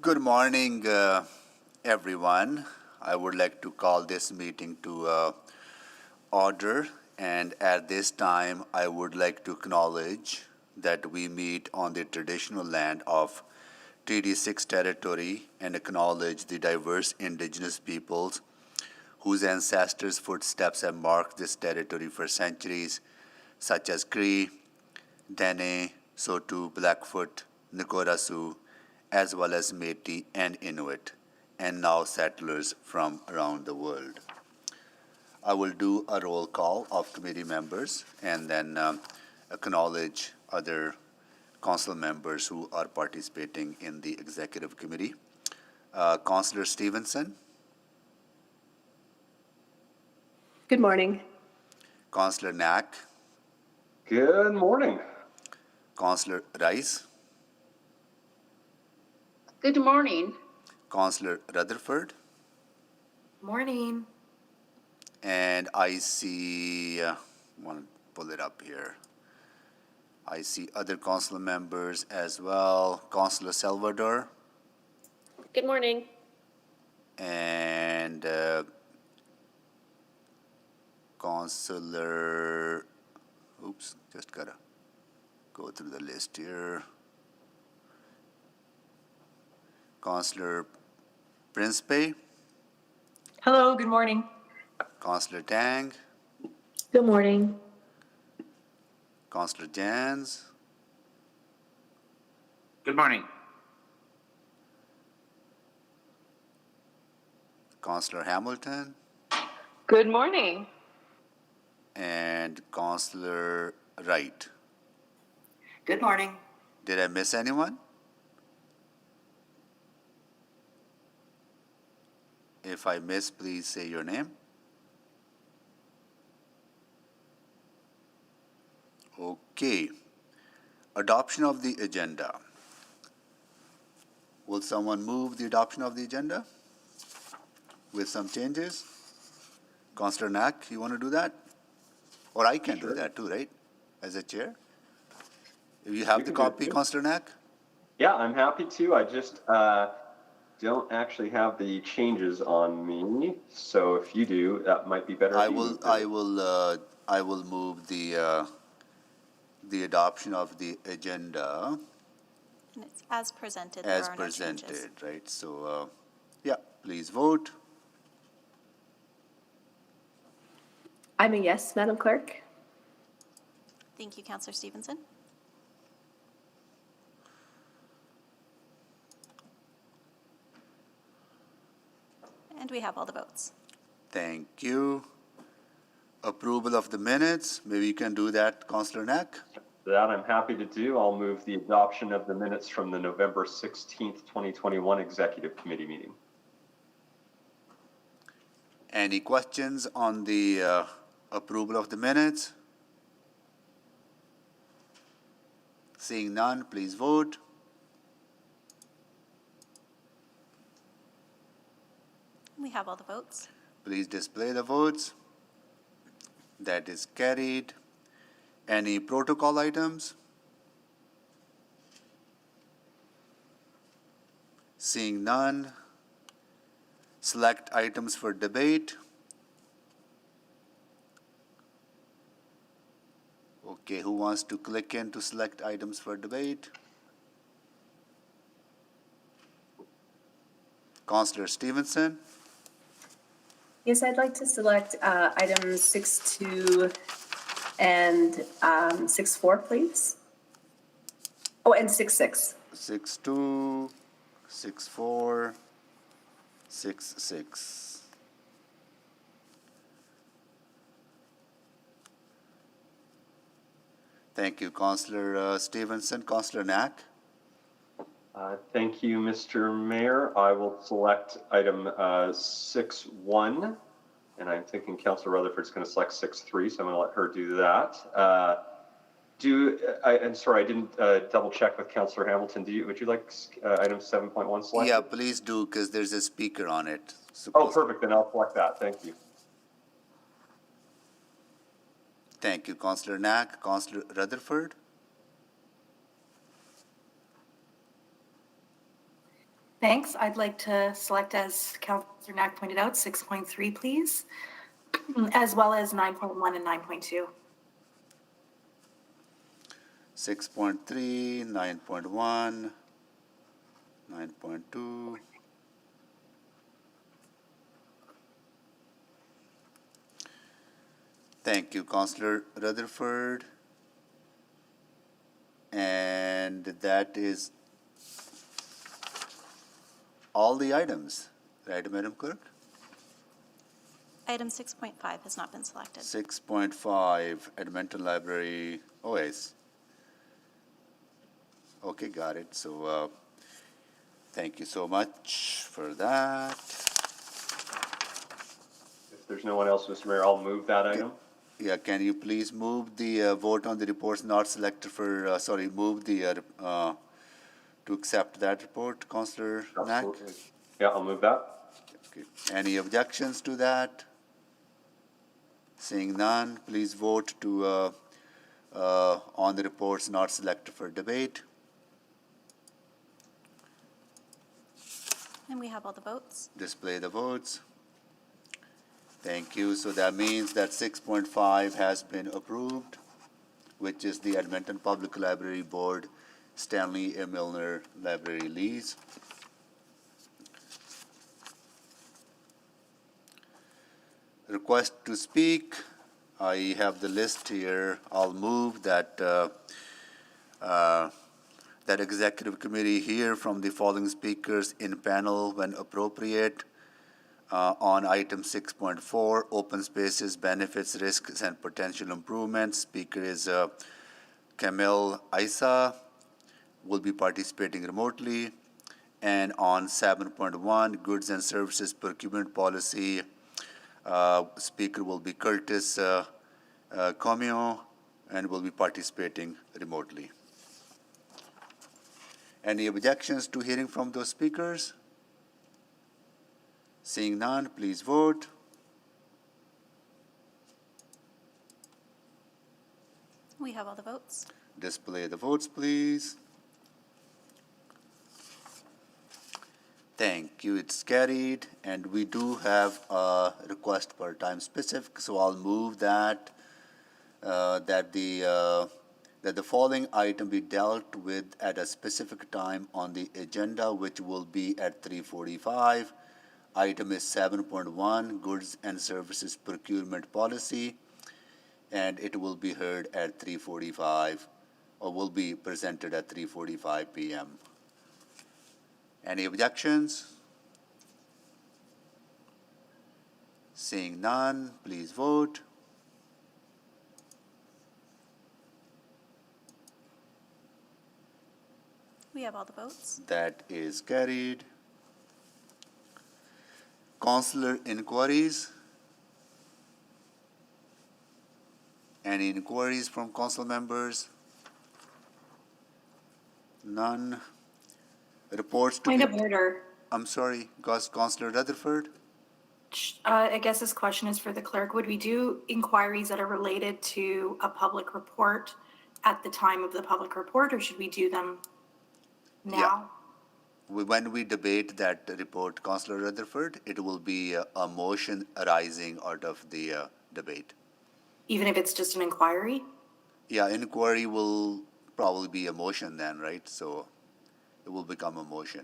Good morning, everyone. I would like to call this meeting to order, and at this time, I would like to acknowledge that we meet on the traditional land of TD6 territory and acknowledge the diverse indigenous peoples whose ancestors' footsteps have marked this territory for centuries, such as Cree, Dene, Sotu, Blackfoot, Nikorasu, as well as Métis and Inuit, and now settlers from around the world. I will do a roll call of committee members and then acknowledge other council members who are participating in the executive committee. Councillor Stevenson, Good morning. Councillor Knack, Good morning. Councillor Rice, Good morning. Councillor Rutherford, Morning. and I see, want to pull it up here. I see other council members as well. Councillor Salvador Good morning. and Councillor, oops, just gotta go through the list here. Councillor Principe, Hello, good morning. Councillor Tang, Good morning. Councillor Jans, Good morning. Councillor Hamilton, Good morning. and Councillor Wright. Good morning. Did I miss anyone? If I miss, please say your name. Okay. Adoption of the agenda. Will someone move the adoption of the agenda with some changes? Councillor Knack, you want to do that? Or I can do Sure. that too, right? As a chair? If you have You the can do it copy, too. Councillor Knack? Yeah, I'm happy to. I just don't actually have the changes on me. So if you do, that might be better. if I you will, moved it. I will move the adoption of the agenda And it's as presented, as there are no changes. presented, right? So, yeah, please vote. I'm a yes, Madam Clerk. Thank you, Councillor Stevenson. And we have all the votes. Thank you. Approval of the minutes, maybe you can do that, Councillor Knack? That I'm happy to do. I'll move the adoption of the minutes from the November 16th, 2021 Executive Committee meeting. Any questions on the approval of the minutes? Seeing none, please vote. We have all the votes. Please display the votes. That is carried. Any protocol items? Seeing none. Select items for debate. Okay, who wants to click in to select items for debate? Councillor Stevenson, Yes, I'd like to select items 6.2 and 6.4, please. Oh, and 6.6. 6.2, 6.4, 6.6. Thank you, Councillor Stevenson. Councillor Knack? Thank you, Mr. Mayor. I will select item 6.1, and I'm thinking Councillor Rutherford's going to select 6.3, so I'm going to let her do that. I'm sorry, I didn't double check with Councillor Hamilton. Would you like item 7.1 selected? Yeah, please do, because there's a speaker on it. Oh, perfect. Then I'll select that. Thank you. Thank you, Councillor Knack. Councillor Rutherford? Thanks. I'd like to select, as Councillor Knack pointed out, 6.3, please, as well as 9.1 and 9.2. 6.3, 9.1, 9.2. Thank you, Councillor Rutherford. And that is all the items, right, Madam Clerk? Item 6.5 has not been selected. 6.5, Edmonton Library OS. Okay, got it. So thank you so much for that. If there's no one else, Mr. Mayor, I'll move that item. Yeah, can you please move the vote on the reports not selected for, move the, to accept that report, Councillor Knack? Absolutely. Yeah, I'll move that. Okay. Any objections to that? Seeing none, please vote to, on the reports not selected for debate. And we have all the votes. Display the votes. Thank you. So that means that 6.5 has been approved, which is the Edmonton Public Library Board Stanley A. Milner Library lease. Request to speak. I have the list here. I'll move that that executive committee hear from the following speakers in panel when appropriate. On item 6.4, open spaces, benefits, risks, and potential improvements. Speaker is Camille Isa, will be participating remotely. And on 7.1, goods and services procurement policy, speaker will be Curtis Comio and will be participating remotely. Any objections to hearing from those speakers? Seeing none, please vote. We have all the votes. Display the votes, please. Thank you, it's carried, and we do have a request for time specific, so I'll move that, that the following item be dealt with at a specific time on the agenda, which will be at 3:45. Item is 7.1, Goods and Services Procurement Policy, and it will be heard at 3:45, or will be presented at 3:45 p.m. Any objections? Seeing none, please vote. We have all the votes. That is carried. Councillor inquiries. Any inquiries from council members? None. Reports to Point be, of order. I'm sorry, Councillor Rutherford? I guess this question is for the clerk. Would we do inquiries that are related to a public report at the time of the public report, or should we do them now? When we debate that report, Councillor Rutherford, it will be a motion arising out of the debate. Even if it's just an inquiry? Yeah, inquiry will probably be a motion then, right? So it will become a motion.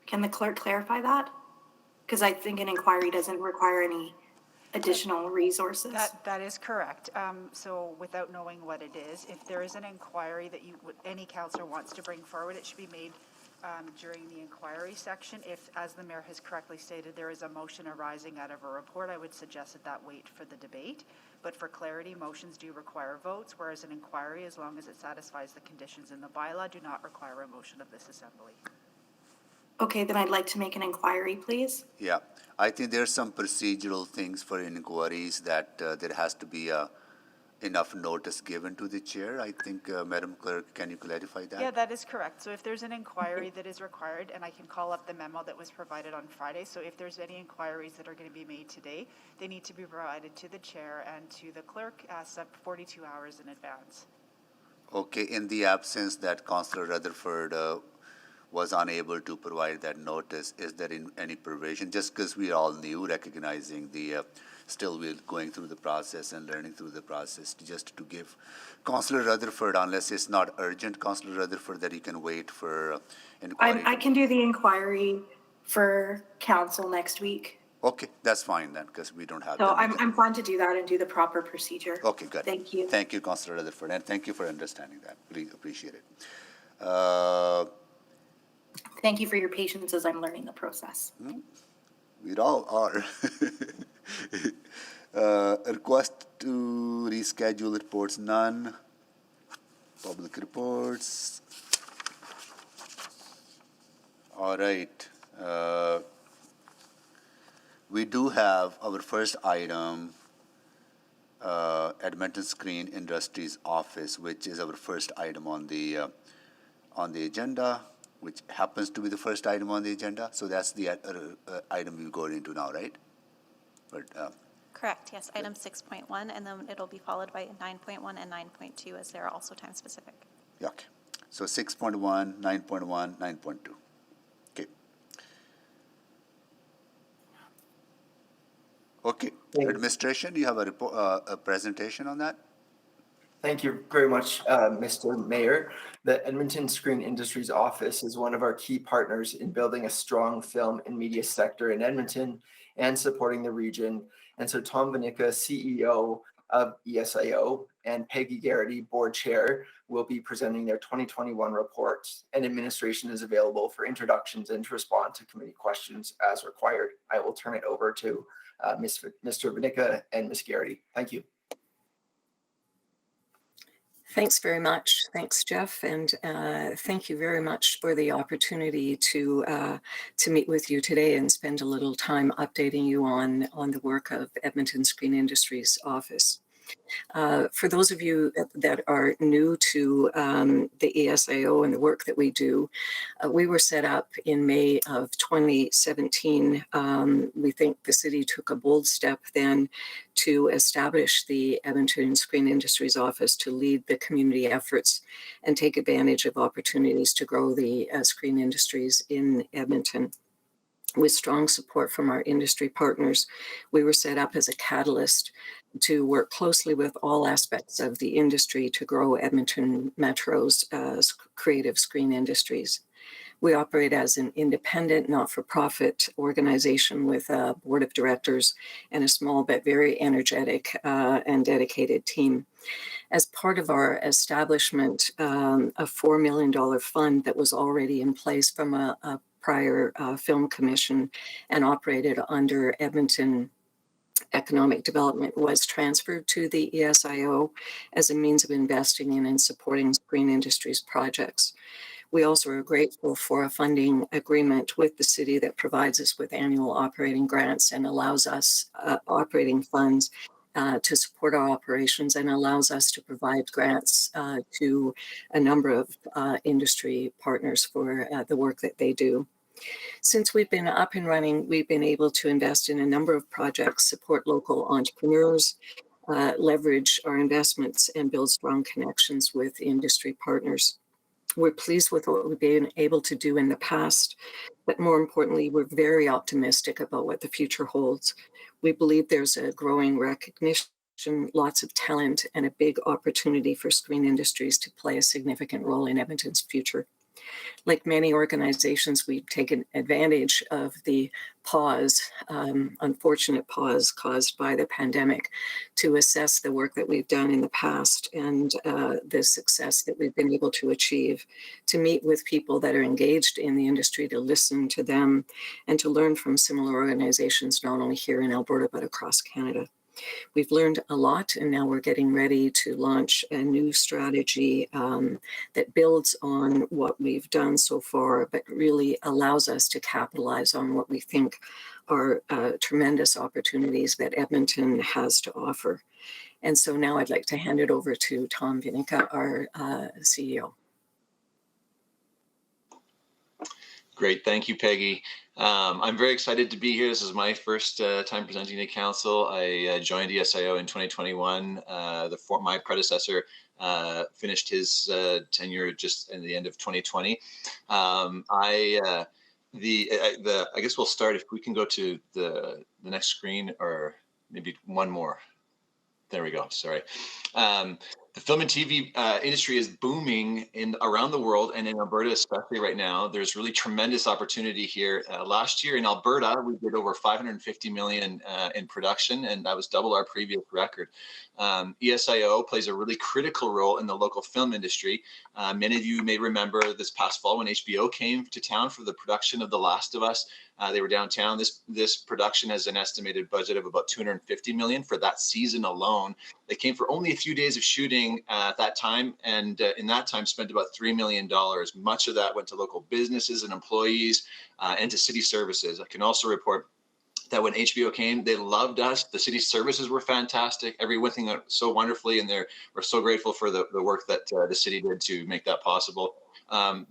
Can the clerk clarify that? Because I think an inquiry doesn't require any additional resources. That is correct. So without knowing what it is, if there is an inquiry that any councillor wants to bring forward, it should be made during the inquiry section. If, as the mayor has correctly stated, there is a motion arising out of a report, I would suggest that wait for the debate. But for clarity, motions do require votes, whereas an inquiry, as long as it satisfies the conditions in the bylaw, do not require a motion of this assembly. Okay, then I'd like to make an inquiry, please. Yeah, I think there's some procedural things for inquiries that there has to be enough notice given to the chair. I think, Madam Clerk, can you clarify that? Yeah, that is correct. So if there's an inquiry that is required, and I can call up the memo that was provided on Friday, so if there's any inquiries that are going to be made today, they need to be provided to the chair and to the clerk 42 hours in advance. Okay, in the absence that Councillor Rutherford was unable to provide that notice, is there any provision? Just because we all new, recognizing the, still we're going through the process and learning through the process, just to give Councillor Rutherford, unless it's not urgent, Councillor Rutherford, that you can wait for inquiry. I can do the inquiry for council next week. Okay, that's fine then, because we don't have So that. I'm fine to do that and do the proper procedure. Okay, good. Thank you. Thank you, Councillor Rutherford, and thank you for understanding that. Really appreciate it. Thank you for your patience as I'm learning the process. We all are. Request to reschedule reports, none. Public reports. All right. We do have our first item, Edmonton Screen Industries Office, which is our first item on the agenda, which happens to be the first item on the agenda. So that's the item we go into now, right? But Correct, yes, item 6.1, and then it'll be followed by 9.1 and 9.2 as they're also time specific. yeah, okay. So 6.1, 9.1, 9.2. Okay. Okay. Thank you. Administration, you have a presentation on that? Thank you very much, Mr. Mayor. The Edmonton Screen Industries Office is one of our key partners in building a strong film and media sector in Edmonton and supporting the region. And so Tom Vanica, CEO of ESIO, and Peggy Garrity, Board Chair, will be presenting their 2021 reports, and administration is available for introductions and to respond to committee questions as required. I will turn it over to Mr. Vanica and Ms. Garrity. Thank you. Thanks very much. Thanks, Jeff, and thank you very much for the opportunity to meet with you today and spend a little time updating you on the work of Edmonton Screen Industries Office. For those of you that are new to the ESIO and the work that we do, we were set up in May of 2017. We think the city took a bold step then to establish the Edmonton Screen Industries Office to lead the community efforts and take advantage of opportunities to grow the screen industries in Edmonton. With strong support from our industry partners, we were set up as a catalyst to work closely with all aspects of the industry to grow Edmonton Metro's creative screen industries. We operate as an independent, not-for-profit organization with a board of directors and a small but very energetic and dedicated team. As part of our establishment, a $4 million fund that was already in place from a prior film commission and operated under Edmonton Economic Development was transferred to the ESIO as a means of investing in and supporting screen industries projects. We also are grateful for a funding agreement with the city that provides us with annual operating grants and allows us operating funds to support our operations and allows us to provide grants to a number of industry partners for the work that they do. Since we've been up and running, we've been able to invest in a number of projects, support local entrepreneurs, leverage our investments, and build strong connections with industry partners. We're pleased with what we've been able to do in the past, but more importantly, we're very optimistic about what the future holds. We believe there's a growing recognition, lots of talent, and a big opportunity for screen industries to play a significant role in Edmonton's future. Like many organizations, we've taken advantage of the pause, unfortunate pause caused by the pandemic to assess the work that we've done in the past and the success that we've been able to achieve, to meet with people that are engaged in the industry, to listen to them, and to learn from similar organizations, not only here in Alberta, but across Canada. We've learned a lot, and now we're getting ready to launch a new strategy that builds on what we've done so far, but really allows us to capitalize on what we think are tremendous opportunities that Edmonton has to offer. And so now I'd like to hand it over to Tom Vanica, our CEO. Great, thank you, Peggy. I'm very excited to be here. This is my first time presenting to council. I joined ESIO in 2021. My predecessor finished his tenure just in the end of 2020. I guess we'll start if we can go to the next screen, or maybe one more. There we go. Sorry. The film and TV industry is booming around the world, and in Alberta especially right now. There's really tremendous opportunity here. Last year in Alberta, we did over 550 million in production, and that was double our previous record. ESIO plays a really critical role in the local film industry. Many of you may remember this past fall when HBO came to town for the production of The Last of Us. They were downtown. This production has an estimated budget of about 250 million for that season alone. They came for only a few days of shooting at that time, and in that time spent about $3 million. Much of that went to local businesses and employees and to city services. I can also report that when HBO came, they loved us. The city services were fantastic. Everything went so wonderfully, and we're so grateful for the work that the city did to make that possible.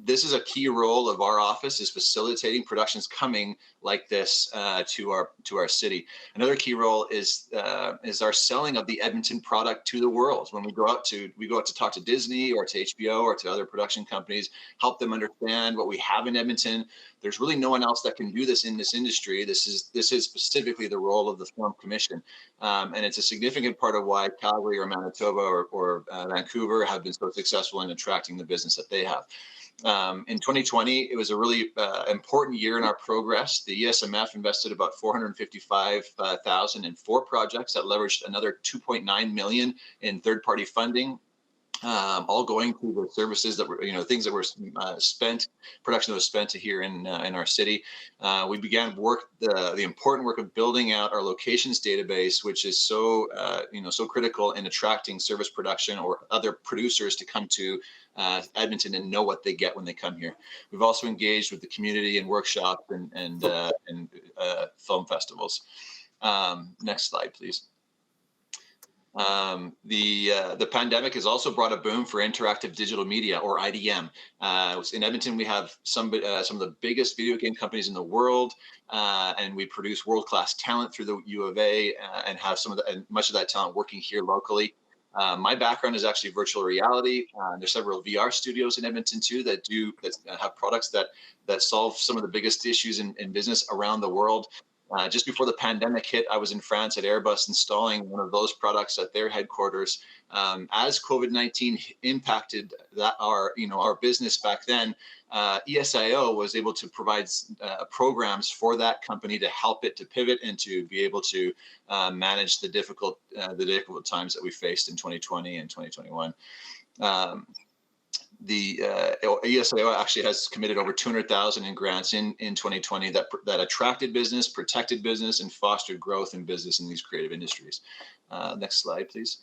This is a key role of our office, is facilitating productions coming like this to our city. Another key role is our selling of the Edmonton product to the world. When we go out to talk to Disney or to HBO or to other production companies, help them understand what we have in Edmonton. There's really no one else that can do this in this industry. This is specifically the role of the Film Commission, and it's a significant part of why Calgary or Manitoba or Vancouver have been so successful in attracting the business that they have. In 2020, it was a really important year in our progress. The ESMF invested about 455,000 in 4 projects that leveraged another 2.9 million in third-party funding. All going to the services that were, things that were spent, production that was spent here in our city. We began the important work of building out our locations database, which is so critical in attracting service production or other producers to come to Edmonton and know what they get when they come here. We've also engaged with the community in workshops and film festivals. Next slide, please. The pandemic has also brought a boom for interactive digital media, or IDM. In Edmonton, we have some of the biggest video game companies in the world, and we produce world-class talent through the U of A, and have much of that talent working here locally. My background is actually virtual reality. There's several VR studios in Edmonton too that have products that solve some of the biggest issues in business around the world. Just before the pandemic hit, I was in France at Airbus installing one of those products at their headquarters. As COVID-19 impacted our business back then, ESIO was able to provide programs for that company to help it to pivot and to be able to manage the difficult times that we faced in 2020 and 2021. The ESIO actually has committed over 200,000 in grants in 2020 that attracted business, protected business, and fostered growth in business in these creative industries. Next slide, please.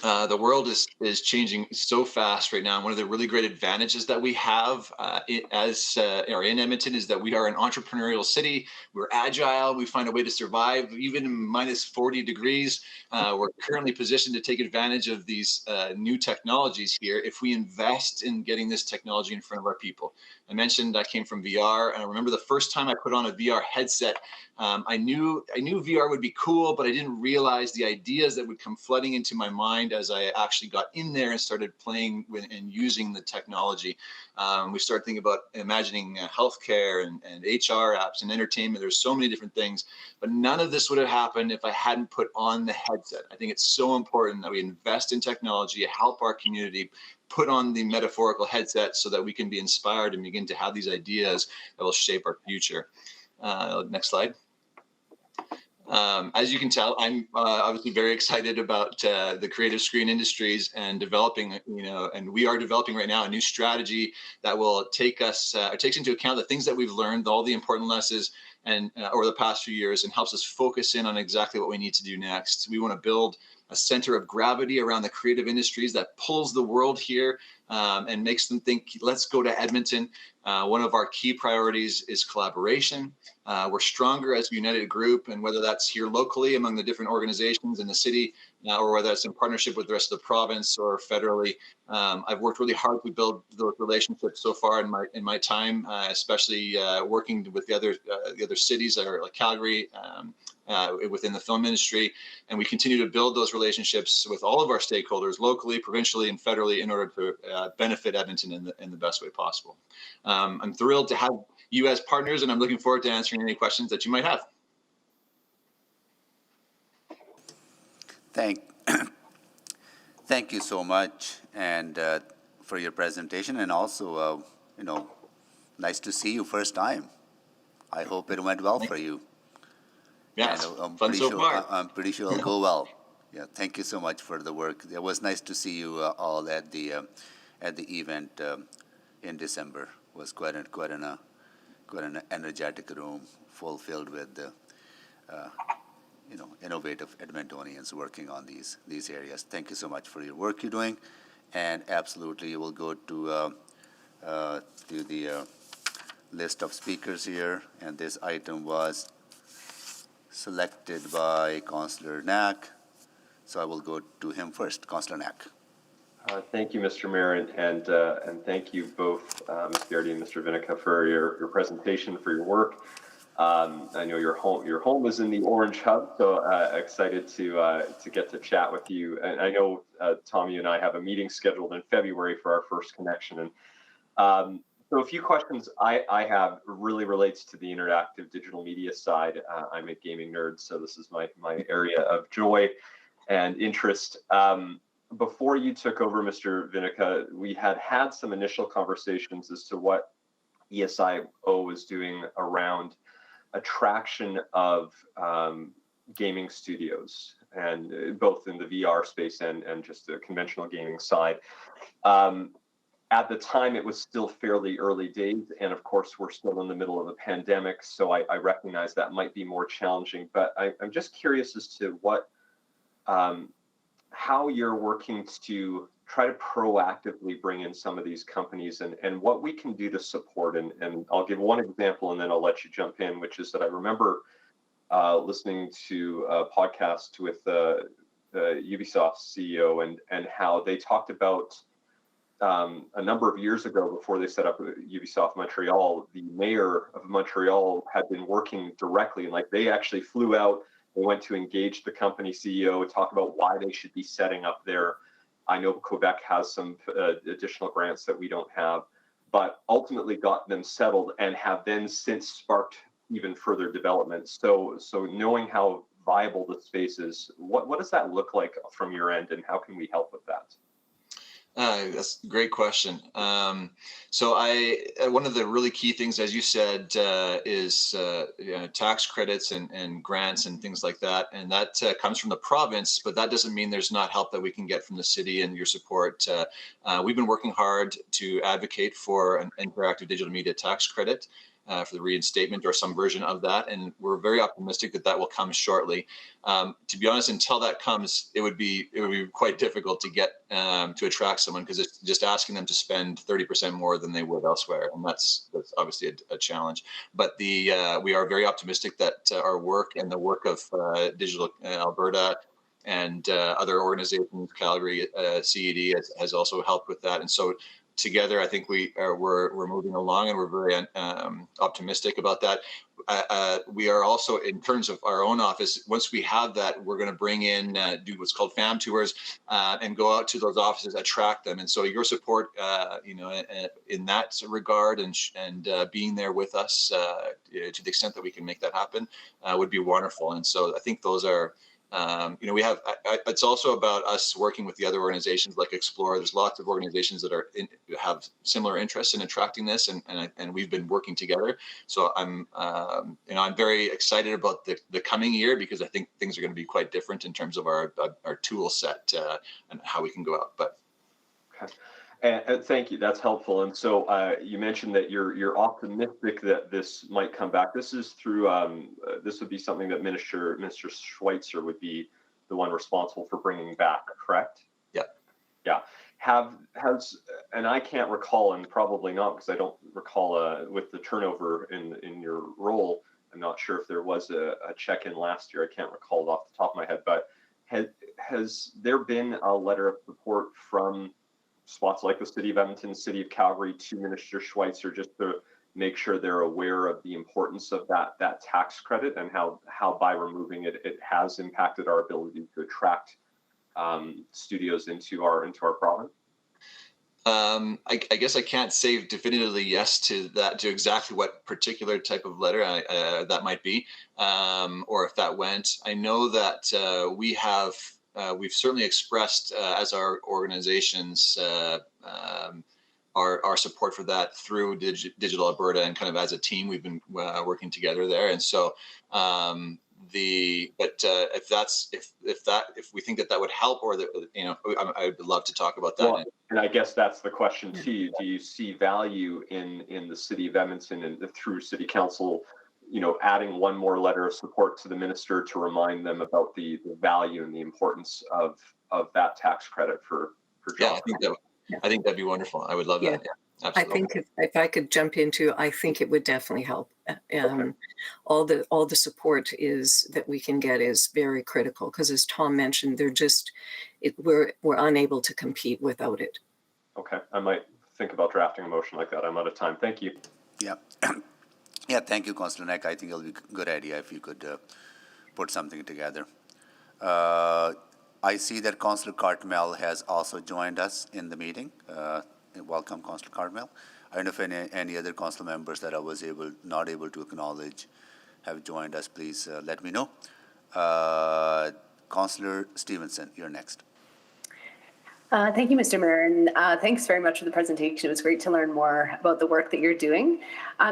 The world is changing so fast right now. And one of the really great advantages that we have in Edmonton is that we are an entrepreneurial city. We're agile. We find a way to survive even in minus 40 degrees. We're currently positioned to take advantage of these new technologies here if we invest in getting this technology in front of our people. I mentioned I came from VR, and I remember the first time I put on a VR headset. I knew VR would be cool, but I didn't realize the ideas that would come flooding into my mind as I actually got in there and started playing with and using the technology. We started thinking about imagining healthcare and HR apps and entertainment. There's so many different things, but none of this would have happened if I hadn't put on the headset. I think it's so important that we invest in technology, help our community put on the metaphorical headset so that we can be inspired and begin to have these ideas that will shape our future. Next slide. As you can tell, I'm obviously very excited about the creative screen industries and developing, and we are developing right now a new strategy that will takes into account the things that we've learned, all the important lessons and over the past few years, and helps us focus in on exactly what we need to do next. We want to build a center of gravity around the creative industries that pulls the world here and makes them think, let's go to Edmonton. One of our key priorities is collaboration. We're stronger as a united group, and whether that's here locally among the different organizations in the city, or whether it's in partnership with the rest of the province or federally. I've worked really hard to build those relationships so far in my time, especially working with the other cities that are like Calgary within the film industry, and we continue to build those relationships with all of our stakeholders, locally, provincially, and federally, in order to benefit Edmonton in the best way possible. I'm thrilled to have you as partners, and I'm looking forward to answering any questions that you might have. Thank you so much, and for your presentation, and also, nice to see you first time. I hope it went well for you. Yeah, fun so far. I'm pretty sure it'll go well. Yeah, thank you so much for the work. It was nice to see you all at the event in December. It was quite an energetic room, filled with innovative Edmontonians working on these areas. Thank you so much for your work you're doing, and absolutely, you will go to the list of speakers here, and this item was selected by Councillor Knack, so I will go to him first. Councillor Knack. Thank you, Mr. Mayor, and thank you both, Ms. Beardy and Mr. Vinica, for your presentation, for your work. I know your home is in the Orange Hub, so excited to get to chat with you. And I know Tom, you and I have a meeting scheduled in February for our first connection. And so a few questions I have really relates to the interactive digital media side. I'm a gaming nerd, so this is my area of joy and interest. Before you took over, Mr. Vinica, we had some initial conversations as to what ESIO was doing around attraction of gaming studios, and both in the VR space and just the conventional gaming side. At the time, it was still fairly early days, and of course, we're still in the middle of a pandemic, so I recognize that might be more challenging. But I'm just curious as to what, how you're working to try to proactively bring in some of these companies, and what we can do to support. And I'll give one example, and then I'll let you jump in, which is that I remember listening to a podcast with the Ubisoft CEO, and how they talked about a number of years ago, before they set up Ubisoft Montreal, the mayor of Montreal had been working directly, and like they actually flew out, they went to engage the company CEO, talk about why they should be setting up there. I know Quebec has some additional grants that we don't have, but ultimately got them settled and have then since sparked even further development. So knowing how viable the space is, what does that look like from your end, and how can we help with that? That's a great question. So one of the really key things, as you said, is tax credits and grants and things like that. And that comes from the province, but that doesn't mean there's not help that we can get from the city and your support. We've been working hard to advocate for an interactive digital media tax credit for the reinstatement or some version of that. And we're very optimistic that will come shortly. To be honest, until that comes, it would be quite difficult to get to attract someone, because it's just asking them to spend 30% more than they would elsewhere, and that's obviously a challenge. But we are very optimistic that our work and the work of Digital Alberta and other organizations, Calgary CED has also helped with that, and so together, I think we're moving along, and we're very optimistic about that. We are also, in terms of our own office, once we have that, we're going to bring in, do what's called FAM tours, and go out to those offices, attract them. And so your support, in that regard, and being there with us to the extent that we can make that happen, would be wonderful. And so I think those are. We have. It's also about us working with the other organizations like Explore. There's lots of organizations that have similar interests in attracting this, and we've been working together. So I'm very excited about the coming year, because I think things are going to be quite different in terms of our tool set and how we can go out. But. Okay. And thank you. That's helpful. And so you mentioned that you're optimistic that this might come back. This is through this would be something that Minister Schweitzer would be the one responsible for bringing back, correct? Yeah. Yeah. And I can't recall, and probably not because I don't recall with the turnover in your role, I'm not sure if there was a check-in last year. I can't recall it off the top of my head, but has there been a letter of support from spots like the City of Edmonton, City of Calgary to Minister Schweitzer just to make sure they're aware of the importance of that tax credit and how by removing it, it has impacted our ability to attract studios into our province? I guess I can't say definitively yes to that, to exactly what particular type of letter that might be, or if that went. I know that we've certainly expressed as our organizations our support for that through Digital Alberta, and kind of as a team we've been working together there. And so if we think that would help, or that, I would love to talk about that. Well, and I guess that's the question to you. Do you see value in the City of Edmonton and through City Council, adding one more letter of support to the minister to remind them about the value and the importance of that tax credit for jobs? I think that'd be wonderful. I would love that. Yeah, absolutely. I think if I could jump into, I think it would definitely help. Okay. All the support that we can get is very critical, because as Tom mentioned, we're unable to compete without it. Okay, I might think about drafting a motion like that. I'm out of time. Thank you. Yeah. Yeah, thank you, Councillor Neck. I think it'll be a good idea if you could put something together. I see that Councillor Cartmel has also joined us in the meeting. Welcome, Councillor Cartmel. I don't know if any other council members that I was not able to acknowledge have joined us. Please let me know. Councillor Stevenson, you're next. Thank you, Mr. Mayor, and thanks very much for the presentation. It was great to learn more about the work that you're doing.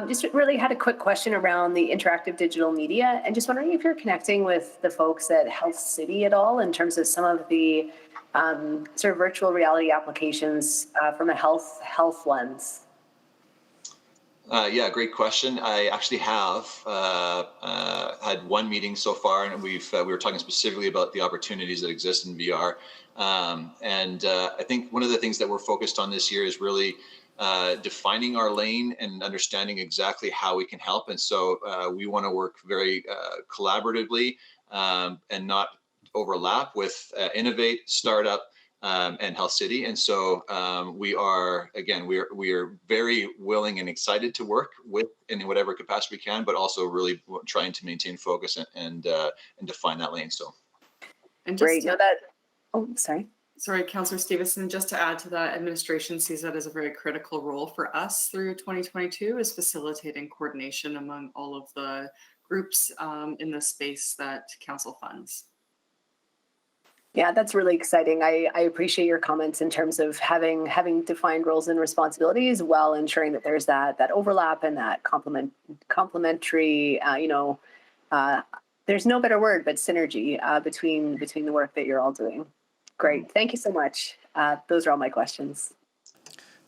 Just really had a quick question around the interactive digital media, and just wondering if you're connecting with the folks at Health City at all in terms of some of the sort of virtual reality applications from a health lens. Yeah, great question. I actually have had one meeting so far, and we were talking specifically about the opportunities that exist in VR. And I think one of the things that we're focused on this year is really defining our lane and understanding exactly how we can help. And so we want to work very collaboratively and not overlap with Innovate, Startup, and Health City. And so we are very willing and excited to work with in whatever capacity we can, but also really trying to maintain focus and define that lane. So. And just sorry. Sorry, Councillor Stevenson, just to add to that, administration sees that as a very critical role for us through 2022, is facilitating coordination among all of the groups in the space that council funds. Yeah, that's really exciting. I appreciate your comments in terms of having defined roles and responsibilities while ensuring that there's that overlap and that complementary, there's no better word, but synergy between the work that you're all doing. Great. Thank you so much. Those are all my questions.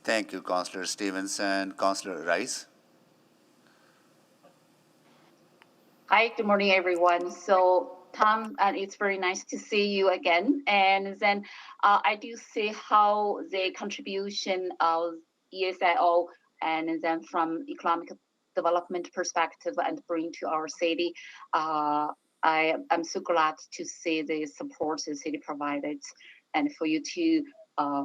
Thank you, Councillor Stevenson. Councillor Rice. Hi, good morning, everyone. So, Tom, it's very nice to see you again. And then I do see how the contribution of ESIO and then from economic development perspective and bring to our city. I'm so glad to see the support the city provided, and for you to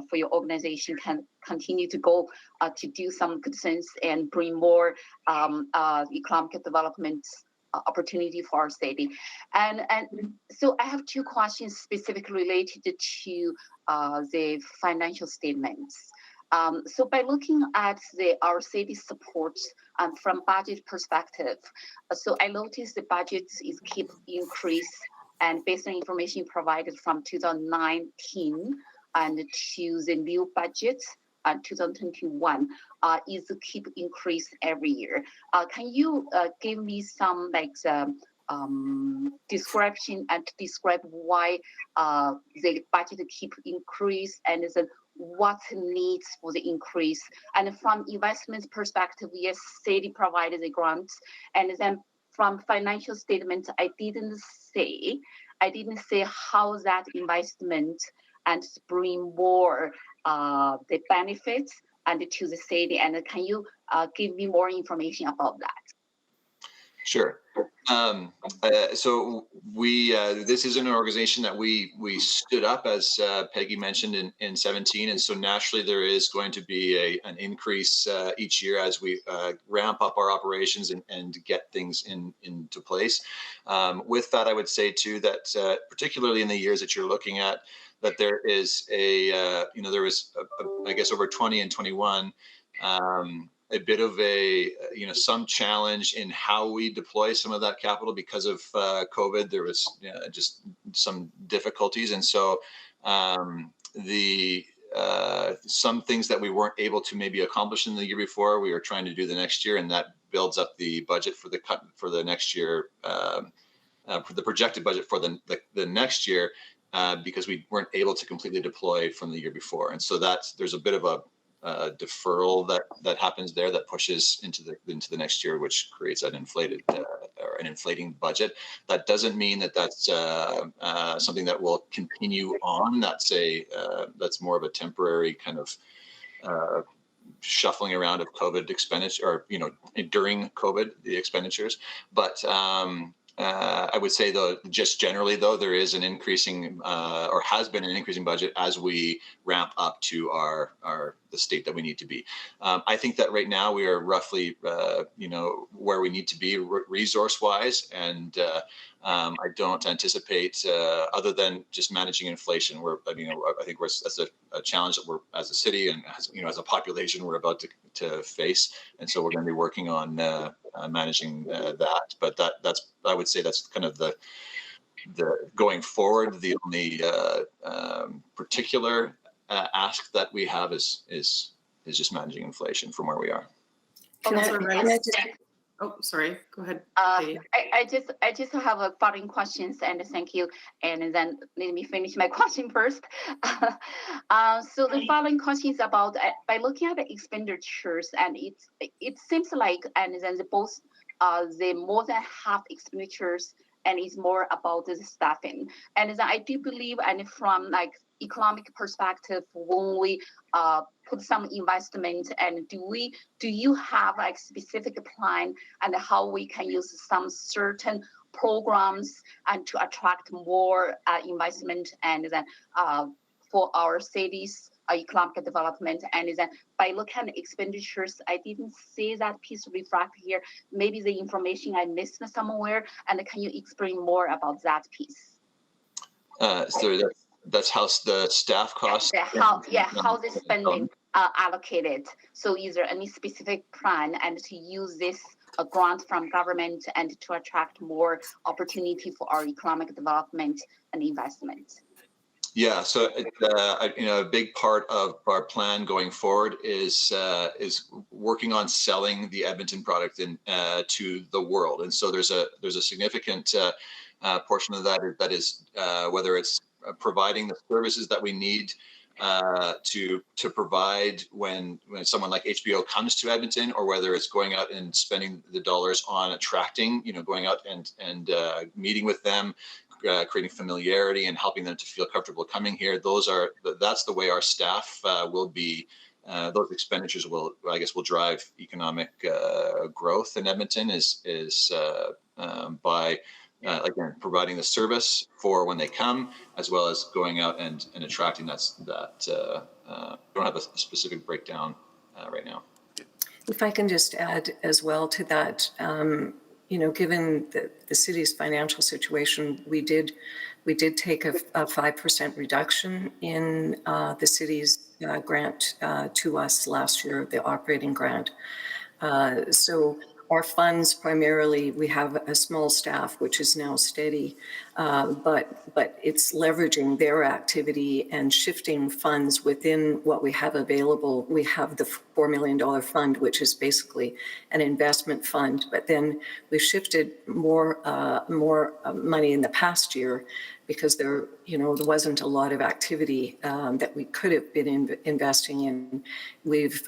for your organization can continue to go to do some good things and bring more economic development opportunity for our city. And so I have two questions specifically related to the financial statements. So by looking at our city support from budget perspective, so I noticed the budget is keep increase, and based on information provided from 2019 and to the new budget 2021 is keep increase every year. Can you give me some description and describe why the budget keep increase, and then what needs for the increase? And from investment perspective, yes, city provided the grants, and then from financial statement, I didn't say how that investment and bring more the benefits and to the city. And can you give me more information about that? Sure. So we this is an organization that we stood up, as Peggy mentioned, in 17, and so naturally there is going to be an increase each year as we ramp up our operations and get things into place. With that, I would say too that particularly in the years that you're looking at, that there is there was I guess over 20 and 21. A bit of a, some challenge in how we deploy some of that capital because of COVID. There was just some difficulties. And so some things that we weren't able to maybe accomplish in the year before, we are trying to do the next year, and that builds up the budget for the next year, for the projected budget for the next year, because we weren't able to completely deploy from the year before. And so there's a bit of a deferral that happens there that pushes into the next year, which creates an inflated or an inflating budget. That doesn't mean that that's something that will continue on. That's more of a temporary kind of shuffling around of COVID expenditure, or during COVID the expenditures. But I would say though, just generally though, there is an increasing or has been an increasing budget as we ramp up to the state that we need to be. I think that right now we are roughly where we need to be resource wise, and I don't anticipate other than just managing inflation. I think that's a challenge that we're, as a city and as a population, we're about to face, and so we're going to be working on managing that. But that's, I would say, that's kind of the going forward. The only particular ask that we have is just managing inflation from where we are. Oh, sorry. Go ahead. I just have a following questions, and thank you. And then let me finish my question first. So the following question is about by looking at the expenditures, and it seems like, and then the more than half expenditures, and it's more about the staffing. And then I do believe, and from like economic perspective, when we put some investment, and do you have like specific plan and how we can use some certain programs and to attract more investment, and then for our cities economic development? And then by looking at expenditures, I didn't see that piece reflected here. Maybe the information I missed somewhere, and can you explain more about that piece? So that's how the staff costs. How the spending allocated. So is there any specific plan and to use this grant from government and to attract more opportunity for our economic development and investment? Yeah, so a big part of our plan going forward is working on selling the Edmonton product to the world, and so there's a significant portion of that is whether it's providing the services that we need to provide when someone like HBO comes to Edmonton, or whether it's going out and spending the dollars on attracting, going out and meeting with them, creating familiarity and helping them to feel comfortable coming here. That's the way our staff will be. Those expenditures will drive economic growth in Edmonton is by again providing the service for when they come, as well as going out and attracting that. Don't have a specific breakdown right now. If I can just add as well to that, given the city's financial situation, we did take a 5% reduction in the city's grant to us last year, the operating grant. So our funds primarily, we have a small staff, which is now steady, but it's leveraging their activity and shifting funds within what we have available. We have the $4 million fund, which is basically an investment fund, but then we've shifted more money in the past year because there wasn't a lot of activity that we could have been investing in. We've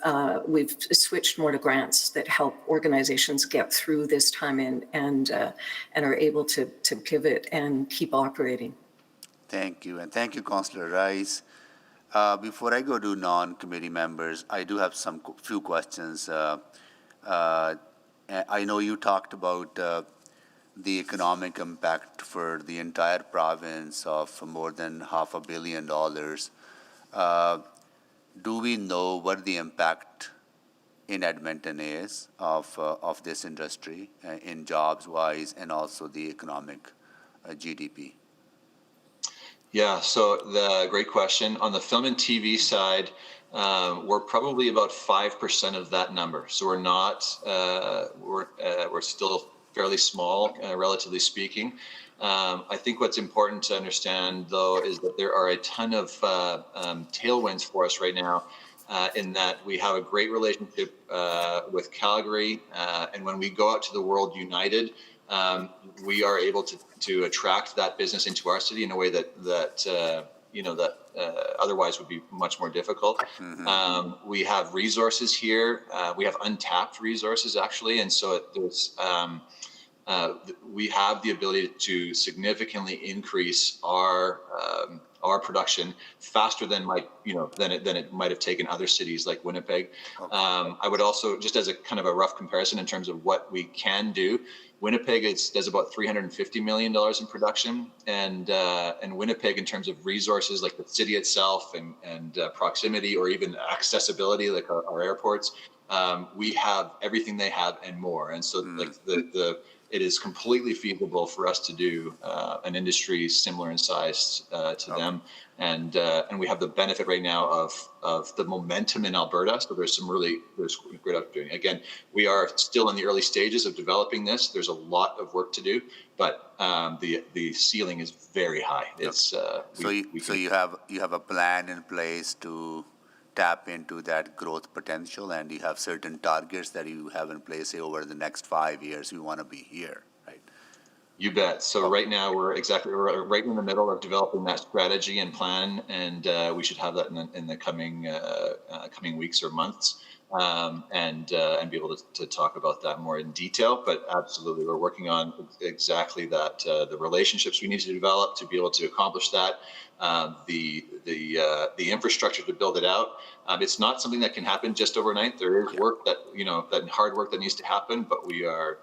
switched more to grants that help organizations organizations get through this time and are able to pivot and keep operating. Thank you, and thank you, Councillor Rice. Before I go to non-committee members, I do have few questions. I know you talked about the economic impact for the entire province of more than $500 million. Do we know what the impact in Edmonton is of this industry in jobs-wise and also the economic GDP? Yeah, so great question. On the film and TV side, we're probably about 5% of that number. So we're not, we're still fairly small, relatively speaking. I think what's important to understand, though, is that there are a ton of tailwinds for us right now, in that we have a great relationship with Calgary, and when we go out to the world united, we are able to attract that business into our city in a way that otherwise would be much more difficult. We have resources here. We have untapped resources, actually, and so there's we have the ability to significantly increase our production faster than it might have taken other cities like Winnipeg. I would also, just as a kind of a rough comparison in terms of what we can do, Winnipeg does about $350 million in production, and Winnipeg, in terms of resources like the city itself and proximity or even accessibility, like our airports, we have everything they have and more. And so like it is completely feasible for us to do an industry similar in size to them. And we have the benefit right now of the momentum in Alberta. So there's great opportunity. Again, we are still in the early stages of developing this. There's a lot of work to do, but the ceiling is very high. It's so you have a plan in place to tap into that growth potential, and you have certain targets that you have in place, say, over the next 5 years. You want to be here, right? You bet. So right now we're right in the middle of developing that strategy and plan, and we should have that in the coming weeks or months, and be able to talk about that more in detail. But absolutely, we're working on exactly that, the relationships we need to develop to be able to accomplish that, the infrastructure to build it out. It's not something that can happen just overnight. There is work that hard work that needs to happen, but we're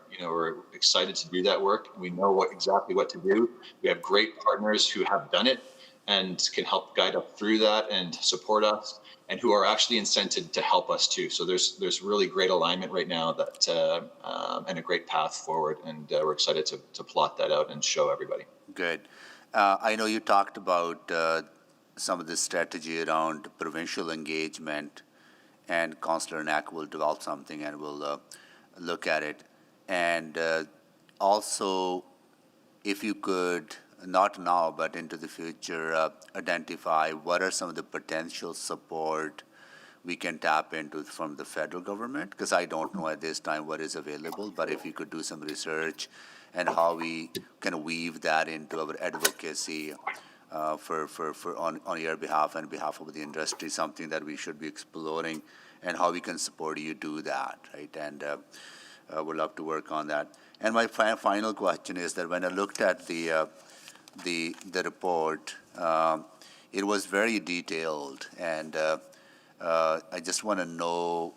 excited to do that work. We know exactly what to do. We have great partners who have done it and can help guide us through that and support us, and who are actually incented to help us too. So there's really great alignment right now that and a great path forward, and we're excited to plot that out and show everybody. Good. I know you talked about some of the strategy around provincial engagement, and Councillor Knack will develop something and we'll look at it. And also, if you could, not now, but into the future, identify what are some of the potential support we can tap into from the federal government, because I don't know at this time what is available, but if you could do some research and how we can weave that into our advocacy on your behalf and behalf of the industry, something that we should be exploring, and how we can support you do that, right? And we'd love to work on that. And my final question is that when I looked at the report, it was very detailed, and I just want to know,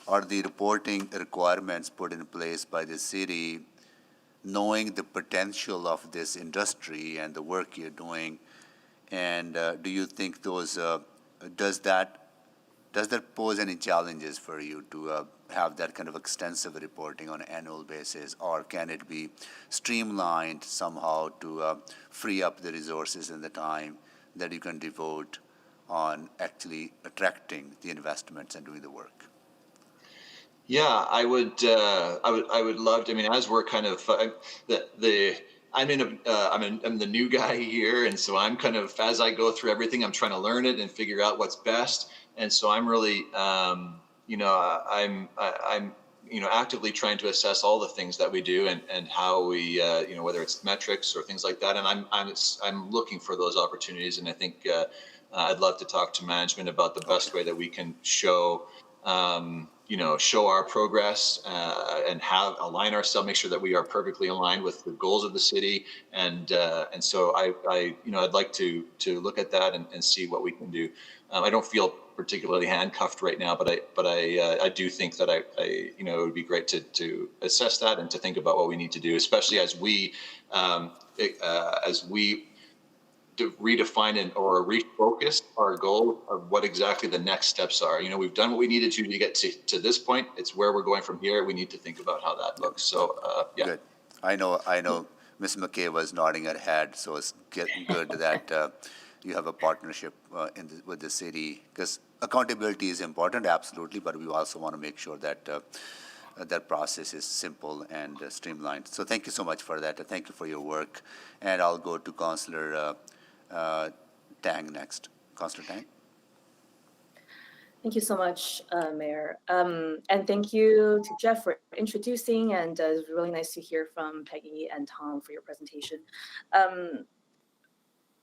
are the reporting requirements put in place by the city, knowing the potential of this industry and the work you're doing, and do you think those does that pose any challenges for you to have that kind of extensive reporting on an annual basis, or can it be streamlined somehow to free up the resources and the time that you can devote on actually attracting the investments and doing the work? Yeah, I would love to. I mean, as we're kind of I'm the new guy here, and so I'm kind of, as I go through everything, I'm trying to learn it and figure out what's best. And so I'm really, I'm actively trying to assess all the things that we do and how we, whether it's metrics or things like that. And I'm looking for those opportunities, and I think I'd love to talk to management about the best way that we can show show our progress and align ourselves, make sure that we are perfectly aligned with the goals of the city. And so I'd like to look at that and see what we can do. I don't feel particularly handcuffed right now, but I do think that it would be great to assess that and to think about what we need to do, especially as we to redefine or refocus our goal of what exactly the next steps are. We've done what we needed to get to this point. It's where we're going from here. We need to think about how that looks. So, yeah. Good. I know Ms. McKay was nodding her head, so it's good that you have a partnership with the city, because accountability is important, absolutely, but we also want to make sure that that process is simple and streamlined. So thank you so much for that. Thank you for your work. And I'll go to Councillor Tang next. Councillor Tang. Thank you so much, Mayor. And thank you to Jeff for introducing, and it's really nice to hear from Peggy and Tom for your presentation.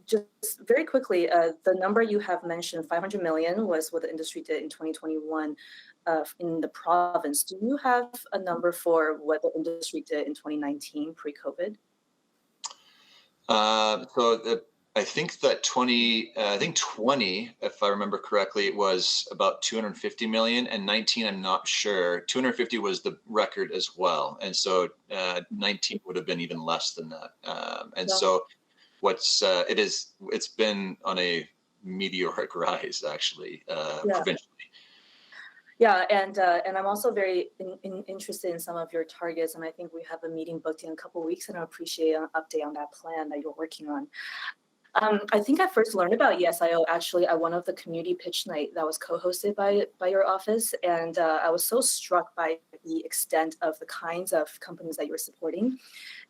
Just very quickly, the number you have mentioned, 500 million, was what the industry did in 2021 in the province. Do you have a number for what the industry did in 2019 pre-COVID? I think that 20, if I remember correctly, it was about 250 million, and 19, I'm not sure. 250 was the record as well. And so 19 would have been even less than that. So it's been on a meteoric rise, actually, provincially. Yeah, and I'm also very interested in some of your targets, and I think we have a meeting booked in a couple of weeks, and I appreciate an update on that plan that you're working on. I think I first learned about ESIO actually at one of the community pitch night that was co-hosted by your office, and I was so struck by the extent of the kinds of companies that you were supporting.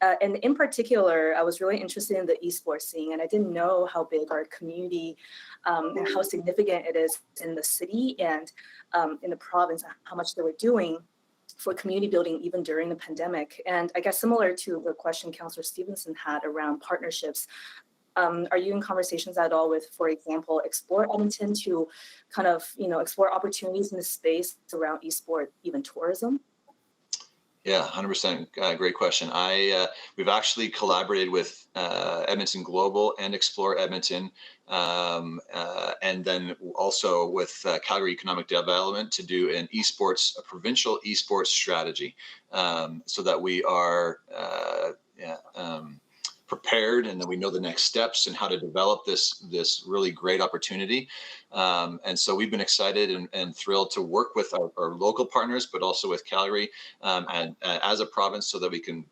And in particular, I was really interested in the esports scene, and I didn't know how big our community and how significant it is in the city and in the province, how much they were doing for community building even during the pandemic. And I guess similar to the question Councillor Stevenson had around partnerships, are you in conversations at all with, for example, Explore Edmonton to kind of, explore opportunities in the space around esport, even tourism? Yeah, 100%. Great question. We've actually collaborated with Edmonton Global and Explore Edmonton, and then also with Calgary Economic Development to do a provincial esports strategy, so that we are prepared, and then we know the next steps and how to develop this really great opportunity. And so we've been excited and thrilled to work with our local partners, but also with Calgary and as a province, so that we can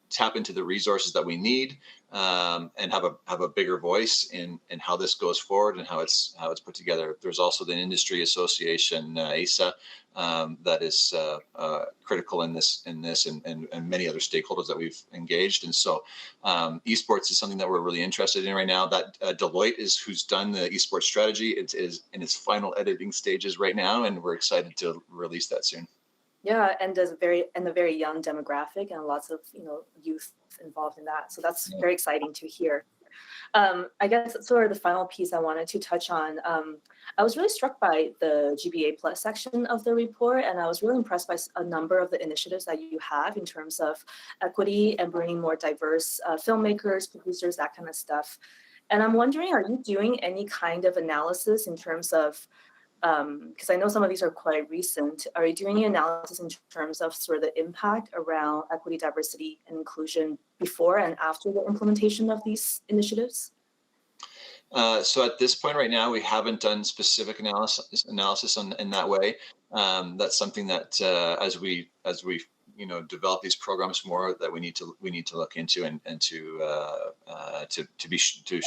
tap into the resources that we need and have a bigger voice in how this goes forward and how it's put together. There's also the industry association, ASA, that is critical in this and many other stakeholders that we've engaged. And so esports is something that we're really interested in right now. That Deloitte is who's done the esports strategy. It is in its final editing stages right now, and we're excited to release that soon. Yeah, and a very young demographic, and lots of youth involved in that. So that's very exciting to hear. I guess sort of the final piece I wanted to touch on. I was really struck by the GBA Plus section of the report, and I was really impressed by a number of the initiatives that you have in terms of equity and bringing more diverse filmmakers, producers, that kind of stuff. And I'm wondering, are you doing any kind of analysis in terms of, because I know some of these are quite recent, are you doing any analysis in terms of sort of the impact around equity, diversity, and inclusion before and after the implementation of these initiatives? So at this point right now, we haven't done specific analysis in that way. That's something that as we develop these programs more, that we need to look into and to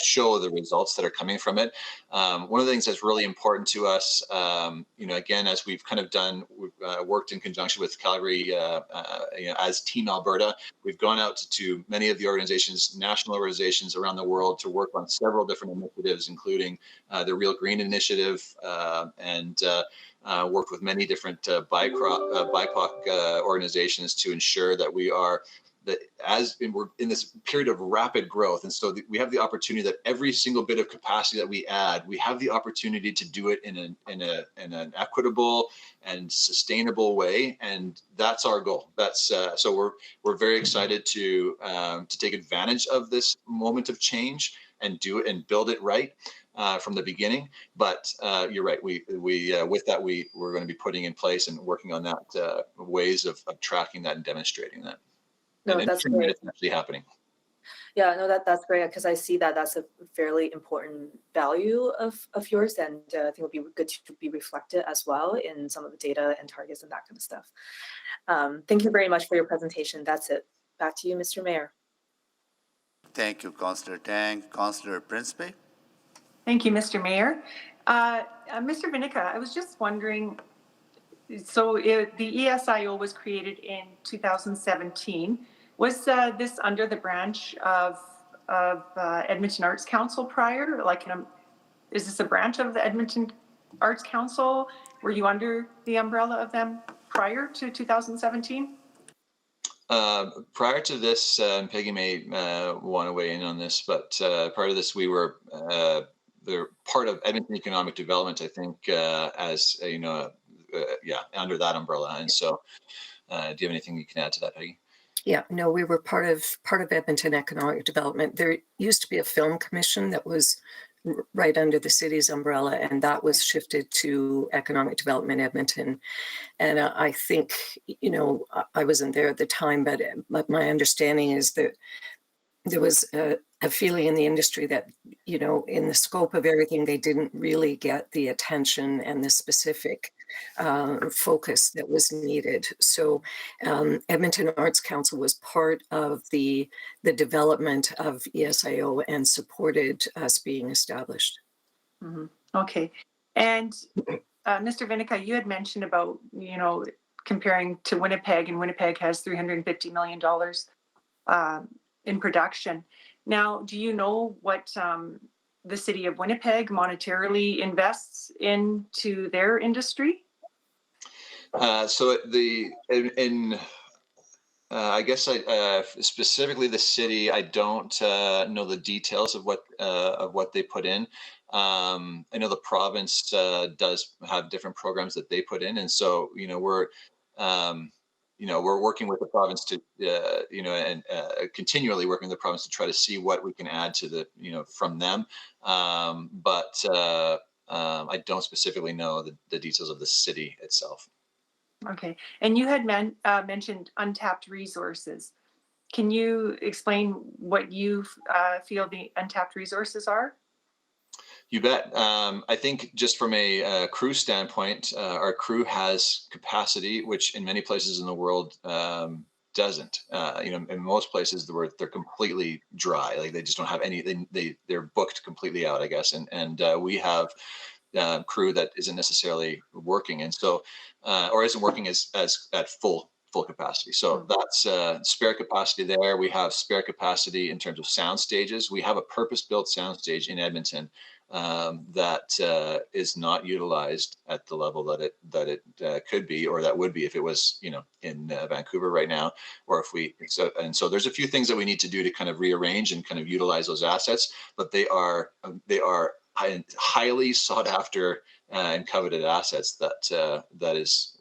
show the results that are coming from it. One of the things that's really important to us, again, as we've kind of worked in conjunction with Calgary, as Team Alberta, we've gone out to many of the organizations, national organizations around the world, to work on several different initiatives, including the Real Green Initiative, and worked with many different BIPOC organizations to ensure that we are we're in this period of rapid growth, and so we have the opportunity that every single bit of capacity that we add, we have the opportunity to do it in an equitable and sustainable way, and that's our goal. That's so we're very excited to take advantage of this moment of change and do it and build it right from the beginning. But you're right. We with that we're going to be putting in place and working on that ways of tracking that and demonstrating that. No, And that's ensuring that great. it's actually happening. Yeah, no, that's great because I see that that's a fairly important value of yours, and I think it would be good to be reflected as well in some of the data and targets and that kind of stuff. Thank you very much for your presentation. That's it. Back to you, Mr. Mayor. Thank you, Councillor Tang. Councillor Principe? Thank you, Mr. Mayor. Mr. Vinica, I was just wondering, so the ESIO was created in 2017. Was this under the branch of Edmonton Arts Council prior? Like, is this a branch of the Edmonton Arts Council? Were you under the umbrella of them prior to 2017? Prior to this, Peggy may want to weigh in on this, but prior to this, we were they're part of Edmonton Economic Development, I think, as under that umbrella. And so, do you have anything you can add to that, Peggy? Yeah, no, we were part of Edmonton Economic Development. There used to be a film commission that was right under the city's umbrella, and that was shifted to Economic Development Edmonton. And I think, I wasn't there at the time, but my understanding is that there was a feeling in the industry that, in the scope of everything, they didn't really get the attention and the specific focus that was needed. So Edmonton Arts Council was part of the development of ESIO and supported us being established. Mm-hmm. Okay. And Mr. Vinica, you had mentioned about, comparing to Winnipeg, and Winnipeg has $350 million in production. Now, do you know what the city of Winnipeg monetarily invests into their industry? So I guess specifically the city, I don't know the details of what they put in. I know the province does have different programs that they put in, and so we're working with the province to and continually working with the province to try to see what we can add to the from them. But I don't specifically know the details of the city itself. Okay. And you had mentioned untapped resources. Can you explain what you feel the untapped resources are? You bet. I think just from a crew standpoint, our crew has capacity, which in many places in the world doesn't. In most places they're completely dry. Like they just don't have any. They're booked completely out, I guess. And we have crew that isn't necessarily working, and so or isn't working as at full capacity. So that's spare capacity there. We have spare capacity in terms of sound stages. We have a purpose-built sound stage in Edmonton that is not utilized at the level that it could be, or that would be if it was in Vancouver right now, or if we so there's a few things that we need to do to kind of rearrange and kind of utilize those assets, but they are highly sought after and coveted assets that is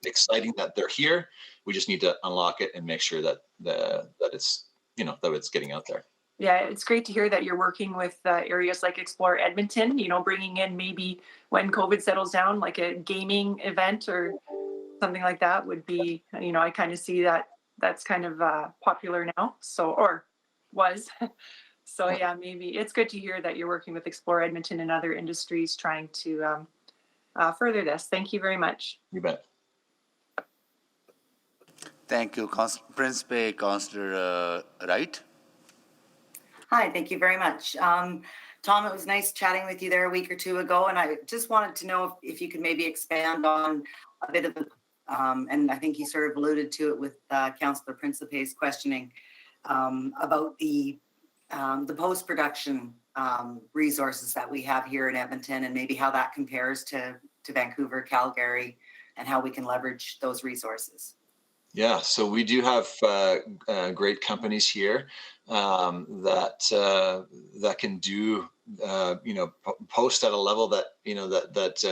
exciting that they're here. We just need to unlock it and make sure that it's that it's getting out there. Yeah, it's great to hear that you're working with areas like Explore Edmonton, bringing in maybe when COVID settles down, like a gaming event or something like that would be, I kind of see that's kind of popular now. So, or was. So yeah, maybe it's good to hear that you're working with Explore Edmonton and other industries trying to further this. Thank you very much. You bet. Thank you, Principe. Councillor Wright? Hi, thank you very much. Tom, it was nice chatting with you there a week or two ago, and I just wanted to know if you could maybe expand on a bit of the, and I think you sort of alluded to it with Councillor Principe's questioning about the post-production resources that we have here in Edmonton, and maybe how that compares to Vancouver, Calgary, and how we can leverage those resources. Yeah, so we do have great companies here that can do post at a level that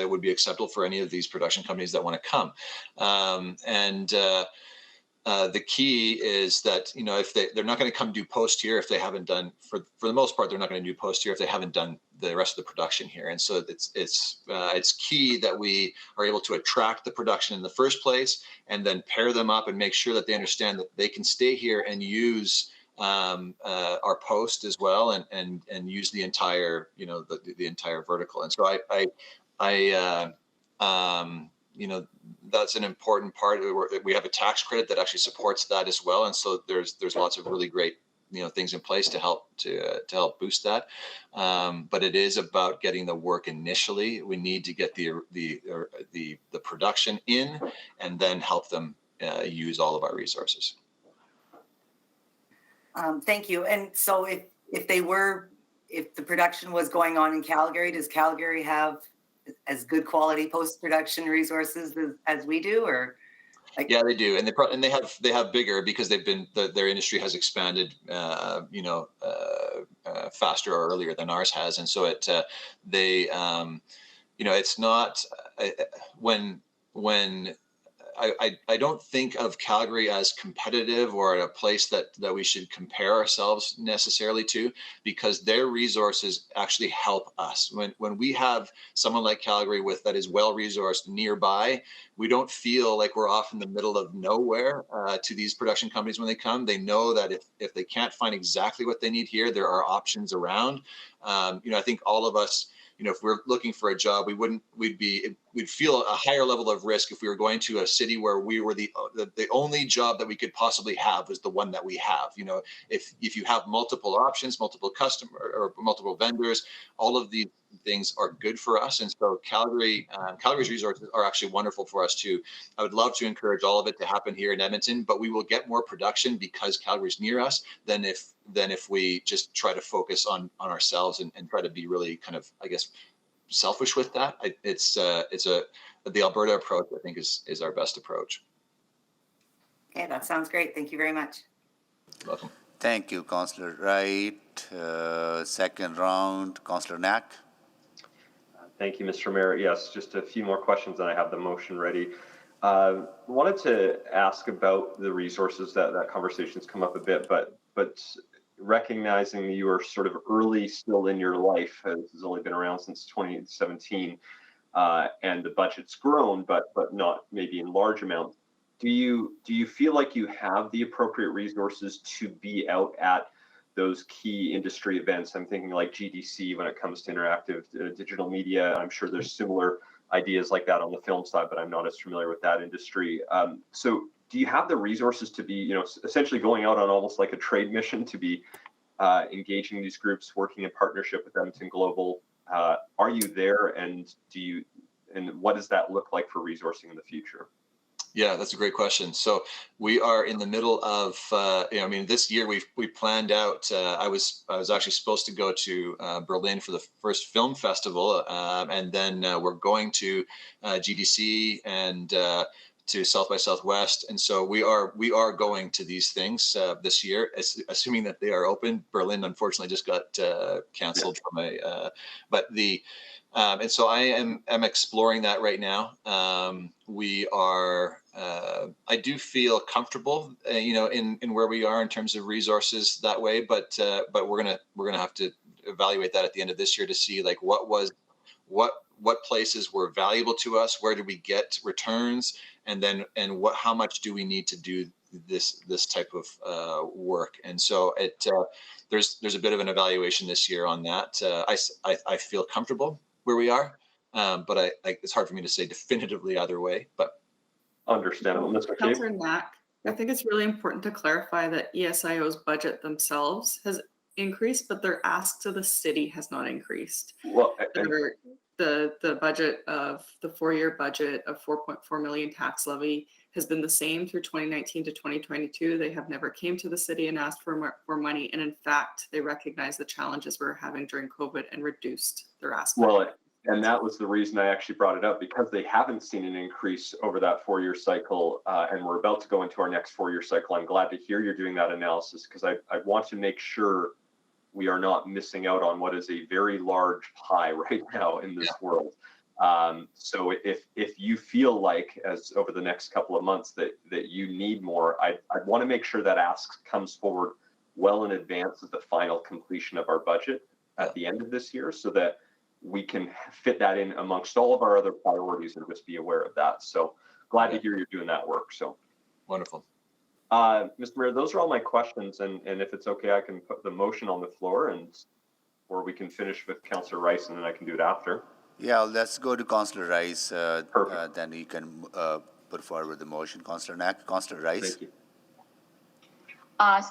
would be acceptable for any of these production companies that want to come. The key is that if they're not going to come do post here if they haven't done, for the most part, they're not going to do post here if they haven't done the rest of the production here. And so it's key that we are able to attract the production in the first place, and then pair them up and make sure that they understand that they can stay here and use our post as well, and use the entire the entire vertical. And so that's an important part. We have a tax credit that actually supports that as well, and so there's lots of really great things in place to help boost that. But it is about getting the work initially. We need to get the production in, and then help them use all of our resources. Thank you. And so if the production was going on in Calgary, does Calgary have as good quality post-production resources as we do, or? Yeah, they do, and they have bigger, because their industry has expanded, faster or earlier than ours has, and so it's not when I don't think of Calgary as competitive or a place that we should compare ourselves necessarily to, because their resources actually help us. When we have someone like Calgary that is well resourced nearby, we don't feel like we're off in the middle of nowhere to these production companies when they come. They know that if they can't find exactly what they need here, there are options around. I think all of us, if we're looking for a job, we'd feel a higher level of risk if we were going to a city where we were the only job that we could possibly have was the one that we have. If you have multiple options, multiple customer or multiple vendors, all of these things are good for us. And so Calgary's resources are actually wonderful for us too. I would love to encourage all of it to happen here in Edmonton, but we will get more production because Calgary's near us than if we just try to focus on ourselves and try to be really kind of, I guess, selfish with that. The Alberta approach, I think, is our best approach. Okay, that sounds great. Thank you very much. You're welcome. Thank you, Councillor Wright. Second round, Councillor Knack. Thank you, Mr. Mayor. Yes, just a few more questions and I have the motion ready. Wanted to ask about the resources. That conversation's come up a bit, but recognizing you are sort of early still in your life, this has only been around since 2017, and the budget's grown, but not maybe in large amounts. Do you feel like you have the appropriate resources to be out at those key industry events? I'm thinking like GDC when it comes to interactive digital media. I'm sure there's similar ideas like that on the film side, but I'm not as familiar with that industry. So do you have the resources to be, essentially going out on almost like a trade mission to be engaging these groups, working in partnership with Edmonton Global? Are you there, and what does that look like for resourcing in the future? Yeah, that's a great question. So we are in the middle of, this year we planned out. I was actually supposed to go to Berlin for the first film festival, and then we're going to GDC and to South by Southwest, and so we are going to these things this year, assuming that they are open. Berlin, unfortunately, just got canceled from and so I am exploring that right now. We are. I do feel comfortable, in where we are in terms of resources that way. But we're gonna have to evaluate that at the end of this year to see like what places were valuable to us, where did we get returns, and how much do we need to do this type of work. And so there's a bit of an evaluation this year on that. I feel comfortable where we are, but it's hard for me to say definitively either way, but understandable. Mr. Councillor Knack, I think it's really important to clarify that ESIO's budget themselves has increased, but their ask to the city has not increased. Well, the budget of the 4-year budget of 4.4 million tax levy has been the same through 2019 to 2022. They have never came to the city and asked for more money. And in fact, they recognize the challenges we're having during COVID and reduced their ask. Well, And that was the reason I actually brought it up, because they haven't seen an increase over that 4-year cycle, and we're about to go into our next 4-year cycle. I'm glad to hear you're doing that analysis, because I want to make sure we are not missing out on what is a very large pie right now in this world. So if you feel like, as over the next couple of months, that you need more, I'd want to make sure that ask comes forward well in advance of the final completion of our budget at the end of this year, so that we can fit that in amongst all of our other priorities and just be aware of that. So glad to hear you're doing that work. So wonderful. Mr. Mayor, those are all my questions, and if it's okay, I can put the motion on the floor, or we can finish with Councillor Rice, and then I can do it after. Yeah, let's go to Councillor Rice. Then you can put forward the motion. Councillor Rice. Thank you.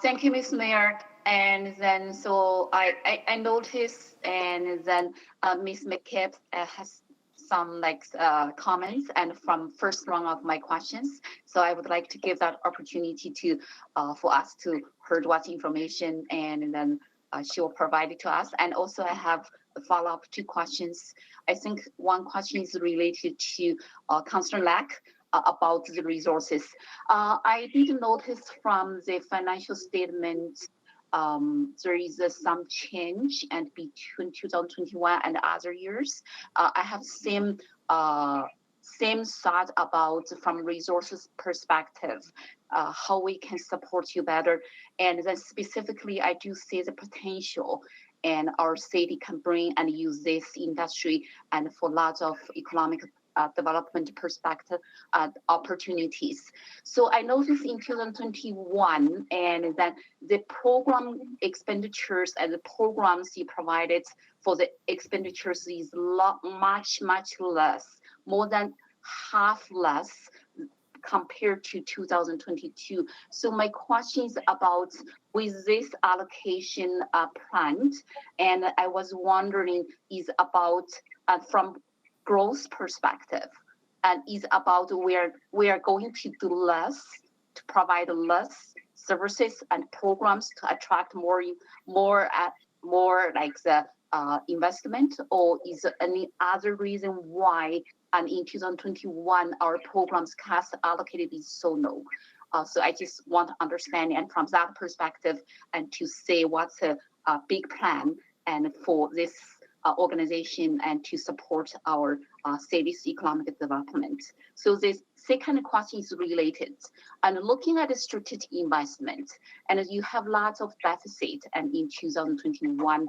Thank you, Ms. Mayor. And then, so I noticed, and then Ms. McKibb has some comments and from first round of my questions. So I would like to give that opportunity to for us to heard what information, and then she will provide it to us. And also I have a follow-up 2 questions. I think one question is related to Councillor Lack about the resources. I did notice from the financial statement there is some change, and between 2021 and other years. I have same thought about from resources perspective, how we can support you better. And then specifically, I do see the potential, and our city can bring and use this industry and for lots of economic development perspective opportunities. So I noticed in 2021, and then the program expenditures and the programs you provided for the expenditures is much less, more than half less compared to 2022. So my question is about with this allocation planned, and I was wondering is about from growth perspective, and is about we are going to do less, to provide less services and programs to attract more like the investment, or is there any other reason why? And in 2021, our programs cost allocated is so low. So I just want to understand, and from that perspective, and to say what's a big plan and for this organization and to support our city's economic development. So this second question is related. And looking at the strategic investment, and you have lots of deficit, and in 2021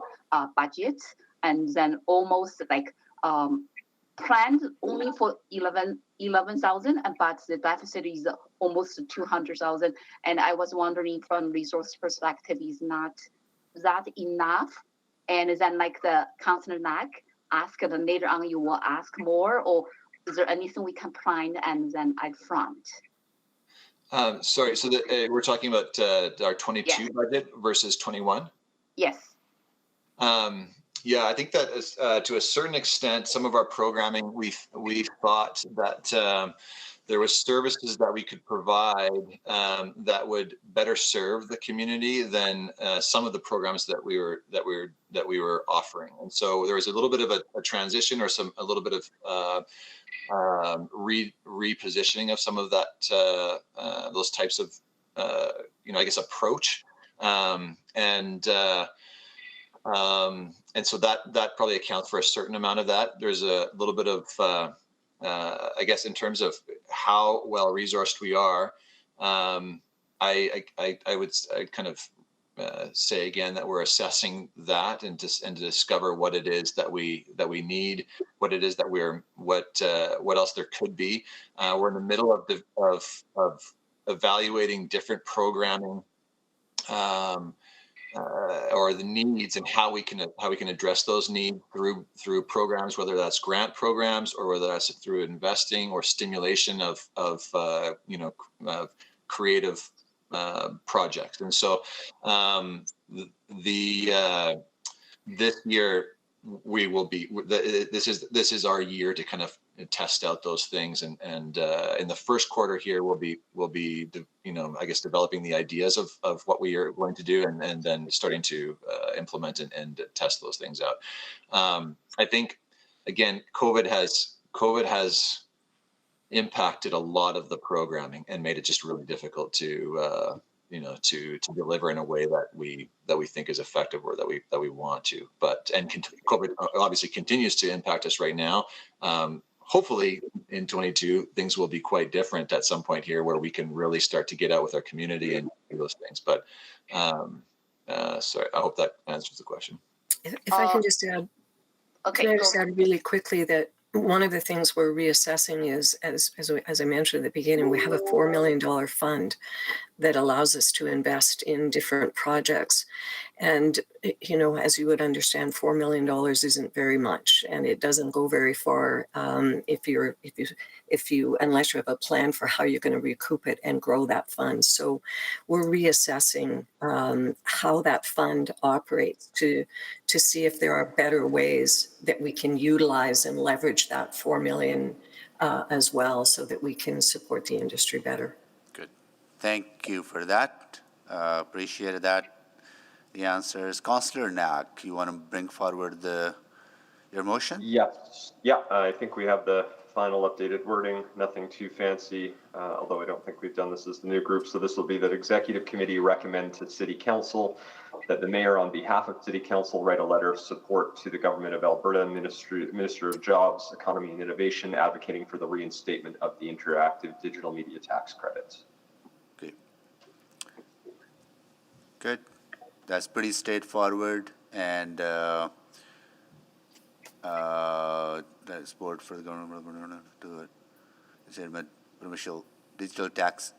budget, and then almost like planned only for 11,000, but the deficit is almost 200,000. And I was wondering from resource perspective, is not that enough? And then like the Councillor Knack asked, and later on you will ask more, or is there anything we can plan and then add front? Sorry, so we're talking about our 22 budget versus 21? Yes. Yeah, I think that is, to a certain extent, some of our programming, we thought that there was services that we could provide that would better serve the community than some of the programs that we were offering. And so there was a little bit of a transition, or a little bit of repositioning of some of that those types of I guess approach, and so that probably accounts for a certain amount of that. There's a little bit of I guess in terms of how well resourced we are, I would kind of say again that we're assessing that and to discover what it is that we need, what it is that what else there could be. We're in the middle of evaluating different programming or the needs, and how we can address those needs through programs, whether that's grant programs or whether that's through investing or stimulation of creative projects. And so this year we will be, this is our year to kind of test out those things, and in the first quarter here we'll be I guess developing the ideas of what we are going to do, and then starting to implement and test those things out. I think again, COVID has impacted a lot of the programming and made it just really difficult to to deliver in a way that we think is effective or that we want to. But COVID obviously continues to impact us right now. Hopefully in 22 things will be quite different at some point here, where we can really start to get out with our community and do those things. But sorry, I hope that answers the question. If I can just add, Okay, can I just add really quickly that one of the things we're reassessing is, as I mentioned at the beginning, we have a $4 million fund that allows us to invest in different projects. And, you know, as you would understand, $4 million isn't very much, and it doesn't go very far unless you have a plan for how you're going to recoup it and grow that fund. So we're reassessing how that fund operates to see if there are better ways that we can utilize and leverage that $4 million as well, so that we can support the industry better. Good. Thank you for that. Appreciated that. The answers. Councillor Knack, you want to bring forward your motion? Yes. Yeah, I think we have the final updated wording. Nothing too fancy, although I don't think we've done this as the new group. So this will be that Executive Committee recommend to City Council that the Mayor, on behalf of City Council, write a letter of support to the Government of Alberta, Minister of Jobs, Economy and Innovation, advocating for the reinstatement of the interactive digital media tax credits. Okay. Good. That's pretty straightforward, and that support for the government to it. Provincial digital tax,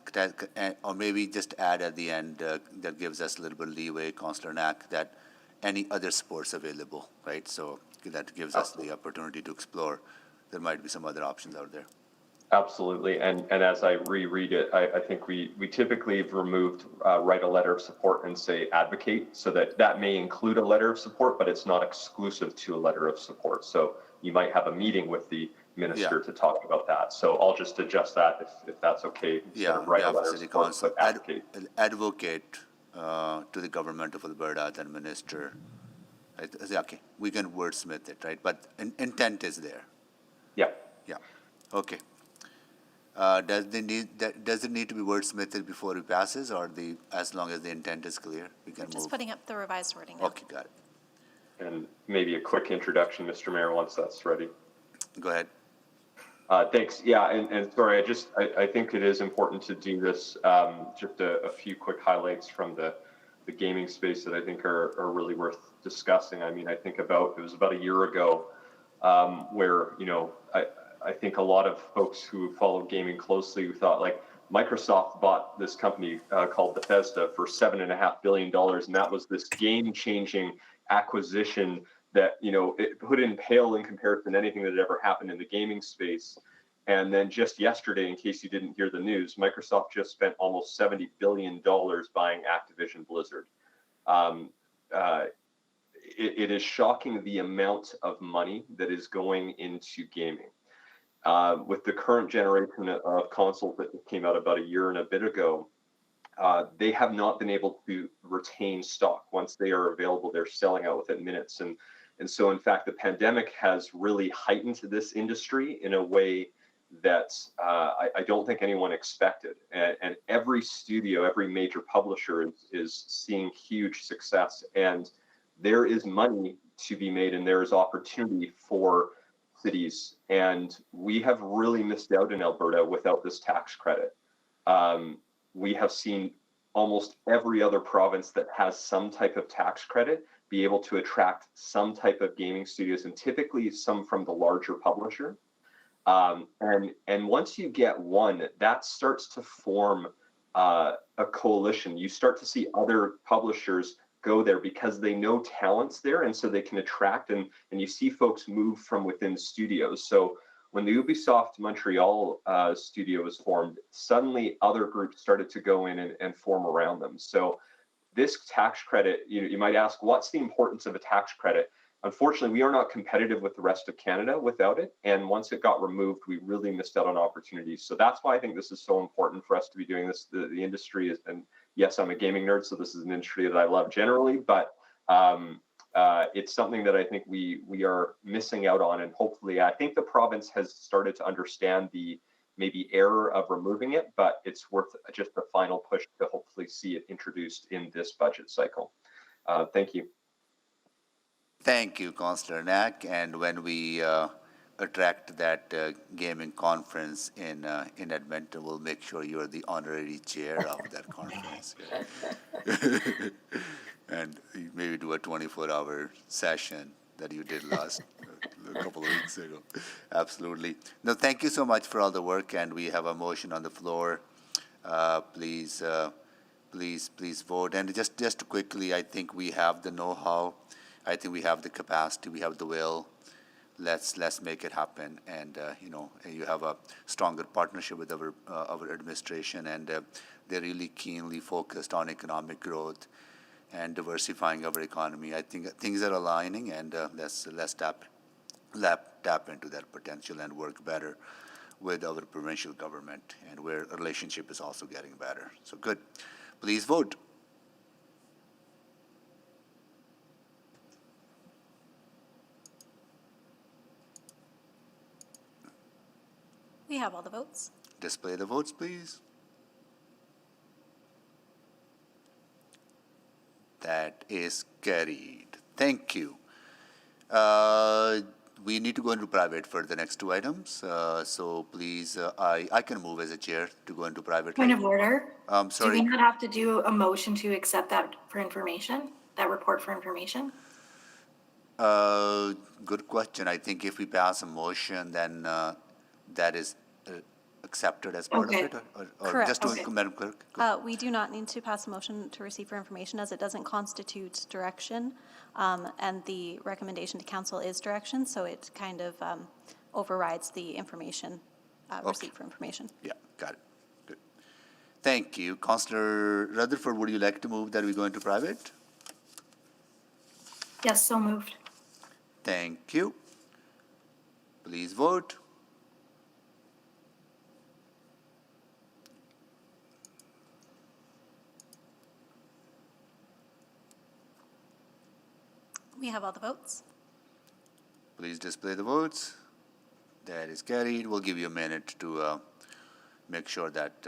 or maybe just add at the end that gives us a little bit of leeway, Councillor Knack, that any other supports available, right? So that gives us the opportunity to explore. There might be some other options out there. Absolutely, and as I reread it, I think we typically have removed write a letter of support and say advocate, so that may include a letter of support, but it's not exclusive to a letter of support. So you might have a meeting with the minister to talk about that. So I'll just adjust that if that's okay. Write a letter of support, Council, advocate. Advocate to the Government of Alberta, then minister. Right? Okay, we can wordsmith it, right? But intent is there. Yeah. Yeah. Okay. Does it need to be wordsmithed before it passes, or as long as the intent is clear, we can move? Just putting up the revised wording now. Okay, got it. And maybe a quick introduction, Mr. Mayor, once that's ready. Go ahead. Thanks. Yeah, and sorry, I think it is important to do this. Just a few quick highlights from the gaming space that I think are really worth discussing. I mean, it was about a year ago where, you know, I think a lot of folks who follow gaming closely who thought, like, Microsoft bought this company called Bethesda for $7.5 billion, and that was this game-changing acquisition that, you know, it put in pale in comparison to anything that had ever happened in the gaming space. And then just yesterday, in case you didn't hear the news, Microsoft just spent almost $70 billion buying Activision Blizzard. It is shocking the amount of money that is going into gaming. With the current generation of consoles that came out about a year and a bit ago, they have not been able to retain stock. Once they are available, they're selling out within minutes. And so, in fact, the pandemic has really heightened this industry in a way that I don't think anyone expected. And every studio, every major publisher is seeing huge success. And there is money to be made, and there is opportunity for cities. And we have really missed out in Alberta without this tax credit. We have seen almost every other province that has some type of tax credit be able to attract some type of gaming studios, and typically some from the larger publisher. And once you get one, that starts to form a coalition. You start to see other publishers go there because they know talent's there, and so they can attract, and you see folks move from within studios. So when the Ubisoft Montreal studio was formed, suddenly other groups started to go in and form around them. So this tax credit, you might ask, what's the importance of a tax credit? Unfortunately, we are not competitive with the rest of Canada without it. And once it got removed, we really missed out on opportunities. So that's why I think this is so important for us to be doing this. The industry is, and yes, I'm a gaming nerd, so this is an industry that I love generally, but it's something that I think we are missing out on, and hopefully I think the province has started to understand the maybe error of removing it, but it's worth just a final push to hopefully see it introduced in this budget cycle. Thank you. Thank you, Councillor Knack. And when we attract that gaming conference in Edmonton, we'll make sure you're the honorary chair of that conference. And maybe do a 24-hour session that you did last a couple of weeks ago. Absolutely. No, thank you so much for all the work, and we have a motion on the floor. Please vote. And just quickly, I think we have the know-how. I think we have the capacity. We have the will. Let's make it happen. And you have a stronger partnership with our administration, and they're really keenly focused on economic growth and diversifying our economy. I think things are aligning, and let's tap into that potential and work better with our provincial government, and where our relationship is also getting better. So good. Please vote. We have all the votes. Display the votes, please. That is carried. Thank you. We need to go into private for the next two items. So please, I can move as a chair to go into private. Point of order. Sorry. Do we not have to do a motion to accept that for information, that report for information? Good question. I think if we pass a motion, then that is accepted as part of it, or Correct. just to Okay. Madam Clerk. We do not need to pass a motion to receive for information, as it doesn't constitute direction, and the recommendation to council is direction, so it kind of overrides the information, receipt for information. Yeah, got it. Good. Thank you. Councillor Rutherford, would you like to move that we go into private? Yes, so moved. Thank you. Please vote. We have all the votes. Please display the votes. That is carried. We'll give you a minute to make sure that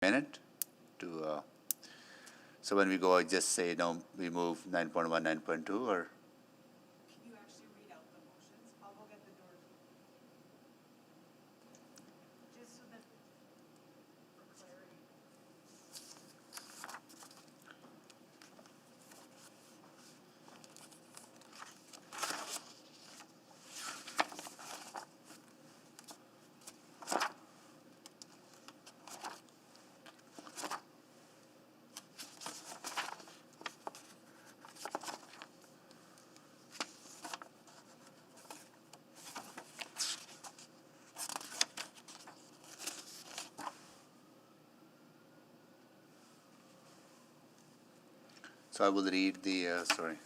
minute to, so when we go, I just say, no, we move 9.1, 9.2, or? You actually read out the motions. I'll go get the door. Just so that for clarity. So I will read the, sorry.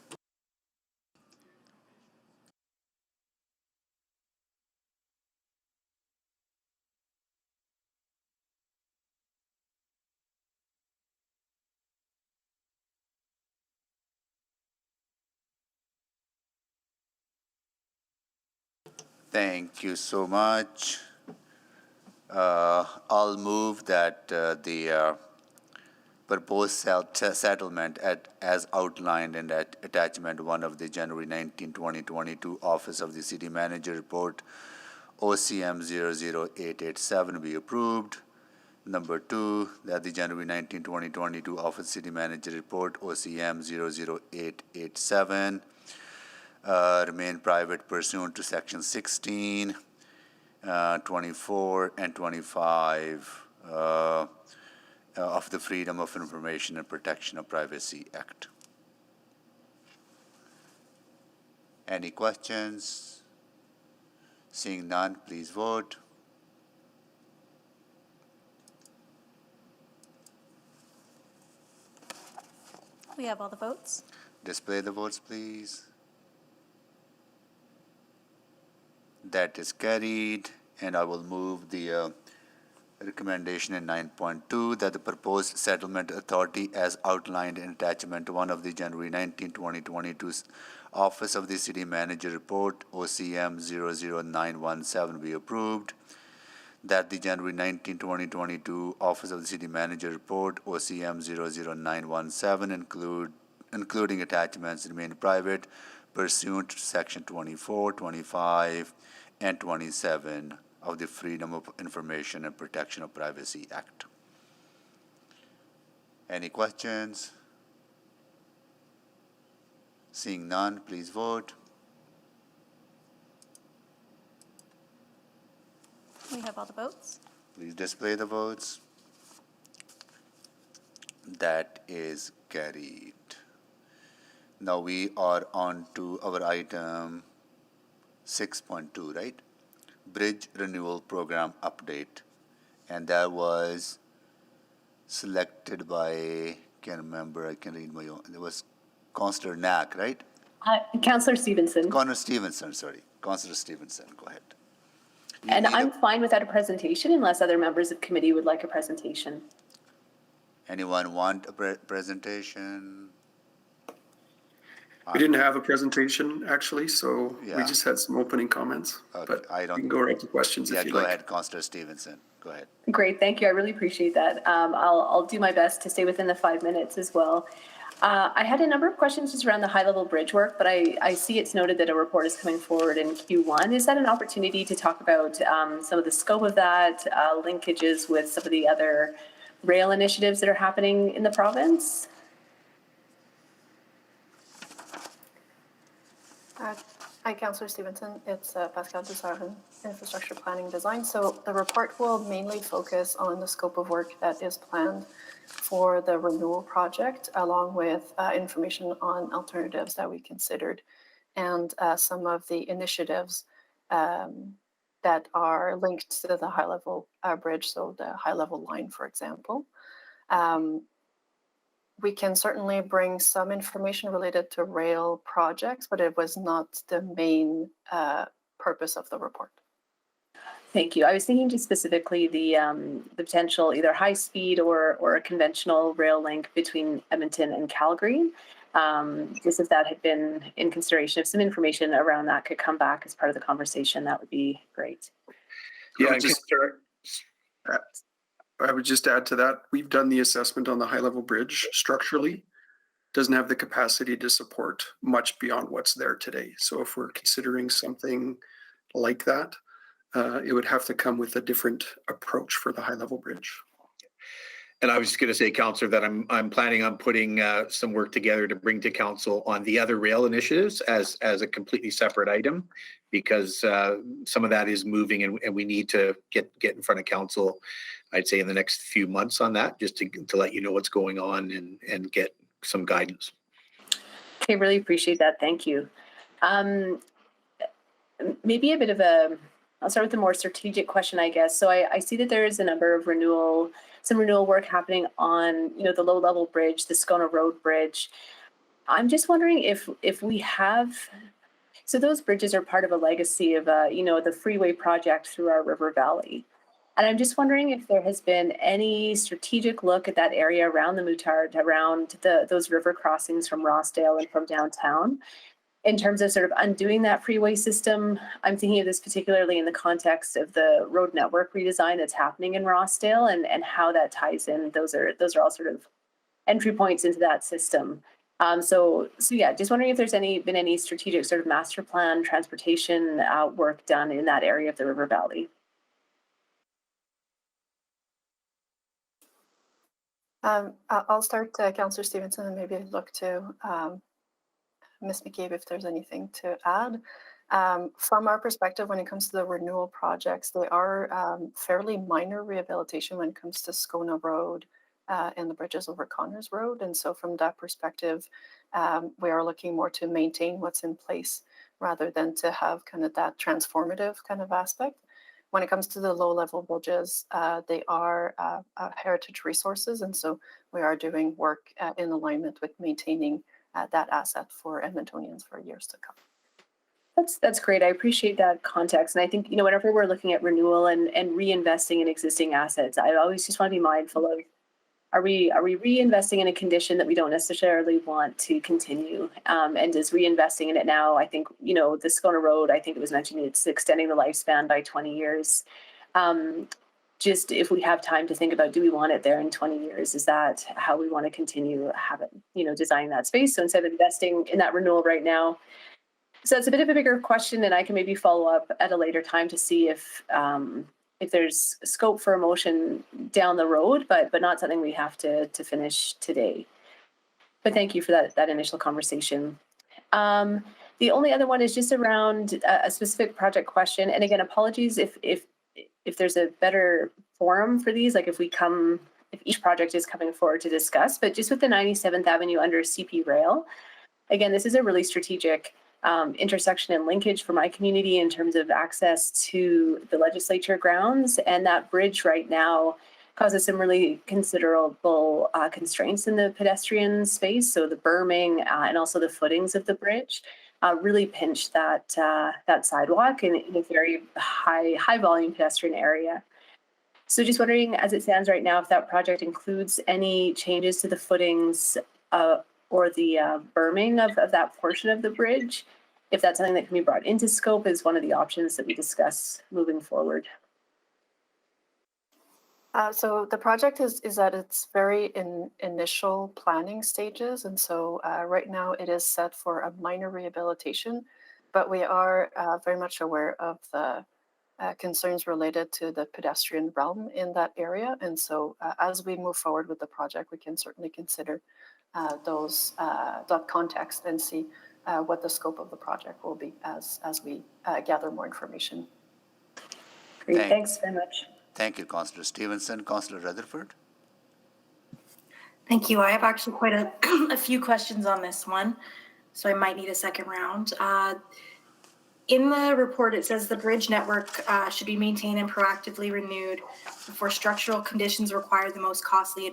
Thank you so much. I'll move that the proposed settlement as outlined in that attachment 1 of the January 19, 2022 Office of the City Manager Report OCM 00887 be approved. Number 2, that the January 19, 2022 Office City Manager Report OCM 00887 remain private pursuant to Section 16, 24, and 25 of the Freedom of Information and Protection of Privacy Act. Any questions? Seeing none, please vote. We have all the votes. Display the votes, please. That is carried, and I will move the recommendation in 9.2 that the proposed settlement authority as outlined in attachment 1 of the January 19, 2022 Office of the City Manager Report OCM 00917 be approved. That the January 19, 2022 Office of the City Manager Report OCM 00917 including attachments remain private pursuant to Section 24, 25, and 27 of the Freedom of Information and Protection of Privacy Act. Any questions? Seeing none, please vote. We have all the votes. Please display the votes. That is carried. Now we are on to our item 6.2, right? Bridge Renewal Program Update. And that was selected by, can't remember, I can read my own. It was Councillor Knack, right? Councillor Stevenson. Councillor Stevenson, go ahead. And I'm fine without a presentation unless other members of committee would like a presentation. Anyone want a presentation? We didn't have a presentation, actually, so Yeah. we just had some opening comments. Okay, But I don't. you can go right to questions if you go like. ahead, Councillor Stevenson. Go ahead. Great, thank you. I really appreciate that. I'll do my best to stay within the 5 minutes as well. I had a number of questions just around the high-level bridge work, but I see it's noted that a report is coming forward in Q1. Is that an opportunity to talk about some of the scope of that, linkages with some of the other rail initiatives that are happening in the province? Hi, Councillor Stevenson. It's Pascal Dussard, Infrastructure Planning Design. So the report will mainly focus on the scope of work that is planned for the renewal project, along with information on alternatives that we considered and some of the initiatives that are linked to the high-level bridge, so the high-level line, for example. We can certainly bring some information related to rail projects, but it was not the main purpose of the report. Thank you. I was thinking just specifically the potential either high speed or a conventional rail link between Edmonton and Calgary. Just if that had been in consideration, if some information around that could come back as part of the conversation, that would be great. Yeah, I would just add to that, we've done the assessment on the high-level bridge structurally. Doesn't have the capacity to support much beyond what's there today. So if we're considering something like that, it would have to come with a different approach for the high-level bridge. And I was just going to say, Councillor, that I'm planning on putting some work together to bring to council on the other rail initiatives as a completely separate item, because some of that is moving and we need to get in front of council, I'd say in the next few months on that, just to let you know what's going on and get some guidance. Okay, really appreciate that. Thank you. Maybe a bit of I'll start with a more strategic question, I guess. So I see that there is a number of some renewal work happening on, the low-level bridge, the Scona Road Bridge. I'm just wondering if we have, so those bridges are part of a legacy of, the freeway project through our river valley. And I'm just wondering if there has been any strategic look at that area around the Mutard, around those river crossings from Rossdale and from downtown, in terms of sort of undoing that freeway system. I'm thinking of this particularly in the context of the road network redesign that's happening in Rossdale and how that ties in. Those are all sort of entry points into that system. So yeah, just wondering if there's been any strategic sort of master plan transportation work done in that area of the river valley. I'll start, Councillor Stevenson, and maybe look to Ms. McCabe if there's anything to add. From our perspective, when it comes to the renewal projects, they are fairly minor rehabilitation when it comes to Scona Road and the bridges over Connors Road. And so from that perspective, we are looking more to maintain what's in place rather than to have kind of that transformative kind of aspect. When it comes to the low-level bridges, they are heritage resources, and so we are doing work in alignment with maintaining that asset for Edmontonians for years to come. That's great. I appreciate that context, and I think whenever we're looking at renewal and reinvesting in existing assets, I always just want to be mindful of: are we reinvesting in a condition that we don't necessarily want to continue? And is reinvesting in it now? I think, the Scona Road, I think it was mentioned, it's extending the lifespan by 20 years. Just if we have time to think about, do we want it there in 20 years? Is that how we want to continue having, designing that space? So instead of investing in that renewal right now, so it's a bit of a bigger question, and I can maybe follow up at a later time to see if there's scope for a motion down the road, but not something we have to finish today. But thank you for that initial conversation. The only other one is just around a specific project question. And again, apologies if there's a better forum for these, like if each project is coming forward to discuss, but just with the 97th Avenue under CP Rail, again, this is a really strategic intersection and linkage for my community in terms of access to the legislature grounds. And that bridge right now causes some really considerable constraints in the pedestrian space. So the berming and also the footings of the bridge really pinch that sidewalk in a very high volume pedestrian area. So just wondering, as it stands right now, if that project includes any changes to the footings or the berming of that portion of the bridge, if that's something that can be brought into scope as one of the options that we discuss moving forward. So the project is at its very initial planning stages. And so right now it is set for a minor rehabilitation, but we are very much aware of the concerns related to the pedestrian realm in that area. And so as we move forward with the project, we can certainly consider that context and see what the scope of the project will be as we gather more information. Great, thanks very much. Thank you, Councillor Stevenson. Councillor Rutherford. Thank you. I have actually quite a few questions on this one, so I might need a second round. In the report, it says the bridge network should be maintained and proactively renewed before structural conditions require the most costly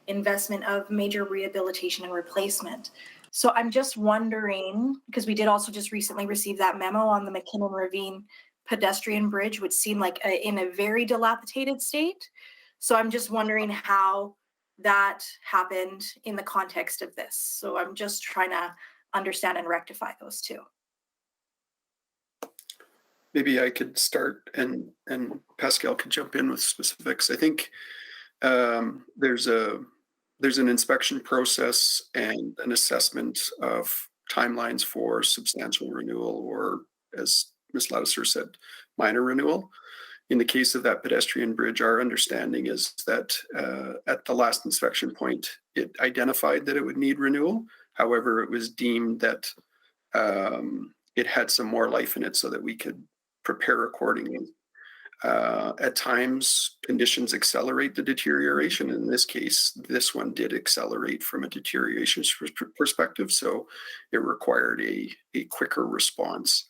investment of major rehabilitation and replacement. So I'm just wondering, because we did also just recently receive that memo on the McKinnon Ravine pedestrian bridge, which seemed like in a very dilapidated state. So I'm just wondering how that happened in the context of this. So I'm just trying to understand and rectify those two. maybe I could start and Pascal could jump in with specifics. I think there's an inspection process and an assessment of timelines for substantial renewal, or as Ms. Ladouceur said, minor renewal. In the case of that pedestrian bridge, our understanding is that at the last inspection point, it identified that it would need renewal. However, it was deemed that it had some more life in it so that we could prepare accordingly. At times, conditions accelerate the deterioration. In this case, this one did accelerate from a deterioration perspective, so it required a quicker response.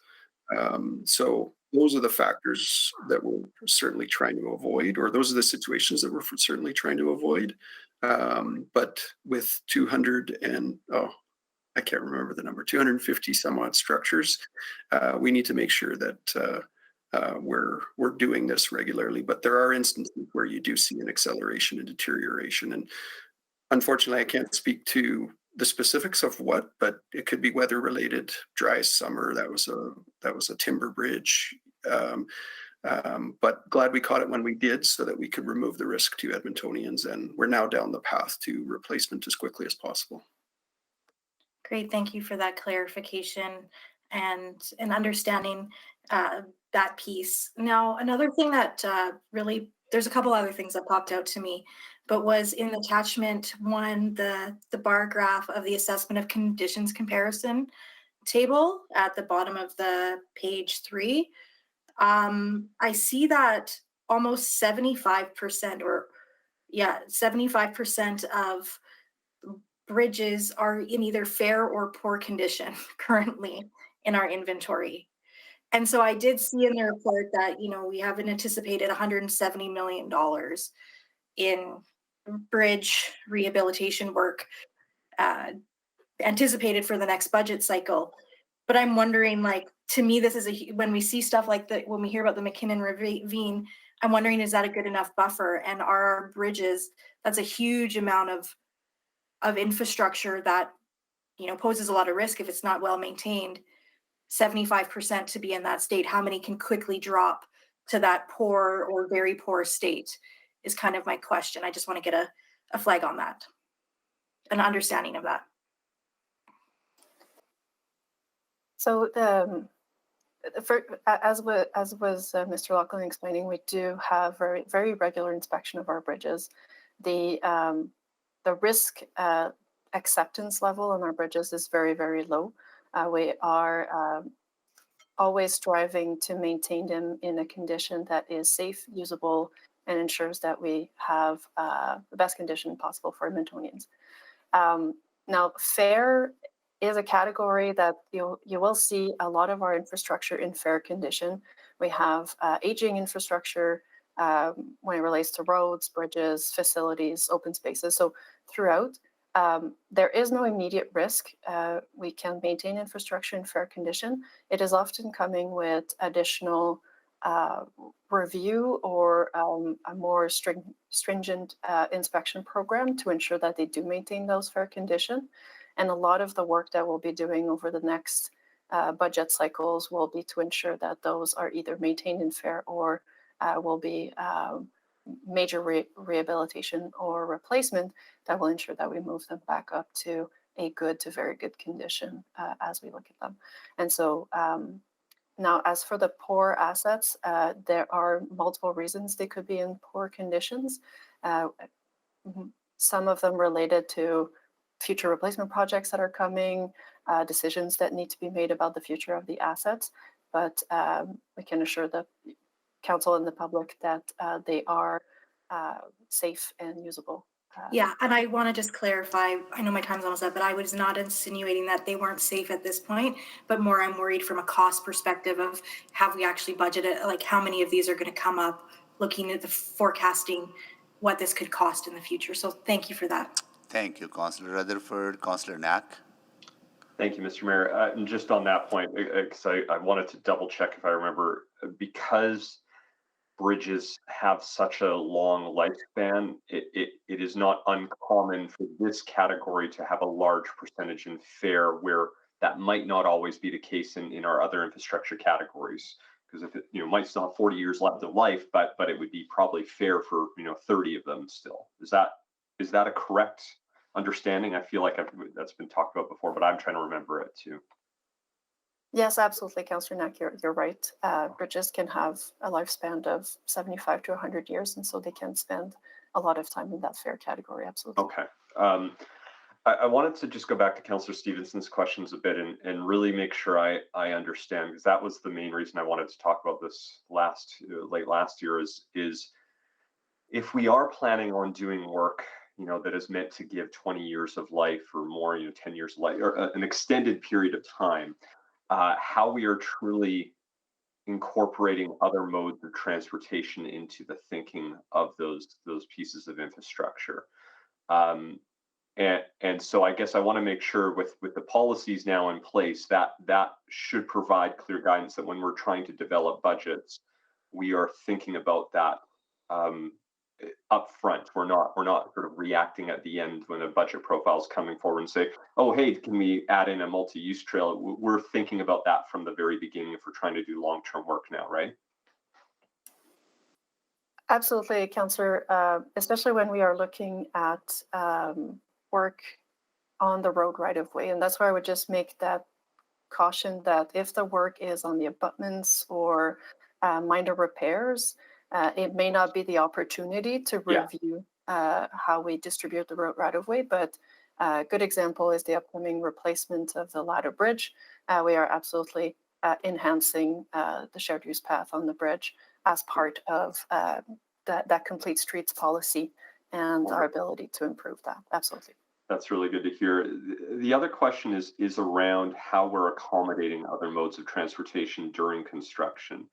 So those are the factors that we're certainly trying to avoid, or those are the situations that we're certainly trying to avoid. But with 200 and, I can't remember the number, 250 some odd structures, we need to make sure that we're doing this regularly. But there are instances where you do see an acceleration and deterioration. And unfortunately, I can't speak to the specifics of what, but it could be weather related. Dry summer, that was a timber bridge. But glad we caught it when we did, so that we could remove the risk to Edmontonians. And we're now down the path to replacement as quickly as possible. Great, thank you for that clarification and understanding that piece. Now, another thing that really, there's a couple other things that popped out to me, but was in attachment 1, the bar graph of the assessment of conditions comparison table at the bottom of the page 3. I see that almost 75% 75% of bridges are in either fair or poor condition currently in our inventory. And so I did see in the report that, we have an anticipated $170 million in bridge rehabilitation work anticipated for the next budget cycle. But I'm wondering, to me, this is when we see stuff like that, when we hear about the McKinnon Ravine, I'm wondering, is that a good enough buffer? And are our bridges, that's a huge amount of infrastructure that, poses a lot of risk if it's not well maintained. 75% to be in that state, how many can quickly drop to that poor or very poor state is kind of my question. I just want to get a flag on that, an understanding of that. So as was Mr. Laughlin explaining, we do have very, very regular inspection of our bridges. The risk acceptance level on our bridges is very, very low. We are always striving to maintain them in a condition that is safe, usable, and ensures that we have the best condition possible for Edmontonians. Now, fair is a category that you will see a lot of our infrastructure in fair condition. We have aging infrastructure when it relates to roads, bridges, facilities, open spaces. So throughout, there is no immediate risk. We can maintain infrastructure in fair condition. It is often coming with additional review or a more stringent inspection program to ensure that they do maintain those fair condition. And a lot of the work that we'll be doing over the next budget cycles will be to ensure that those are either maintained in fair or will be major rehabilitation or replacement that will ensure that we move them back up to a good to very good condition as we look at them. And so now, as for the poor assets, there are multiple reasons they could be in poor conditions. Some of them related to future replacement projects that are coming, decisions that need to be made about the future of the assets. But we can assure the council and the public that they are safe and usable. Yeah, and I want to just clarify, I know my time's almost up, but I was not insinuating that they weren't safe at this point, but more I'm worried from a cost perspective of have we actually budgeted, like how many of these are going to come up, looking at the forecasting, what this could cost in the future. So thank you for that. Thank you, Councillor Rutherford. Councillor Knack. Thank you, Mr. Mayor. And just on that point, because I wanted to double check if I remember, because bridges have such a long lifespan, it is not uncommon for this category to have a large percentage in fair, where that might not always be the case in our other infrastructure categories. because if it, might still have 40 years left of life, but it would be probably fair for, 30 of them still. Is that a correct understanding? I feel like that's been talked about before, but I'm trying to remember it too. Yes, absolutely, Councillor Knack, you're right. Bridges can have a lifespan of 75 to 100 years, and so they can spend a lot of time in that fair category, absolutely. Okay. I wanted to just go back to Councillor Stevenson's questions a bit and really make sure I understand, because that was the main reason I wanted to talk about this late last year is if we are planning on doing work, that is meant to give 20 years of life or more, 10 years of life, or an extended period of time, how we are truly incorporating other modes of transportation into the thinking of those pieces of infrastructure. And so I guess I want to make sure with the policies now in place that should provide clear guidance that when we're trying to develop budgets, we are thinking about that up front. We're not sort of reacting at the end when a budget profile is coming forward and say, oh, hey, can we add in a multi-use trail? We're thinking about that from the very beginning if we're trying to do long-term work now, right? Absolutely, Councillor, especially when we are looking at work on the road right of way. And that's why I would just make that caution that if the work is on the abutments or minor repairs, it may not be the opportunity to review how we distribute the road right of way. But a good example is the upcoming replacement of the ladder bridge. We are absolutely enhancing the shared use path on the bridge as part of that complete streets policy and our ability to improve that. Absolutely. That's really good to hear. The other question is around how we're accommodating other modes of transportation during construction.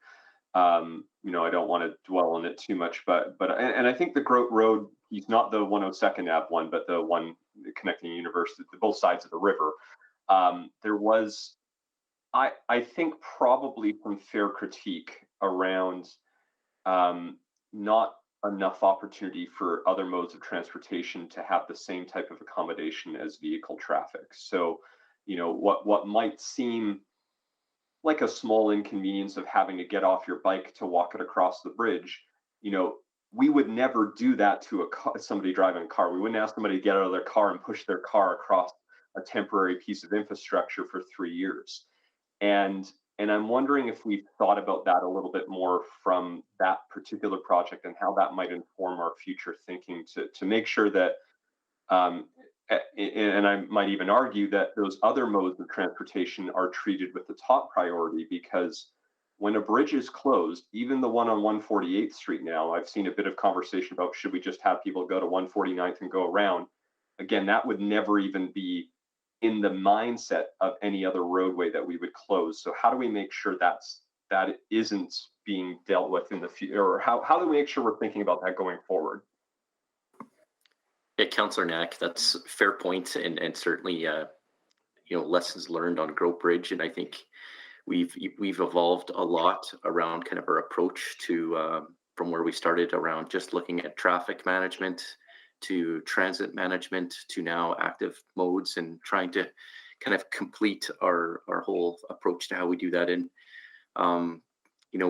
I don't want to dwell on it too much, but I think the Grote Road, he's not the 102nd Ave one, but the one connecting University to both sides of the river. There was, I think, probably some fair critique around not enough opportunity for other modes of transportation to have the same type of accommodation as vehicle traffic. So, what might seem like a small inconvenience of having to get off your bike to walk it across the bridge, we would never do that to somebody driving a car. We wouldn't ask somebody to get out of their car and push their car across a temporary piece of infrastructure for 3 years. And I'm wondering if we've thought about that a little bit more from that particular project and how that might inform our future thinking to make sure that, and I might even argue that those other modes of transportation are treated with the top priority, because when a bridge is closed, even the one on 148th Street now, I've seen a bit of conversation about should we just have people go to 149th and go around. Again, that would never even be in the mindset of any other roadway that we would close. So how do we make sure that isn't being dealt with in the future, or how do we make sure we're thinking about that going forward? Yeah, Councillor Knack, that's a fair point, and certainly lessons learned on Grote Bridge, and I think we've evolved a lot around kind of our approach to from where we started around just looking at traffic management to transit management to now active modes, and trying to kind of complete our whole approach to how we do that. And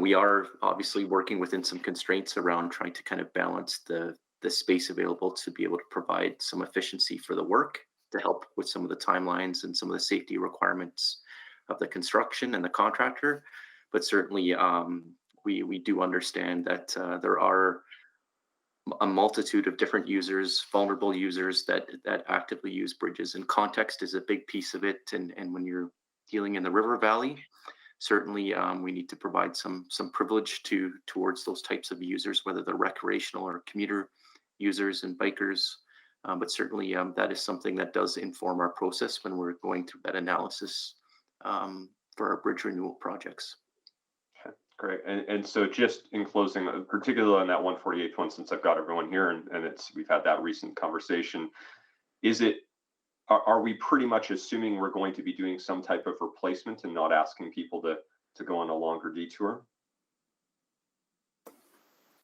we are obviously working within some constraints around trying to kind of balance the space available to be able to provide some efficiency for the work, to help with some of the timelines and some of the safety requirements of the construction and the contractor. But certainly we do understand that there are a multitude of different users, vulnerable users that actively use bridges, and context is a big piece of it. And when you're dealing in the river valley, certainly we need to provide some privilege towards those types of users, whether they're recreational or commuter users and bikers. But certainly that is something that does inform our process when we're going through that analysis for our bridge renewal projects. Okay, great. And so just in closing, particularly on that 148th one, since I've got everyone here and we've had that recent conversation, are we pretty much assuming we're going to be doing some type of replacement and not asking people to go on a longer detour?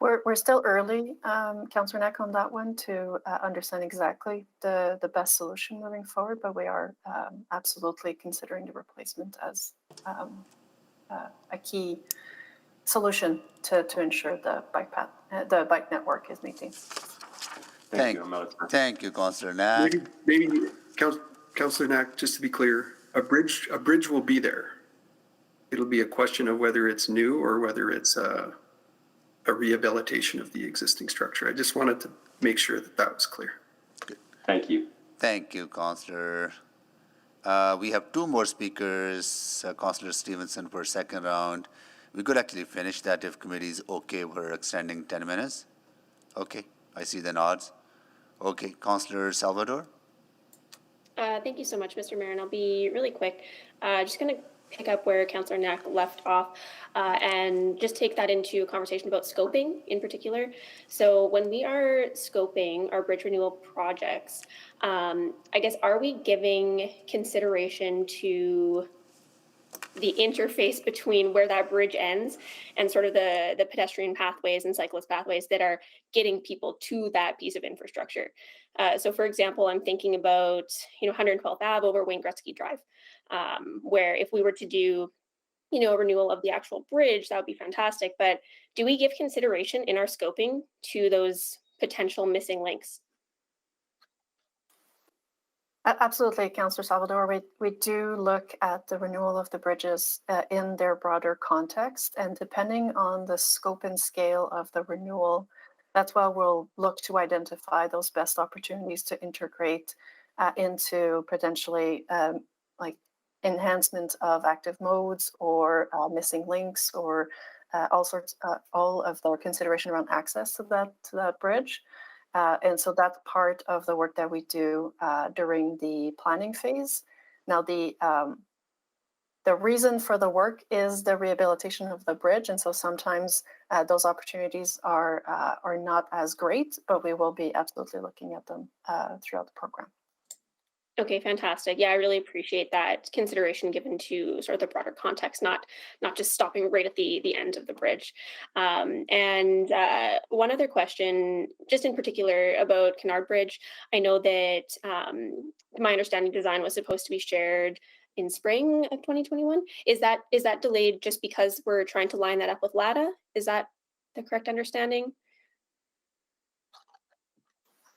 We're still early, Councillor Knack, on that one to understand exactly the best solution moving forward, but we are absolutely considering the replacement as a key solution to ensure the bike path, the bike network is maintained. Thank you. I'm out of time. Thank you, Councillor Knack. Maybe Councillor Knack, just to be clear, a bridge will be there. It'll be a question of whether it's new or whether it's a rehabilitation of the existing structure. I just wanted to make sure that that was clear. Thank you. Thank you, Councillor. We have two more speakers, Councillor Stevenson for second round. We could actually finish that if committee is okay. We're extending 10 minutes. Okay, I see the nods. Okay, Councillor Salvador. Thank you so much, Mr. Mayor, and I'll be really quick. Just going to pick up where Councillor Knack left off and just take that into a conversation about scoping in particular. So when we are scoping our bridge renewal projects, I guess, are we giving consideration to the interface between where that bridge ends and sort of the pedestrian pathways and cyclist pathways that are getting people to that piece of infrastructure? So for example, I'm thinking about, 112th Ave over Wayne Gretzky Drive, where if we were to do, a renewal of the actual bridge, that would be fantastic. But do we give consideration in our scoping to those potential missing links? Absolutely, Councillor Salvador. We do look at the renewal of the bridges in their broader context, and depending on the scope and scale of the renewal, that's why we'll look to identify those best opportunities to integrate into potentially like enhancement of active modes or missing links or all of the consideration around access to that bridge. And so that's part of the work that we do during the planning phase. Now, the reason for the work is the rehabilitation of the bridge, and so sometimes those opportunities are not as great, but we will be absolutely looking at them throughout the program. Okay, fantastic. Yeah, I really appreciate that consideration given to sort of the broader context, not just stopping right at the end of the bridge. And one other question, just in particular about Kennard Bridge. I know that my understanding design was supposed to be shared in spring of 2021. Is that delayed just because we're trying to line that up with LADA? Is that the correct understanding?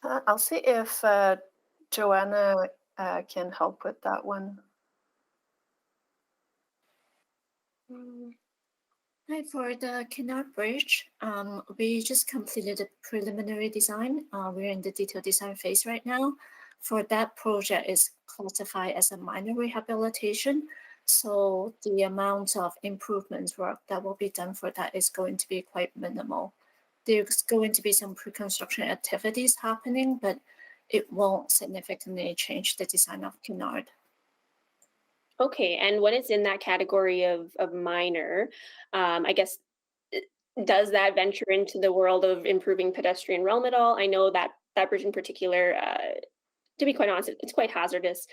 I'll see if Joanna can help with that one. Hi, for the Kennard Bridge, we just completed a preliminary design. We're in the detailed design phase right now. For that project, is classified as a minor rehabilitation. So the amount of improvements work that will be done for that is going to be quite minimal. There's going to be some pre-construction activities happening, but it won't significantly change the design of Kennard. Okay, and when it's in that category of minor, I guess, does that venture into the world of improving pedestrian realm at all? I know that bridge in particular, to be quite honest, it's quite hazardous,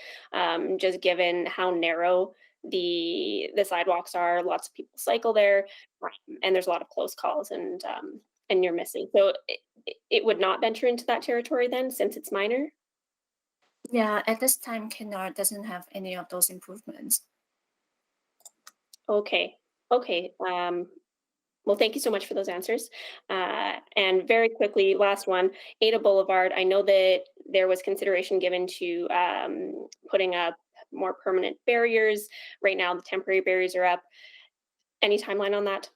just given how narrow the sidewalks are. Lots of people cycle there, and there's a lot of close calls and near missing. So it would not venture into that territory then, since it's minor? Yeah, at this time, Kennard doesn't have any of those improvements. Okay. Well, thank you so much for those answers. And very quickly, last one, Ada Boulevard. I know that there was consideration given to putting up more permanent barriers. Right now, the temporary barriers are up. Any timeline on that?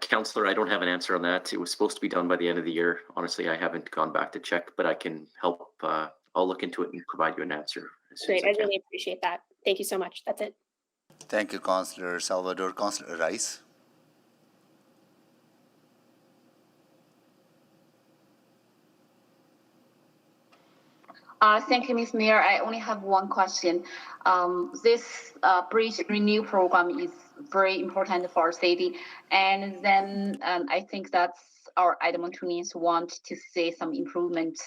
Councillor, I don't have an answer on that. It was supposed to be done by the end of the year. Honestly, I haven't gone back to check, but I can help. I'll look into it and provide you an answer. Great, I really appreciate that. Thank you so much. That's it. Thank you, Councillor Salvador. Councillor Rice. Thank you, Ms. Mayor. I only have one question. This bridge renew program is very important for our city, and then I think that's our Edmontonians want to see some improvement.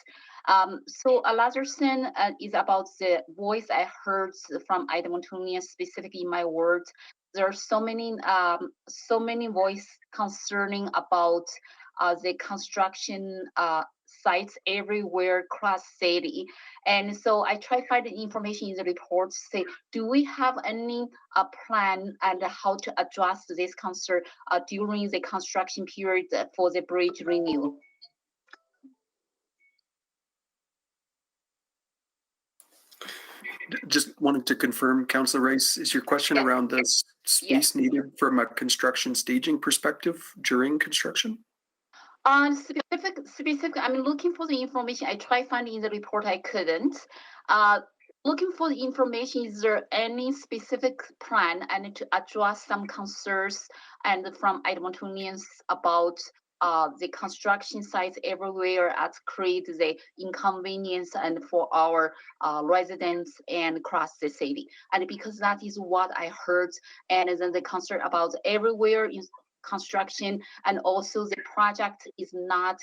So another thing is about the voice I heard from Edmontonians, specifically in my words. There are so many voice concerning about the construction sites everywhere across city. And so I try to find the information in the report to say, do we have any plan and how to address this concern during the construction period for the bridge renewal? Just wanted to confirm, Councillor Rice, is your question around the space needed from a construction staging perspective during construction? Specific, I'm looking for the information. I tried finding in the report, I couldn't. Looking for the information, is there any specific plan and to address some concerns and from Edmontonians about the construction sites everywhere at create the inconvenience and for our residents and across the city. And because that is what I heard, and then the concern about everywhere in construction, and also the project is not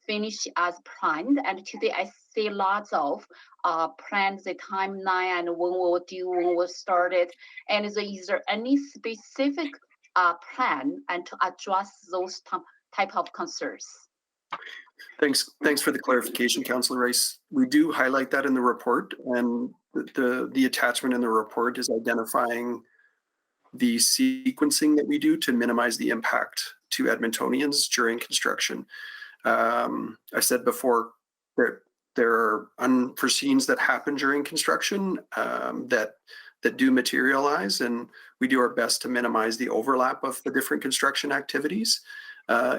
finished as planned. And today I see lots of plans, the timeline, and when we'll do, when we'll start it. And is there any specific plan and to address those type of concerns? Thanks for the clarification, Councillor Rice. We do highlight that in the report, and the attachment in the report is identifying the sequencing that we do to minimize the impact to Edmontonians during construction. I said before that there are unforeseens that happen during construction that do materialize, and we do our best to minimize the overlap of the different construction activities.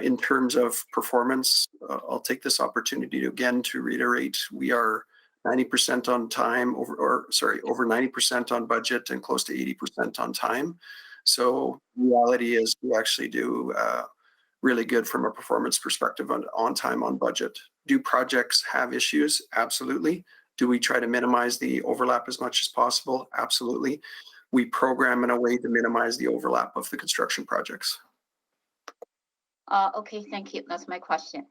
In terms of performance, I'll take this opportunity to reiterate, we are 90% on time, over 90% on budget and close to 80% on time. So reality is we actually do really good from a performance perspective on time, on budget. Do projects have issues? Absolutely. Do we try to minimize the overlap as much as possible? Absolutely. We program in a way to minimize the overlap of the construction projects. Okay, thank you. That's my question.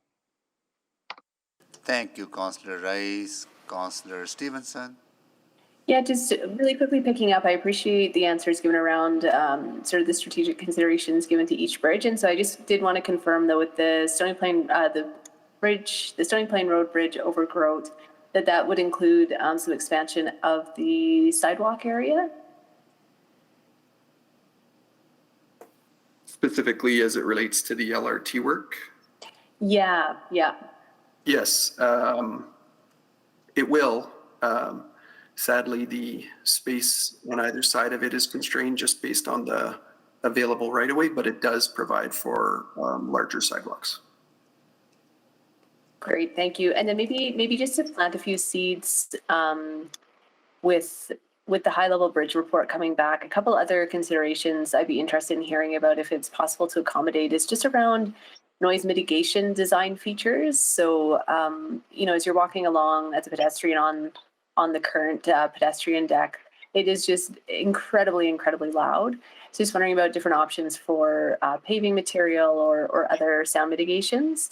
Thank you, Councillor Rice. Councillor Stevenson. Yeah, just really quickly picking up, I appreciate the answers given around sort of the strategic considerations given to each bridge. And so I just did want to confirm though with the Stony Plain, the Stony Plain Road Bridge overgrowth, that would include some expansion of the sidewalk area? Specifically as it relates to the LRT work? Yeah. Yes, it will. Sadly, the space on either side of it is constrained just based on the available right-of-way, but it does provide for larger sidewalks. Great, thank you. And then maybe just to plant a few seeds with the high-level bridge report coming back, a couple other considerations I'd be interested in hearing about if it's possible to accommodate is just around noise mitigation design features. So, as you're walking along as a pedestrian on the current pedestrian deck, it is just incredibly loud. So just wondering about different options for paving material or other sound mitigations.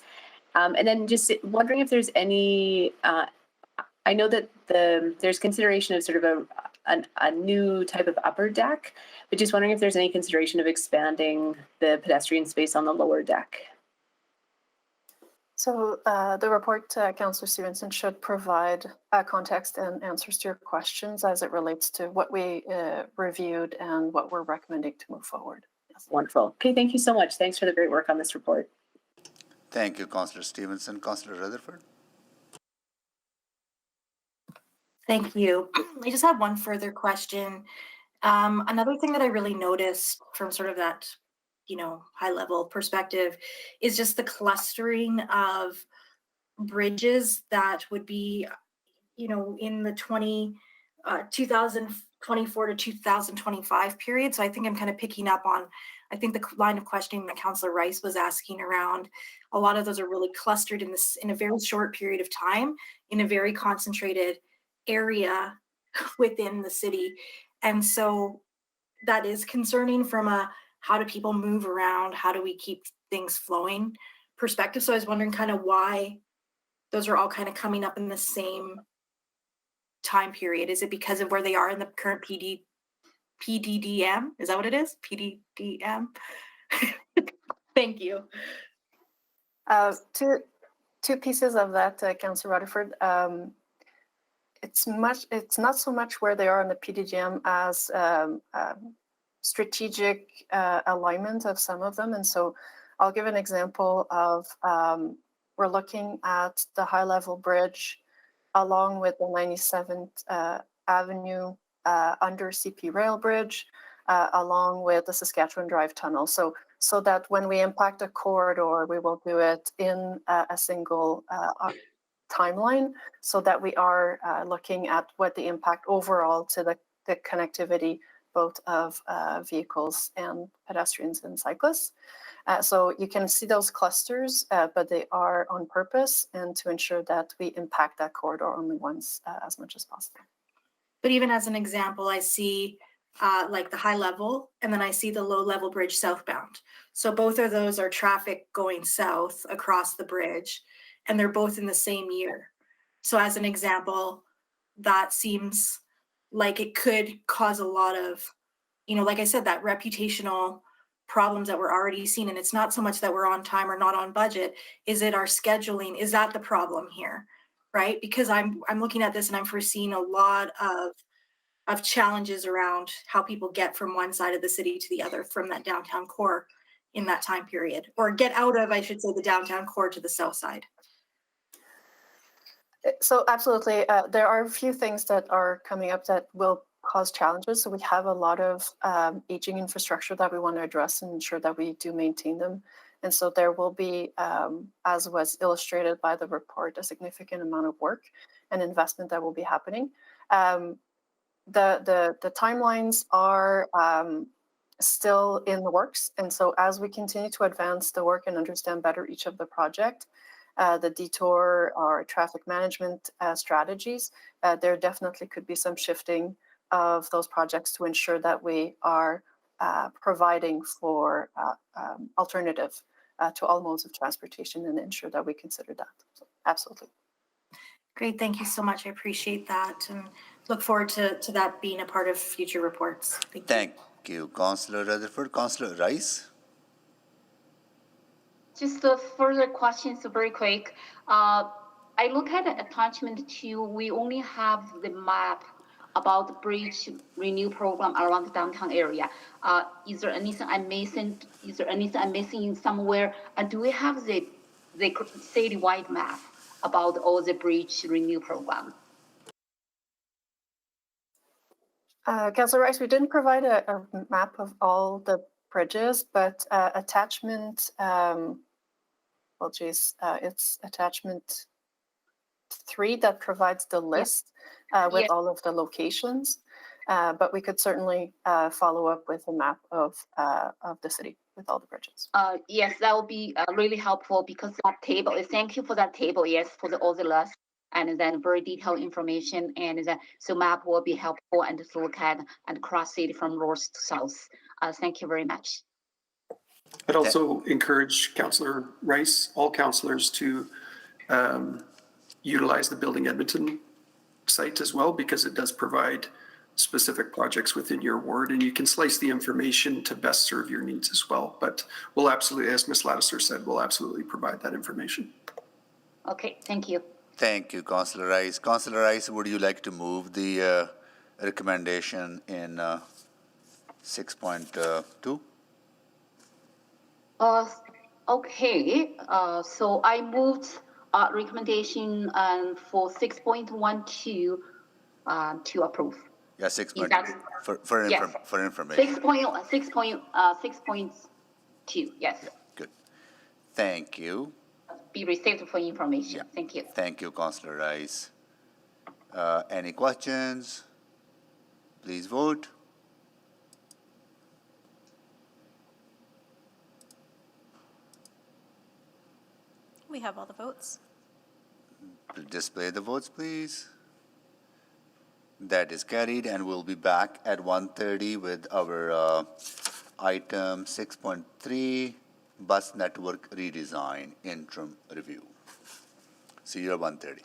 And then just wondering if there's any, I know that there's consideration of sort of a new type of upper deck, but just wondering if there's any consideration of expanding the pedestrian space on the lower deck. So the report, Councillor Stevenson, should provide context and answers to your questions as it relates to what we reviewed and what we're recommending to move forward. Yes. Wonderful. Okay, thank you so much. Thanks for the great work on this report. Thank you, Councillor Stevenson. Councillor Rutherford. Thank you. I just have one further question. Another thing that I really noticed from sort of that, high level perspective is just the clustering of bridges that would be, in the 2024 to 2025 period. So I think I'm kind of picking up on, I think the line of questioning that Councillor Rice was asking around, a lot of those are really clustered in a very short period of time, in a very concentrated area within the city. And so that is concerning from a how do people move around, how do we keep things flowing perspective. So I was wondering kind of why those are all kind of coming up in the same time period. Is it because of where they are in the current PDDM? Is that what it is? PDDM? Thank you. two pieces of that, Councillor Rutherford. It's not so much where they are in the PDGM as strategic alignment of some of them. And so I'll give an example of we're looking at the high level bridge along with the 97th Avenue under CP Rail Bridge, along with the Saskatchewan Drive Tunnel. So that when we impact a corridor, we will do it in a single timeline, so that we are looking at what the impact overall to the connectivity both of vehicles and pedestrians and cyclists. So you can see those clusters, but they are on purpose and to ensure that we impact that corridor only once as much as possible. But even as an example, I see like the high level, and then I see the low level bridge southbound. So both of those are traffic going south across the bridge, and they're both in the same year. So as an example, that seems like it could cause a lot of, like I said, that reputational problems that we're already seeing. And it's not so much that we're on time or not on budget. Is it our scheduling? Is that the problem here? Right? Because I'm looking at this and I'm foreseeing a lot of challenges around how people get from one side of the city to the other from that downtown core in that time period, or get out of, I should say, the downtown core to the south side. So absolutely, there are a few things that are coming up that will cause challenges. So we have a lot of aging infrastructure that we want to address and ensure that we do maintain them. And so there will be, as was illustrated by the report, a significant amount of work and investment that will be happening. The timelines are still in the works. And so as we continue to advance the work and understand better each of the project, the detour or traffic management strategies, there definitely could be some shifting of those projects to ensure that we are providing for alternative to all modes of transportation and ensure that we consider that. So, absolutely. Great, thank you so much. I appreciate that and look forward to that being a part of future reports. Thank you, Councillor Rutherford. Councillor Rice? Just a further question, so very quick. I look at attachment 2, we only have the map about the bridge renew program around the downtown area. Is there anything I'm missing? Is there anything I'm missing in somewhere? And do we have the citywide map about all the bridge renew program? Councillor Rice, we didn't provide a map of all the bridges, but attachment, it's attachment 3 that provides the list with all of the locations. But we could certainly follow up with a map of the city with all the bridges. Yes, that would be really helpful because that table, thank you for that table, yes, for all the list and then very detailed information. And so map will be helpful and to look at and cross city from north to south. Thank you very much. I'd also encourage Councillor Rice, all councillors to utilize the Building Edmonton site as well, because it does provide specific projects within your ward and you can slice the information to best serve your needs as well. But we'll absolutely, as Ms. Ladisser said, we'll absolutely provide that information. Okay, thank you. Thank you, Councillor Rice. Councillor Rice, would you like to move the recommendation in 6.2? Okay, so I moved recommendation for 6.12 to approve. Yeah, 6.2 for information. 6.2, yes. Yeah, good. Thank you. Be received for information. Yeah. Thank you. Thank you, Councillor Rice. Any questions? Please vote. We have all the votes. Display the votes, please. That is carried, and we'll be back at 1:30 with our item 6.3, bus network redesign interim review. See you at 1:30.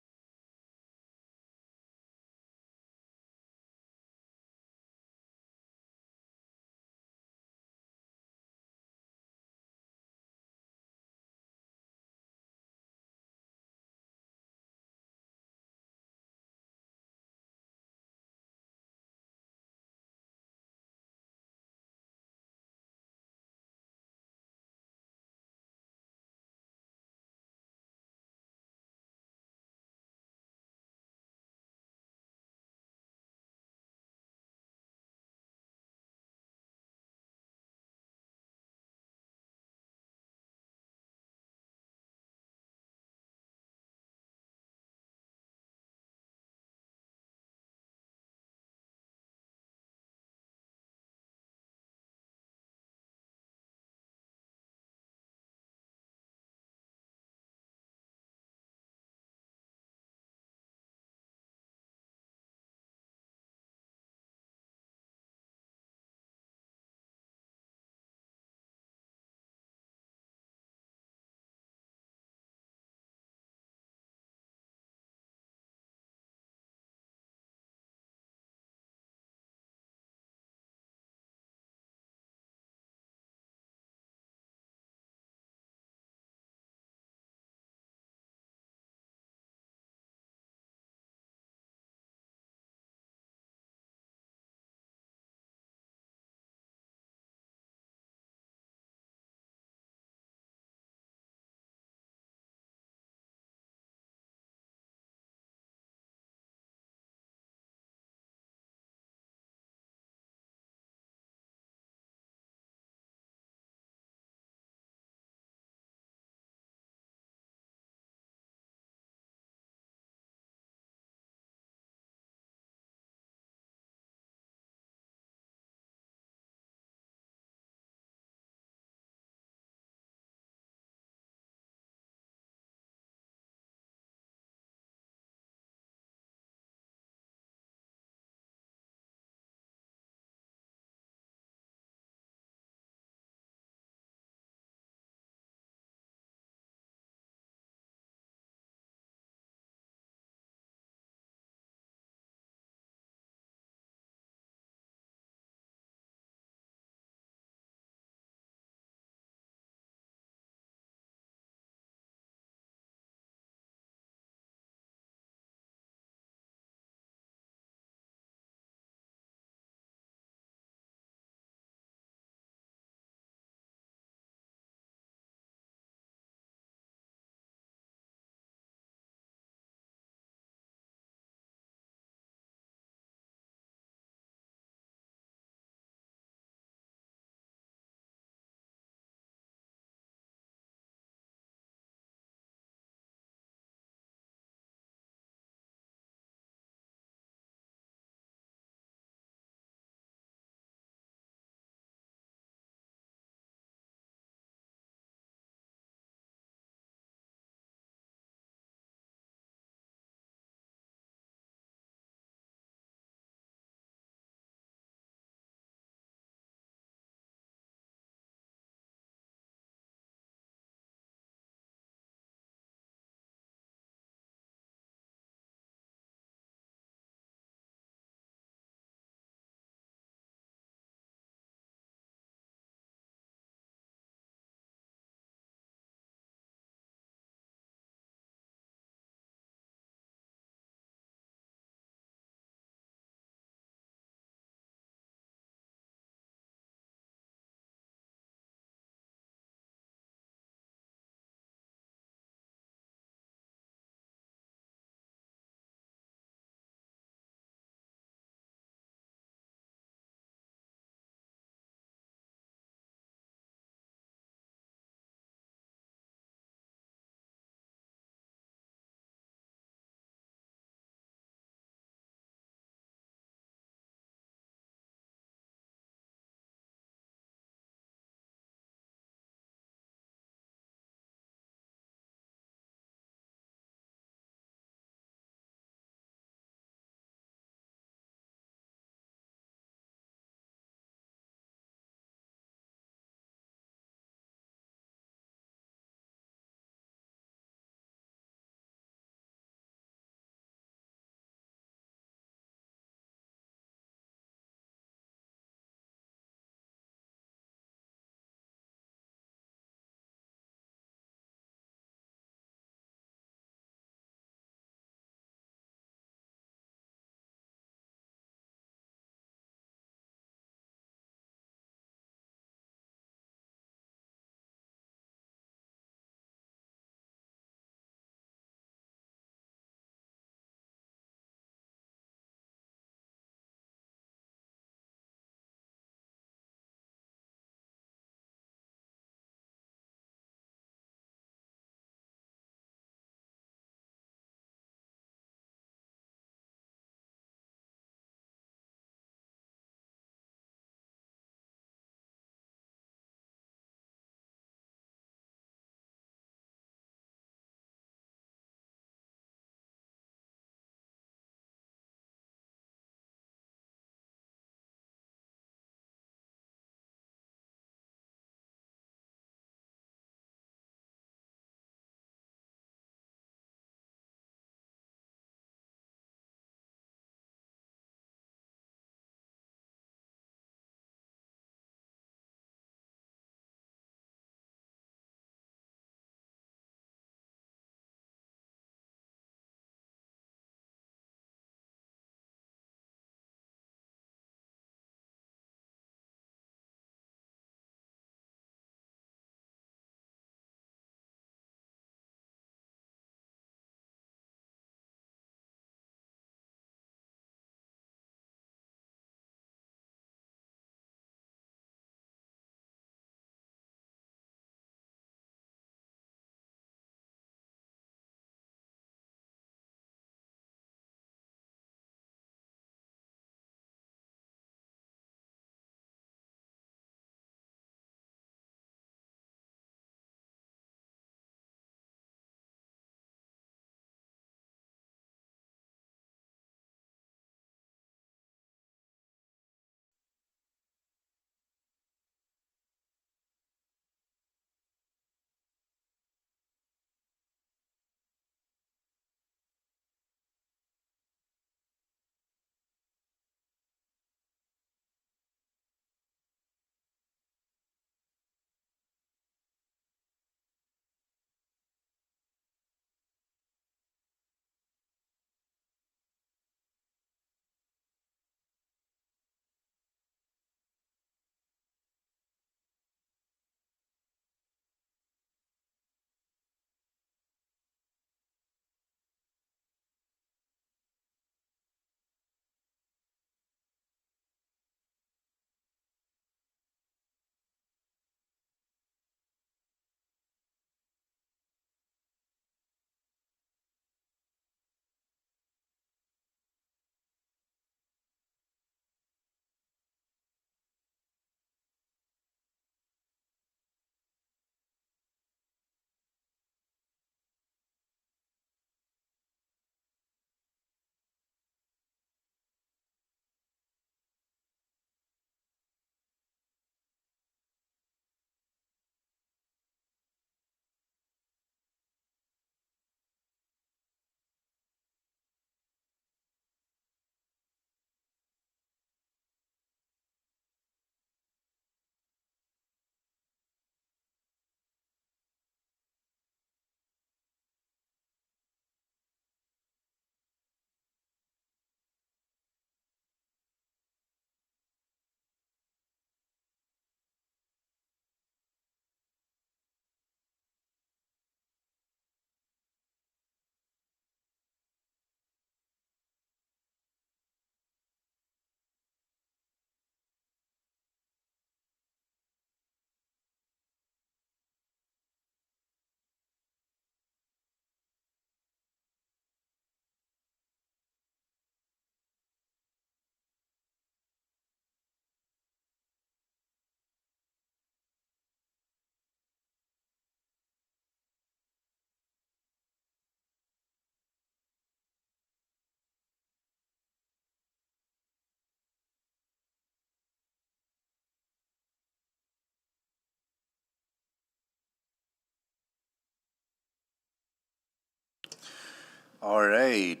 All right.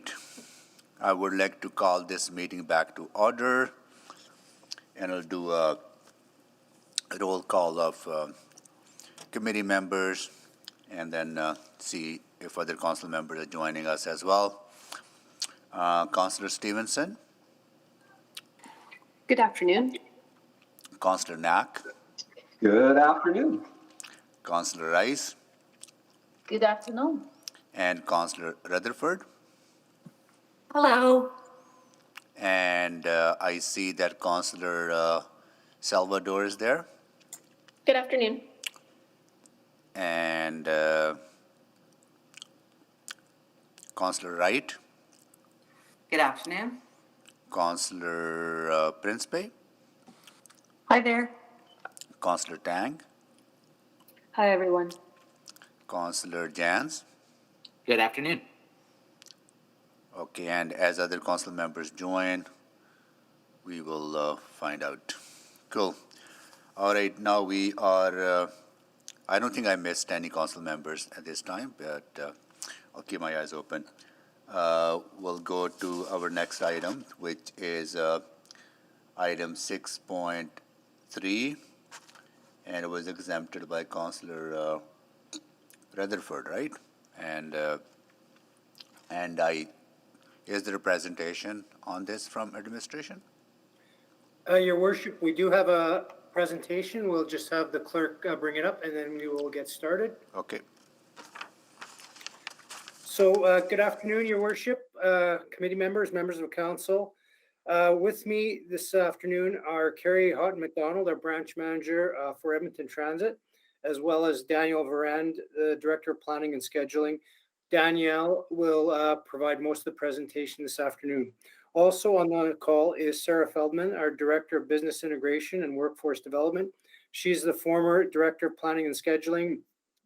I would like to call this meeting back to order, and I'll do a roll call of committee members, and then see if other council members are joining us as well. Councillor Stevenson, Good afternoon. Councillor Knack, Good afternoon. Councillor Rice, Good afternoon. and Councillor Rutherford. Hello. And I see that Councillor Salvador is there, Good afternoon. and Councillor Wright, Good afternoon. Councillor Principe, Hi there. Councillor Tang, Hi, everyone. Councillor Jans. Good afternoon. Okay, and as other council members join, we will find out. Cool. All right, now we are, I don't think I missed any council members at this time, but I'll keep my eyes open. We'll go to our next item, which is item 6.3, and it was exempted by Councillor Rutherford, right? And is there a presentation on this from administration? Your worship, we do have a presentation. We'll just have the clerk bring it up and then we will get started. Okay. So good afternoon, your worship, committee members, members of council. With me this afternoon are Carrie Houghton McDonald, our branch manager for Edmonton Transit, as well as Daniel Varand, the director of planning and scheduling. Danielle will provide most of the presentation this afternoon. Also on the call is Sarah Feldman, our Director of Business Integration and Workforce Development. She's the former Director of Planning and Scheduling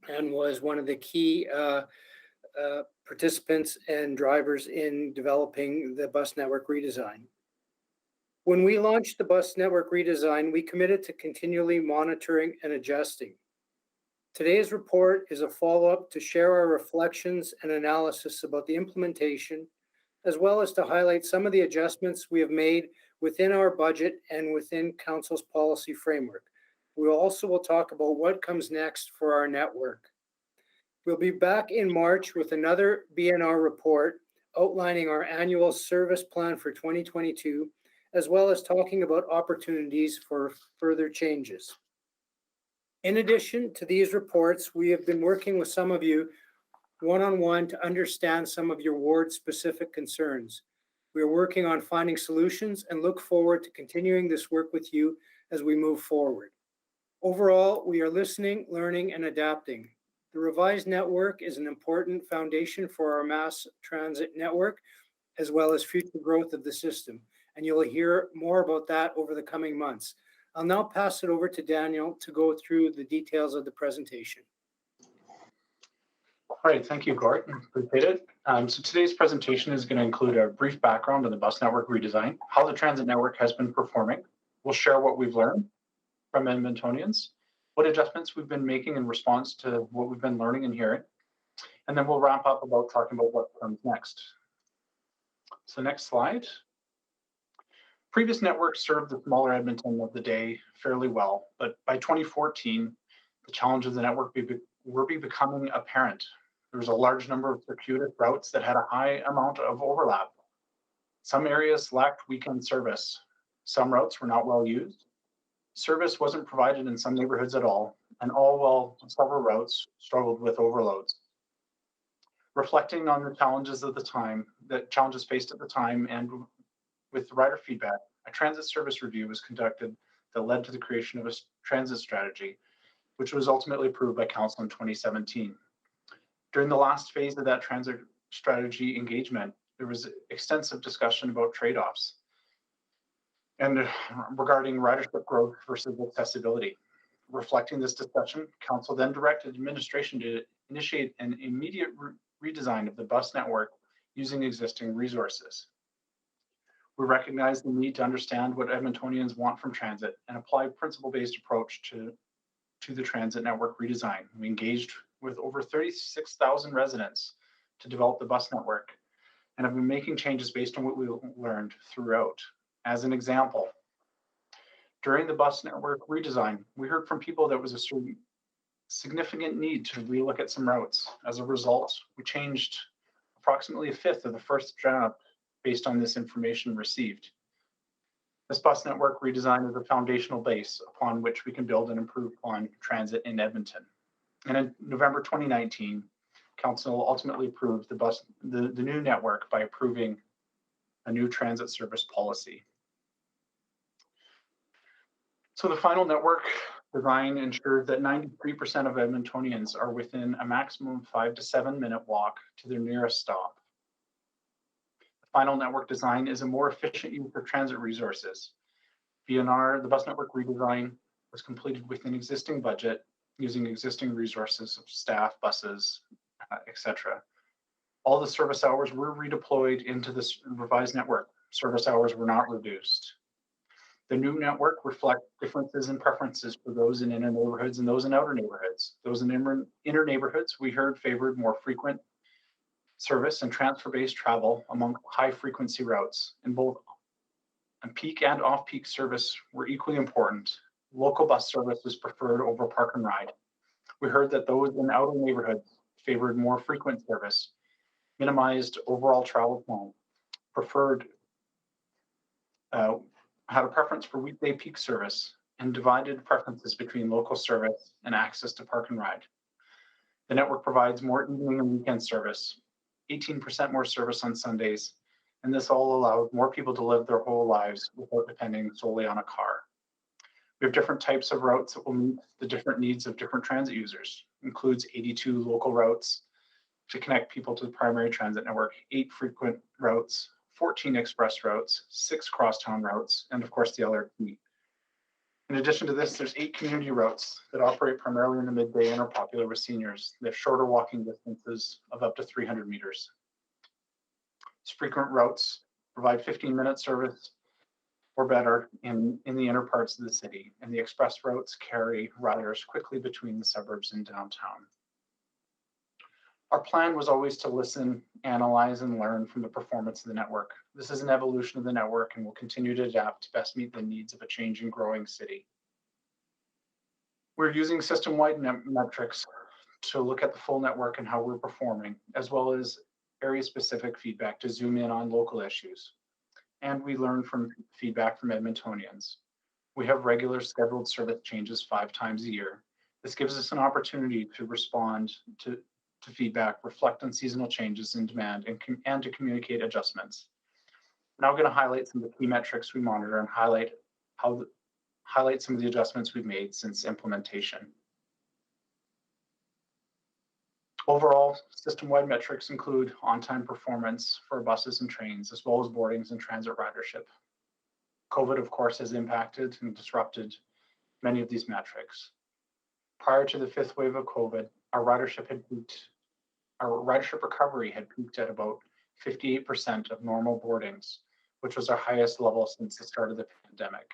and was one of the key participants and drivers in developing the bus network redesign. When we launched the bus network redesign, we committed to continually monitoring and adjusting. Today's report is a follow-up to share our reflections and analysis about the implementation, as well as to highlight some of the adjustments we have made within our budget and within Council's policy framework. We also will talk about what comes next for our network. We'll be back in March with another BNR report outlining our annual service plan for 2022, as well as talking about opportunities for further changes. In addition to these reports, we have been working with some of you one-on-one to understand some of your ward-specific concerns. We are working on finding solutions and look forward to continuing this work with you as we move forward. Overall, we are listening, learning, and adapting. The revised network is an important foundation for our mass transit network, as well as future growth of the system. And you'll hear more about that over the coming months. I'll now pass it over to Daniel to go through the details of the presentation. All right, thank you, Gord. Appreciate it. So today's presentation is going to include a brief background on the bus network redesign, how the transit network has been performing. We'll share what we've learned from Edmontonians, what adjustments we've been making in response to what we've been learning and hearing, and then we'll wrap up about talking about what comes next. So next slide. Previous networks served the smaller Edmonton of the day fairly well, but by 2014, the challenges of the network were becoming apparent. There was a large number of circuitous routes that had a high amount of overlap. Some areas lacked weekend service. Some routes were not well used. Service wasn't provided in some neighborhoods at all, and all while several routes struggled with overloads. Reflecting on the challenges of the time, the challenges faced at the time, and with rider feedback, a transit service review was conducted that led to the creation of a transit strategy, which was ultimately approved by Council in 2017. During the last phase of that transit strategy engagement, there was extensive discussion about trade-offs and regarding ridership growth versus accessibility. Reflecting this discussion, Council then directed administration to initiate an immediate redesign of the bus network using existing resources. We recognize the need to understand what Edmontonians want from transit and apply a principle-based approach to the transit network redesign. We engaged with over 36,000 residents to develop the bus network and have been making changes based on what we learned throughout. As an example, during the bus network redesign, we heard from people that was a significant need to relook at some routes. As a result, we changed approximately a fifth of the first draft based on this information received. This bus network redesign is a foundational base upon which we can build and improve on transit in Edmonton. And in November 2019, Council ultimately approved the new network by approving a new transit service policy. So the final network design ensured that 93% of Edmontonians are within a maximum 5 to 7 minute walk to their nearest stop. The final network design is a more efficient use of transit resources. BNR, the bus network redesign, was completed within existing budget using existing resources of staff, buses, etc. All the service hours were redeployed into this revised network. Service hours were not reduced. The new network reflects differences in preferences for those in inner neighborhoods and those in outer neighborhoods. Those in inner neighborhoods, we heard, favored more frequent service and transfer-based travel among high-frequency routes. In both peak and off-peak service were equally important. Local bus service was preferred over park and ride. We heard that those in outer neighborhoods favored more frequent service, minimized overall travel time, had a preference for weekday peak service, and divided preferences between local service and access to park and ride. The network provides more evening and weekend service, 18% more service on Sundays, and this all allows more people to live their whole lives without depending solely on a car. We have different types of routes that will meet the different needs of different transit users. It includes 82 local routes to connect people to the primary transit network, 8 frequent routes, 14 express routes, 6 crosstown routes, and of course the LRT. In addition to this, there's 8 community routes that operate primarily in the midday and are popular with seniors. They have shorter walking distances of up to 300 meters. These frequent routes provide 15-minute service or better in the inner parts of the city, and the express routes carry riders quickly between the suburbs and downtown. Our plan was always to listen, analyze, and learn from the performance of the network. This is an evolution of the network and will continue to adapt to best meet the needs of a changing, growing city. We're using system-wide metrics to look at the full network and how we're performing, as well as area-specific feedback to zoom in on local issues. And we learn from feedback from Edmontonians. We have regular scheduled service changes 5 times a year. This gives us an opportunity to respond to feedback, reflect on seasonal changes in demand, and to communicate adjustments. Now I'm going to highlight some of the key metrics we monitor and highlight some of the adjustments we've made since implementation. Overall, system-wide metrics include on-time performance for buses and trains, as well as boardings and transit ridership. COVID, of course, has impacted and disrupted many of these metrics. Prior to the 5th wave of COVID, our ridership recovery had peaked at about 58% of normal boardings, which was our highest level since the start of the pandemic.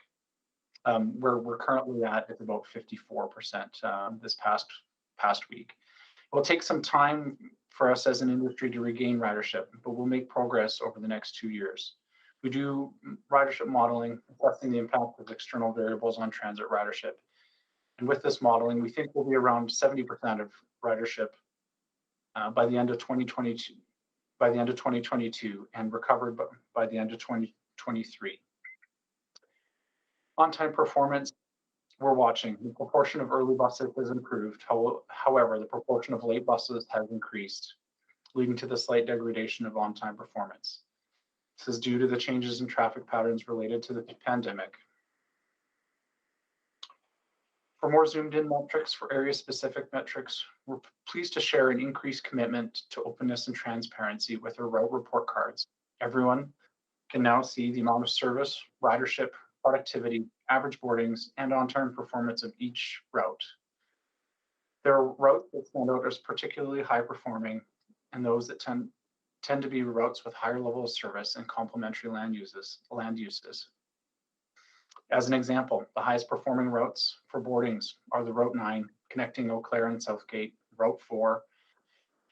Where we're currently at is about 54% this past week. It will take some time for us as an industry to regain ridership, but we'll make progress over the next 2 years. We do ridership modeling, assessing the impact of external variables on transit ridership. And with this modeling, we think we'll be around 70% of ridership by the end of 2022, and recovered by the end of 2023. On-time performance, we're watching. The proportion of early buses has improved. However, the proportion of late buses has increased, leading to the slight degradation of on-time performance. This is due to the changes in traffic patterns related to the pandemic. For more zoomed-in metrics, for area-specific metrics, we're pleased to share an increased commitment to openness and transparency with our route report cards. Everyone can now see the amount of service, ridership, productivity, average boardings, and on-time performance of each route. There are routes that stand out as particularly high-performing, and those that tend to be routes with higher level of service and complementary land uses. As an example, the highest performing routes for boardings are the Route 9 connecting Eau Claire and Southgate, Route 4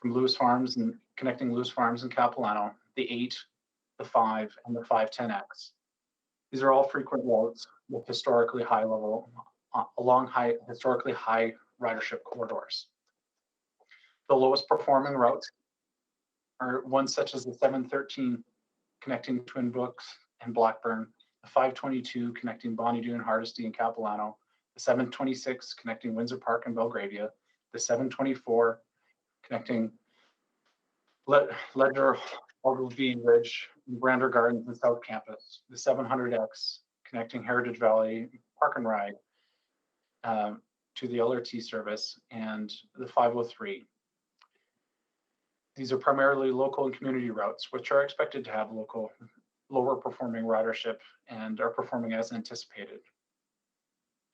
from Lewis Farms and connecting Lewis Farms and Capilano, the 8, the 5, and the 510X. These are all frequent routes with historically high ridership corridors. The lowest performing routes are ones such as the 713 connecting Twin Brooks and Blackburn, the 522 connecting Bonnydew and Hardisty and Capilano, the 726 connecting Windsor Park and Belgravia, the 724 connecting Ledger, Ogilvie Ridge, Brander Gardens and South Campus, the 700X connecting Heritage Valley, Park and Ride to the LRT service, and the 503. These are primarily local and community routes, which are expected to have lower performing ridership and are performing as anticipated.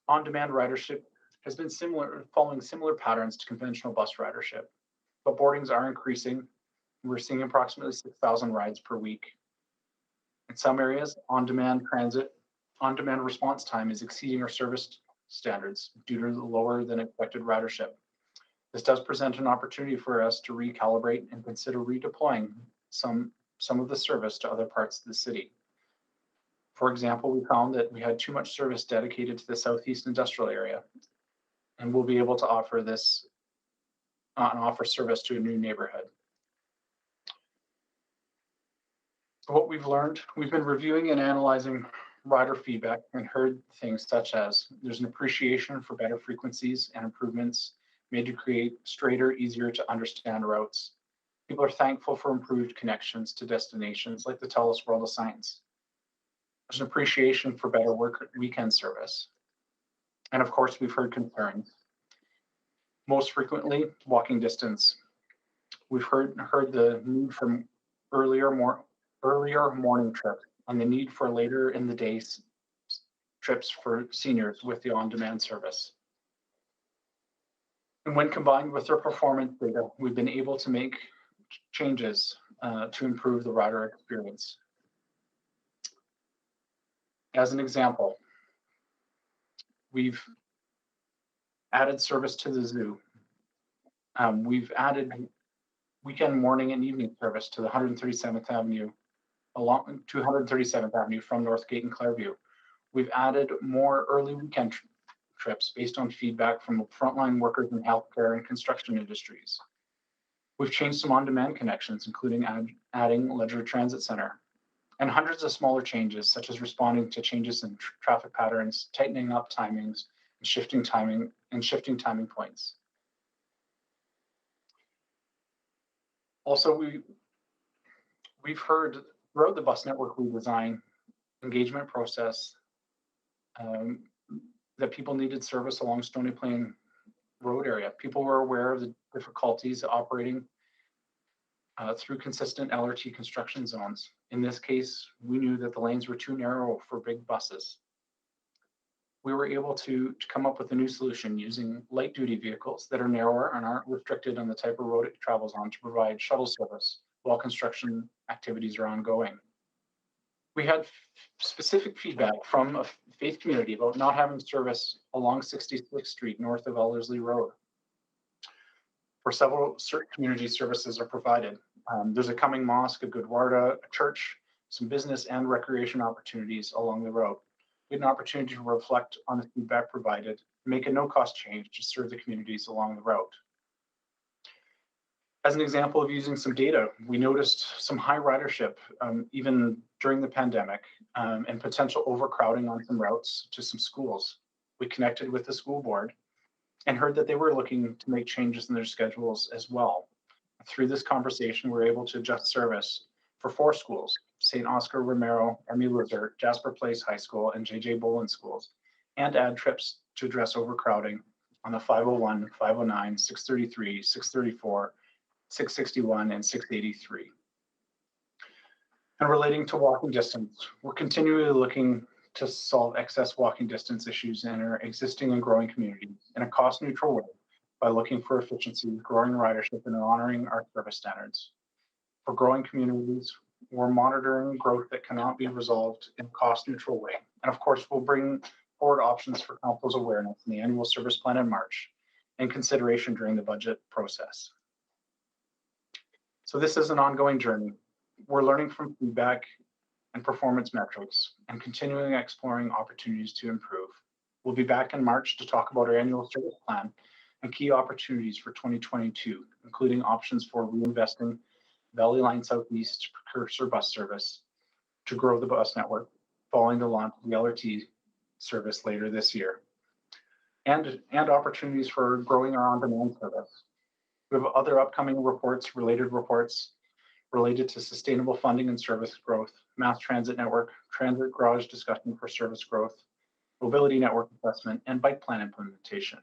On-demand ridership has been following similar patterns to conventional bus ridership, but boardings are increasing. We're seeing approximately 6,000 rides per week. In some areas, on-demand response time is exceeding our service standards due to the lower than expected ridership. This does present an opportunity for us to recalibrate and consider redeploying some of the service to other parts of the city. For example, we found that we had too much service dedicated to the Southeast Industrial area, and we'll be able to offer service to a new neighborhood. What we've learned, we've been reviewing and analyzing rider feedback and heard things such as there's an appreciation for better frequencies and improvements made to create straighter, easier to understand routes. People are thankful for improved connections to destinations like the TELUS World of Science. There's an appreciation for better weekend service. And of course, we've heard concerns. Most frequently, walking distance. We've heard the need for earlier morning trips and the need for later in the day trips for seniors with the on-demand service. And when combined with our performance data, we've been able to make changes to improve the rider experience. As an example, we've added service to the zoo. We've added weekend morning and evening service to the 137th Avenue, along to 137th Avenue from Northgate and Clairview. We've added more early weekend trips based on feedback from frontline workers in healthcare and construction industries. We've changed some on-demand connections, including adding Ledger Transit Center, and hundreds of smaller changes, such as responding to changes in traffic patterns, tightening up timings, and shifting timing points. Also, we've heard throughout the bus network redesign engagement process that people needed service along Stony Plain Road area. People were aware of the difficulties operating through consistent LRT construction zones. In this case, we knew that the lanes were too narrow for big buses. We were able to come up with a new solution using light-duty vehicles that are narrower and aren't restricted on the type of road it travels on to provide shuttle service while construction activities are ongoing. We had specific feedback from a faith community about not having service along 66th Street north of Ellerslie Road, where several community services are provided. There's a coming mosque, a Gurdwara, a church, some business and recreation opportunities along the road. We had an opportunity to reflect on the feedback provided, make a no-cost change to serve the communities along the route. As an example of using some data, we noticed some high ridership even during the pandemic and potential overcrowding on some routes to some schools. We connected with the school board and heard that they were looking to make changes in their schedules as well. Through this conversation, we were able to adjust service for 4 schools: St. Oscar Romero, Emmy Luther, Jasper Place High School, and J.J. Boland schools, and add trips to address overcrowding on the 501, 509, 633, 634, 661, and 683. And relating to walking distance, we're continually looking to solve excess walking distance issues in our existing and growing communities in a cost-neutral way by looking for efficiency, growing ridership, and honoring our service standards. For growing communities, we're monitoring growth that cannot be resolved in a cost-neutral way. And of course, we'll bring forward options for council's awareness in the annual service plan in March and consideration during the budget process. So this is an ongoing journey. we're learning from feedback and performance metrics and continuing exploring opportunities to improve. We'll be back in March to talk about our annual service plan and key opportunities for 2022, including options for reinvesting Valley Line Southeast precursor bus service to grow the bus network following the launch of the LRT service later this year, and opportunities for growing our on-demand service. We have other upcoming related reports related to sustainable funding and service growth, mass transit network, transit garage discussion for service growth, mobility network assessment, and bike plan implementation.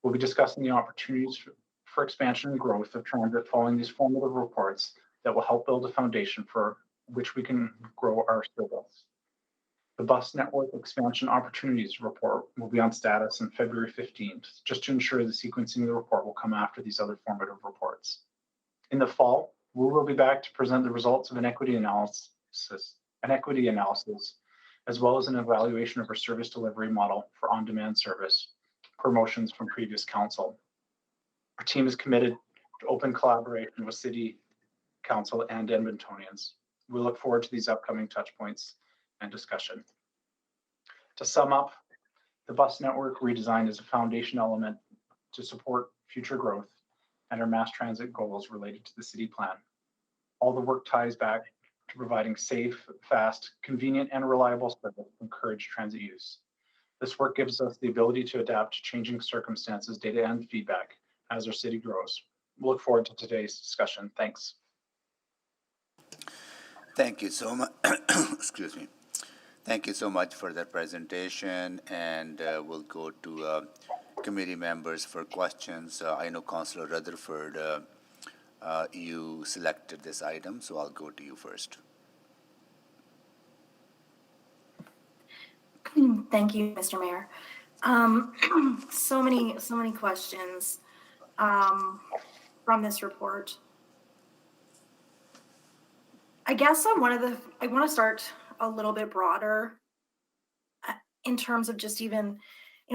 We'll be discussing the opportunities for expansion and growth of transit following these formative reports that will help build a foundation for which we can grow our service. The bus network expansion opportunities report will be on status on February 15th, just to ensure the sequencing of the report will come after these other formative reports. In the fall, we will be back to present the results of an equity analysis, as well as an evaluation of our service delivery model for on-demand service, promotions from previous council. Our team is committed to open collaboration with City Council and Edmontonians. We look forward to these upcoming touch points and discussion. To sum up, the bus network redesign is a foundation element to support future growth and our mass transit goals related to the city plan. All the work ties back to providing safe, fast, convenient, and reliable service to encourage transit use. This work gives us the ability to adapt to changing circumstances, data, and feedback as our city grows. We look forward to today's discussion. Thanks. Thank you so much. Excuse me. Thank you so much for that presentation, and we'll go to committee members for questions. I know Councillor Rutherford, you selected this item, so I'll go to you first. Thank you, Mr. Mayor. So many questions from this report. I guess I want to start a little bit broader in terms of just even,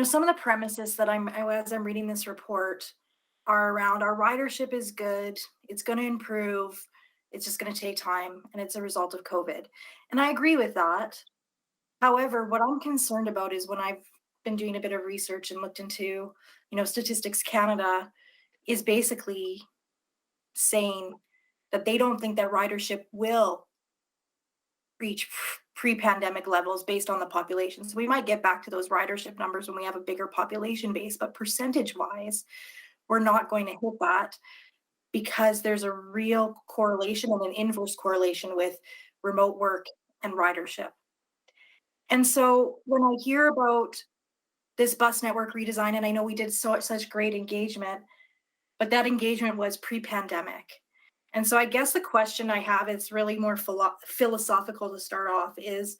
some of the premises that as I'm reading this report are around our ridership is good, it's going to improve, it's just going to take time, and it's a result of COVID. And I agree with that. However, what I'm concerned about is when I've been doing a bit of research and looked into, Statistics Canada is basically saying that they don't think that ridership will reach pre-pandemic levels based on the population. So we might get back to those ridership numbers when we have a bigger population base, but percentage-wise, we're not going to hit that because there's a real correlation and an inverse correlation with remote work and ridership. And so when I hear about this bus network redesign, and I know we did such great engagement, but that engagement was pre-pandemic. And so I guess the question I have is really more philosophical to start off is,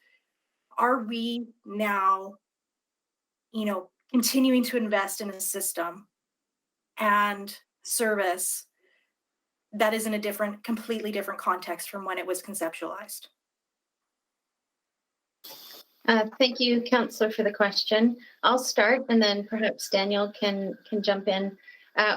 are we now, continuing to invest in a system and service that is in a completely different context from when it was conceptualized? Thank you, Councillor, for the question. I'll start and then perhaps Daniel can jump in.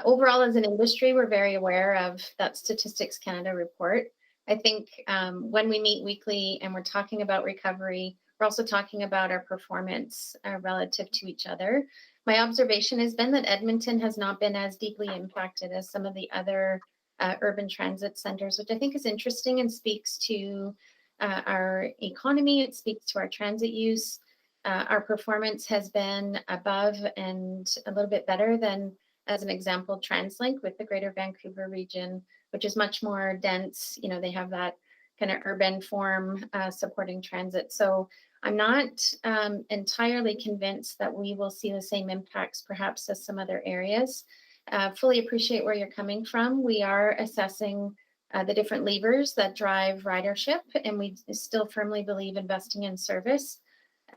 Overall, as an industry, we're very aware of that Statistics Canada report. I think when we meet weekly and we're talking about recovery, we're also talking about our performance relative to each other. My observation has been that Edmonton has not been as deeply impacted as some of the other urban transit centers, which I think is interesting and speaks to our economy. It speaks to our transit use. Our performance has been above and a little bit better than, as an example, TransLink with the Greater Vancouver region, which is much more dense. They have that kind of urban form supporting transit. So I'm not entirely convinced that we will see the same impacts perhaps as some other areas. Fully appreciate where you're coming from. We are assessing the different levers that drive ridership, and we still firmly believe investing in service.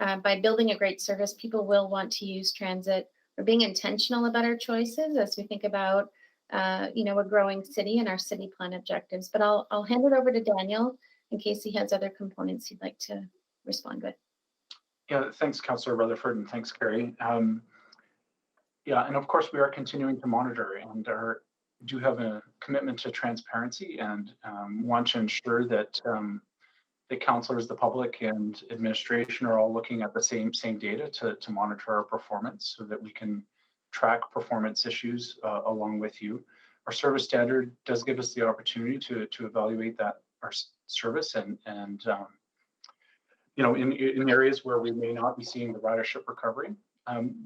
By building a great service, people will want to use transit. We're being intentional about our choices as we think about, a growing city and our city plan objectives. But I'll hand it over to Daniel in case he has other components he'd like to respond with. Yeah, thanks, Councillor Rutherford, and thanks, Carrie. And of course, we are continuing to monitor, and our do have a commitment to transparency and want to ensure that the councillors, the public, and administration are all looking at the same data to monitor our performance so that we can track performance issues along with you. Our service standard does give us the opportunity to evaluate that our service and in areas where we may not be seeing the ridership recovery.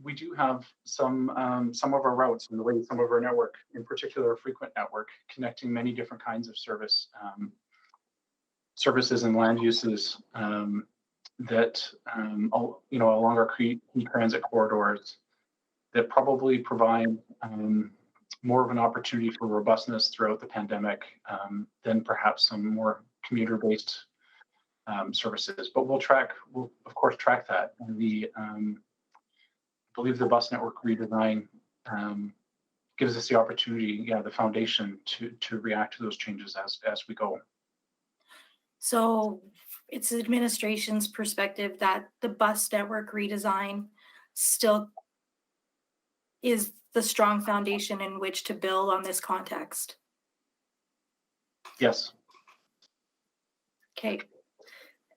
We do have some of our routes and the way some of our network, in particular, a frequent network, connecting many different kinds of services and land uses that along our key transit corridors that probably provide more of an opportunity for robustness throughout the pandemic than perhaps some more commuter-based services. But we'll of course track that. And I believe the bus network redesign gives us the opportunity, the foundation to react to those changes as we go. So it's the administration's perspective that the bus network redesign still is the strong foundation in which to build on this context. Yes. Okay.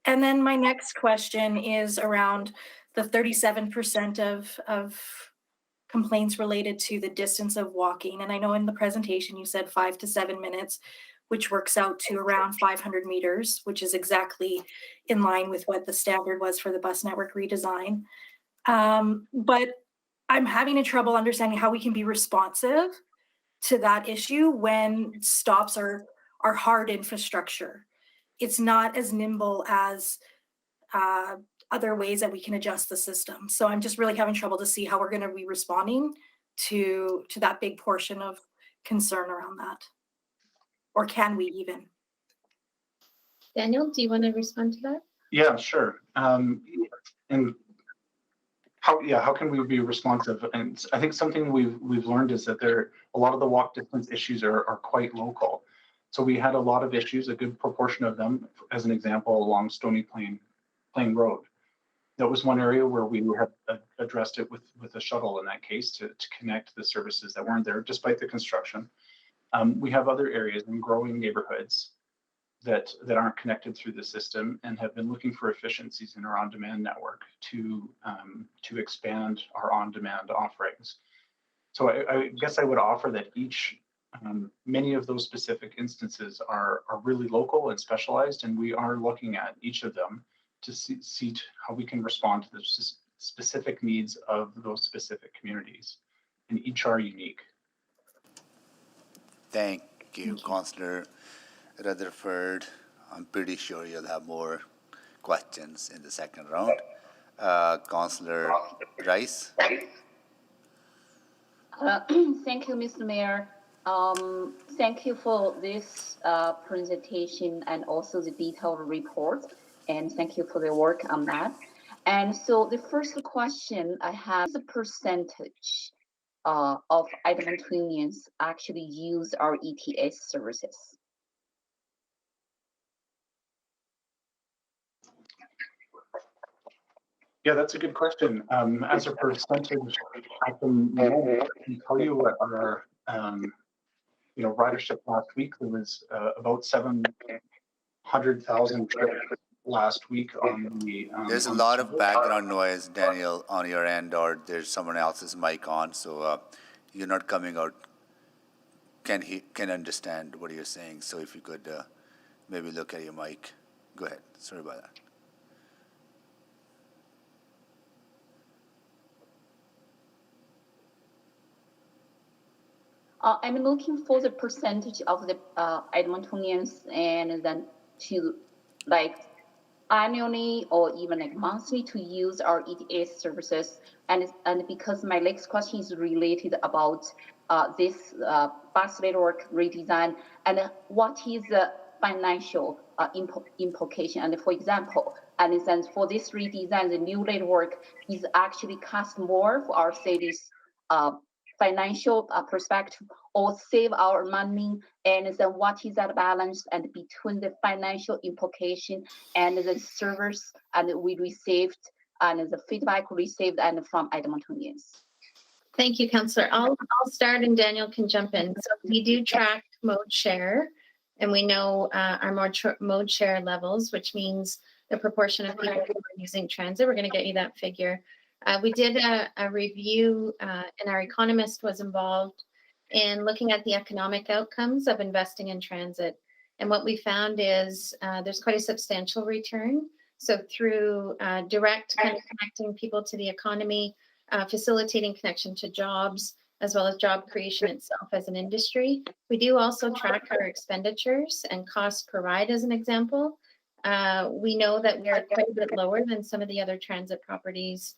And then my next question is around the 37% of complaints related to the distance of walking. And I know in the presentation you said 5 to 7 minutes, which works out to around 500 meters, which is exactly in line with what the standard was for the bus network redesign. But I'm having a trouble understanding how we can be responsive to that issue when stops are hard infrastructure. It's not as nimble as other ways that we can adjust the system. So I'm just really having trouble to see how we're going to be responding to that big portion of concern around that. Or can we even? Daniel, do you want to respond to that? Yeah, sure. And how can we be responsive? And I think something we've learned is that a lot of the walk distance issues are quite local. So we had a lot of issues, a good proportion of them, as an example, along Stony Plain Road. That was one area where we have addressed it with a shuttle in that case to connect the services that weren't there, despite the construction. We have other areas in growing neighborhoods that aren't connected through the system and have been looking for efficiencies in our on-demand network to expand our on-demand offerings. So I guess I would offer that many of those specific instances are really local and specialized, and we are looking at each of them to see how we can respond to the specific needs of those specific communities, and each are unique. Thank you, Councillor Rutherford. I'm pretty sure you'll have more questions in the second round. Councillor Rice. Thank you, Mr. Mayor. Thank you for this presentation and also the detailed report. And thank you for the work on that. And so the first question I have is the percentage of Edmontonians actually use our ETS services. Yeah, that's a good question. As a percentage, I can tell you what our ridership last week. There was about 700,000 trips last week on the. There's a lot of background noise, Daniel, on your end, or there's someone else's mic on, so you're not coming out. Can understand what you're saying. So if you could maybe look at your mic. Go ahead. Sorry about that. I'm looking for the percentage of the Edmontonians and then to annually or even monthly to use our ETS services. And because my next question is related about this bus network redesign and what is the financial implication. And for example, and then for this redesign, the new network is actually cost more for our cities financial perspective or save our money, and then what is that balance and between the financial implication and the service and we received and the feedback received and from Edmontonians. Thank you, Councillor. I'll start and Daniel can jump in. So we do track mode share, and we know our mode share levels, which means the proportion of people who are using transit. We're going to get you that figure. We did a review, and our economist was involved in looking at the economic outcomes of investing in transit. And what we found is there's quite a substantial return. So through direct kind of connecting people to the economy, facilitating connection to jobs, as well as job creation itself as an industry. We do also track our expenditures and costs per ride as an example. We know that we are quite a bit lower than some of the other transit properties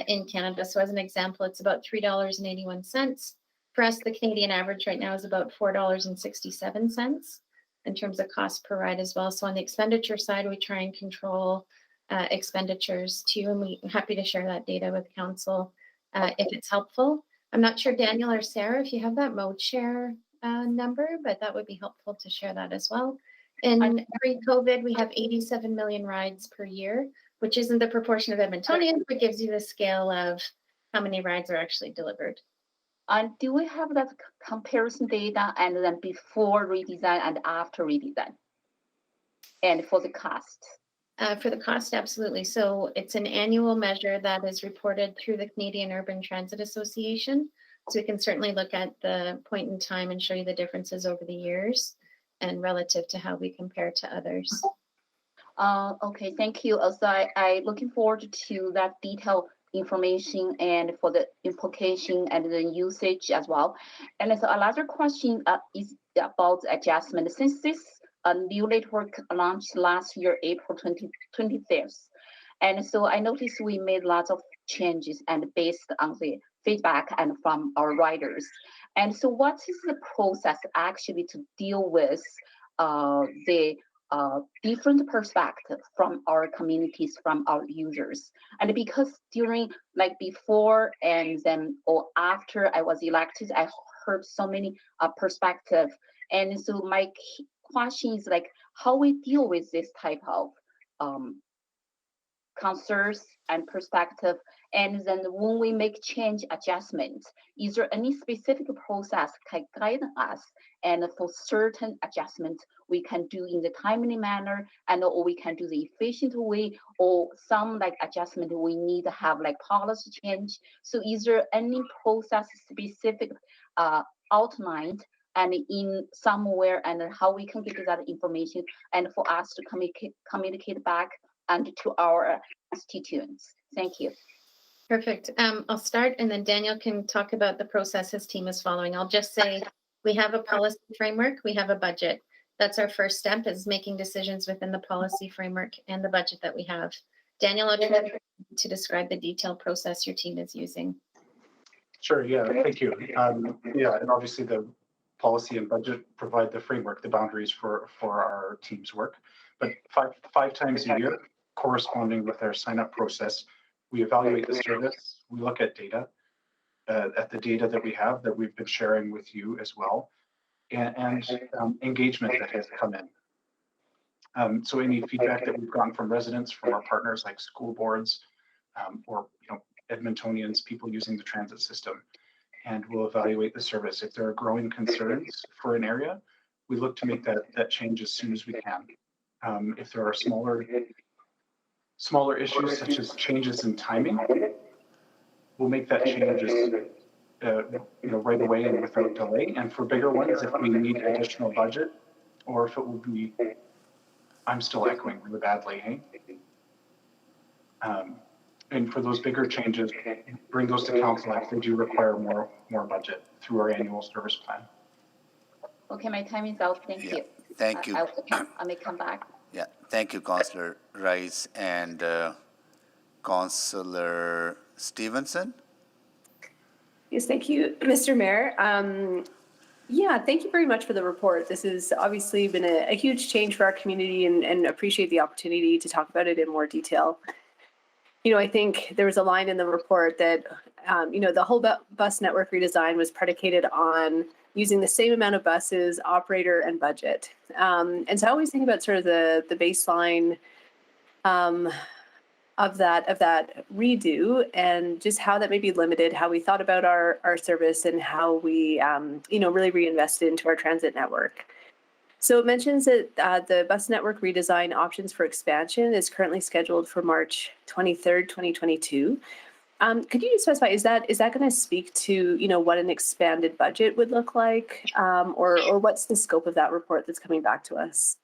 in Canada. So as an example, it's about $3.81. For us, the Canadian average right now is about $4.67 in terms of cost per ride as well. So on the expenditure side, we try and control expenditures too, and we're happy to share that data with council if it's helpful. I'm not sure, Daniel or Sarah, if you have that mode share number, but that would be helpful to share that as well. In pre-COVID, we have 87 million rides per year, which isn't the proportion of Edmontonians, but gives you the scale of how many rides are actually delivered. And do we have that comparison data and then before redesign and after redesign? And for the cost? For the cost, absolutely. So it's an annual measure that is reported through the Canadian Urban Transit Association. So we can certainly look at the point in time and show you the differences over the years and relative to how we compare to others. Okay, thank you. So I looking forward to that detailed information and for the implication and the usage as well. And so another question is about adjustment. Since this new network launched last year, April 25th. And so I noticed we made lots of changes and based on the feedback and from our riders. And so what is the process actually to deal with the different perspective from our communities, from our users? And because during like before and then or after I was elected, I heard so many perspectives. And so my question is like how we deal with this type of concerns and perspective, and then when we make change adjustments, is there any specific process can guide us? And for certain adjustments, we can do in the timely manner, and or we can do the efficient way, or some like adjustment we need to have like policy change. So is there any process specific outlined and in somewhere, and how we can get that information and for us to communicate back and to our constituents? Thank you. Perfect. I'll start and then Daniel can talk about the process his team is following. I'll just say we have a policy framework, we have a budget. That's our first step, is making decisions within the policy framework and the budget that we have. Daniel, I'll try to describe the detailed process your team is using. Sure, yeah, thank you. Yeah, and obviously the policy and budget provide the framework, the boundaries for our team's work. But five times a year, corresponding with our sign-up process, we evaluate the service, we look at data, at the data that we have that we've been sharing with you as well, and engagement that has come in. So any feedback that we've gotten from residents, from our partners like school boards, or Edmontonians, people using the transit system, and we'll evaluate the service. If there are growing concerns for an area, we look to make that change as soon as we can. If there are smaller issues such as changes in timing, we'll make that change right away and without delay. And for bigger ones, if we need additional budget, or if it will be, I'm still echoing really badly, hey? And for those bigger changes, bring those to council if they do require more budget through our annual service plan. Okay, my time is out. Thank you. Thank you. I may come back. Yeah, thank you, Councillor Rice and Councillor Stevenson. Yes, thank you, Mr. Mayor. Yeah, thank you very much for the report. This has obviously been a huge change for our community, and appreciate the opportunity to talk about it in more detail. I think there was a line in the report that, the whole bus network redesign was predicated on using the same amount of buses, operator, and budget. And so I always think about sort of the baseline that redo, and just how that maybe limited how we thought about our service and how we really reinvested into our transit network. So it mentions that the bus network redesign options for expansion is currently scheduled for March 23rd, 2022. Could you specify, is that going to speak to what an expanded budget would look like, or what's the scope of that report that's coming back to us?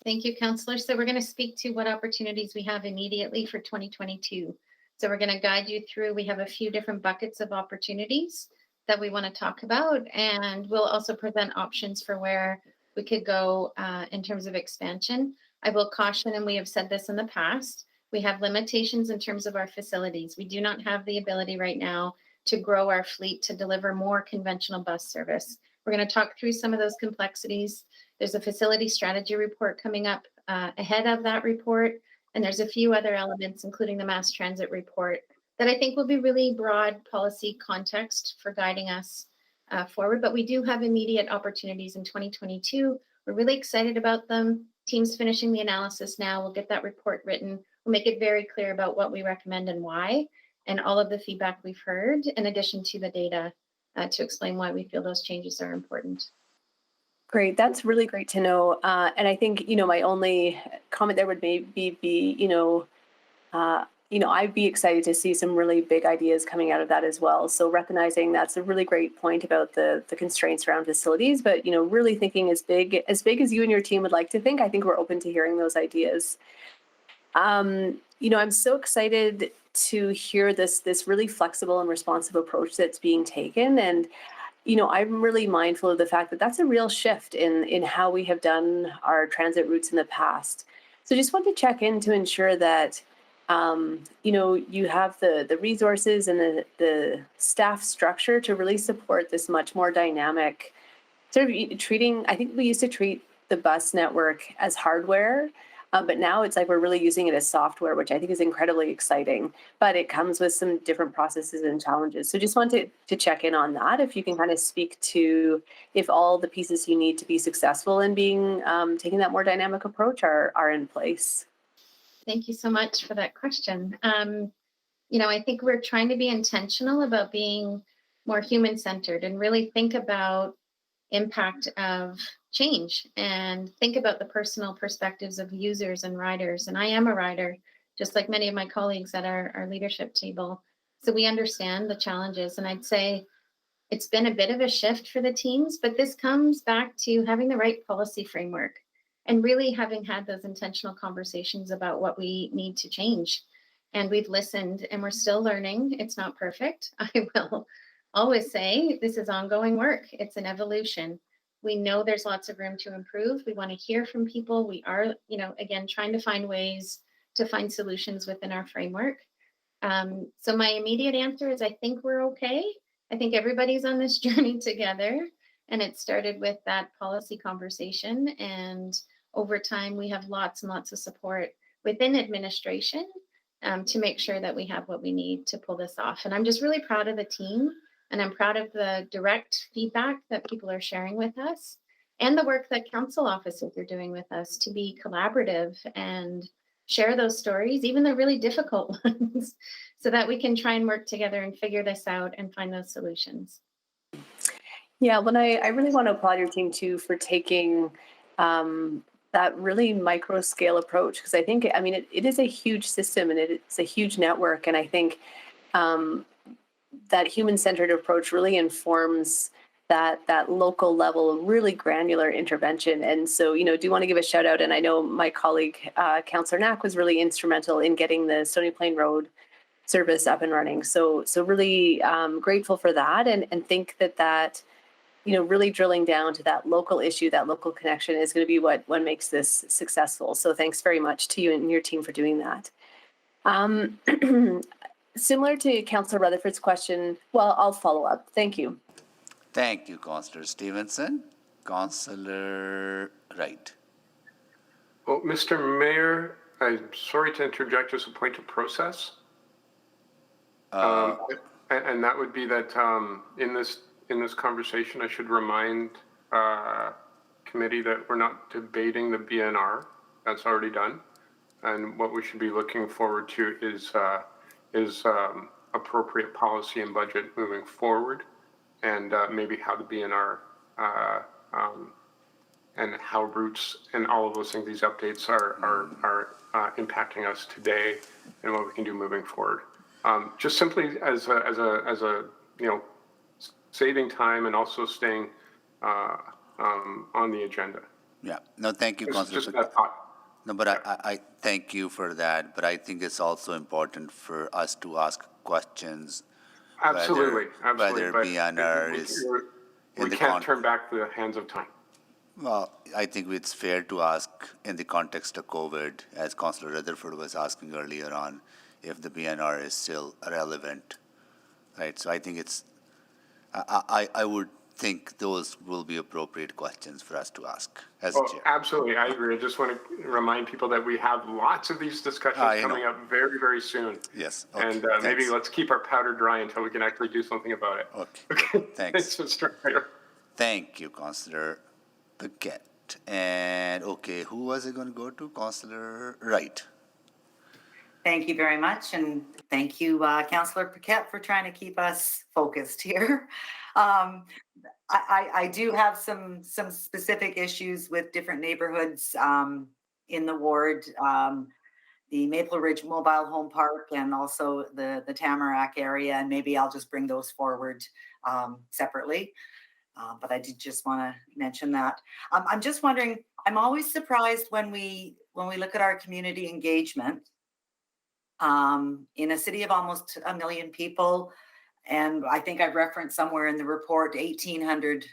Thank you, Councillor. So we're going to speak to what opportunities we have immediately for 2022. So we're going to guide you through. We have a few different buckets of opportunities that we want to talk about, and we'll also present options for where we could go in terms of expansion. I will caution, and we have said this in the past, we have limitations in terms of our facilities. We do not have the ability right now to grow our fleet to deliver more conventional bus service. We're going to talk through some of those complexities. There's a facility strategy report coming up ahead of that report, and there's a few other elements, including the mass transit report, that I think will be really broad policy context for guiding us forward. But we do have immediate opportunities in 2022. We're really excited about them. Team's finishing the analysis now. We'll get that report written. We'll make it very clear about what we recommend and why, and all of the feedback we've heard, in addition to the data to explain why we feel those changes are important. Great, that's really great to know. And I think, my only comment there would maybe be, I'd be excited to see some really big ideas coming out of that as well. So recognizing that's a really great point about the constraints around facilities, but, really thinking as big as you and your team would like to think, I think we're open to hearing those ideas. I'm so excited to hear this really flexible and responsive approach that's being taken. And I'm really mindful of the fact that that's a real shift in how we have done our transit routes in the past. So just want to check in to ensure that, you have the resources and the staff structure to really support this much more dynamic sort of treating. I think we used to treat the bus network as hardware, but now it's like we're really using it as software, which I think is incredibly exciting, but it comes with some different processes and challenges. So just wanted to check in on that. If you can kind of speak to if all the pieces you need to be successful in being taking that more dynamic approach are in place. Thank you so much for that question. I think we're trying to be intentional about being more human-centered and really think about impact of change and think about the personal perspectives of users and riders. And I am a rider, just like many of my colleagues at our leadership table. So we understand the challenges. And I'd say it's been a bit of a shift for the teams, but this comes back to having the right policy framework and really having had those intentional conversations about what we need to change. And we've listened and we're still learning. It's not perfect. I will always say this is ongoing work. It's an evolution. We know there's lots of room to improve. We want to hear from people. We are, again, trying to find ways to find solutions within our framework. So my immediate answer is I think we're okay. I think everybody's on this journey together. And it started with that policy conversation. And over time, we have lots and lots of support within administration to make sure that we have what we need to pull this off. And I'm just really proud of the team. And I'm proud of the direct feedback that people are sharing with us and the work that council officers are doing with us to be collaborative and share those stories, even the really difficult ones, so that we can try and work together and figure this out and find those solutions. Yeah, well, I really want to applaud your team too for taking that really micro scale approach, because I think, it is a huge system and it's a huge network. And I think that human-centered approach really informs that local level, really granular intervention. And so, do want to give a shout out. And I know my colleague, Councillor Knack, was really instrumental in getting the Stony Plain Road service up and running. So really grateful for that, and think that really drilling down to that local issue, that local connection is going to be what makes this successful. So thanks very much to you and your team for doing that. Similar to Councillor Rutherford's question, well, I'll follow up. Thank you. Thank you, Councillor Stevenson. Councillor Wright. Well, Mr. Mayor, I'm sorry to interject as a point of process. And that would be that in this conversation, I should remind committee that we're not debating the BNR. That's already done. And what we should be looking forward to is appropriate policy and budget moving forward, and maybe how the BNR and how routes and all of those things, these updates are impacting us today, and what we can do moving forward. Just simply as a saving time and also staying on the agenda. Yeah, no, thank you, Councillor. Just that thought. No, but I thank you for that, but I think it's also important for us to ask questions. Absolutely, Whether BNR is we can't turn back the hands of time. Well, I think it's fair to ask in the context of COVID, as Councillor Rutherford was asking earlier on, if the BNR is still relevant, right? So I think it's, I would think those will be appropriate questions for us to ask as a chair. Absolutely, I agree. I just want to remind people that we have lots of these discussions coming up very, very soon. Yes. Okay, and maybe let's keep our powder dry until we can actually do something about it. Okay, thanks. Thanks, Mr. Mayor. Thank you, Councillor Paquette. And okay, who was it going to go to? Councillor Wright. Thank you very much, and thank you, Councillor Paquette, for trying to keep us focused here. I do have some specific issues with different neighborhoods in the ward, the Maple Ridge Mobile Home Park, and also the Tamarack area, and maybe I'll just bring those forward separately. But I did just want to mention that. I'm just wondering, I'm always surprised when we look at our community engagement in a city of almost 1 million people, and I think I've referenced somewhere in the report 1,800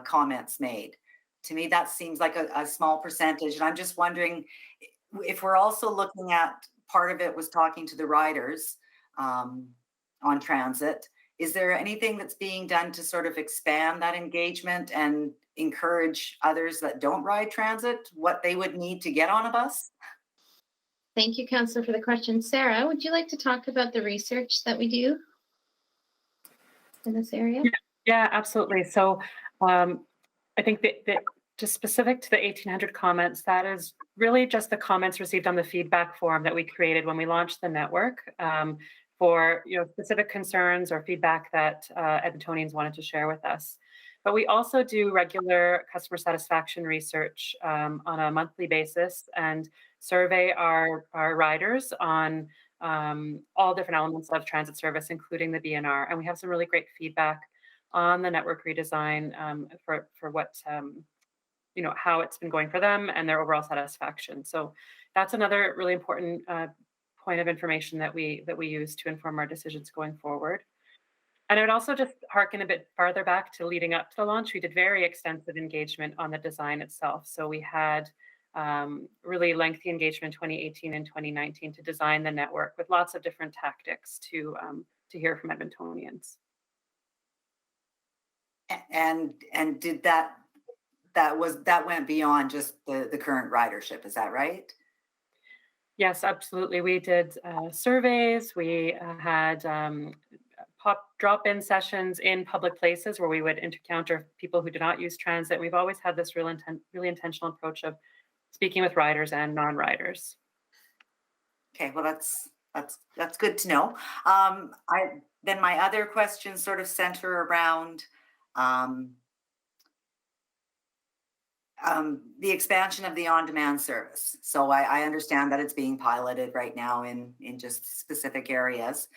comments made. To me, that seems like a small percentage, and I'm just wondering if we're also looking at, part of it was talking to the riders on transit. Is there anything that's being done to sort of expand that engagement and encourage others that don't ride transit, what they would need to get on a bus? Thank you, Councillor, for the question. Sarah, would you like to talk about the research that we do in this area? Yeah, absolutely. So I think that just specific to the 1,800 comments, that is really just the comments received on the feedback form that we created when we launched the network for specific concerns or feedback that Edmontonians wanted to share with us. But we also do regular customer satisfaction research on a monthly basis and survey our riders on all different elements of transit service, including the BNR. And we have some really great feedback on the network redesign for what, how it's been going for them and their overall satisfaction. So that's another really important point of information that we use to inform our decisions going forward. And I would also just harken a bit farther back to leading up to the launch. We did very extensive engagement on the design itself. So we had really lengthy engagement in 2018 and 2019 to design the network with lots of different tactics to hear from Edmontonians. And did that went beyond just the current ridership, is that right? Yes, absolutely. We did surveys. We had drop-in sessions in public places where we would encounter people who do not use transit. We've always had this really intentional approach of speaking with riders and non-riders. Okay, well, that's good to know. Then my other questions sort of center around the expansion of the on-demand service. So I understand that it's being piloted right now in just specific areas.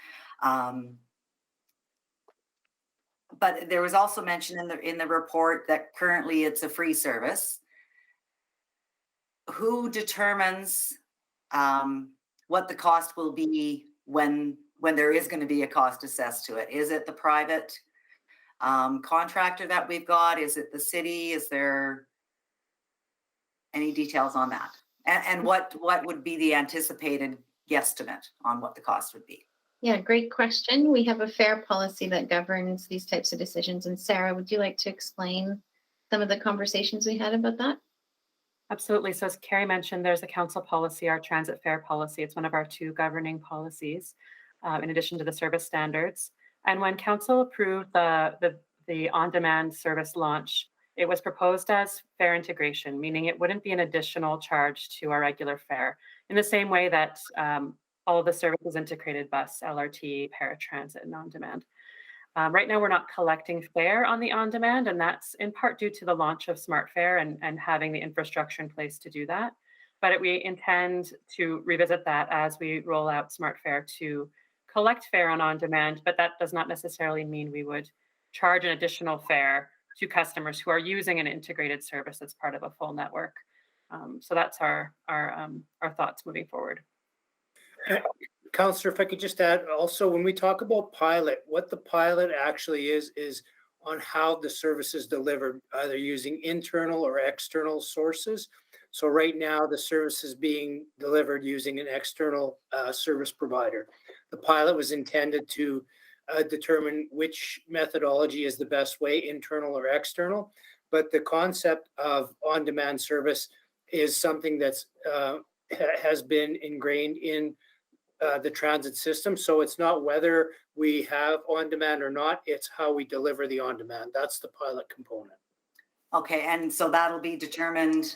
But there was also mention in the report that currently it's a free service. Who determines what the cost will be when there is going to be a cost assessed to it? Is it the private contractor that we've got? Is it the city? Is there any details on that? And what would be the anticipated guesstimate on what the cost would be? Yeah, great question. We have a fare policy that governs these types of decisions. And Sarah, would you like to explain some of the conversations we had about that? Absolutely. So as Carrie mentioned, there's a council policy, our transit fare policy. It's one of our 2 governing policies, in addition to the service standards. And when council approved the on-demand service launch, it was proposed as fare integration, meaning it wouldn't be an additional charge to our regular fare, in the same way that all of the services integrated: bus, LRT, paratransit, and on-demand. Right now, we're not collecting fare on the on-demand, and that's in part due to the launch of Smart Fare and having the infrastructure in place to do that. But we intend to revisit that as we roll out Smart Fare to collect fare on-demand, but that does not necessarily mean we would charge an additional fare to customers who are using an integrated service as part of a full network. So that's our thoughts moving forward. Councillor, if I could just add also, when we talk about pilot, what the pilot actually is on how the service is delivered, either using internal or external sources. So right now, the service is being delivered using an external service provider. The pilot was intended to determine which methodology is the best way, internal or external. But the concept of on-demand service is something that's has been ingrained in the transit system. So it's not whether we have on-demand or not, it's how we deliver the on-demand. That's the pilot component. Okay, and so that'll be determined.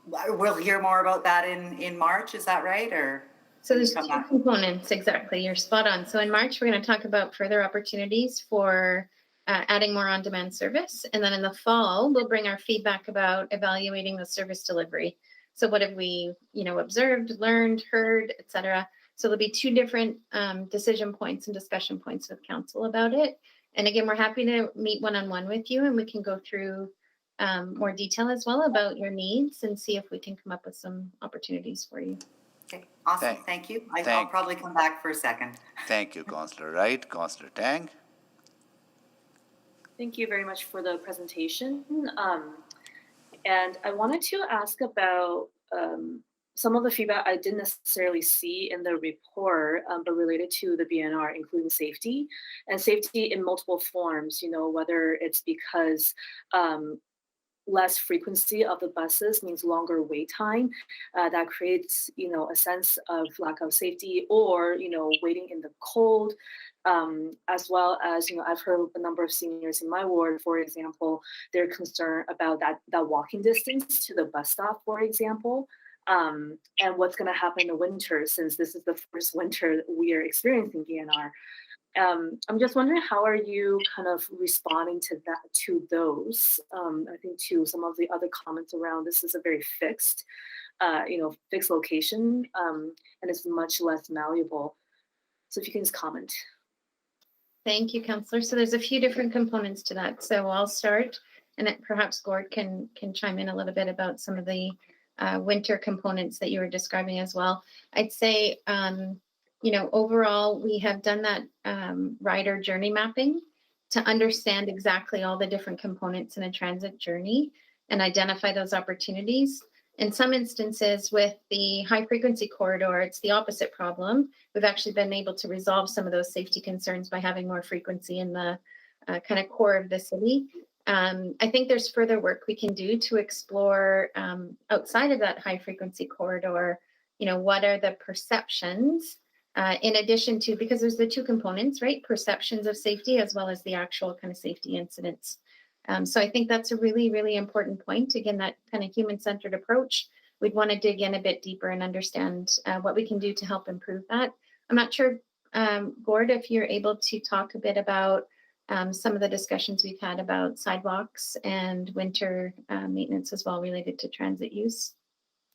We'll hear more about that in March, is that right? Or so there's two components, exactly, you're spot on. So in March, we're going to talk about further opportunities for adding more on-demand service. And then in the fall, we'll bring our feedback about evaluating the service delivery. So what have we, observed, learned, heard, et cetera. So there'll be two different decision points and discussion points with council about it. And again, we're happy to meet one-on-one with you, and we can go through more detail as well about your needs and see if we can come up with some opportunities for you. Okay, awesome. Thank you. I'll probably come back for a second. Thank you, Councillor Wright. Councillor Tang. Thank you very much for the presentation. And I wanted to ask about some of the feedback I didn't necessarily see in the report, but related to the BNR, including safety and safety in multiple forms, whether it's because less frequency of the buses means longer wait time, that creates, a sense of lack of safety, or, waiting in the cold, as well as, I've heard a number of seniors in my ward, for example, they're concerned about that walking distance to the bus stop, for example, and what's going to happen in the winter, since this is the first winter we are experiencing BNR. I'm just wondering, how are you kind of responding to those? I think to some of the other comments around, this is a very fixed location, and it's much less malleable. So if you can just comment. Thank you, Councillor. So there's a few different components to that. So I'll start, and then perhaps Gord can chime in a little bit about some of the winter components that you were describing as well. I'd say, overall, we have done that rider journey mapping to understand exactly all the different components in a transit journey and identify those opportunities. In some instances, with the high frequency corridor, it's the opposite problem. We've actually been able to resolve some of those safety concerns by having more frequency in the kind of core of the city. I think there's further work we can do to explore outside of that high frequency corridor, what are the perceptions in addition to, because there's the two components, right? Perceptions of safety as well as the actual kind of safety incidents. So I think that's a really, really important point. Again, that kind of human-centered approach, we'd want to dig in a bit deeper and understand what we can do to help improve that. I'm not sure, Gord, if you're able to talk a bit about some of the discussions we've had about sidewalks and winter maintenance as well related to transit use.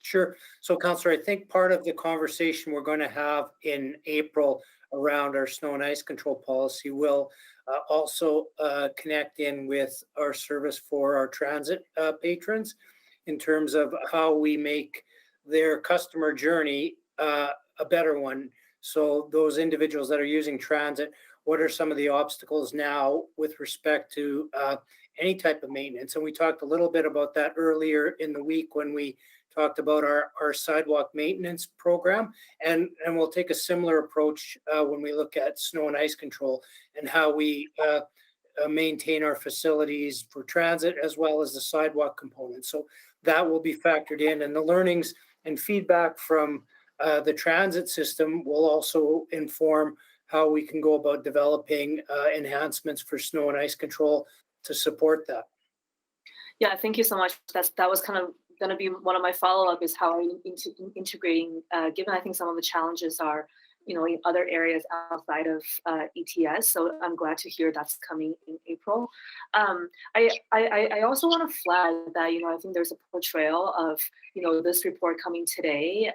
Sure. So, Councillor, I think part of the conversation we're going to have in April around our snow and ice control policy will also connect in with our service for our transit patrons in terms of how we make their customer journey a better one. So those individuals that are using transit, what are some of the obstacles now with respect to any type of maintenance? And we talked a little bit about that earlier in the week when we talked about our sidewalk maintenance program, and we'll take a similar approach when we look at snow and ice control and how we maintain our facilities for transit as well as the sidewalk component. So that will be factored in, and the learnings and feedback from the transit system will also inform how we can go about developing enhancements for snow and ice control to support that. Yeah, thank you so much. That was kind of going to be one of my follow-up is how are you integrating, given I think some of the challenges are, in other areas outside of ETS. So I'm glad to hear that's coming in April. I also want to flag that, I think there's a portrayal of, this report coming today,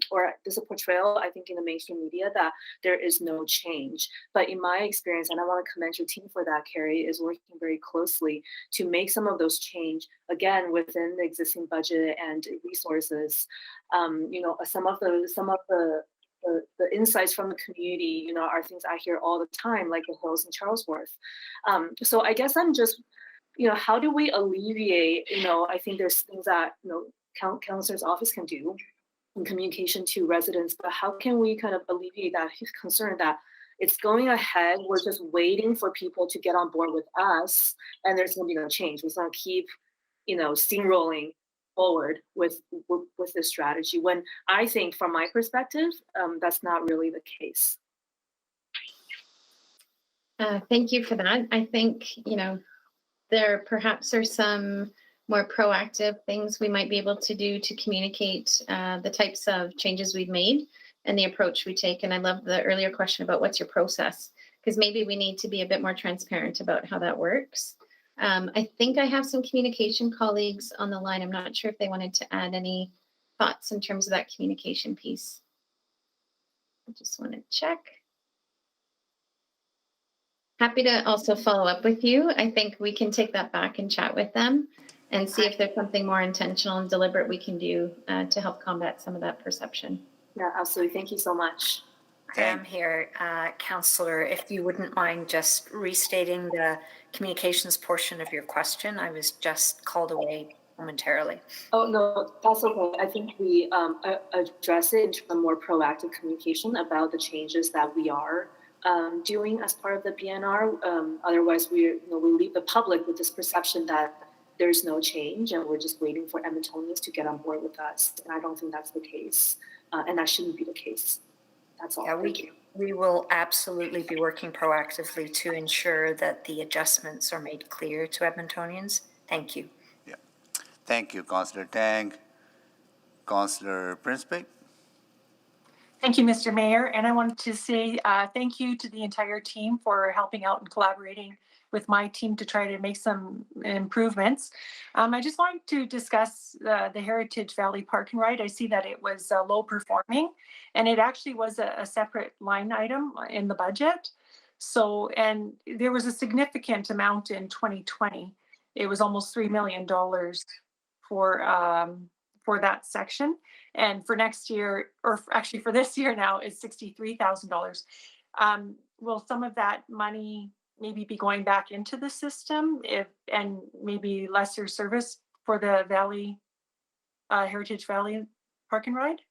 or there's a portrayal, I think, in the mainstream media that there is no change. But in my experience, and I want to commend your team for that, Carrie, is working very closely to make some of those change, again, within the existing budget and resources. Some of the insights from the community, are things I hear all the time, like the hills in Charlesworth. So I guess I'm just, how do we alleviate, I think there's things that, counselor's office can do in communication to residents, but how can we kind of alleviate that concern that it's going ahead, we're just waiting for people to get on board with us, and there's going to be no change. We're going to keep, steamrolling forward with this strategy, when I think from my perspective, that's not really the case. Thank you for that. I think, there perhaps are some more proactive things we might be able to do to communicate the types of changes we've made and the approach we take. And I love the earlier question about what's your process, because maybe we need to be a bit more transparent about how that works. I think I have some communication colleagues on the line. I'm not sure if they wanted to add any thoughts in terms of that communication piece. I just want to check. Happy to also follow up with you. I think we can take that back and chat with them and see if there's something more intentional and deliberate we can do to help combat some of that perception. Yeah, absolutely. Thank you so much. I am here, Councillor, if you wouldn't mind just restating the communications portion of your question. I was just called away momentarily. Oh, no, that's okay. I think we address it in terms of more proactive communication about the changes that we are doing as part of the BNR. Otherwise, we leave the public with this perception that there's no change and we're just waiting for Edmontonians to get on board with us. And I don't think that's the case. And that shouldn't be the case. That's all. Yeah, we will absolutely be working proactively to ensure that the adjustments are made clear to Edmontonians. Thank you. Yeah. Thank you, Councillor Tang. Councillor Principe. Thank you, Mr. Mayor. And I wanted to say thank you to the entire team for helping out and collaborating with my team to try to make some improvements. I just wanted to discuss the Heritage Valley Park and Ride. I see that it was low performing, and it actually was a separate line item in the budget. So, and there was a significant amount in 2020. It was almost $3 million for that section. And for next year, or actually for this year now, is $63,000. Will some of that money maybe be going back into the system and maybe lesser service for the Heritage Valley Park and Ride?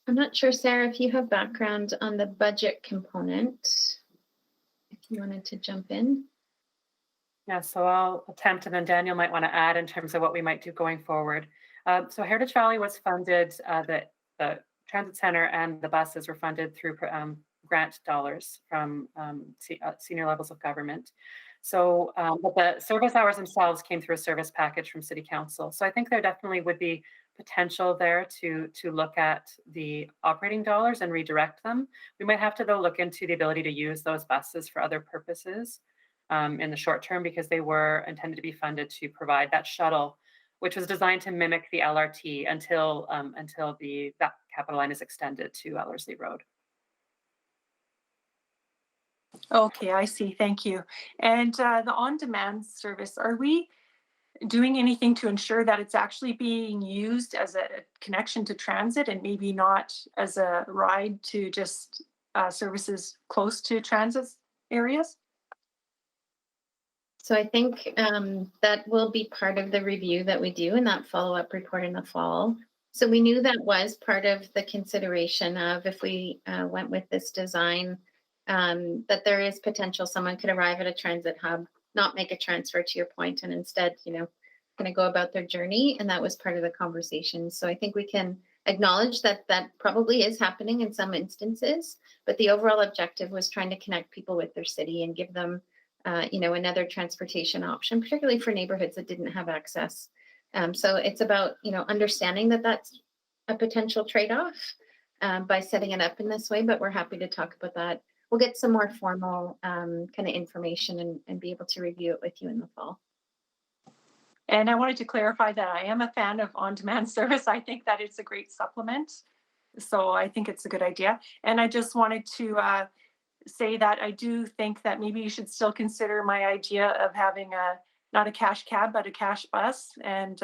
I'm not sure, Sarah, if you have background on the budget component, if you wanted to jump in. Yeah, so I'll attempt, and then Daniel might want to add in terms of what we might do going forward. So Heritage Valley was funded, the transit center and the buses were funded through grant dollars from senior levels of government. So, but the service hours themselves came through a service package from City Council. So I think there definitely would be potential there to look at the operating dollars and redirect them. We might have to, though, look into the ability to use those buses for other purposes in the short term, because they were intended to be funded to provide that shuttle, which was designed to mimic the LRT until that capital line is extended to Ellerslie Road. Okay, I see. Thank you. And the on-demand service, are we doing anything to ensure that it's actually being used as a connection to transit and maybe not as a ride to just services close to transit areas? So I think that will be part of the review that we do in that follow-up report in the fall. So we knew that was part of the consideration of if we went with this design, that there is potential someone could arrive at a transit hub, not make a transfer to your point, and instead, kind of go about their journey. And that was part of the conversation. So I think we can acknowledge that that probably is happening in some instances, but the overall objective was trying to connect people with their city and give them another transportation option, particularly for neighborhoods that didn't have access. So it's about, understanding that that's a potential trade-off by setting it up in this way, but we're happy to talk about that. We'll get some more formal kind of information and be able to review it with you in the fall. And I wanted to clarify that I am a fan of on-demand service. I think that it's a great supplement. So I think it's a good idea. And I just wanted to say that I do think that maybe you should still consider my idea of having not a cash cab, but a cash bus. And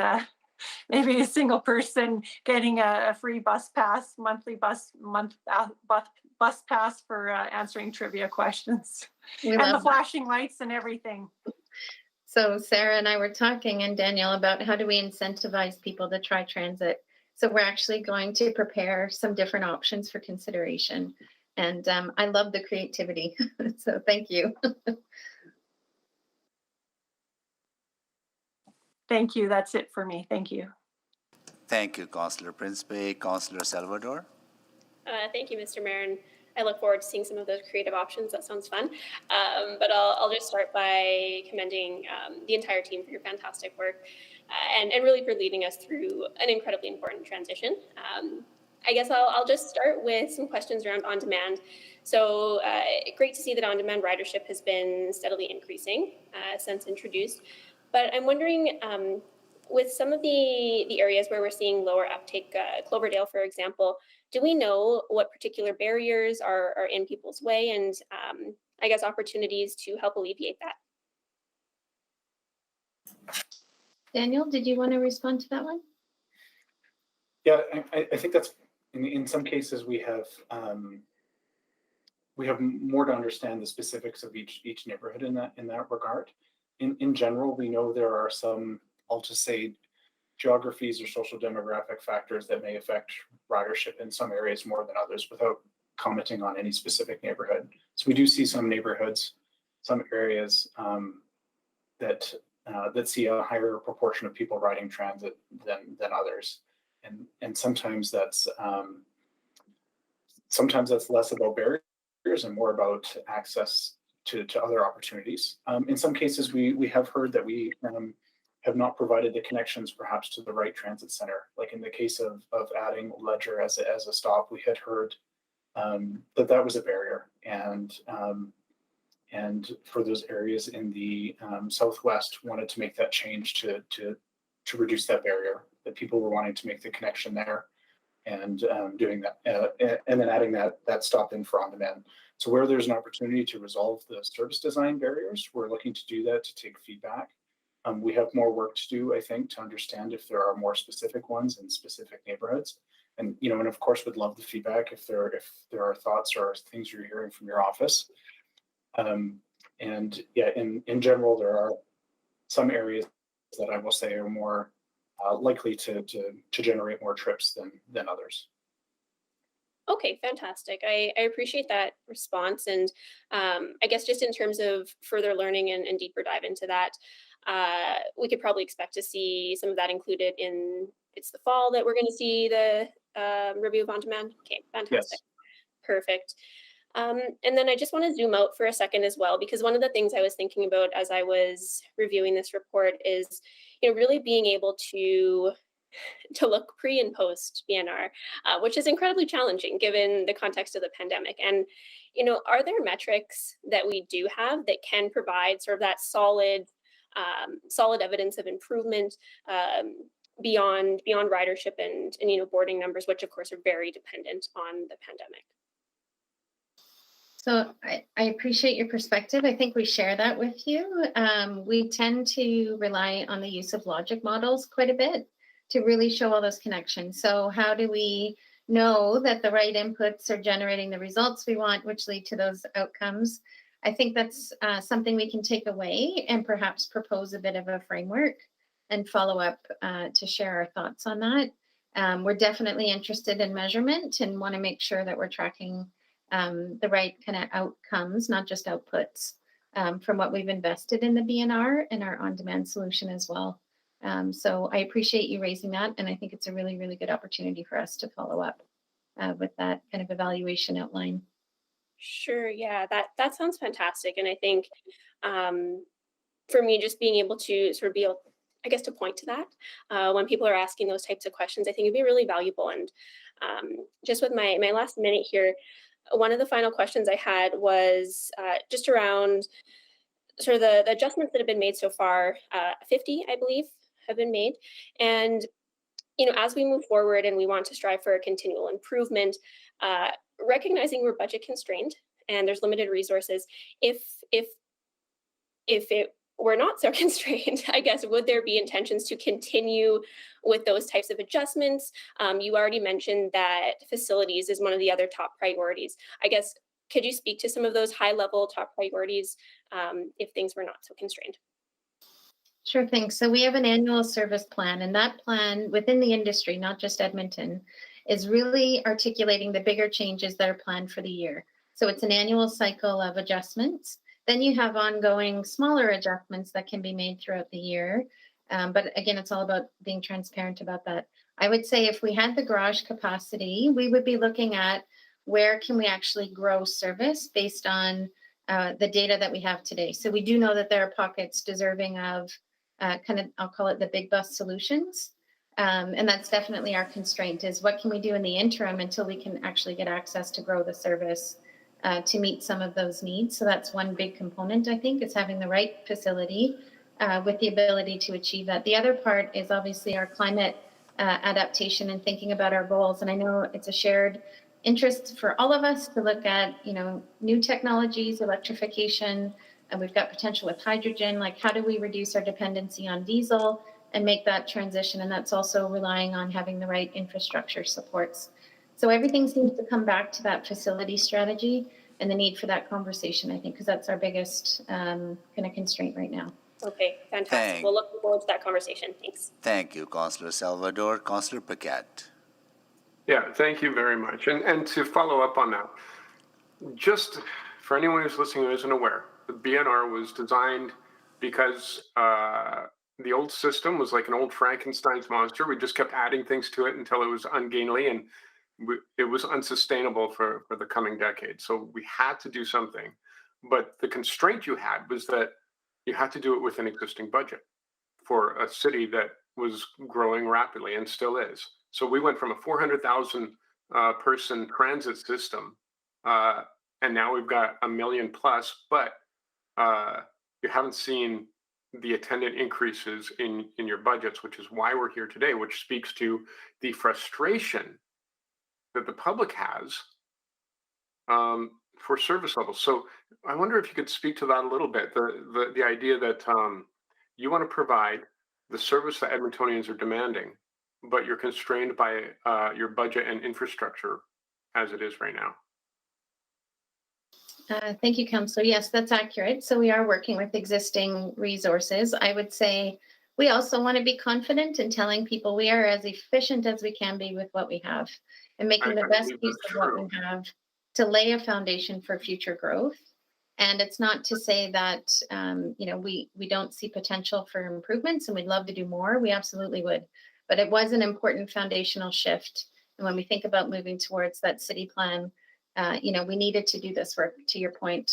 maybe a single person getting a free bus pass, monthly bus pass for answering trivia questions. And the flashing lights and everything. So Sarah and I were talking, and Danielle, about how do we incentivize people to try transit. So we're actually going to prepare some different options for consideration. And I love the creativity. So thank you. Thank you. That's it for me. Thank you. Thank you, Councillor Principe. Councillor Salvador. Thank you, Mr. Mayor, and I look forward to seeing some of those creative options. That sounds fun. But I'll just start by commending the entire team for your fantastic work and really for leading us through an incredibly important transition. I guess I'll just start with some questions around on-demand. So great to see that on-demand ridership has been steadily increasing since introduced. But I'm wondering, with some of the areas where we're seeing lower uptake, Cloverdale, for example, do we know what particular barriers are in people's way and I guess opportunities to help alleviate that? Daniel, did you want to respond to that one? Yeah, I think that's in some cases we have more to understand the specifics of each neighborhood in that regard. In general, we know there are some, I'll just say, geographies or social demographic factors that may affect ridership in some areas more than others without commenting on any specific neighborhood. So we do see some neighborhoods, some areas that see a higher proportion of people riding transit than others. And sometimes that's less about barriers and more about access to other opportunities. In some cases, we have heard that we have not provided the connections perhaps to the right transit center. Like in the case of adding Ledger as a stop, we had heard that was a barrier. And for those areas in the Southwest wanted to make that change to reduce that barrier, that people were wanting to make the connection there and doing that, and then adding that stop in for on-demand. So where there's an opportunity to resolve the service design barriers, we're looking to do that, to take feedback. We have more work to do, I think, to understand if there are more specific ones in specific neighborhoods. And and of course, would love the feedback if there are thoughts or things you're hearing from your office. And yeah, in general, there are some areas that I will say are more likely to generate more trips than others. Okay, fantastic. I appreciate that response. And I guess just in terms of further learning and deeper dive into that, we could probably expect to see some of that included it's the fall that we're going to see the review of on-demand. Okay, fantastic. Yes. Perfect. And then I just want to zoom out for a second as well, because one of the things I was thinking about as I was reviewing this report is, really being able to look pre and post BNR, which is incredibly challenging given the context of the pandemic. And, are there metrics that we do have that can provide sort of that solid evidence of improvement beyond ridership and boarding numbers, which of course are very dependent on the pandemic? So I appreciate your perspective. I think we share that with you. We tend to rely on the use of logic models quite a bit to really show all those connections. So how do we know that the right inputs are generating the results we want, which lead to those outcomes? I think that's something we can take away and perhaps propose a bit of a framework and follow up to share our thoughts on that. We're definitely interested in measurement and want to make sure that we're tracking the right kind of outcomes, not just outputs, from what we've invested in the BNR and our on-demand solution as well. So I appreciate you raising that, and I think it's a really, really good opportunity for us to follow up with that kind of evaluation outline. Sure, yeah, that sounds fantastic. And I think for me, just being able to sort of be able, I guess, to point to that when people are asking those types of questions, I think it'd be really valuable. And just with my last minute here, one of the final questions I had was just around sort of the adjustments that have been made so far. 50, I believe, have been made. And, you know, as we move forward and we want to strive for a continual improvement, recognizing we're budget constrained and there's limited resources, if it were not so constrained, I guess, would there be intentions to continue with those types of adjustments? You already mentioned that facilities is one of the other top priorities. I guess, could you speak to some of those high level top priorities if things were not so constrained? Sure thing. So we have an annual service plan, and that plan within the industry, not just Edmonton, is really articulating the bigger changes that are planned for the year. So it's an annual cycle of adjustments. Then you have ongoing smaller adjustments that can be made throughout the year. But again, it's all about being transparent about that. I would say if we had the garage capacity, we would be looking at where can we actually grow service based on the data that we have today. So we do know that there are pockets deserving of kind of, I'll call it the big bus solutions. And that's definitely our constraint, is what can we do in the interim until we can actually get access to grow the service to meet some of those needs. So that's one big component, I think, is having the right facility with the ability to achieve that. The other part is obviously our climate adaptation and thinking about our goals. And I know it's a shared interest for all of us to look at, you know, new technologies, electrification, and we've got potential with hydrogen. Like, how do we reduce our dependency on diesel and make that transition? And that's also relying on having the right infrastructure supports. So everything seems to come back to that facility strategy and the need for that conversation, I think, because that's our biggest kind of constraint right now. Okay, fantastic. We'll look forward to that conversation. Thanks. Thank you, Councillor Salvador. Councillor Paquette. Yeah, thank you very much. And to follow up on that, just for anyone who's listening who isn't aware, the BNR was designed because the old system was like an old Frankenstein's monster. We just kept adding things to it until it was ungainly, and it was unsustainable for the coming decade. So we had to do something. But the constraint you had was that you had to do it with an existing budget for a city that was growing rapidly and still is. So we went from a 400,000 person transit system, and now we've got 1 million plus, but you haven't seen the attendant increases in your budgets, which is why we're here today, which speaks to the frustration that the public has for service levels. So I wonder if you could speak to that a little bit, the idea that you want to provide the service that Edmontonians are demanding, but you're constrained by your budget and infrastructure as it is right now. Thank you, Councillor. Yes, that's accurate. So we are working with existing resources. I would say we also want to be confident in telling people we are as efficient as we can be with what we have and making the best use of what we have to lay a foundation for future growth. And it's not to say that, you know, we don't see potential for improvements and we'd love to do more. We absolutely would. But it was an important foundational shift. And when we think about moving towards that city plan, you know, we needed to do this work. To your point,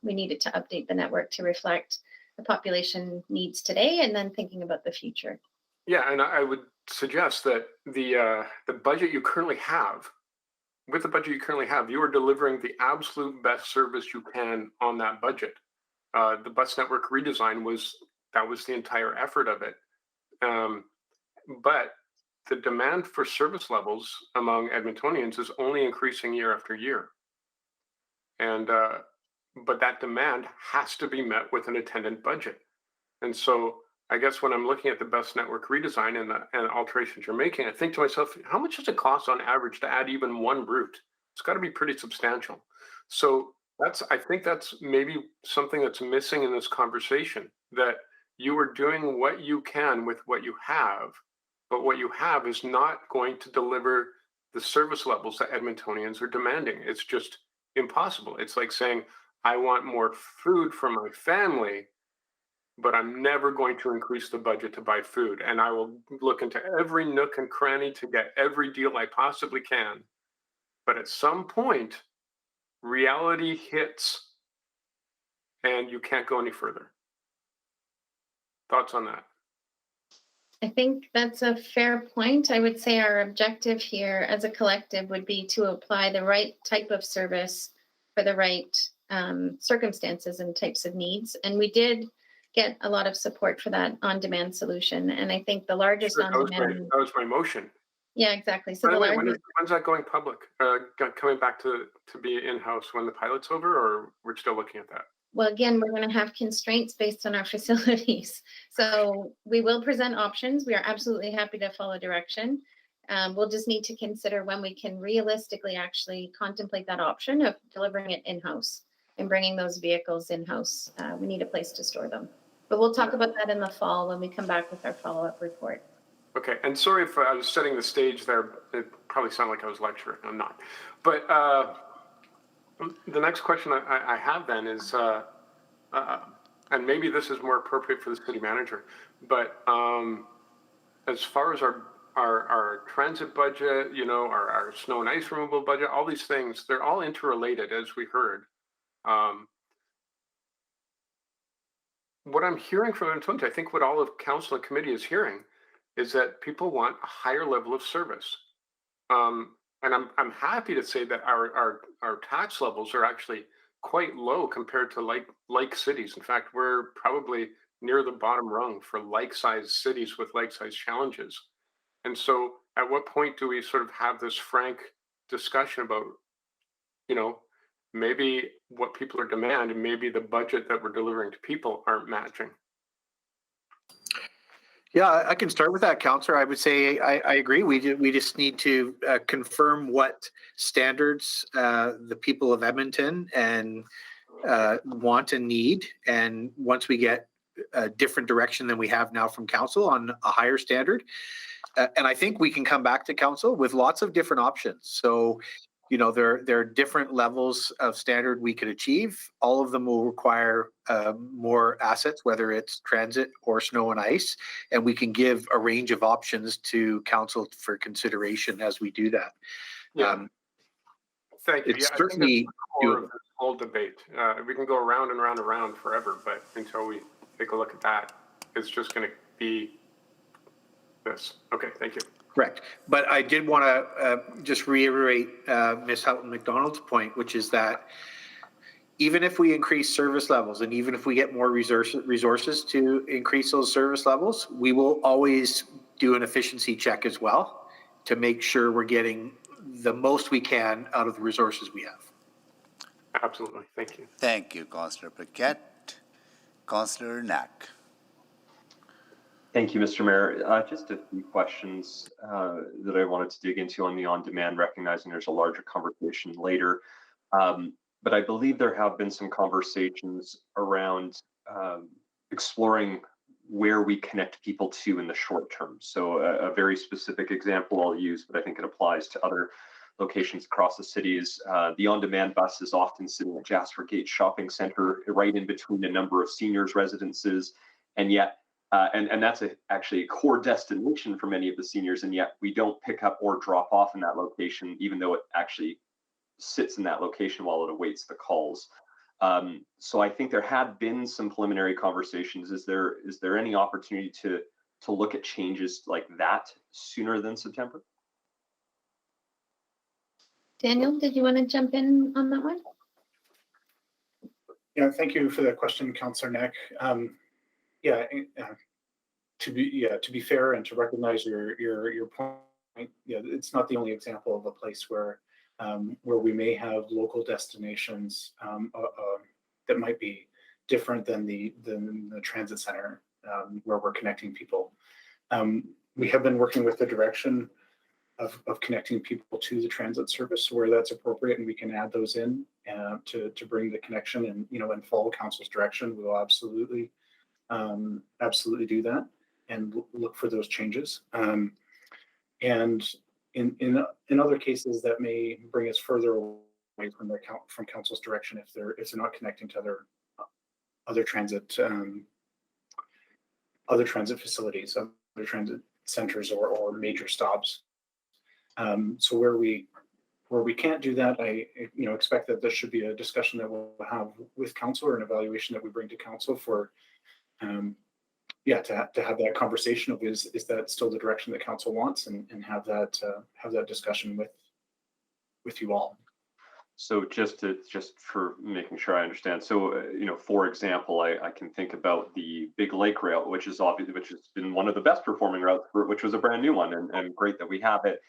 we needed to update the network to reflect the population needs today and then thinking about the future. Yeah, and I would suggest that the budget you currently have, with the budget you currently have, you are delivering the absolute best service you can on that budget. The bus network redesign was the entire effort of it. But the demand for service levels among Edmontonians is only increasing year after year. And but that demand has to be met with an attendant budget. And so I guess when I'm looking at the bus network redesign and the alterations you're making, I think to myself, how much does it cost on average to add even one route? It's got to be pretty substantial. So I think that's maybe something that's missing in this conversation, that you are doing what you can with what you have, but what you have is not going to deliver the service levels that Edmontonians are demanding. It's just impossible. It's like saying, I want more food for my family, but I'm never going to increase the budget to buy food. And I will look into every nook and cranny to get every deal I possibly can. But at some point, reality hits and you can't go any further. Thoughts on that? I think that's a fair point. I would say our objective here as a collective would be to apply the right type of service for the right circumstances and types of needs. And we did get a lot of support for that on-demand solution. And I think the largest Sure, on-demand. that was my motion. Yeah, exactly. So By the way, largest. when's that going public? Coming back to be in-house when the pilot's over, or we're still looking at that? Well, again, we're going to have constraints based on our facilities. So we will present options. We are absolutely happy to follow direction. We'll just need to consider when we can realistically actually contemplate that option of delivering it in-house and bringing those vehicles in-house. We need a place to store them. But we'll talk about that in the fall when we come back with our follow-up report. Okay, and sorry if I was setting the stage there. It probably sounded like I was lecturing. I'm not. But the next question I have then is, and maybe this is more appropriate for the city manager, but as far as our transit budget, you know, our snow and ice removal budget, all these things, they're all interrelated, as we heard. What I'm hearing from Antonio, I think what all of council and committee is hearing is that people want a higher level of service. And I'm happy to say that our tax levels are actually quite low compared to like cities. In fact, we're probably near the bottom rung for like-sized cities with like-sized challenges. And so at what point do we sort of have this frank discussion about, you know, maybe what people are demanding, maybe the budget that we're delivering to people aren't matching? Yeah, I can start with that, Councillor. I would say I agree. We just need to confirm what standards the people of Edmonton and want and need. And once we get a different direction than we have now from council on a higher standard, and I think we can come back to council with lots of different options. So, you know, there are different levels of standard we could achieve. All of them will require more assets, whether it's transit or snow and ice, and we can give a range of options to council for consideration as we do that. Yeah. Thank you. It's Yeah, certainly I think that's the core of this whole debate. We can go around and around and around forever, but until we take a look at that, it's just going to be this. Okay, thank you. Correct. But I did want to just reiterate Ms. Houghton McDonald's point, which is that even if we increase service levels and even if we get more resources to increase those service levels, we will always do an efficiency check as well to make sure we're getting the most we can out of the resources we have. Absolutely. Thank you. Thank you, Councillor Paquette. Councillor Knack. Thank you, Mr. Mayor. Just a few questions that I wanted to dig into on the on-demand, recognizing there's a larger conversation later. But I believe there have been some conversations around exploring where we connect people to in the short term. So a very specific example I'll use, but I think it applies to other locations across the city is the on-demand bus is often sitting at Jasper Gate Shopping Center, right in between a number of seniors' residences, and yet and that's actually a core destination for many of the seniors, and yet we don't pick up or drop off in that location, even though it actually sits in that location while it awaits the calls. So I think there had been some preliminary conversations. Is there any opportunity to look at changes like that sooner than September? Daniel, did you want to jump in on that one? Yeah, thank you for the question, Councillor Knack. To be fair and to recognize your point, yeah, it's not the only example of a place where we may have local destinations that might be different than the transit center where we're connecting people. We have been working with the direction of connecting people to the transit service where that's appropriate, and we can add those in to bring the connection, and and follow council's direction. We will absolutely do that and look for those changes. And in other cases that may bring us further away from council's direction if they're not connecting to other transit facilities, other transit centers or major stops. So where we Where we can't do that, I expect that there should be a discussion that we'll have with council, or an evaluation that we bring to council for, to have that conversation of is that still the direction that council wants, and have that discussion with you all. So just for making sure I understand. So, for example, I can think about the Big Lake route, which has been one of the best performing routes, which was a brand new one, and great that we have it.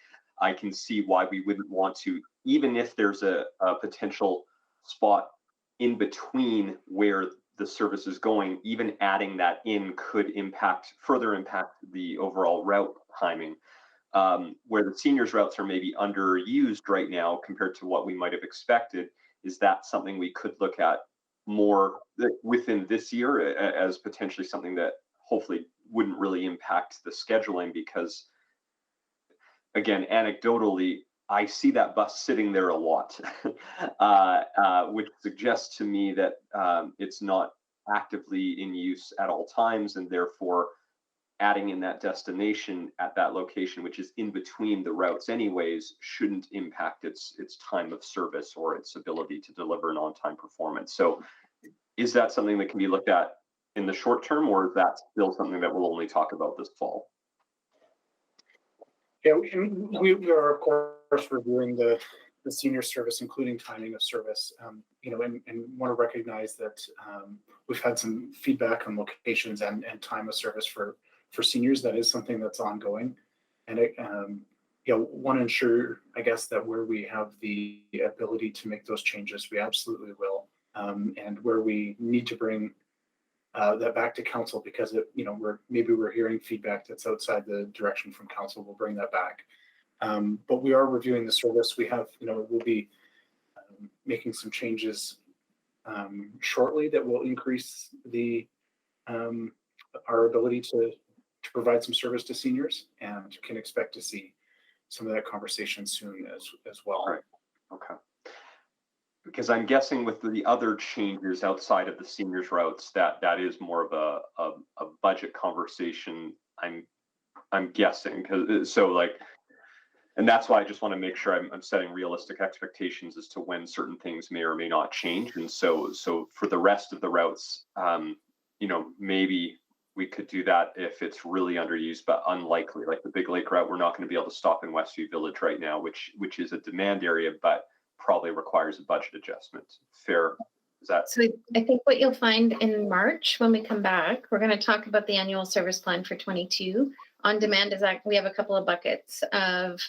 I can see why we wouldn't want to, even if there's a potential spot in between where the service is going, even adding that in could further impact the overall route timing. Where the seniors routes are maybe underused right now compared to what we might have expected. Is that something we could look at more within this year as potentially something that hopefully wouldn't really impact the scheduling? Because again, anecdotally, I see that bus sitting there a lot, which suggests to me that it's not actively in use at all times, and therefore adding in that destination at that location, which is in between the routes anyways, shouldn't impact its time of service or its ability to deliver an on-time performance. So is that something that can be looked at in the short term, or is that still something that we'll only talk about this fall? Yeah, we are of course reviewing the senior service, including timing of service, and want to recognize that we've had some feedback on locations and time of service for seniors. That is something that's ongoing, and want to ensure, I guess, that where we have the ability to make those changes, we absolutely will, and where we need to bring that back to council because we're hearing feedback that's outside the direction from council, we'll bring that back. But we are reviewing the service. We have, we'll be making some changes shortly that will increase our ability to provide some service to seniors, and can expect to see some of that conversation soon as well. Right. Okay. Because I'm guessing with the other changes outside of the seniors routes, that is more of a budget conversation. I'm guessing, and that's why I just want to make sure I'm setting realistic expectations as to when certain things may or may not change. And so for the rest of the routes, maybe we could do that if it's really underused, but unlikely. Like the Big Lake route, we're not going to be able to stop in Westview Village right now, which is a demand area, but probably requires a budget adjustment. Fair? Is that? So I think what you'll find in March when we come back, we're going to talk about the annual service plan for 22. On demand is that we have a couple of buckets of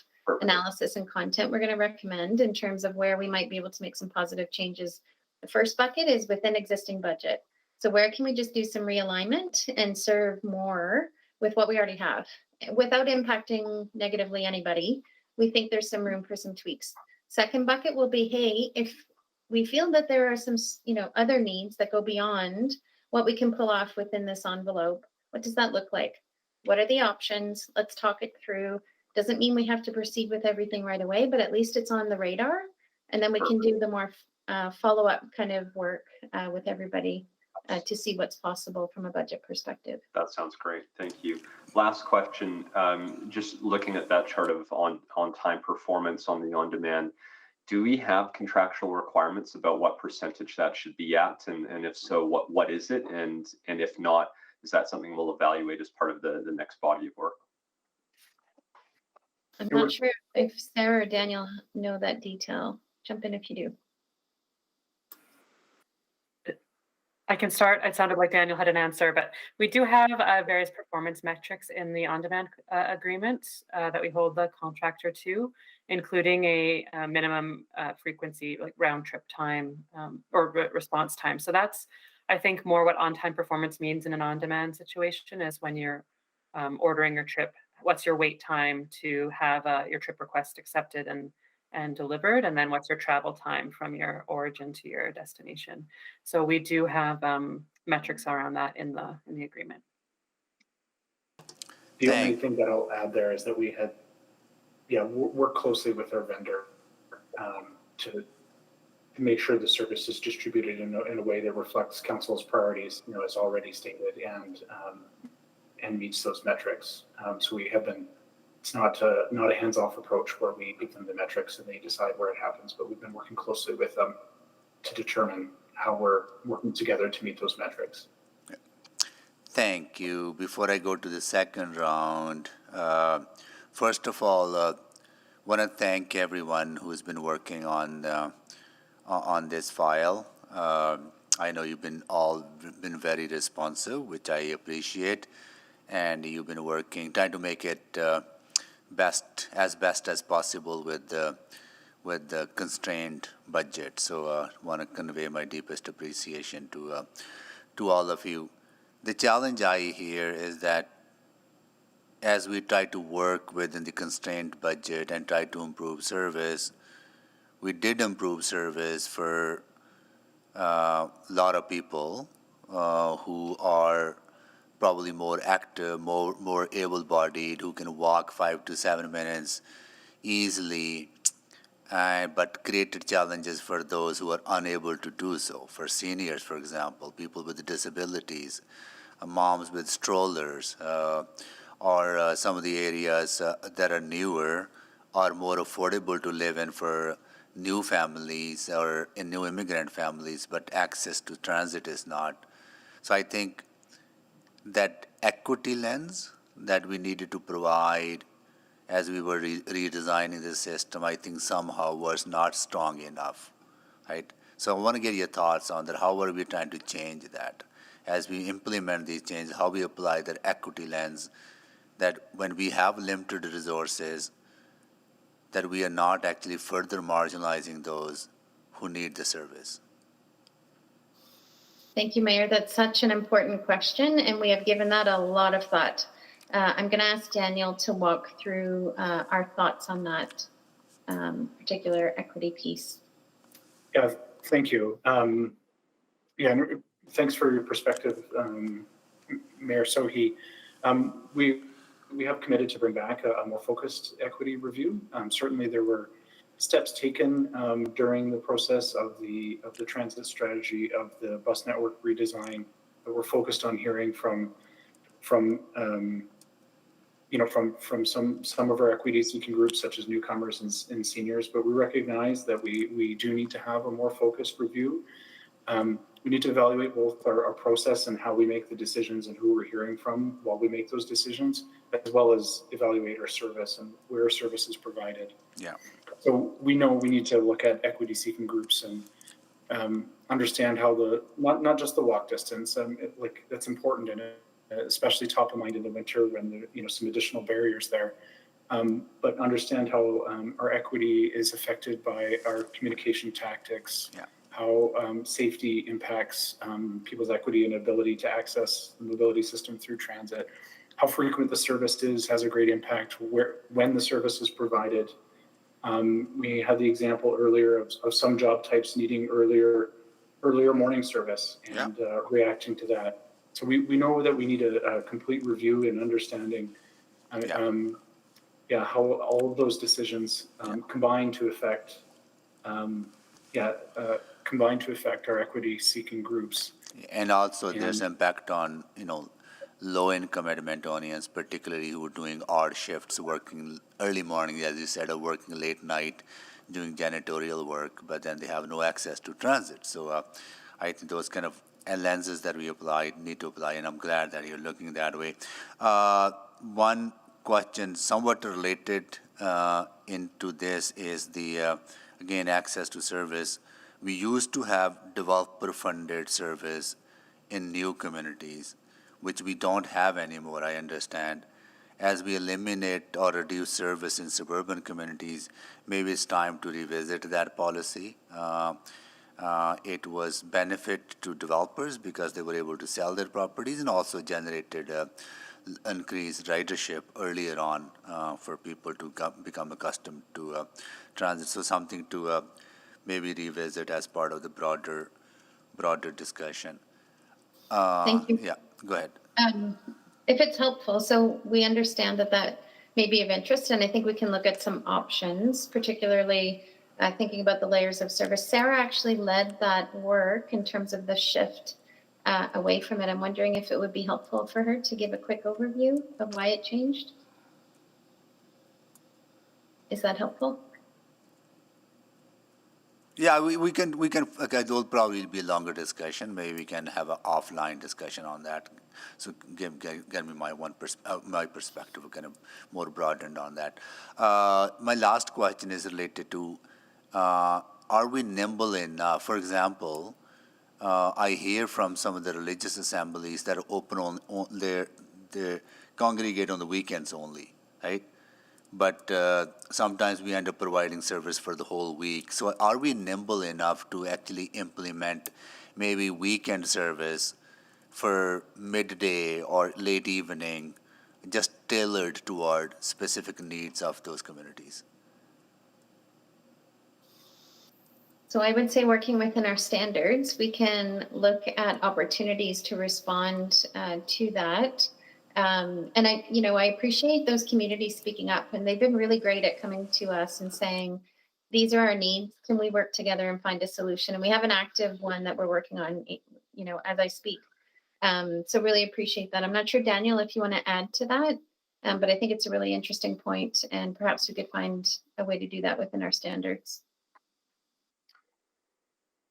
analysis and content we're going to recommend in terms of where we might be able to make some positive changes. The first bucket is within existing budget. So where can we just do some realignment and serve more with what we already have without impacting negatively anybody? We think there's some room for some tweaks. Second bucket will be, hey, if we feel that there are some, other needs that go beyond what we can pull off within this envelope, what does that look like? What are the options? Let's talk it through. Doesn't mean we have to proceed with everything right away, but at least it's on the radar. And then we can do the more follow-up kind of work with everybody to see what's possible from a budget perspective. That sounds great. Thank you. Last question, just looking at that chart of on-time performance on the on-demand, do we have contractual requirements about what percentage that should be at? And if so, what is it? And if not, is that something we'll evaluate as part of the next body of work? I'm not sure if Sarah or Daniel know that detail. Jump in if you do. I can start. It sounded like Daniel had an answer, but we do have various performance metrics in the on-demand agreement that we hold the contractor to, including a minimum frequency, like round trip time or response time. So that's, I think, more what on-time performance means in an on-demand situation is when you're ordering your trip, what's your wait time to have your trip request accepted and delivered, and then what's your travel time from your origin to your destination. So we do have metrics around that in the agreement. The only thing that I'll add there is that we had, work closely with our vendor to make sure the service is distributed in a way that reflects council's priorities, as already stated, and meets those metrics. So we have been it's not a hands-off approach where we give them the metrics and they decide where it happens, but we've been working closely with them to determine how we're working together to meet those metrics. Thank you. Before I go to the second round, first of all, want to thank everyone who's been working on this file. I know you've been very responsive, which I appreciate, and you've been working, trying to make it best as possible with the constrained budget. So want to convey my deepest appreciation to all of you. The challenge I hear is that as we try to work within the constrained budget and try to improve service, we did improve service for a lot of people who are probably more active, more able-bodied, who can walk 5 to 7 minutes easily, but created challenges for those who are unable to do so. For seniors, for example, people with disabilities, moms with strollers, or some of the areas that are newer are more affordable to live in for new families or in new immigrant families, but access to transit is not. So I think that equity lens that we needed to provide as we were redesigning the system, I think somehow was not strong enough, right? So I want to get your thoughts on that. How are we trying to change that? As we implement these changes, how we apply that equity lens, that when we have limited resources, that we are not actually further marginalizing those who need the service. Thank you, Mayor. That's such an important question, and we have given that a lot of thought. I'm going to ask Daniel to walk through our thoughts on that particular equity piece. Yeah, thank you. Thanks for your perspective, Mayor Sohi. We have committed to bring back a more focused equity review. Certainly, there were steps taken during the process of the transit strategy of the bus network redesign that we're focused on hearing from some of our equity seeking groups, such as newcomers and seniors. But we recognize that we do need to have a more focused review. We need to evaluate both our process and how we make the decisions and who we're hearing from while we make those decisions, as well as evaluate our service and where our service is provided. Yeah. So we know we need to look at equity seeking groups and understand how not just the walk distance, that's important in it, especially top of mind in the winter when there's some additional barriers there. But understand how our equity is affected by our communication tactics. Yeah. How safety impacts people's equity and ability to access the mobility system through transit. How frequent the service is has a great impact when the service is provided. We had the example earlier of some job types needing earlier morning service and reacting to that. So we know that we need a complete review and understanding how all of those decisions combine to affect our equity-seeking groups. And also there's impact on, low-income Edmontonians, particularly who are doing odd shifts, working early morning, as you said, or working late night, doing janitorial work, but then they have no access to transit. So I think those kind of lenses that we need to apply, and I'm glad that you're looking that way. One question somewhat related into this is again, access to service. We used to have developer-funded service in new communities, which we don't have anymore, I understand. As we eliminate or reduce service in suburban communities, maybe it's time to revisit that policy. It was benefit to developers because they were able to sell their properties and also generated increased ridership earlier on for people to become accustomed to transit. So something to maybe revisit as part of the broader discussion. Thank you. Yeah, go ahead. If it's helpful, so we understand that may be of interest, and I think we can look at some options, particularly thinking about the layers of service. Sarah actually led that work in terms of the shift away from it. I'm wondering if it would be helpful for her to give a quick overview of why it changed. Is that helpful? Yeah, we can, okay, there will probably be a longer discussion. Maybe we can have an offline discussion on that. So give me my perspective, kind of more broadened on that. My last question is related to, are we nimble enough? For example, I hear from some of the religious assemblies that are open they congregate on the weekends only, right? But sometimes we end up providing service for the whole week. So are we nimble enough to actually implement maybe weekend service for midday or late evening, just tailored toward specific needs of those communities? So I would say working within our standards, we can look at opportunities to respond to that. And I appreciate those communities speaking up, and they've been really great at coming to us and saying, these are our needs. Can we work together and find a solution? And we have an active one that we're working on, as I speak. So really appreciate that. I'm not sure, Daniel, if you want to add to that, but I think it's a really interesting point, and perhaps we could find a way to do that within our standards.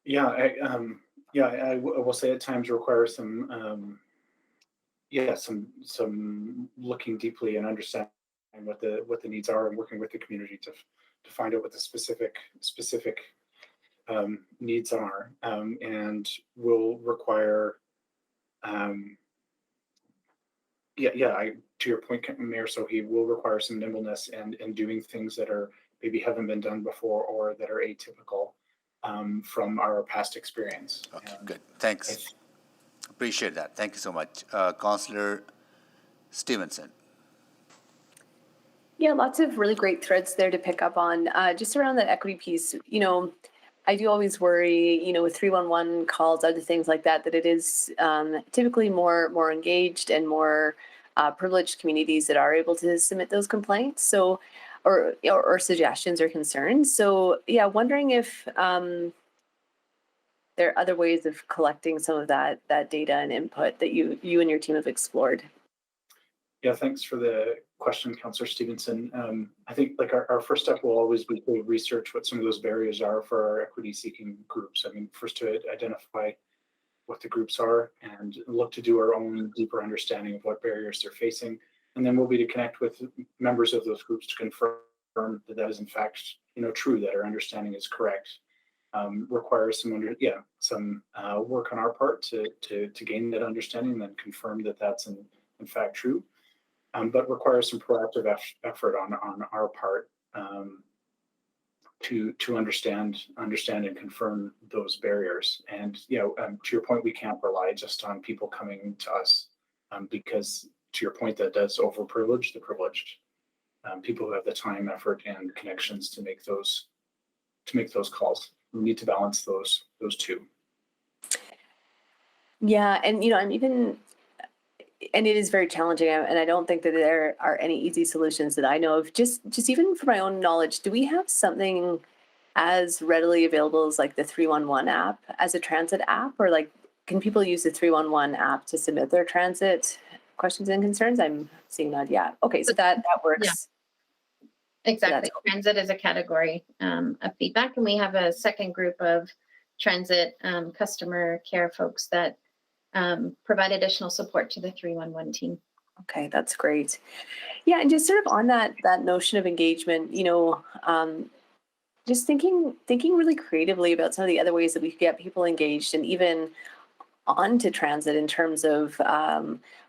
Yeah, I will say at times require some looking deeply and understanding what the needs are, and working with the community to find out what the specific needs are, and will require to your point, Mayor, so he will require some nimbleness and doing things that are maybe haven't been done before or that are atypical from our past experience. Okay, good. Thanks. Appreciate that. Thank you so much. Councillor Stevenson. Yeah, lots of really great threads there to pick up on. Just around that equity piece, I do always worry, with 311 calls, other things like that, that it is typically more engaged and more privileged communities that are able to submit those complaints. So, or suggestions or concerns. So, yeah, wondering if there are other ways of collecting some of that data and input that you and your team have explored. Yeah, thanks for the question, Councillor Stevenson. I think our first step will always be to research what some of those barriers are for our equity-seeking groups. I mean, first to identify what the groups are and look to do our own deeper understanding of what barriers they're facing. And then we'll be to connect with members of those groups to confirm that that is in fact, true, that our understanding is correct. Requires some work on our part to gain that understanding and then confirm that that's in fact true. But requires some proactive effort on our part to understand and confirm those barriers. And to your point, we can't rely just on people coming to us because, to your point, that does overprivilege the privileged. People who have the time, effort, and connections to make those calls. We need to balance those two. Yeah, and and it is very challenging, and I don't think that there are any easy solutions that I know of. Just even for my own knowledge, do we have something as readily available as like the 311 app as a transit app, or like can people use the 311 app to submit their transit questions and concerns? I'm seeing that. Yeah. Okay, so that works. Yeah. Exactly. Transit is a category of feedback, and we have a second group of transit customer care folks that provide additional support to the 311 team. Okay, that's great. Yeah, and just sort of on that notion of engagement, just thinking really creatively about some of the other ways that we could get people engaged and even onto transit in terms of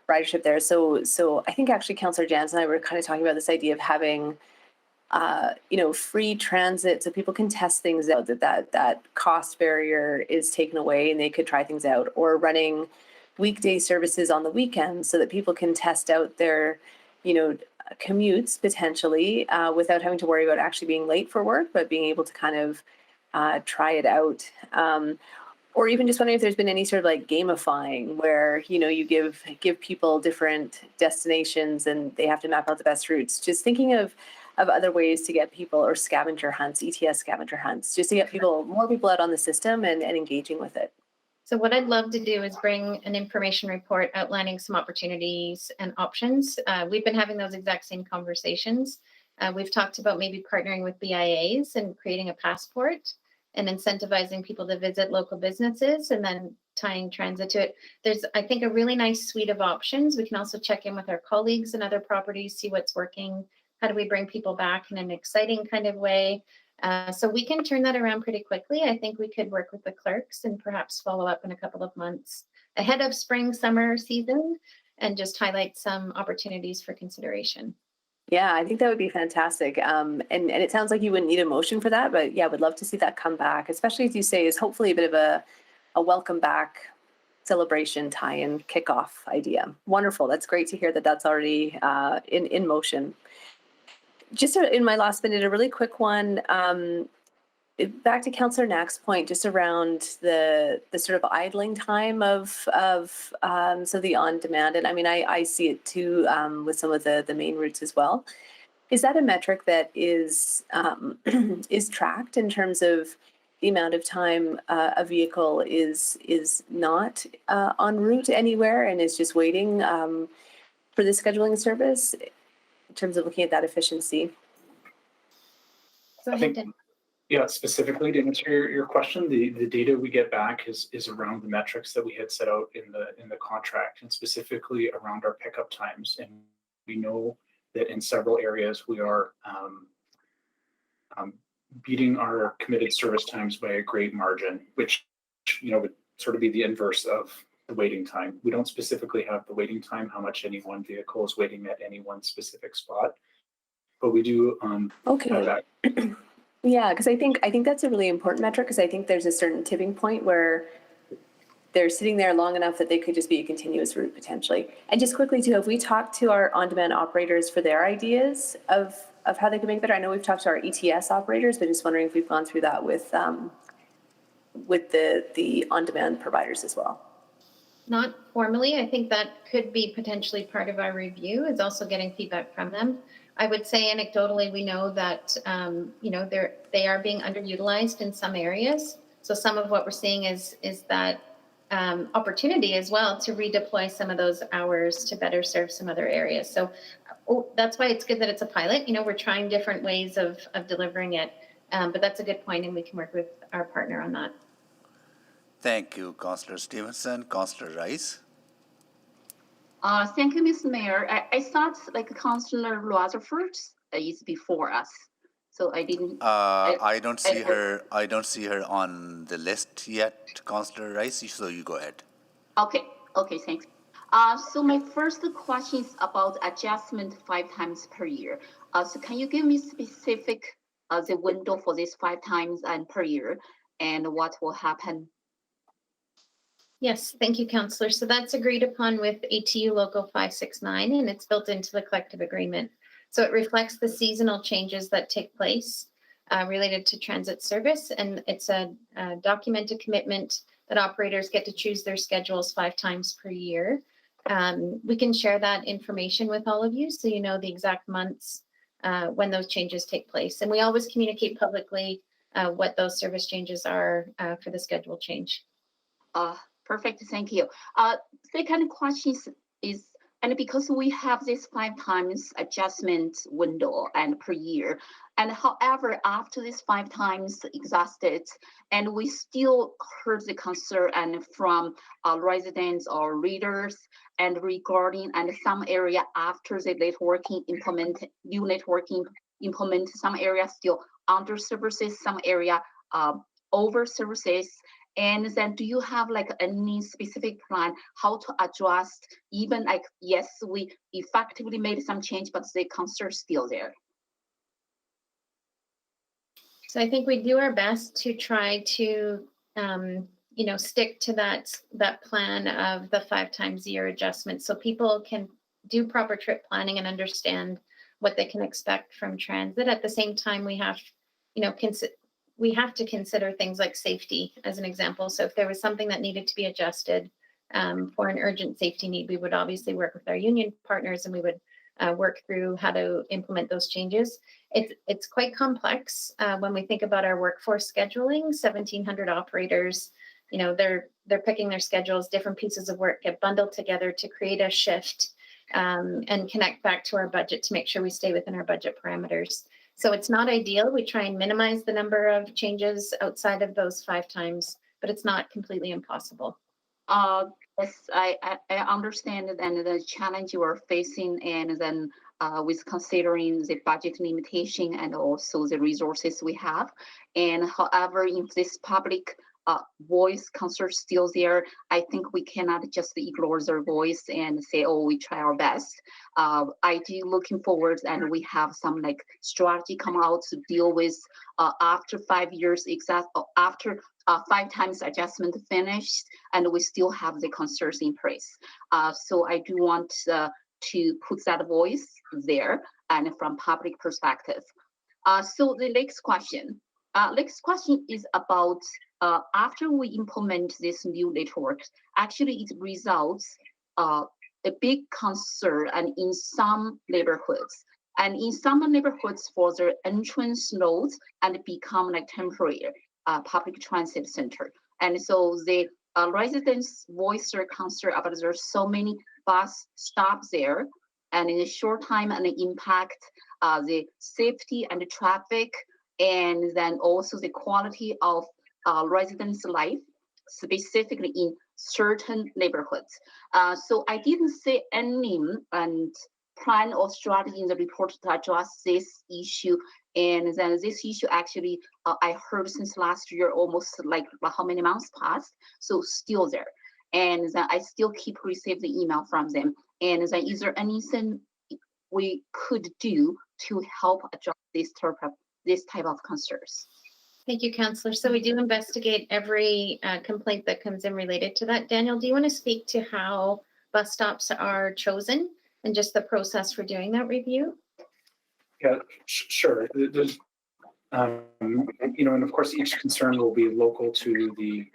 ridership there. So I think actually Councillor Jans and I were kind of talking about this idea of having free transit so people can test things out, that cost barrier is taken away and they could try things out, or running weekday services on the weekends so that people can test out their, commutes potentially without having to worry about actually being late for work, but being able to kind of try it out. Or even just wondering if there's been any sort of like gamifying where, you give people different destinations and they have to map out the best routes. Just thinking of other ways to get people, or scavenger hunts, ETS scavenger hunts, just to get more people out on the system and engaging with it. So what I'd love to do is bring an information report outlining some opportunities and options. We've been having those exact same conversations. We've talked about maybe partnering with BIAs and creating a passport and incentivizing people to visit local businesses and then tying transit to it. There's, I think, a really nice suite of options. We can also check in with our colleagues and other properties, see what's working. How do we bring people back in an exciting kind of way? So we can turn that around pretty quickly. I think we could work with the clerks and perhaps follow up in a couple of months ahead of spring, summer season and just highlight some opportunities for consideration. Yeah, I think that would be fantastic. And it sounds like you wouldn't need a motion for that, but yeah, would love to see that come back, especially as you say, is hopefully a bit of a welcome back celebration tie-in kickoff idea. Wonderful. That's great to hear that that's already in motion. Just in my last minute, a really quick one. Back to Councillor Knack's point, just around the sort of idling time of so the on-demand, and I mean I see it too with some of the main routes as well. Is that a metric that is is tracked in terms of the amount of time a vehicle is not en route anywhere and is just waiting for the scheduling service in terms of looking at that efficiency? So I think, yeah, specifically to answer your question, the data we get back is around the metrics that we had set out in the contract, and specifically around our pickup times. And we know that in several areas we are beating our committed service times by a great margin, which would sort of be the inverse of the waiting time. We don't specifically have the waiting time, how much any one vehicle is waiting at any one specific spot, but we do have that. Yeah, because I think that's a really important metric, because I think there's a certain tipping point where they're sitting there long enough that they could just be a continuous route potentially. And just quickly too, have we talked to our on-demand operators for their ideas of how they can make better? I know we've talked to our ETS operators, but just wondering if we've gone through that with the on-demand providers as well. Not formally. I think that could be potentially part of our review, is also getting feedback from them. I would say anecdotally, we know that, they are being underutilized in some areas. So some of what we're seeing is that opportunity as well to redeploy some of those hours to better serve some other areas. So that's why it's good that it's a pilot. We're trying different ways of delivering it, but that's a good point, and we can work with our partner on that. Thank you, Councillor Stevenson. Councillor Rice. Thank you, Ms. Mayor. I thought like Councillor Rutherford is before us, so I didn't. I don't see her. I don't see her on the list yet, Councillor Rice. So you go ahead. Okay, thanks. So my first question is about adjustment 5 times per year. So can you give me specific the window for this 5 times and per year, and what will happen? Yes, thank you, Councillor. So that's agreed upon with ATU Local 569, and it's built into the collective agreement. So it reflects the seasonal changes that take place related to transit service, and it's a documented commitment that operators get to choose their schedules 5 times per year. We can share that information with all of you so you know the exact months when those changes take place. And we always communicate publicly what those service changes are for the schedule change. Perfect, thank you. Second question is, and because we have this 5 times adjustment window and per year, and however, after this 5 times exhausted, and we still heard the concern and from residents or readers and regarding and some area after the networking new networking implement, some area still under services, some area over services. And then do you have like any specific plan how to adjust, even like, yes, we effectively made some change, but the concern is still there? So I think we do our best to try to, stick to that plan of the 5 times a year adjustment, so people can do proper trip planning and understand what they can expect from transit. At the same time, we have, we have to consider things like safety as an example. So if there was something that needed to be adjusted for an urgent safety need, we would obviously work with our union partners and we would work through how to implement those changes. It's quite complex when we think about our workforce scheduling. 1,700 operators, they're picking their schedules, different pieces of work get bundled together to create a shift. and connect back to our budget to make sure we stay within our budget parameters. So it's not ideal. We try and minimize the number of changes outside of those 5 times, but it's not completely impossible. Yes, I understand and the challenge you are facing, and then with considering the budget limitation and also the resources we have. And however, if this public voice concern still there, I think we cannot just ignore their voice and say, oh, we try our best. I do looking forward, and we have some like strategy come out to deal with after 5 years, after 5 times adjustment finished, and we still have the concerns in place. So I do want to put that voice there and from public perspective. So the next question is about after we implement this new network, actually it results a big concern and in some neighborhoods. And in some neighborhoods for their entrance nodes and become like temporary public transit center. And so the residents voice their concern about there's so many bus stops there, and in a short time and impact the safety and the traffic, and then also the quality of residents' life, specifically in certain neighborhoods. So I didn't see any plan or strategy in the report to address this issue. And then this issue actually, I heard since last year, almost like how many months passed, so still there. And then I still keep receiving the email from them. And then is there anything we could do to help address this type of concerns? Thank you, Councillor. So we do investigate every complaint that comes in related to that. Daniel, do you want to speak to how bus stops are chosen and just the process for doing that review? Yeah, sure. There's, and of course, each concern will be local to the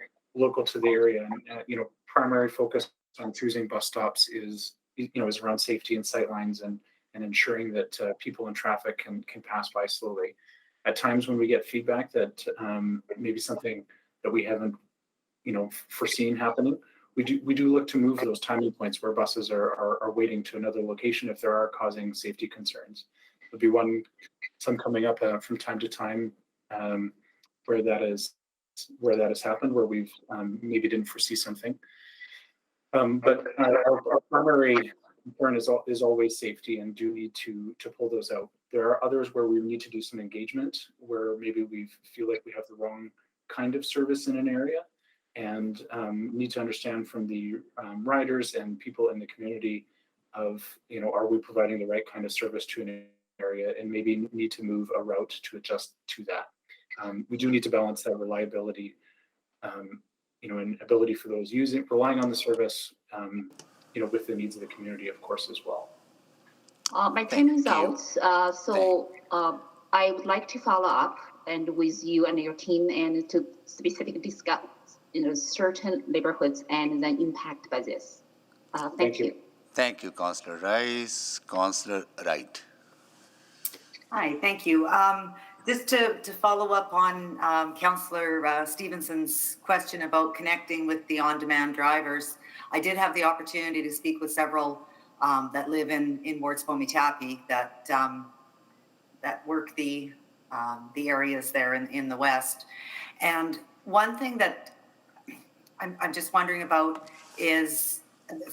area. And primary focus on choosing bus stops is around safety and sightlines and ensuring that people in traffic can pass by slowly. At times when we get feedback that maybe something that we haven't foreseen happening, we do look to move those timing points where buses are waiting to another location if there are causing safety concerns. There'll be some coming up from time to time where that has happened, where we've maybe didn't foresee something. But our primary concern is always safety, and do need to pull those out. There are others where we need to do some engagement, where maybe we feel like we have the wrong kind of service in an area, and need to understand from the riders and people in the community of, are we providing the right kind of service to an area, and maybe need to move a route to adjust to that. We do need to balance that reliability, and ability for those relying on the service, with the needs of the community, of course, as well. My time is out, so I would like to follow up and with you and your team, and to specifically discuss certain neighborhoods and then impact by this. Thank you. Thank you, Councillor Rice. Councillor Wright. Hi, thank you. Just to follow up on Councillor Stevenson's question about connecting with the on-demand drivers, I did have the opportunity to speak with several that live in Wards Pomitapi that work the areas there in the west. And one thing that I'm just wondering about is,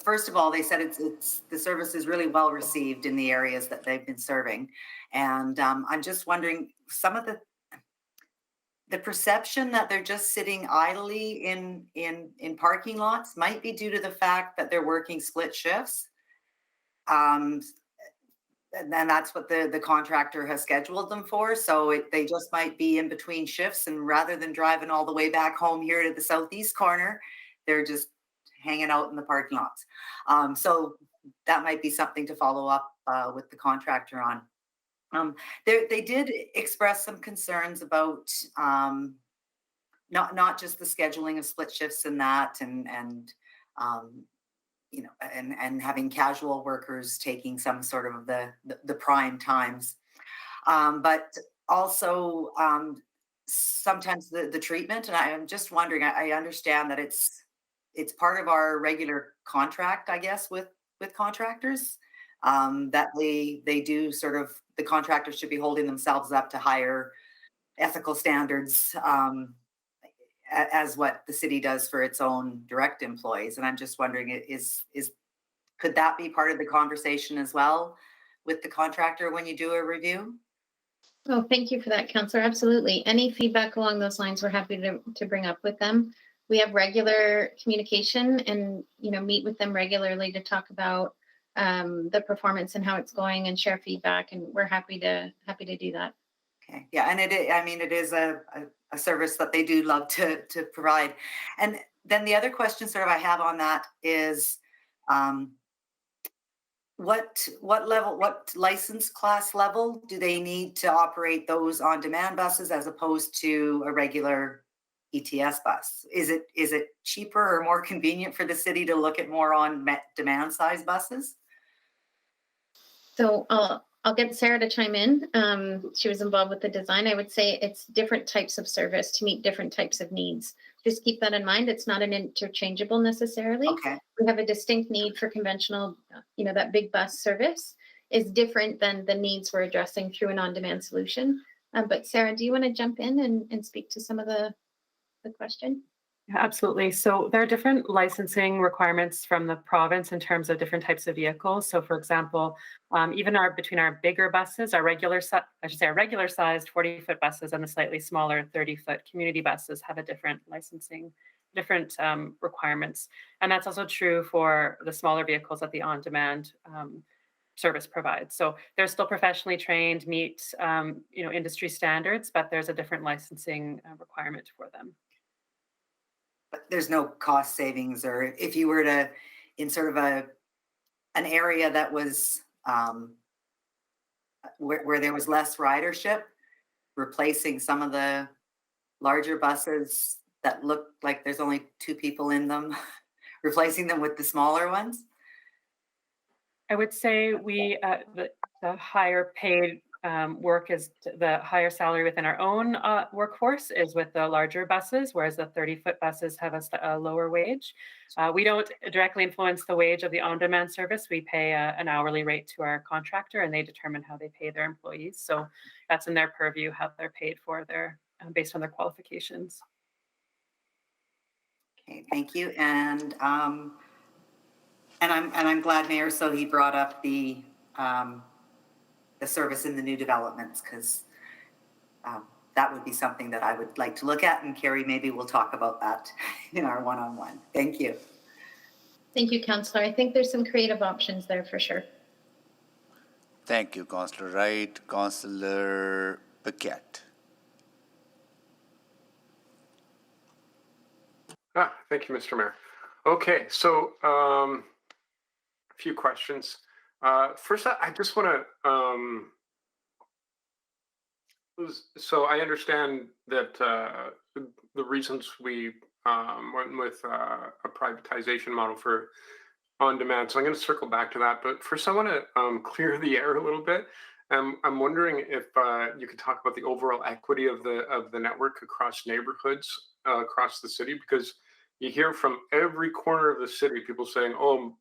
first of all, they said the service is really well received in the areas that they've been serving. And I'm just wondering, some of the perception that they're just sitting idly in parking lots might be due to the fact that they're working split shifts. And then that's what the contractor has scheduled them for. So they just might be in between shifts, and rather than driving all the way back home here to the southeast corner, they're just hanging out in the parking lots. So that might be something to follow up with the contractor on. They did express some concerns about not just the scheduling of split shifts and that, and having casual workers taking some sort of the prime times, but also sometimes the treatment. And I'm just wondering, I understand that it's part of our regular contract, I guess, with contractors, that they do sort of, the contractors should be holding themselves up to higher ethical standards, as what the city does for its own direct employees. And I'm just wondering, could that be part of the conversation as well with the contractor when you do a review? Oh, thank you for that, Councillor. Absolutely. Any feedback along those lines, we're happy to bring up with them. We have regular communication and, meet with them regularly to talk about the performance and how it's going and share feedback. And we're happy to do that. Okay. Yeah. And it is a service that they do love to provide. And then the other question sort of I have on that is, what level, what license class level do they need to operate those on-demand buses as opposed to a regular ETS bus? Is it cheaper or more convenient for the city to look at more on-demand size buses? So I'll get Sarah to chime in. She was involved with the design. I would say it's different types of service to meet different types of needs. Just keep that in mind. It's not an interchangeable necessarily. Okay. We have a distinct need for conventional, that big bus service is different than the needs we're addressing through an on-demand solution. But Sarah, do you want to jump in and speak to some of the question? Yeah, absolutely. So there are different licensing requirements from the province in terms of different types of vehicles. So for example, even between our bigger buses, our regular sized 40-foot buses and the slightly smaller 30-foot community buses have a different licensing, different requirements. And that's also true for the smaller vehicles that the on-demand service provides. So they're still professionally trained, meet industry standards, but there's a different licensing requirement for them. But there's no cost savings, or if you were to, in sort of an area that was where there was less ridership, replacing some of the larger buses that look like there's only 2 people in them, replacing them with the smaller ones? I would say the higher paid work is the higher salary within our own workforce is with the larger buses, whereas the 30-foot buses have a lower wage. We don't directly influence the wage of the on-demand service. We pay an hourly rate to our contractor, and they determine how they pay their employees. So that's in their purview how they're paid for based on their qualifications. Okay, thank you. And I'm glad, Mayor, so he brought up the service in the new developments, because that would be something that I would like to look at. And Carrie, maybe we'll talk about that in our one-on-one. Thank you. Thank you, Councillor. I think there's some creative options there for sure. Thank you, Councillor Wright. Councillor Paquette. Thank you, Mr. Mayor. Okay, so a few questions. First, I just want to, so I understand that the reasons we went with a privatization model for on-demand, so I'm going to circle back to that. But first, I want to clear the air a little bit. I'm wondering if you could talk about the overall equity of the network across neighborhoods across the city, because you hear from every corner of the city people saying, "Oh,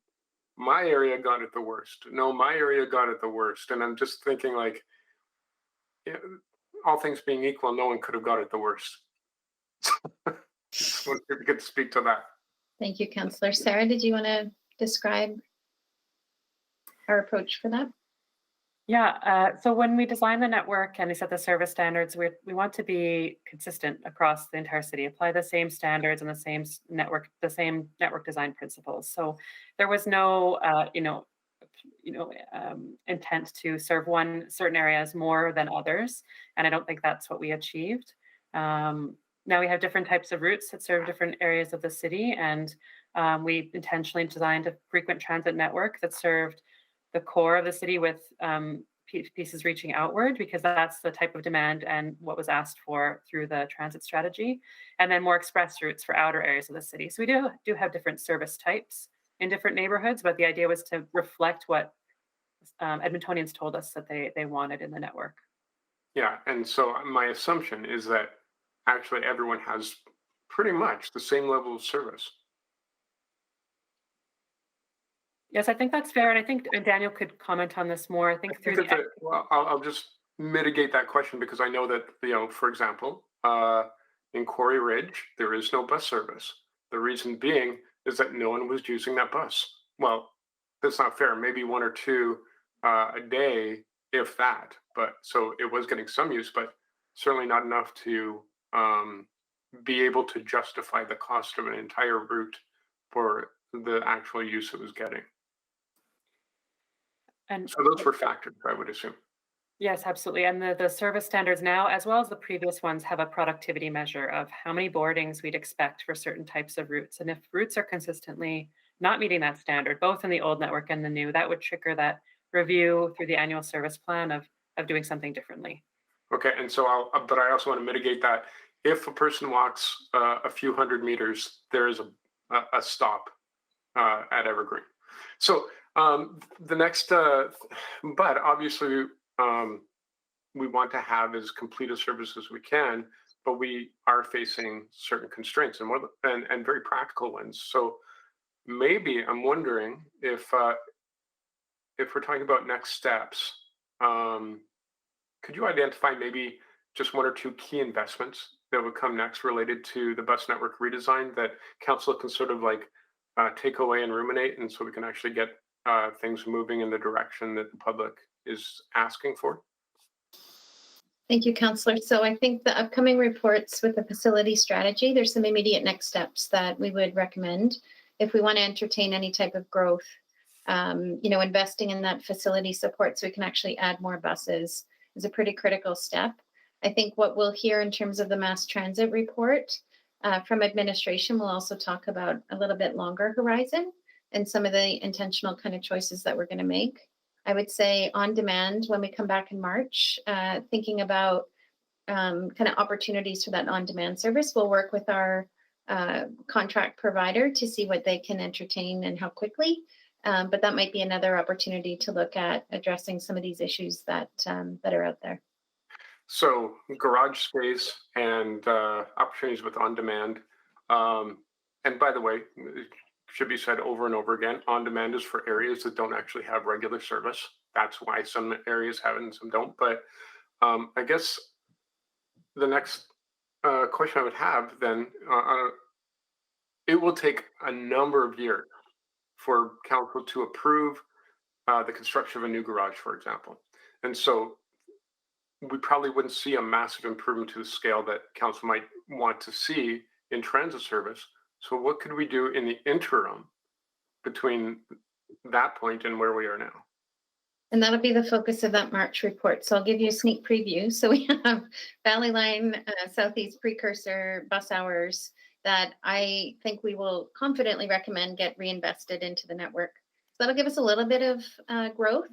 my area got it the worst. No, my area got it the worst." And I'm just thinking, like, all things being equal, no one could have got it the worst. Just wonder if you could speak to that. Thank you, Councillor. Sarah, did you want to describe our approach for that? Yeah, so when we design the network and we set the service standards, we want to be consistent across the entire city, apply the same standards and the same network design principles. So there was no, intent to serve certain areas more than others, and I don't think that's what we achieved. Now we have different types of routes that serve different areas of the city, and we intentionally designed a frequent transit network that served the core of the city with pieces reaching outward, because that's the type of demand and what was asked for through the transit strategy, and then more express routes for outer areas of the city. So we do have different service types in different neighborhoods, but the idea was to reflect what Edmontonians told us that they wanted in the network. Yeah, and so my assumption is that actually everyone has pretty much the same level of service. Yes, I think that's fair. And I think Daniel could comment on this more. I think through the. Well, I'll just mitigate that question because I know that, for example, in Quarry Ridge, there is no bus service. The reason being is that no one was using that bus. Well, that's not fair. Maybe one or two a day, if that. But so it was getting some use, but certainly not enough to be able to justify the cost of an entire route for the actual use it was getting. And so those were factors, I would assume. Yes, absolutely. And the service standards now, as well as the previous ones, have a productivity measure of how many boardings we'd expect for certain types of routes. And if routes are consistently not meeting that standard, both in the old network and the new, that would trigger that review through the annual service plan of doing something differently. Okay, and so but I also want to mitigate that. If a person walks a few hundred meters, there is a stop at Evergreen. So the next, but obviously we want to have as complete a service as we can, but we are facing certain constraints and very practical ones. So maybe I'm wondering if we're talking about next steps, could you identify maybe just one or two key investments that would come next related to the bus network redesign that council can sort of like take away and ruminate, and so we can actually get things moving in the direction that the public is asking for? Thank you, Councillor. So I think the upcoming reports with the facility strategy, there's some immediate next steps that we would recommend if we want to entertain any type of growth. Investing in that facility support so we can actually add more buses is a pretty critical step. I think what we'll hear in terms of the mass transit report from administration, we'll also talk about a little bit longer horizon and some of the intentional kind of choices that we're going to make. I would say on demand, when we come back in March, thinking about kind of opportunities for that on-demand service, we'll work with our contract provider to see what they can entertain and how quickly. But that might be another opportunity to look at addressing some of these issues that are out there. So garage space and opportunities with on-demand. And by the way, it should be said over and over again, on-demand is for areas that don't actually have regular service. That's why some areas have it and some don't. But I guess the next question I would have then, it will take a number of years for council to approve the construction of a new garage, for example. And so we probably wouldn't see a massive improvement to the scale that council might want to see in transit service. So what could we do in the interim between that point and where we are now? And that'll be the focus of that March report. So I'll give you a sneak preview. So we have Valley Line, Southeast Precursor bus hours that I think we will confidently recommend get reinvested into the network. So that'll give us a little bit of growth.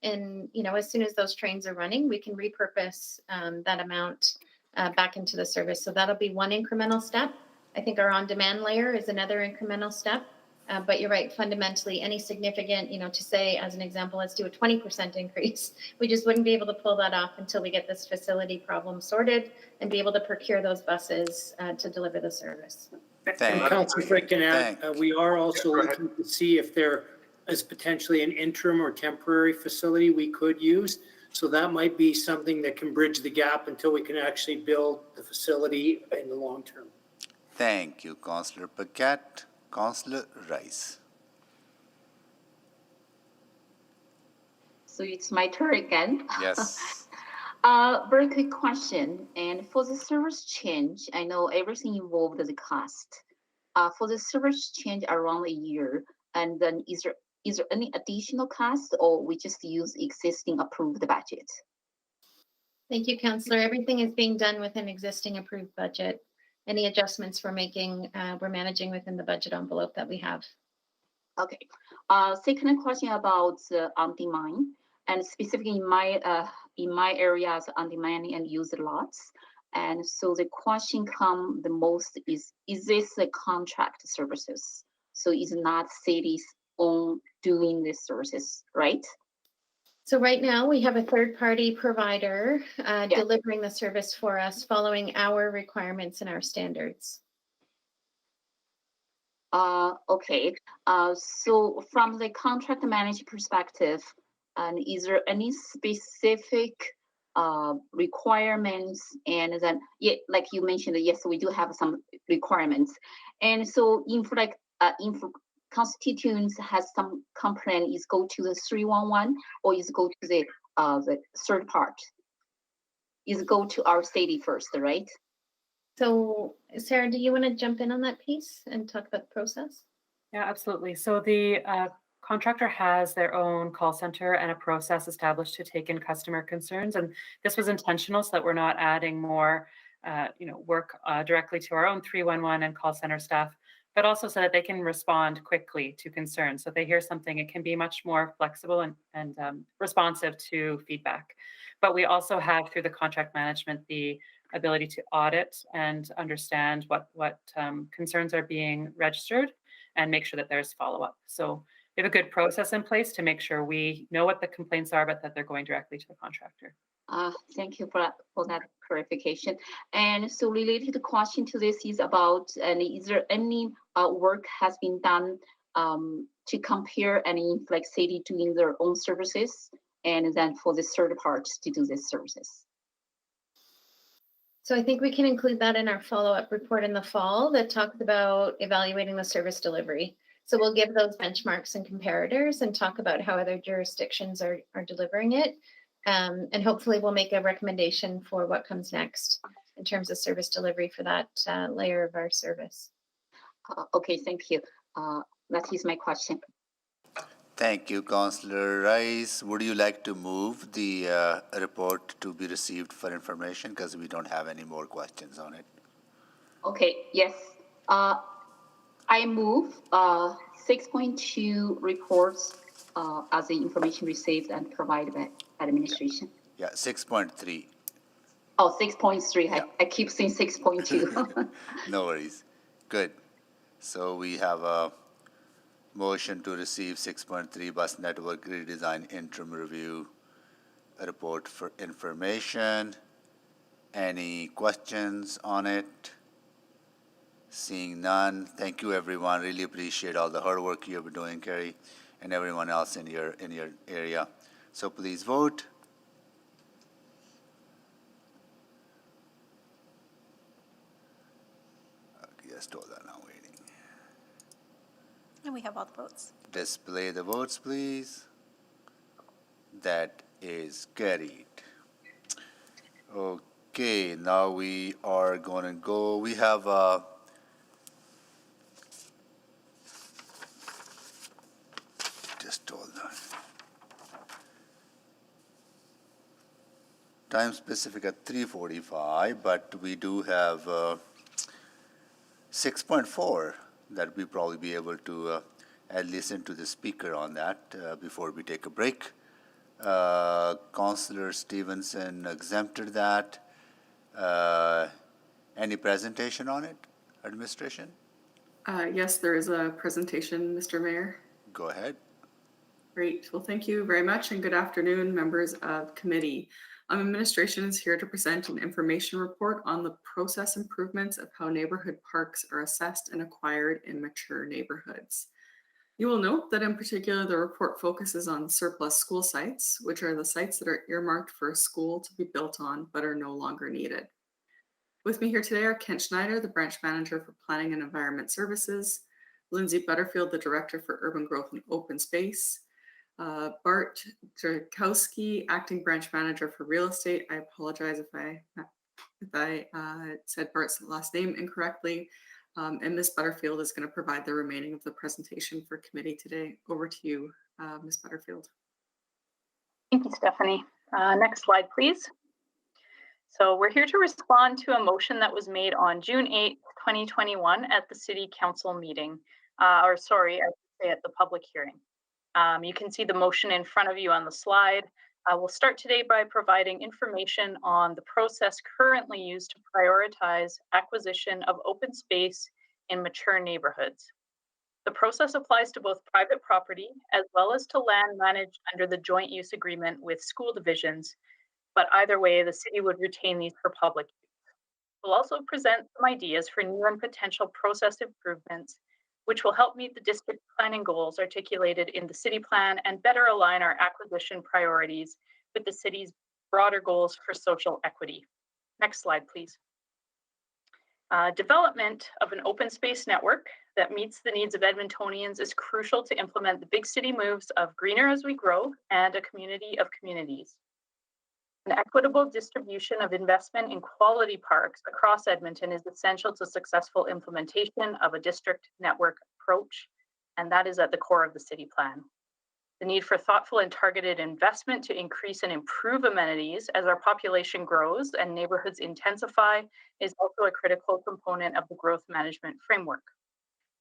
And, as soon as those trains are running, we can repurpose that amount back into the service. So that'll be one incremental step. I think our on-demand layer is another incremental step. But you're right, fundamentally, any significant, to say, as an example, let's do a 20% increase. We just wouldn't be able to pull that off until we get this facility problem sorted and be able to procure those buses to deliver the service. Councillor, if I can add, we are also looking to see if there is potentially an interim or temporary facility we could use. So that might be something that can bridge the gap until we can actually build the facility in the long term. Thank you, Councillor Paquette. Councillor Rice. So it's my turn again. Yes. Very quick question. And for the service change, I know everything involved the cost. For the service change around a year, and then is there any additional cost, or we just use existing approved budget? Thank you, Councillor. Everything is being done within existing approved budget. Any adjustments we're making, we're managing within the budget envelope that we have. Okay. Second question about on-demand, and specifically in my areas, on-demand and user lots. And so the question come the most is this a contract services? So it's not cities own doing this services, right? So right now we have a third-party provider delivering the service for us following our requirements and our standards. Okay. So from the contract manager perspective, and is there any specific requirements? And then, yeah, like you mentioned, yes, we do have some requirements. And so if like if constituents has some complaint, is go to the 311 or is go to the third part? Is go to our city first, right? So Sarah, do you want to jump in on that piece and talk about the process? Yeah, absolutely. So the contractor has their own call center and a process established to take in customer concerns. And this was intentional so that we're not adding more work directly to our own 311 and call center staff, but also so that they can respond quickly to concerns. So if they hear something, it can be much more flexible and responsive to feedback. But we also have, through the contract management, the ability to audit and understand what concerns are being registered and make sure that there's follow-up. So we have a good process in place to make sure we know what the complaints are, but that they're going directly to the contractor. Thank you for that clarification. And so related question to this is about, and is there any work has been done to compare any like city doing their own services and then for the third parts to do these services? So I think we can include that in our follow-up report in the fall that talks about evaluating the service delivery. So we'll give those benchmarks and comparators and talk about how other jurisdictions are delivering it. And hopefully we'll make a recommendation for what comes next in terms of service delivery for that layer of our service. Okay, thank you. That is my question. Thank you, Councillor Rice. Would you like to move the report to be received for information because we don't have any more questions on it? Okay, yes. I move 6.2 reports as the information received and provided by administration. Yeah, 6.3. Oh, 6.3. Yeah. I keep saying 6.2. No worries. Good. So we have a motion to receive 6.3 bus network redesign interim review report for information. Any questions on it? Seeing none, thank you everyone. Really appreciate all the hard work you've been doing, Carrie, and everyone else in your area. So please vote. Okay, just hold on, I'm waiting. And we have all the votes. Display the votes, please. That is carried. Okay, now we are going to go. We have just hold on. Time specific at 3:45, but we do have 6.4 that we probably be able to listen to the speaker on that before we take a break. Councillor Stevenson exempted that. Any presentation on it, administration? Yes, there is a presentation, Mr. Mayor. Go ahead. Great. Well, thank you very much and good afternoon, members of committee. Administration is here to present an information report on the process improvements of how neighborhood parks are assessed and acquired in mature neighborhoods. You will note that in particular, the report focuses on surplus school sites, which are the sites that are earmarked for a school to be built on but are no longer needed. With me here today are Kent Schneider, the branch manager for Planning and Environment Services, Lindsay Butterfield, the director for Urban Growth and Open Space, Bart Drakowski, acting branch manager for real estate. I apologize if I said Bart's last name incorrectly. And Ms. Butterfield is going to provide the remaining of the presentation for committee today. Over to you, Ms. Butterfield. Thank you, Stephanie. Next slide, please. So we're here to respond to a motion that was made on June 8th, 2021 at the City Council meeting, I should say at the public hearing. You can see the motion in front of you on the slide. We'll start today by providing information on the process currently used to prioritize acquisition of open space in mature neighborhoods. The process applies to both private property as well as to land managed under the joint use agreement with school divisions, but either way, the city would retain these for public use. We'll also present some ideas for new and potential process improvements which will help meet the district planning goals articulated in the city plan and better align our acquisition priorities with the city's broader goals for social equity. Next slide, please. Development of an open space network that meets the needs of Edmontonians is crucial to implement the big city moves of greener as we grow and a community of communities. An equitable distribution of investment in quality parks across Edmonton is essential to successful implementation of a district network approach, and that is at the core of the city plan. The need for thoughtful and targeted investment to increase and improve amenities as our population grows and neighborhoods intensify is also a critical component of the growth management framework.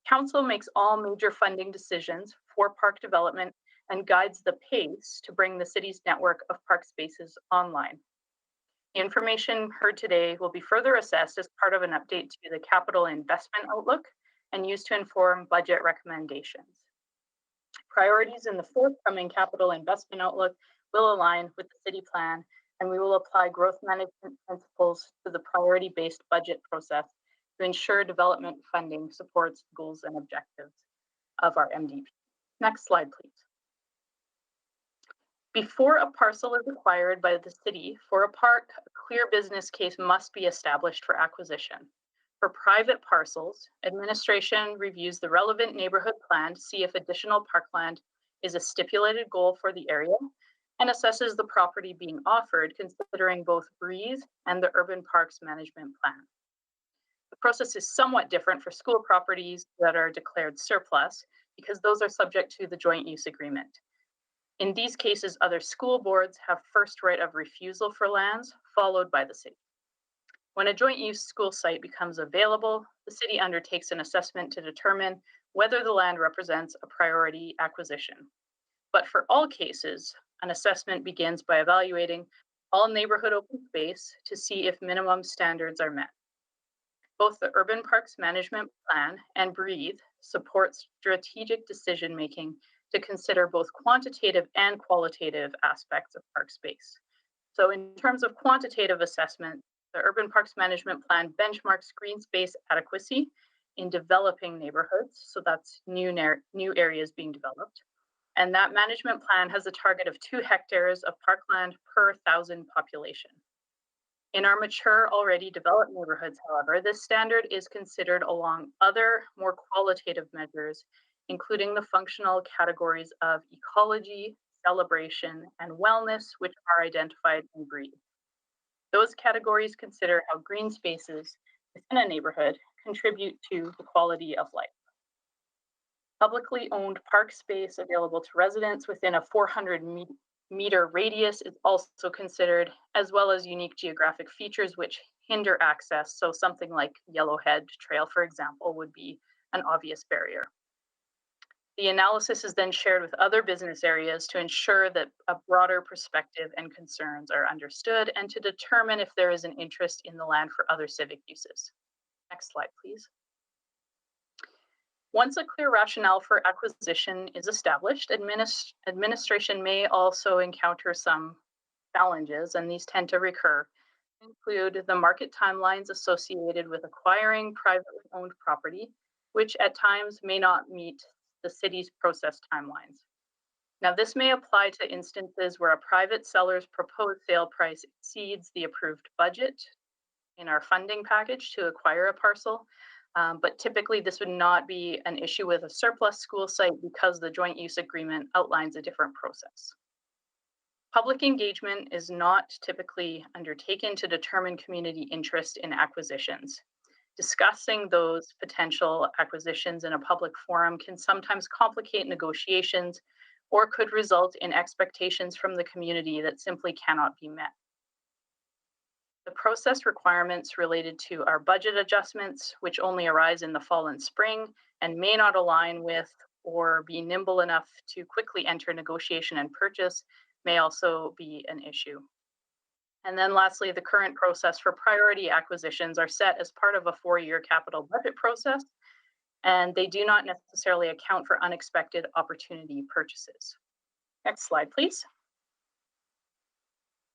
Council makes all major funding decisions for park development and guides the pace to bring the city's network of park spaces online. The information heard today will be further assessed as part of an update to the capital investment outlook and used to inform budget recommendations. Priorities in the forthcoming capital investment outlook will align with the city plan, and we will apply growth management principles to the priority-based budget process to ensure development funding supports the goals and objectives of our MDP. Next slide, please. Before a parcel is acquired by the city for a park, a clear business case must be established for acquisition. For private parcels, administration reviews the relevant neighborhood plan to see if additional parkland is a stipulated goal for the area and assesses the property being offered, considering both Breathe and the Urban Parks Management Plan. The process is somewhat different for school properties that are declared surplus because those are subject to the joint use agreement. In these cases, other school boards have first right of refusal for lands, followed by the city. When a joint use school site becomes available, the city undertakes an assessment to determine whether the land represents a priority acquisition. But for all cases, an assessment begins by evaluating all neighborhood open space to see if minimum standards are met. Both the Urban Parks Management Plan and Breathe support strategic decision-making to consider both quantitative and qualitative aspects of park space. So in terms of quantitative assessment, the Urban Parks Management Plan benchmarks green space adequacy in developing neighborhoods, so that's new areas being developed. And that management plan has a target of 2 hectares of parkland per 1,000 population. In our mature, already developed neighborhoods, however, this standard is considered along other more qualitative measures, including the functional categories of ecology, celebration, and wellness, which are identified in Breathe. Those categories consider how green spaces within a neighborhood contribute to the quality of life. Publicly owned park space available to residents within a 400-meter radius is also considered, as well as unique geographic features which hinder access. So something like Yellowhead Trail, for example, would be an obvious barrier. The analysis is then shared with other business areas to ensure that a broader perspective and concerns are understood and to determine if there is an interest in the land for other civic uses. Next slide, please. Once a clear rationale for acquisition is established, administration may also encounter some challenges, and these tend to recur, include the market timelines associated with acquiring privately owned property, which at times may not meet the city's process timelines. Now, this may apply to instances where a private seller's proposed sale price exceeds the approved budget in our funding package to acquire a parcel, but typically this would not be an issue with a surplus school site because the joint use agreement outlines a different process. Public engagement is not typically undertaken to determine community interest in acquisitions. Discussing those potential acquisitions in a public forum can sometimes complicate negotiations or could result in expectations from the community that simply cannot be met. The process requirements related to our budget adjustments, which only arise in the fall and spring and may not align with or be nimble enough to quickly enter negotiation and purchase, may also be an issue. And then lastly, the current process for priority acquisitions are set as part of a 4-year capital budget process, and they do not necessarily account for unexpected opportunity purchases. Next slide, please.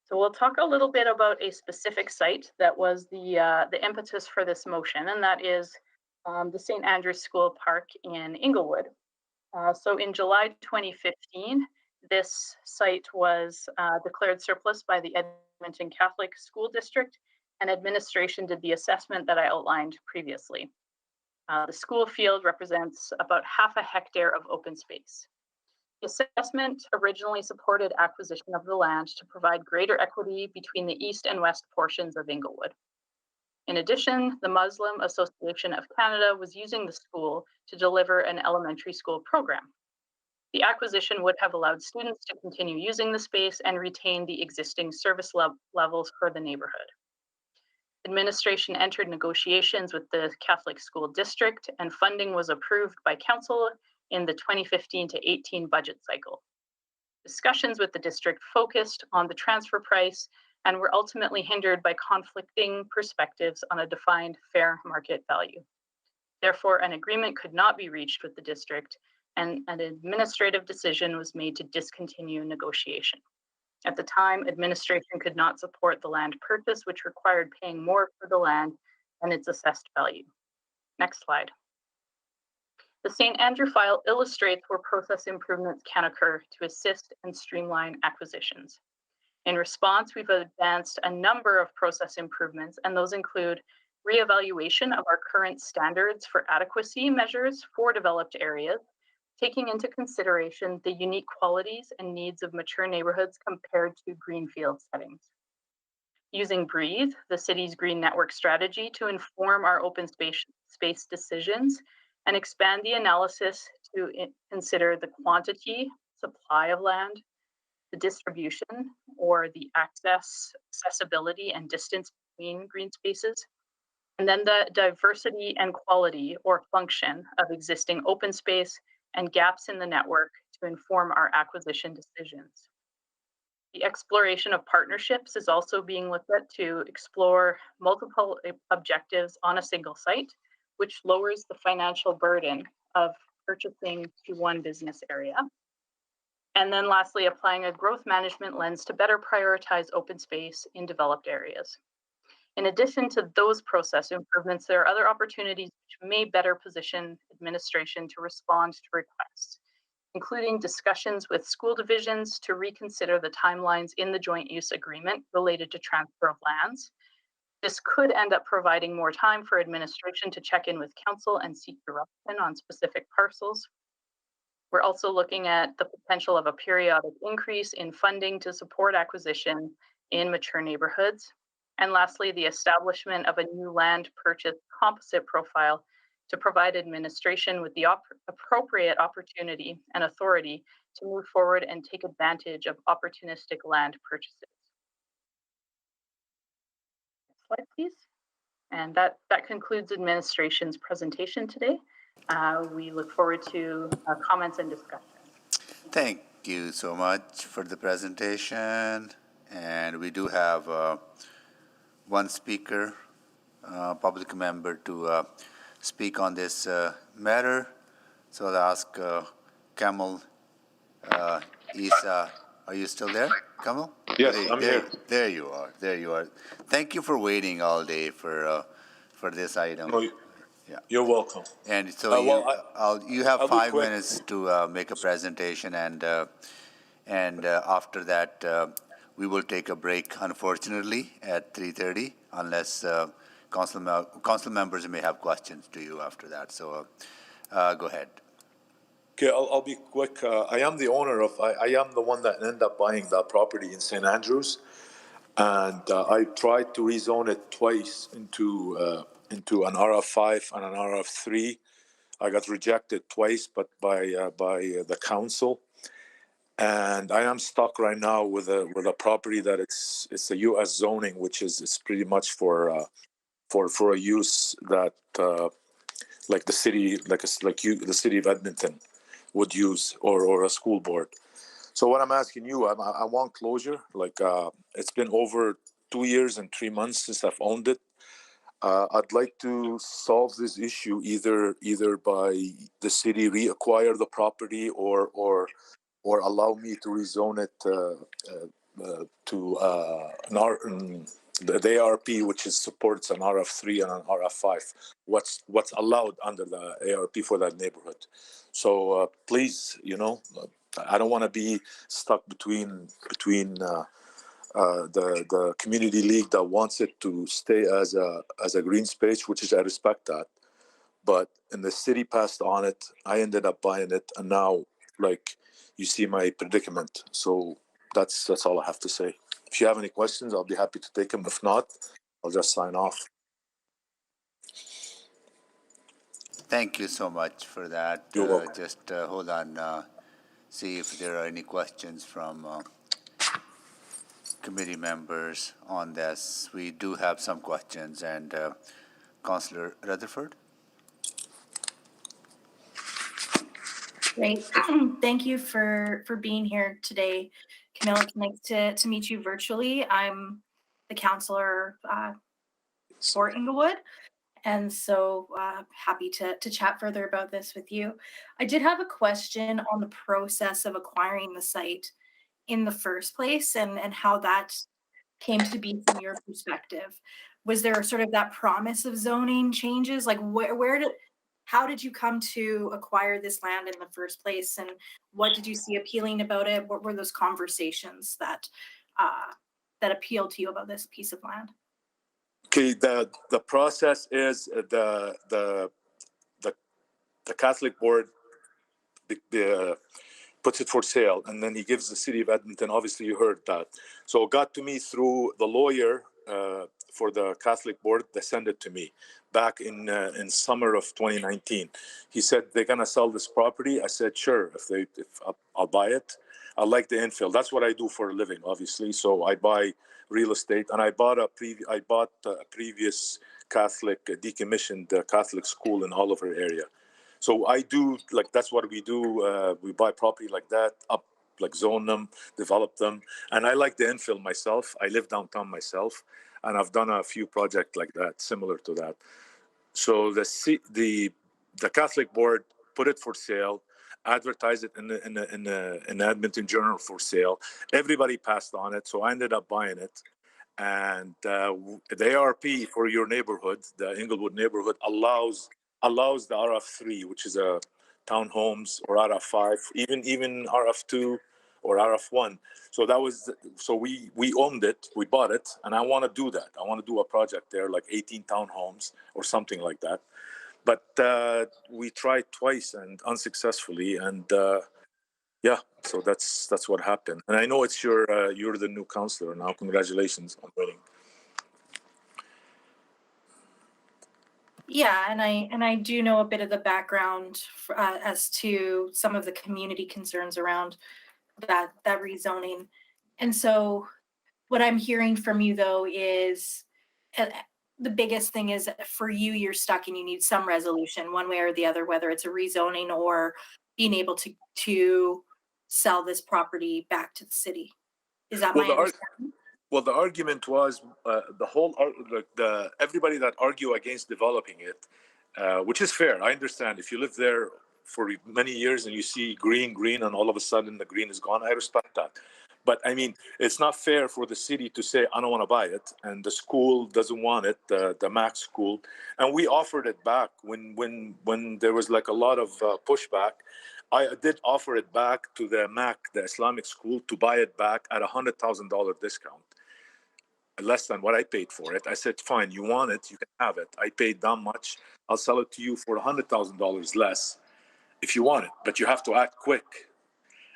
So we'll talk a little bit about a specific site that was the impetus for this motion, and that is the St. Andrew's School Park in Inglewood. So in July 2015, this site was declared surplus by the Edmonton Catholic School District, and administration did the assessment that I outlined previously. The school field represents about half a hectare of open space. The assessment originally supported acquisition of the land to provide greater equity between the east and west portions of Inglewood. In addition, the Muslim Association of Canada was using the school to deliver an elementary school program. The acquisition would have allowed students to continue using the space and retain the existing service levels for the neighborhood. Administration entered negotiations with the Catholic School District, and funding was approved by Council in the 2015 to 18 budget cycle. Discussions with the district focused on the transfer price and were ultimately hindered by conflicting perspectives on a defined fair market value. Therefore, an agreement could not be reached with the district, and an administrative decision was made to discontinue negotiation. At the time, administration could not support the land purchase, which required paying more for the land than its assessed value. Next slide. The St. Andrew file illustrates where process improvements can occur to assist and streamline acquisitions. In response, we've advanced a number of process improvements, and those include reevaluation of our current standards for adequacy measures for developed areas, taking into consideration the unique qualities and needs of mature neighborhoods compared to greenfield settings. Using Breathe, the city's green network strategy, to inform our open space decisions and expand the analysis to consider the quantity, supply of land, the distribution or the access, accessibility, and distance between green spaces, and then the diversity and quality or function of existing open space and gaps in the network to inform our acquisition decisions. The exploration of partnerships is also being looked at to explore multiple objectives on a single site, which lowers the financial burden of purchasing to one business area. And then lastly, applying a growth management lens to better prioritize open space in developed areas. In addition to those process improvements, there are other opportunities which may better position administration to respond to requests, including discussions with school divisions to reconsider the timelines in the joint use agreement related to transfer of lands. This could end up providing more time for administration to check in with council and seek direction on specific parcels. We're also looking at the potential of a periodic increase in funding to support acquisition in mature neighborhoods. And lastly, the establishment of a new land purchase composite profile to provide administration with the appropriate opportunity and authority to move forward and take advantage of opportunistic land purchases. Next slide, please. And that concludes administration's presentation today. We look forward to comments and discussion. Thank you so much for the presentation. And we do have one speaker, public member, to speak on this matter. So I'll ask Kamal Isa. Are you still there, Kamal? Yes, I'm here. There you are. There you are. Thank you for waiting all day for this item. No, you're welcome. And so you have 5 minutes to make a presentation, and after that we will take a break, unfortunately, at 3:30, unless council members may have questions to you after that. So go ahead. Okay, I'll be quick. I am the owner of, I am the one that ended up buying that property in St. Andrews. And I tried to rezone it twice into an RF5 and an RF3. I got rejected twice, but by the council. And I am stuck right now with a property that it's a U.S. zoning, which is it's pretty much for a use that like the city, the city of Edmonton would use, or a school board. So what I'm asking you, I want closure. It's been over 2 years and 3 months since I've owned it. I'd like to solve this issue either by the city reacquire the property or allow me to rezone it to the ARP, which is supports an RF3 and an RF5, what's allowed under the ARP for that neighborhood. So please, I don't want to be stuck between the community league that wants it to stay as a green space, which is I respect that, but in the city passed on it, I ended up buying it, and now you see my predicament. So that's all I have to say. If you have any questions, I'll be happy to take them. If not, I'll just sign off. Thank you so much for that. You're welcome. Just hold on, see if there are any questions from committee members on this. We do have some questions, and Councillor Rutherford. Great. Thank you for being here today. Camilla, it's nice to meet you virtually. I'm the councillor for Inglewood, and so happy to chat further about this with you. I did have a question on the process of acquiring the site in the first place, and how that came to be from your perspective. Was there sort of that promise of zoning changes? Like how did you come to acquire this land in the first place, and what did you see appealing about it? What were those conversations that appealed to you about this piece of land? Okay, the process is the Catholic board puts it for sale, and then he gives the city of Edmonton. Obviously, you heard that. So it got to me through the lawyer for the Catholic board. They sent it to me back in summer of 2019. He said they're gonna sell this property. I said sure. If I'll buy it. I like the infill. That's what I do for a living, obviously. So I buy real estate, and I bought a previous Catholic decommissioned Catholic school in Oliver area. So I do, that's what we do. We buy property like that, zone them, develop them. And I like the infill myself. I live downtown myself, and I've done a few projects like that, similar to that. So the Catholic board put it for sale, advertised it in the Edmonton Journal for sale. Everybody passed on it, so I ended up buying it. And the ARP for your neighborhood, the Inglewood neighborhood, allows the RF3, which is a townhomes, or RF5, even RF2 or RF1. So we owned it, we bought it, and I want to do that. I want to do a project there, like 18 townhomes or something like that. But we tried twice and unsuccessfully, and so that's what happened. And I know it's you're the new councillor now. Congratulations on winning. Yeah, and I do know a bit of the background as to some of the community concerns around that rezoning. And so what I'm hearing from you, though, is the biggest thing is for you, you're stuck and you need some resolution one way or the other, whether it's a rezoning or being able to sell this property back to the city. Is that my understanding? Well, the argument was everybody that argue against developing it, which is fair. I understand. If you live there for many years and you see green, and all of a sudden the green is gone, I respect that. But I mean, it's not fair for the city to say, I don't want to buy it, and the school doesn't want it, the Mac school. And we offered it back when there was a lot of pushback. I did offer it back to the Mac, the Islamic school, to buy it back at $100,000 discount, less than what I paid for it. I said, fine, you want it, you can have it. I paid that much. I'll sell it to you for $100,000 less if you want it, but you have to act quick.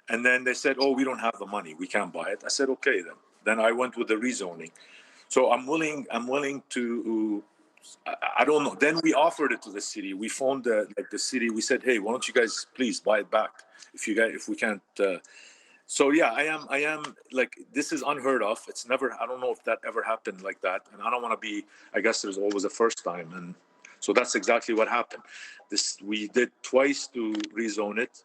And then they said, oh, we don't have the money, we can't buy it. I said, okay, then. Then I went with the rezoning. So I'm willing to, I don't know. Then we offered it to the city. We phoned the city. We said, hey, why don't you guys please buy it back if we can't. So yeah, I am this is unheard of. It's never, I don't know if that ever happened like that. And I don't want to be, I guess there's always a first time. And so that's exactly what happened. We did twice to rezone it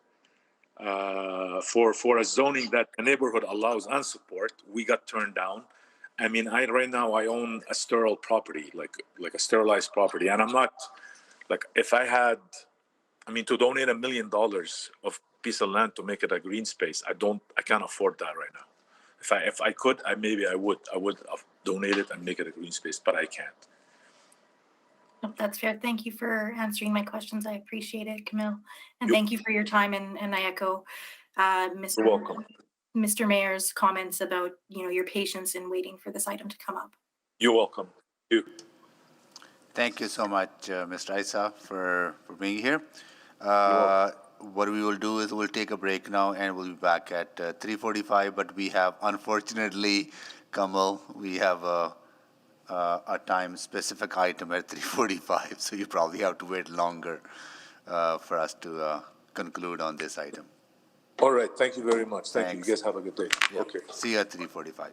for a zoning that the neighborhood allows and support. We got turned down. I mean, right now I own a sterile property, like a sterilized property. And I'm not, if I had, to donate $1 million of piece of land to make it a green space, I can't afford that right now. If I could, maybe I would donate it and make it a green space, but I can't. Nope, that's fair. Thank you for answering my questions. I appreciate it, Camille. And thank you for your time. And I echo You're welcome. Mr. Mayor's comments about, your patience in waiting for this item to come up. You're welcome. Thank you. Thank you so much, Mr. Isa, for being here. What we will do is we'll take a break now and we'll be back at 3:45, but we have, unfortunately, Kamal, we have a time specific item at 3:45, so you probably have to wait longer for us to conclude on this item. All right. Thank you very much. Thank Thanks. you. You guys have a good day. Yeah. Okay. See you at 3:45.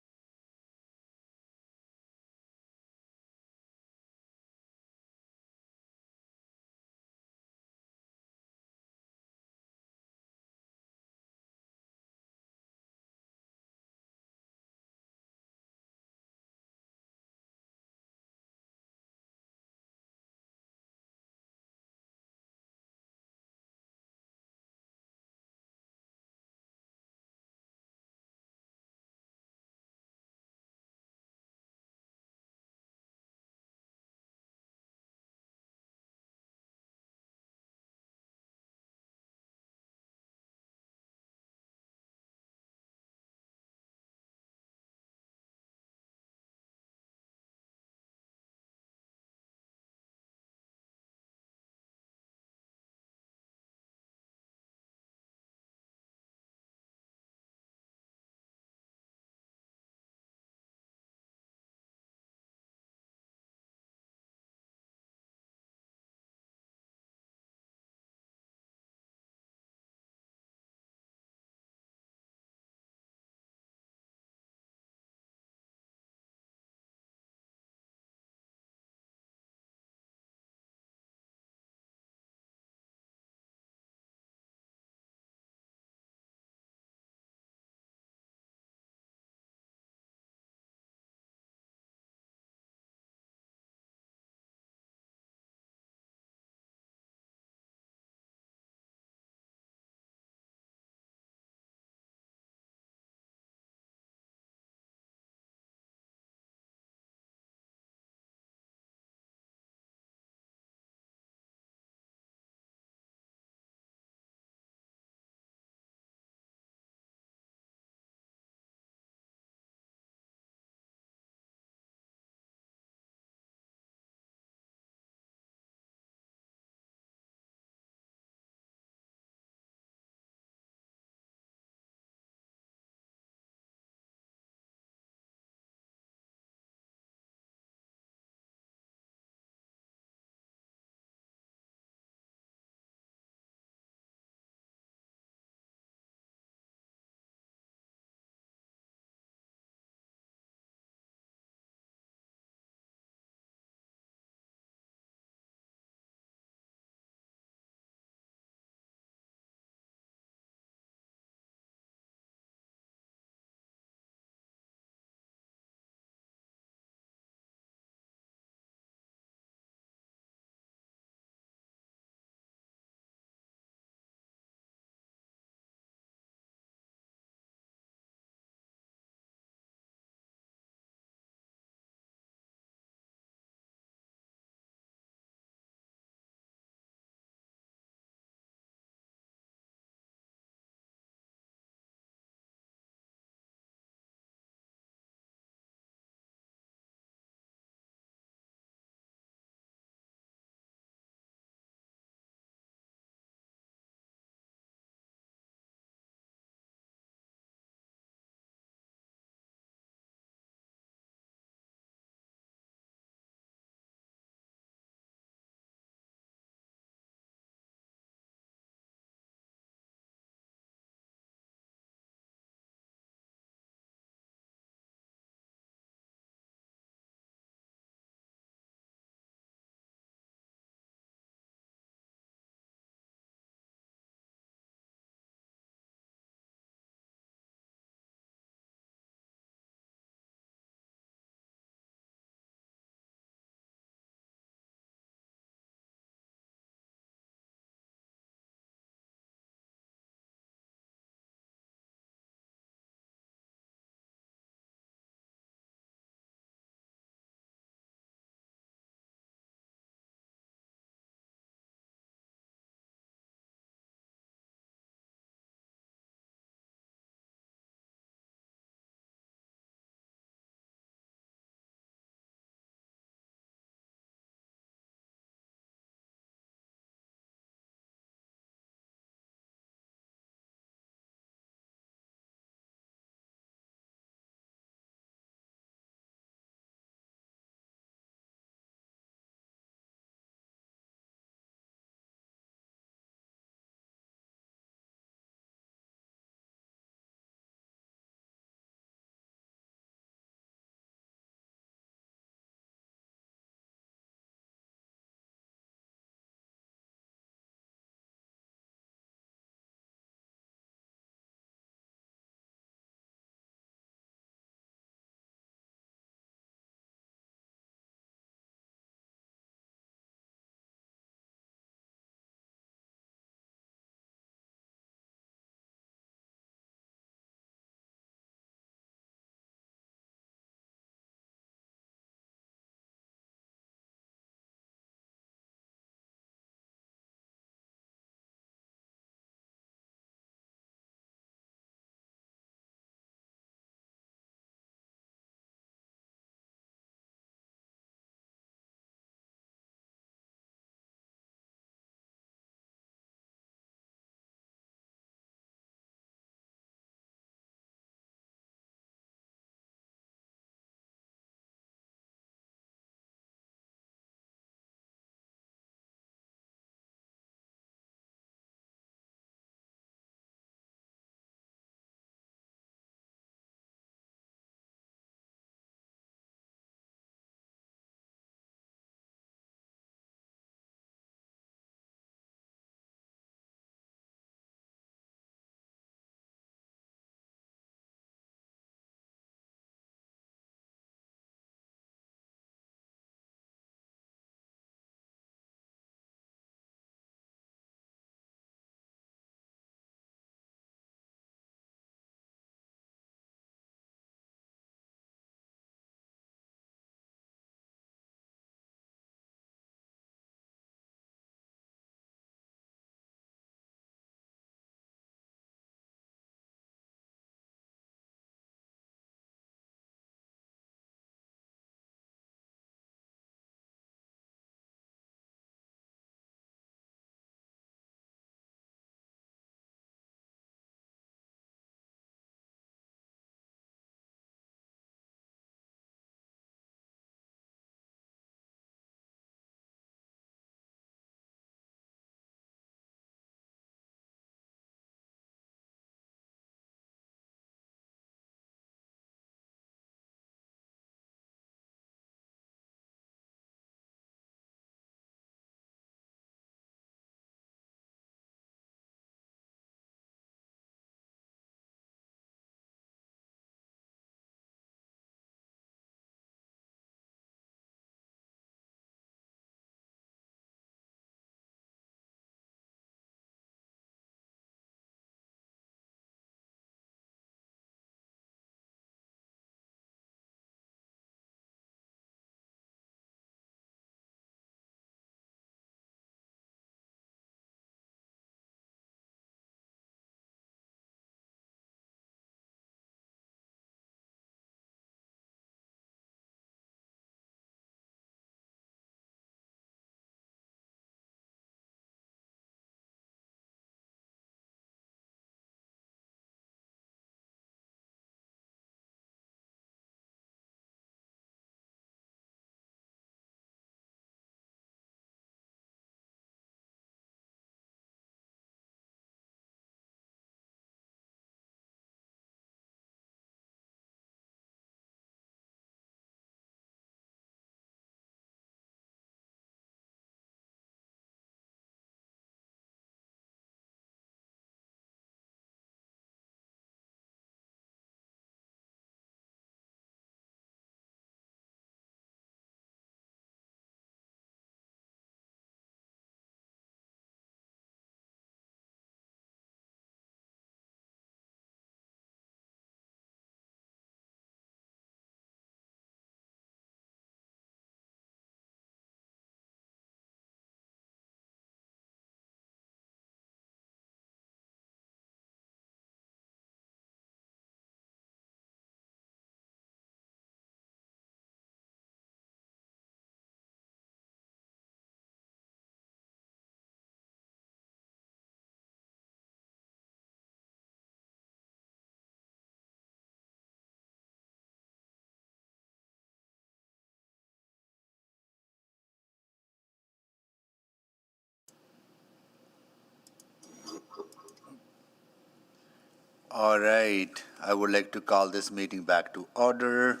All right, I would like to call this meeting back to order,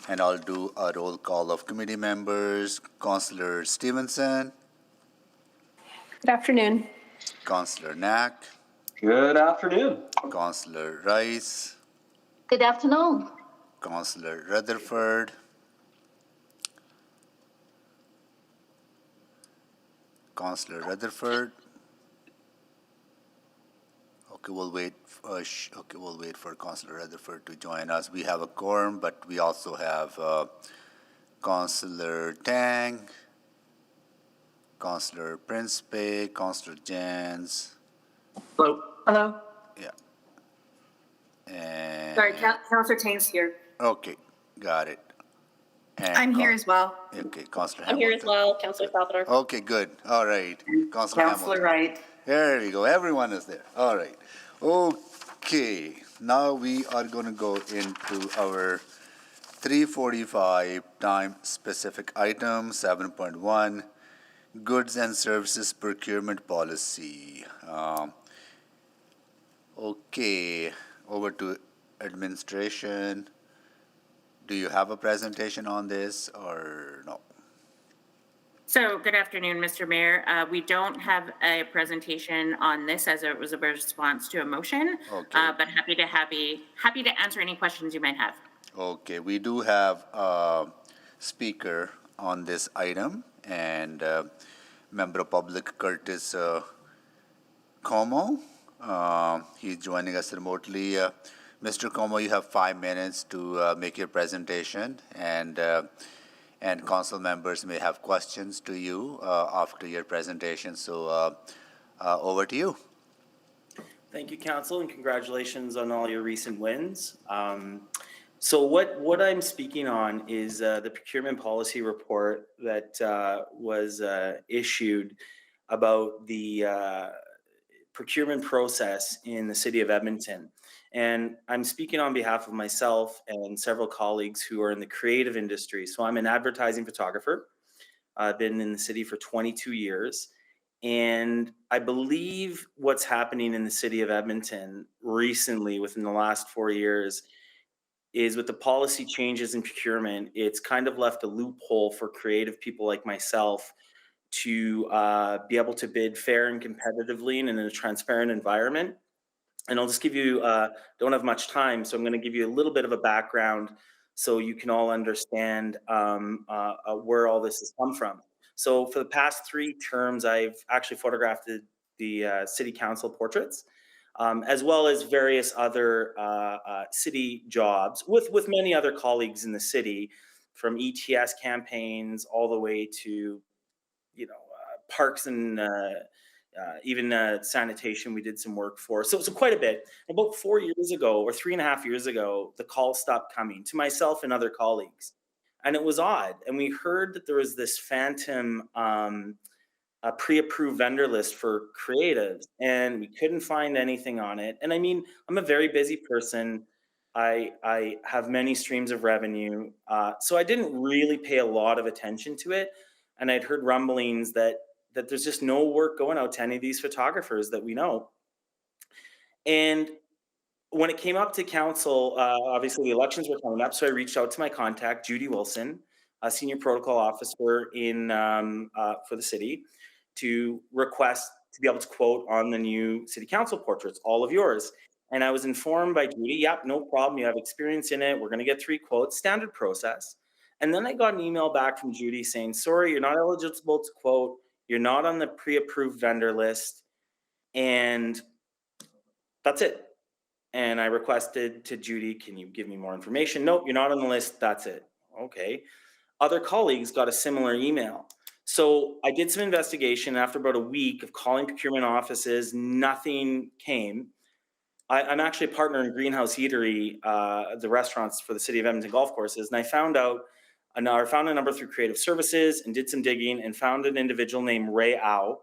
and I'll do a roll call of committee members. Councillor Stevenson, Good afternoon. Councillor Knack, Good afternoon. Councillor Rice, Good afternoon. Councillor Rutherford, Councillor Rutherford. Okay, we'll wait. We'll wait for Councillor Rutherford to join us. We have a quorum, but we also have Councillor Tang, Councillor Principe, Councillor Jans. Hello. Hello. Yeah. And Sorry, Councillor Tang's here. okay, got it. And I'm here as well. Okay, Councillor I'm Hamilton. here as well, Councillor Salvador. Okay, good. All right, Councillor Hamilton. Wright. There you go. Everyone is there. All right. Okay. Now we are going to go into our 3:45 time specific item 7.1 goods and services procurement policy. Okay. Over to administration. Do you have a presentation on this or no? So good afternoon, Mr. Mayor. We don't have a presentation on this as it was a response to a motion, but happy to answer any questions you might have. Okay, we do have a speaker on this item, and Member of Public Curtis Como. He's joining us remotely. Mr. Como, you have 5 minutes to make your presentation, and council members may have questions to you after your presentation. So over to you. Thank you, Council, and congratulations on all your recent wins. So what I'm speaking on is the procurement policy report that was issued about the procurement process in the city of Edmonton. And I'm speaking on behalf of myself and several colleagues who are in the creative industry. So I'm an advertising photographer. I've been in the city for 22 years. And I believe what's happening in the city of Edmonton recently, within the last 4 years, is with the policy changes in procurement, it's kind of left a loophole for creative people like myself to be able to bid fair and competitively and in a transparent environment. And I'll just give you, don't have much time, so I'm going to give you a little bit of a background so you can all understand where all this has come from. So for the past 3 terms, I've actually photographed the city council portraits, as well as various other city jobs with many other colleagues in the city, from ETS campaigns all the way to, parks and even sanitation we did some work for. So quite a bit. About 4 years ago, or 3.5 years ago, the calls stopped coming to myself and other colleagues. And it was odd. And we heard that there was this phantom pre-approved vendor list for creatives, and we couldn't find anything on it. And I mean, I'm a very busy person. I have many streams of revenue. So I didn't really pay a lot of attention to it. And I'd heard rumblings that there's just no work going out to any of these photographers that we know. And when it came up to council, obviously the elections were coming up, so I reached out to my contact, Judy Wilson, a senior protocol officer for the city, to request to be able to quote on the new city council portraits, all of yours. And I was informed by Judy, yep, no problem, you have experience in it, we're gonna get 3 quotes, standard process. And then I got an email back from Judy saying, sorry, you're not eligible to quote, you're not on the pre-approved vendor list, and that's it. And I requested to Judy, can you give me more information? Nope, you're not on the list, that's it. Okay. Other colleagues got a similar email. So I did some investigation. After about a week of calling procurement offices, nothing came. I'm actually a partner in Greenhouse Eatery, the restaurants for the city of Edmonton golf courses, and I found a number through Creative Services and did some digging and found an individual named Ray Au.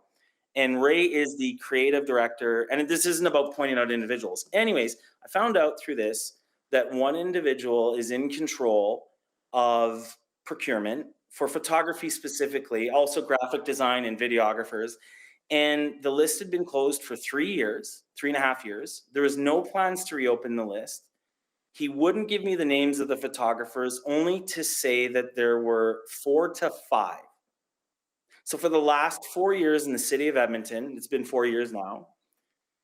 And Ray is the creative director, and this isn't about pointing out individuals. Anyways, I found out through this that one individual is in control of procurement for photography specifically, also graphic design and videographers. And the list had been closed for 3 years, 3.5 years. There was no plans to reopen the list. He wouldn't give me the names of the photographers, only to say that there were 4 to 5. So for the last 4 years in the city of Edmonton, it's been 4 years now,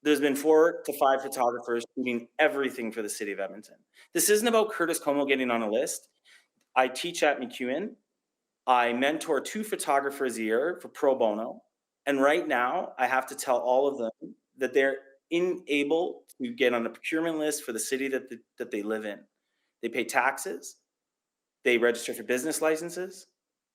there's been 4 to 5 photographers shooting everything for the city of Edmonton. This isn't about Curtis Como getting on a list. I teach at MacEwan. I mentor 2 photographers a year for pro bono. And right now, I have to tell all of them that they're unable to get on a procurement list for the city that they live in. They pay taxes, they register for business licenses,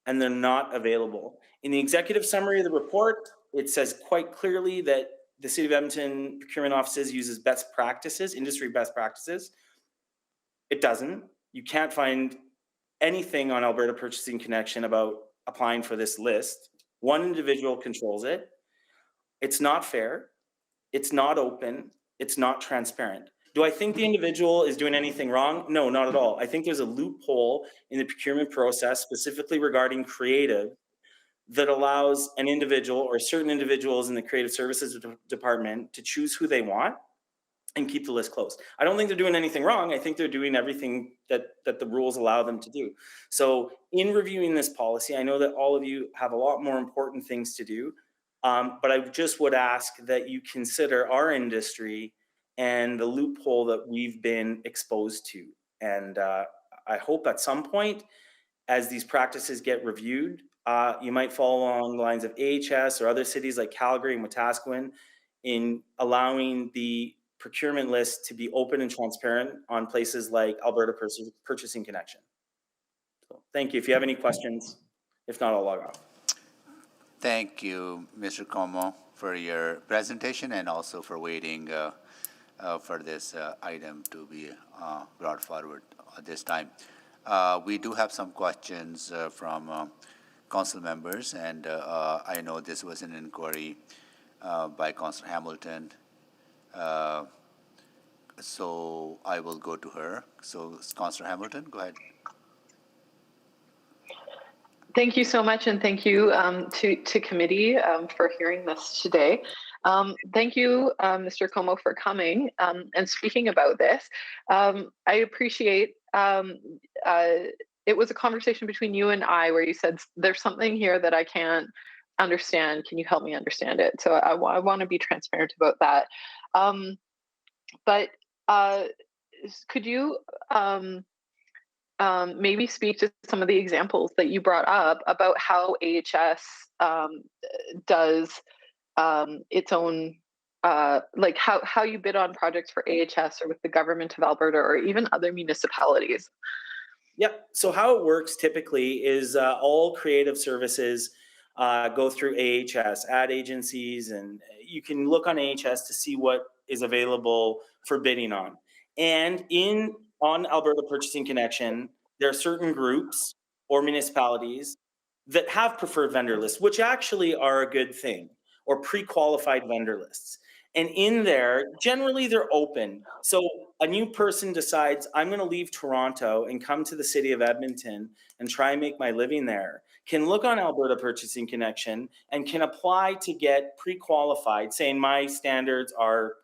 and they're not available. In the executive summary of the report, it says quite clearly that the City of Edmonton procurement offices uses best practices, industry best practices. It doesn't. You can't find anything on Alberta Purchasing Connection about applying for this list. One individual controls it. It's not fair. It's not open. It's not transparent. Do I think the individual is doing anything wrong? No, not at all. I think there's a loophole in the procurement process, specifically regarding creative, that allows an individual or certain individuals in the creative services department to choose who they want and keep the list closed. I don't think they're doing anything wrong. I think they're doing everything that the rules allow them to do. So in reviewing this policy, I know that all of you have a lot more important things to do, but I just would ask that you consider our industry and the loophole that we've been exposed to. And I hope at some point, as these practices get reviewed, you might follow along the lines of AHS or other cities like Calgary and Wetaskiwin in allowing the procurement list to be open and transparent on places like Alberta Purchasing Connection. So thank you. If you have any questions, if not, I'll log off. Thank you, Mr. Como, for your presentation and also for waiting for this item to be brought forward at this time. We do have some questions from council members, and I know this was an inquiry by Councillor Hamilton. So I will go to her. So Councillor Hamilton, go ahead. Thank you so much, and thank you to committee for hearing this today. Thank you, Mr. Como, for coming and speaking about this. I appreciate it was a conversation between you and I where you said, there's something here that I can't understand. Can you help me understand it? So I want to be transparent about that. But could you maybe speak to some of the examples that you brought up about how AHS does its own, like how you bid on projects for AHS or with the government of Alberta or even other municipalities? Yep. So how it works typically is all creative services go through AHS, ad agencies, and you can look on AHS to see what is available for bidding on. And on Alberta Purchasing Connection, there are certain groups or municipalities that have preferred vendor lists, which actually are a good thing, or pre-qualified vendor lists. And in there, generally they're open. So a new person decides, I'm going to leave Toronto and come to the city of Edmonton and try and make my living there, can look on Alberta Purchasing Connection and can apply to get pre-qualified, saying my standards are,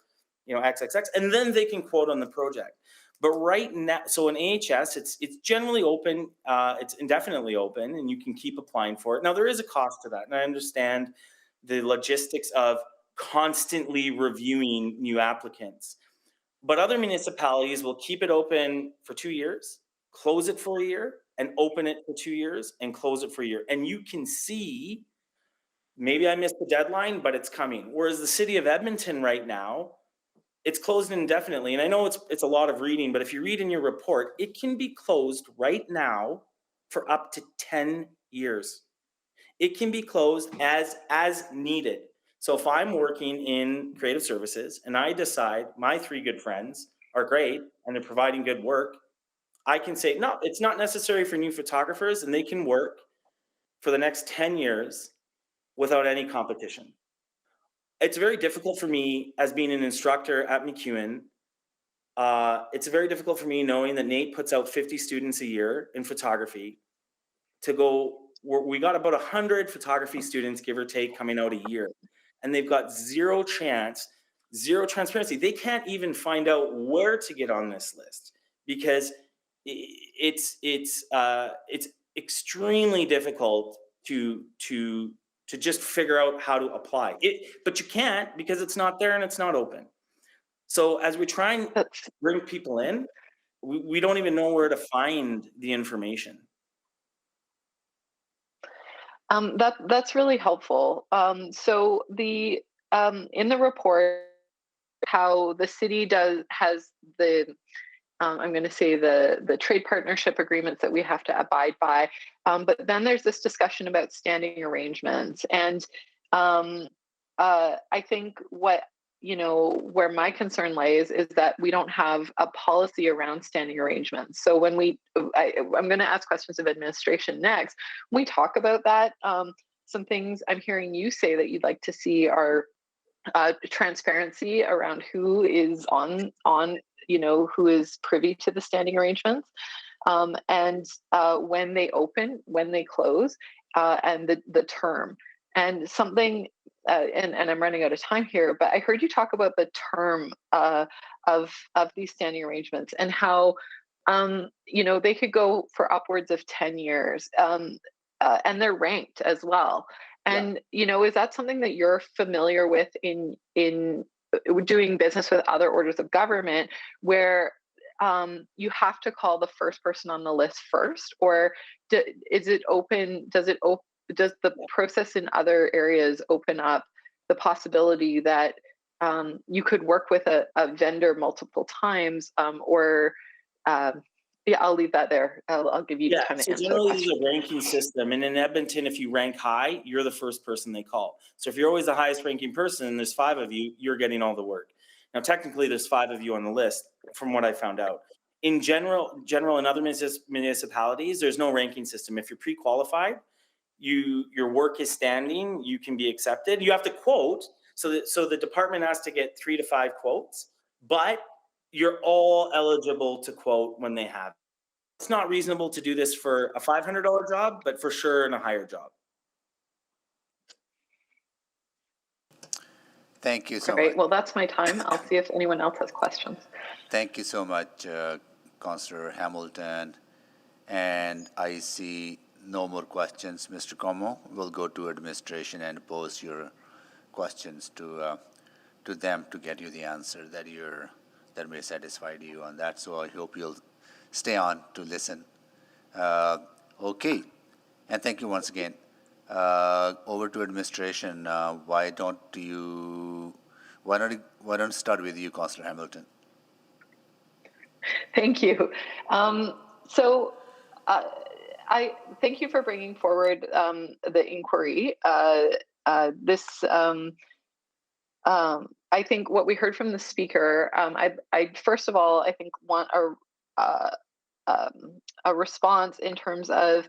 XXX, and then they can quote on the project. But right now, so in AHS, it's generally open, it's indefinitely open, and you can keep applying for it. Now, there is a cost to that, and I understand the logistics of constantly reviewing new applicants. But other municipalities will keep it open for 2 years, close it for a year, and open it for 2 years, and close it for a year. And you can see, maybe I missed the deadline, but it's coming. Whereas the city of Edmonton right now, it's closed indefinitely. And I know it's a lot of reading, but if you read in your report, it can be closed right now for up to 10 years. It can be closed as needed. So if I'm working in creative services and I decide my 3 good friends are great and they're providing good work, I can say, no, it's not necessary for new photographers, and they can work for the next 10 years without any competition. It's very difficult for me as being an instructor at MacEwan. It's very difficult for me knowing that Nate puts out 50 students a year in photography to go, we got about 100 photography students, give or take, coming out a year. and they've got zero transparency. They can't even find out where to get on this list because it's extremely difficult to just figure out how to apply it, but you can't because it's not there and it's not open. So as we try and bring people in, we don't even know where to find the information. That's really helpful. So the in the report, how the city has the I'm going to say the trade partnership agreements that we have to abide by, but then there's this discussion about standing arrangements, and I think where my concern lays is that we don't have a policy around standing arrangements. So when I'm going to ask questions of administration next. When we talk about that, some things I'm hearing you say that you'd like to see are transparency around who is on who is privy to the standing arrangements, and when they open, when they close, and the term. And something, and I'm running out of time here, but I heard you talk about the term of these standing arrangements and how they could go for upwards of 10 years, and they're ranked as well. And is that something that you're familiar with in doing business with other orders of government, where you have to call the first person on the list first, or is it open? Does the process in other areas open up the possibility that you could work with a vendor multiple times, or I'll leave that there. I'll give you time to so answer generally the question. there's a ranking system, and in Edmonton, if you rank high, you're the first person they call. So if you're always the highest ranking person and there's 5 of you, you're getting all the work. Now, technically, there's 5 of you on the list, from what I found out. In general, in other municipalities, there's no ranking system. If you're pre-qualified, your work is standing, you can be accepted. You have to quote, so the department has to get 3 to 5 quotes, but you're all eligible to quote when they have. It's not reasonable to do this for a $500 job, but for sure in a higher job. Thank you so Great. much. Well, that's my time. I'll see if anyone else has questions. Thank you so much, Councillor Hamilton. And I see no more questions, Mr. Como. We'll go to administration and pose your questions to them to get you the answer that may satisfy you on that. So I hope you'll stay on to listen. Okay, and thank you once again. Over to administration. Why don't you start with you, Councillor Hamilton? Thank you. I thank you for bringing forward the inquiry. I think what we heard from the speaker, I first of all, I think want a response in terms of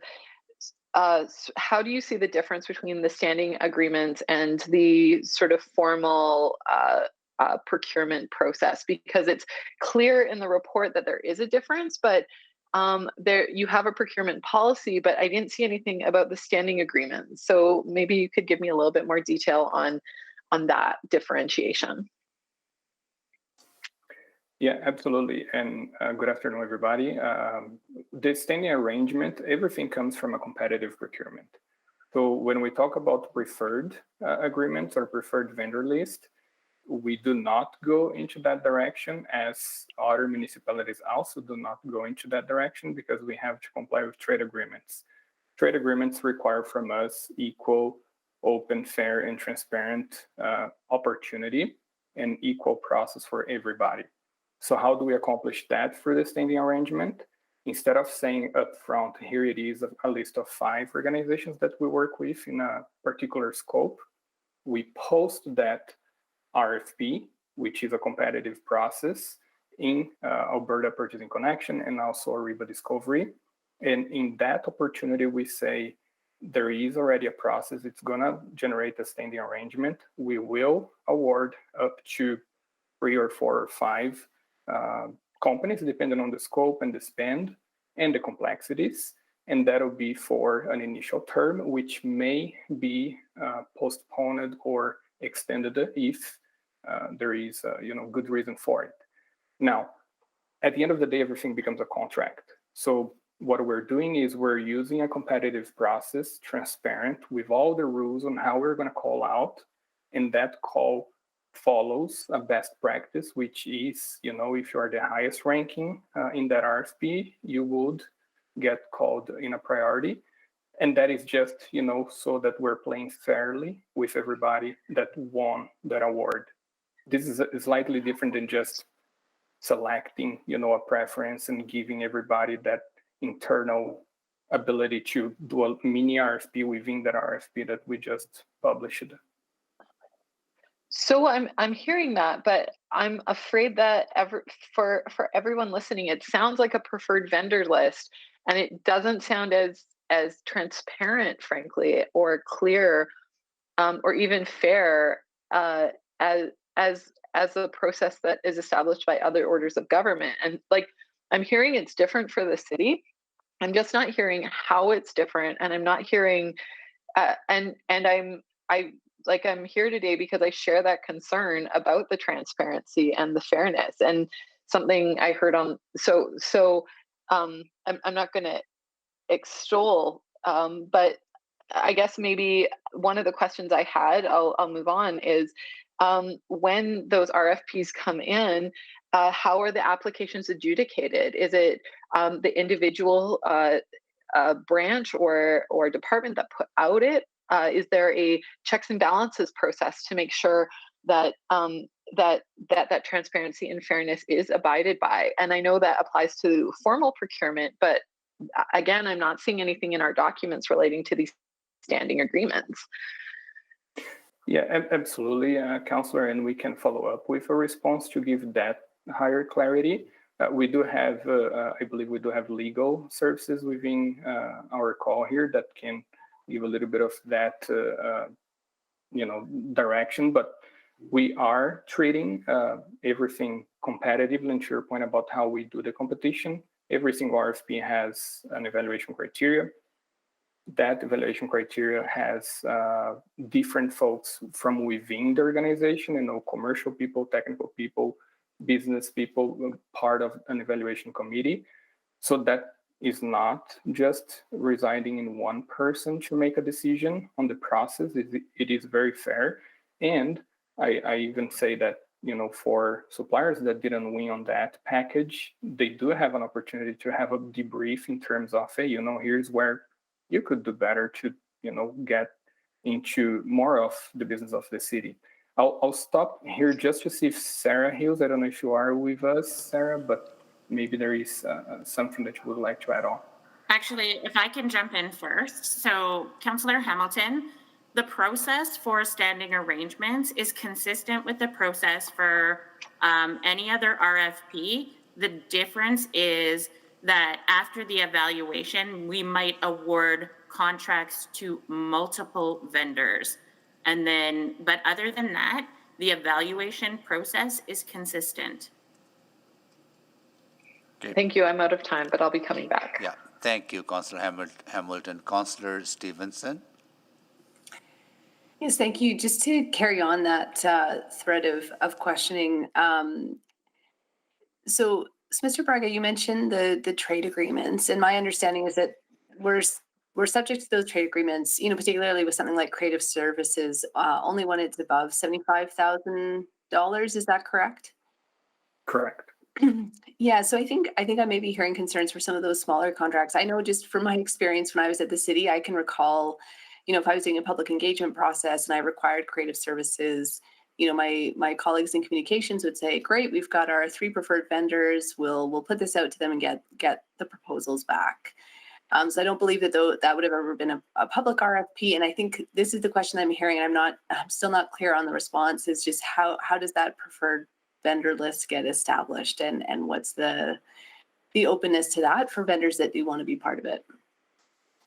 how do you see the difference between the standing agreements and the sort of formal procurement process? Because it's clear in the report that there is a difference, but there you have a procurement policy, but I didn't see anything about the standing agreement. So maybe you could give me a little bit more detail on that differentiation. Yeah, absolutely. And good afternoon, everybody. The standing arrangement, everything comes from a competitive procurement. So when we talk about preferred agreements or preferred vendor list, we do not go into that direction, as other municipalities also do not go into that direction, because we have to comply with trade agreements. Trade agreements require from us equal, open, fair, and transparent opportunity and equal process for everybody. So how do we accomplish that through the standing arrangement? Instead of saying upfront, here it is, a list of 5 organizations that we work with in a particular scope, we post that RFP, which is a competitive process in Alberta Purchasing Connection and also Ariba Discovery. And in that opportunity, we say there is already a process. It's going to generate a standing arrangement. We will award up to 3 or 4 or 5 companies, depending on the scope and the spend and the complexities. And that'll be for an initial term, which may be postponed or extended if there is good reason for it. Now, at the end of the day, everything becomes a contract. So what we're doing is we're using a competitive process, transparent, with all the rules on how we're going to call out, and that call follows a best practice, which is, if you are the highest ranking in that RFP, you would get called in a priority. And that is just, so that we're playing fairly with everybody that won that award. This is slightly different than just selecting, a preference and giving everybody that internal ability to do a mini RFP within that RFP that we just published. So I'm hearing that, but I'm afraid that for everyone listening, it sounds like a preferred vendor list, and it doesn't sound as transparent, frankly, or clear, or even fair as a process that is established by other orders of government. And I'm hearing it's different for the city. I'm just not hearing how it's different, and I'm not hearing, I'm here today because I share that concern about the transparency and the fairness, and something I heard on. I'm not going to extol, but I guess maybe one of the questions I had, I'll move on, is when those RFPs come in, how are the applications adjudicated? Is it the individual branch or department that put out it? Is there a checks and balances process to make sure that that transparency and fairness is abided by? And I know that applies to formal procurement, but again, I'm not seeing anything in our documents relating to these standing agreements. Yeah, absolutely, Councillor, and we can follow up with a response to give that higher clarity. We do have, I believe we do have legal services within our call here that can give a little bit of that, direction, but we are treating everything competitively. And to your point about how we do the competition, every single RFP has an evaluation criteria. That evaluation criteria has different folks from within the organization, commercial people, technical people, business people, part of an evaluation committee. So that is not just residing in one person to make a decision on the process. It is very fair. And I even say that, for suppliers that didn't win on that package, they do have an opportunity to have a debrief in terms of, hey, here's where you could do better to, get into more of the business of the city. I'll stop here just to see if Sarah Hills, I don't know if you are with us, Sarah, but maybe there is something that you would like to add on. Actually, if I can jump in first. So, Councillor Hamilton, the process for standing arrangements is consistent with the process for any other RFP. The difference is that after the evaluation, we might award contracts to multiple vendors. And then, but other than that, the evaluation process is consistent. Okay. Thank you. I'm out of time, but I'll be coming back. Yeah, thank you, Councillor Hamilton. Councillor Stevenson. Yes, thank you. Just to carry on that thread of questioning. So, Mr. Braga, you mentioned the trade agreements, and my understanding is that we're subject to those trade agreements, particularly with something like creative services, only when it's above $75,000. Is that correct? Correct. Yeah, so I think I may be hearing concerns for some of those smaller contracts. I know just from my experience when I was at the city, I can recall, if I was doing a public engagement process and I required creative services, my colleagues in communications would say, great, we've got our 3 preferred vendors. We'll put this out to them and get the proposals back. So I don't believe that that would have ever been a public RFP. And I think this is the question I'm hearing, and I'm still not clear on the response, is just how does that preferred vendor list get established, and what's the openness to that for vendors that do want to be part of it?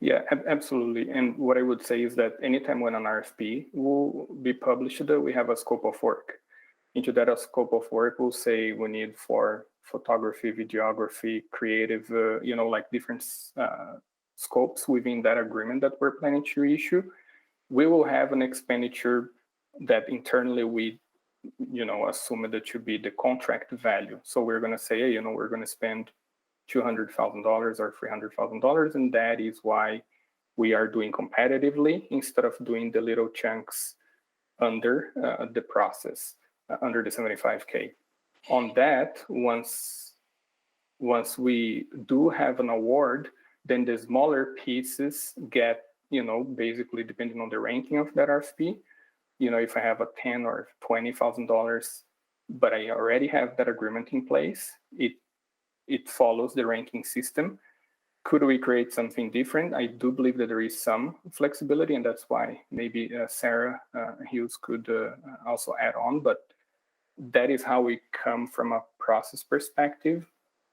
Yeah, absolutely. And what I would say is that anytime when an RFP will be published, we have a scope of work. Into that scope of work, we'll say we need for photography, videography, creative, different scopes within that agreement that we're planning to issue. We will have an expenditure that internally we, assume that should be the contract value. So we're going to say, hey, we're going to spend $200,000 or $300,000, and that is why we are doing competitively instead of doing the little chunks under the process, under the 75K. On that, once we do have an award, then the smaller pieces get, basically depending on the ranking of that RFP. If I have a $10,000 or $20,000, but I already have that agreement in place, it follows the ranking system. Could we create something different? I do believe that there is some flexibility, and that's why maybe Sarah Hughes could also add on, but that is how we come from a process perspective: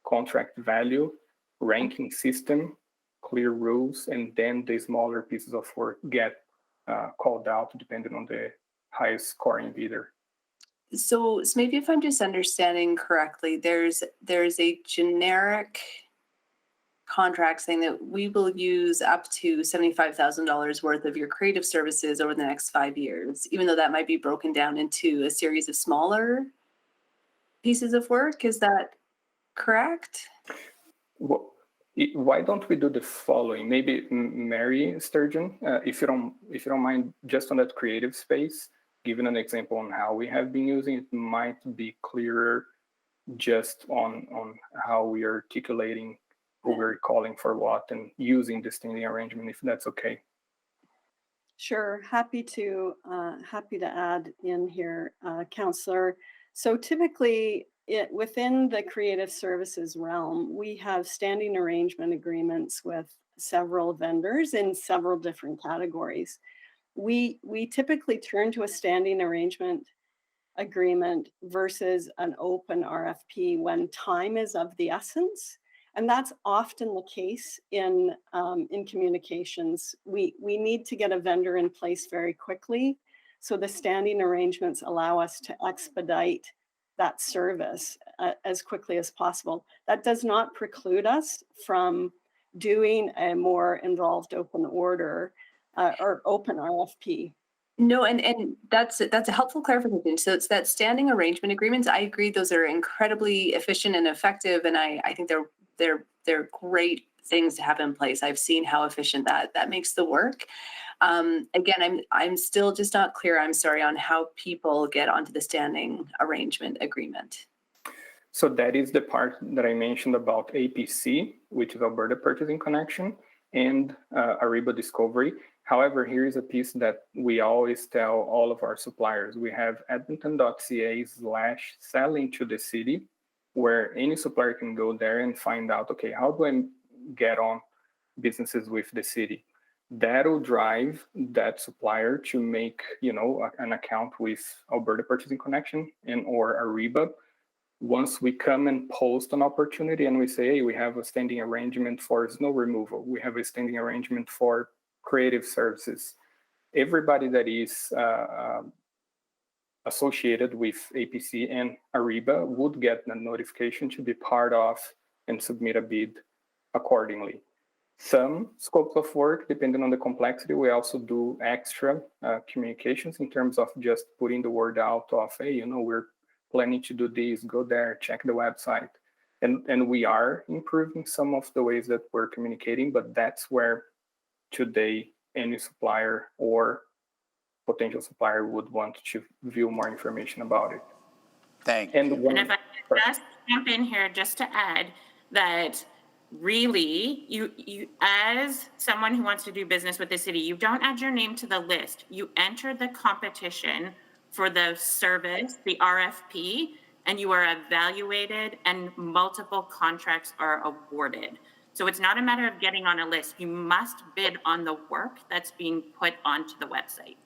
contract value, ranking system, clear rules, and then the smaller pieces of work get called out depending on the highest scoring bidder. So maybe if I'm just understanding correctly, there's a generic contract saying that we will use up to $75,000 worth of your creative services over the next 5 years, even though that might be broken down into a series of smaller pieces of work. Is that correct? Well, why don't we do the following? Maybe Mary Sturgeon, if you don't mind, just on that creative space, giving an example on how we have been using it, might be clearer just on how we are articulating who we're calling for what and using the standing arrangement, if that's okay. Sure, happy to add in here, Councillor. So typically, within the creative services realm, we have standing arrangement agreements with several vendors in several different categories. We typically turn to a standing arrangement agreement versus an open RFP when time is of the essence. And that's often the case in communications. We need to get a vendor in place very quickly. So the standing arrangements allow us to expedite that service as quickly as possible. That does not preclude us from doing a more involved open order or open RFP. No, and that's a helpful clarification. So it's that standing arrangement agreements. I agree; those are incredibly efficient and effective, and I think they're great things to have in place. I've seen how efficient that makes the work. Again, I'm still just not clear. I'm sorry, on how people get onto the standing arrangement agreement. So that is the part that I mentioned about APC, which is Alberta Purchasing Connection, and Ariba Discovery. However, here is a piece that we always tell all of our suppliers. We have edmonton.ca/selling to the city, where any supplier can go there and find out, okay, how do I get on businesses with the city? That'll drive that supplier to make, an account with Alberta Purchasing Connection and or Ariba. Once we come and post an opportunity and we say, hey, we have a standing arrangement for snow removal, we have a standing arrangement for creative services, everybody that is associated with APC and Ariba would get the notification to be part of and submit a bid accordingly. Some scopes of work, depending on the complexity, we also do extra communications in terms of just putting the word out of, hey, we're planning to do this, go there, check the website. And we are improving some of the ways that we're communicating, but that's where today any supplier or potential supplier would want to view more information about it. Thank you. And if I could just jump in here just to add that really you as someone who wants to do business with the city, you don't add your name to the list. You enter the competition for the service, the RFP, and you are evaluated and multiple contracts are awarded. So it's not a matter of getting on a list. You must bid on the work that's being put onto the website.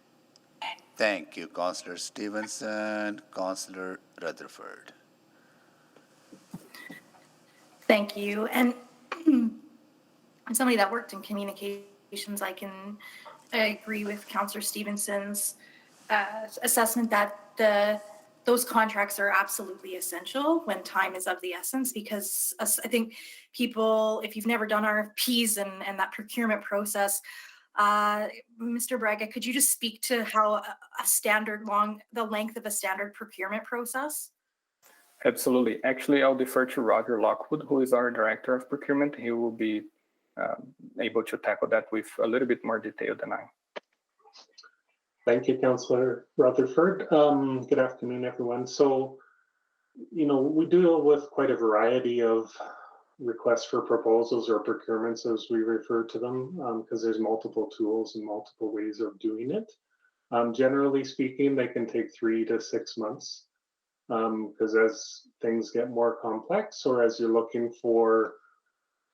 Thank you, Councillor Stevenson. Councillor Rutherford. Thank you. And as somebody that worked in communications, I agree with Councillor Stevenson's assessment that those contracts are absolutely essential when time is of the essence, because I think people, if you've never done RFPs and that procurement process, Mr. Braga, could you just speak to how the length of a standard procurement process? Absolutely. Actually, I'll defer to Roger Lockwood, who is our Director of Procurement. He will be able to tackle that with a little bit more detail than I. Thank you, Councillor Rutherford. Good afternoon, everyone. So, we deal with quite a variety of requests for proposals or procurements, as we refer to them, because there's multiple tools and multiple ways of doing it. Generally speaking, they can take 3 to 6 months, because as things get more complex, or as you're looking for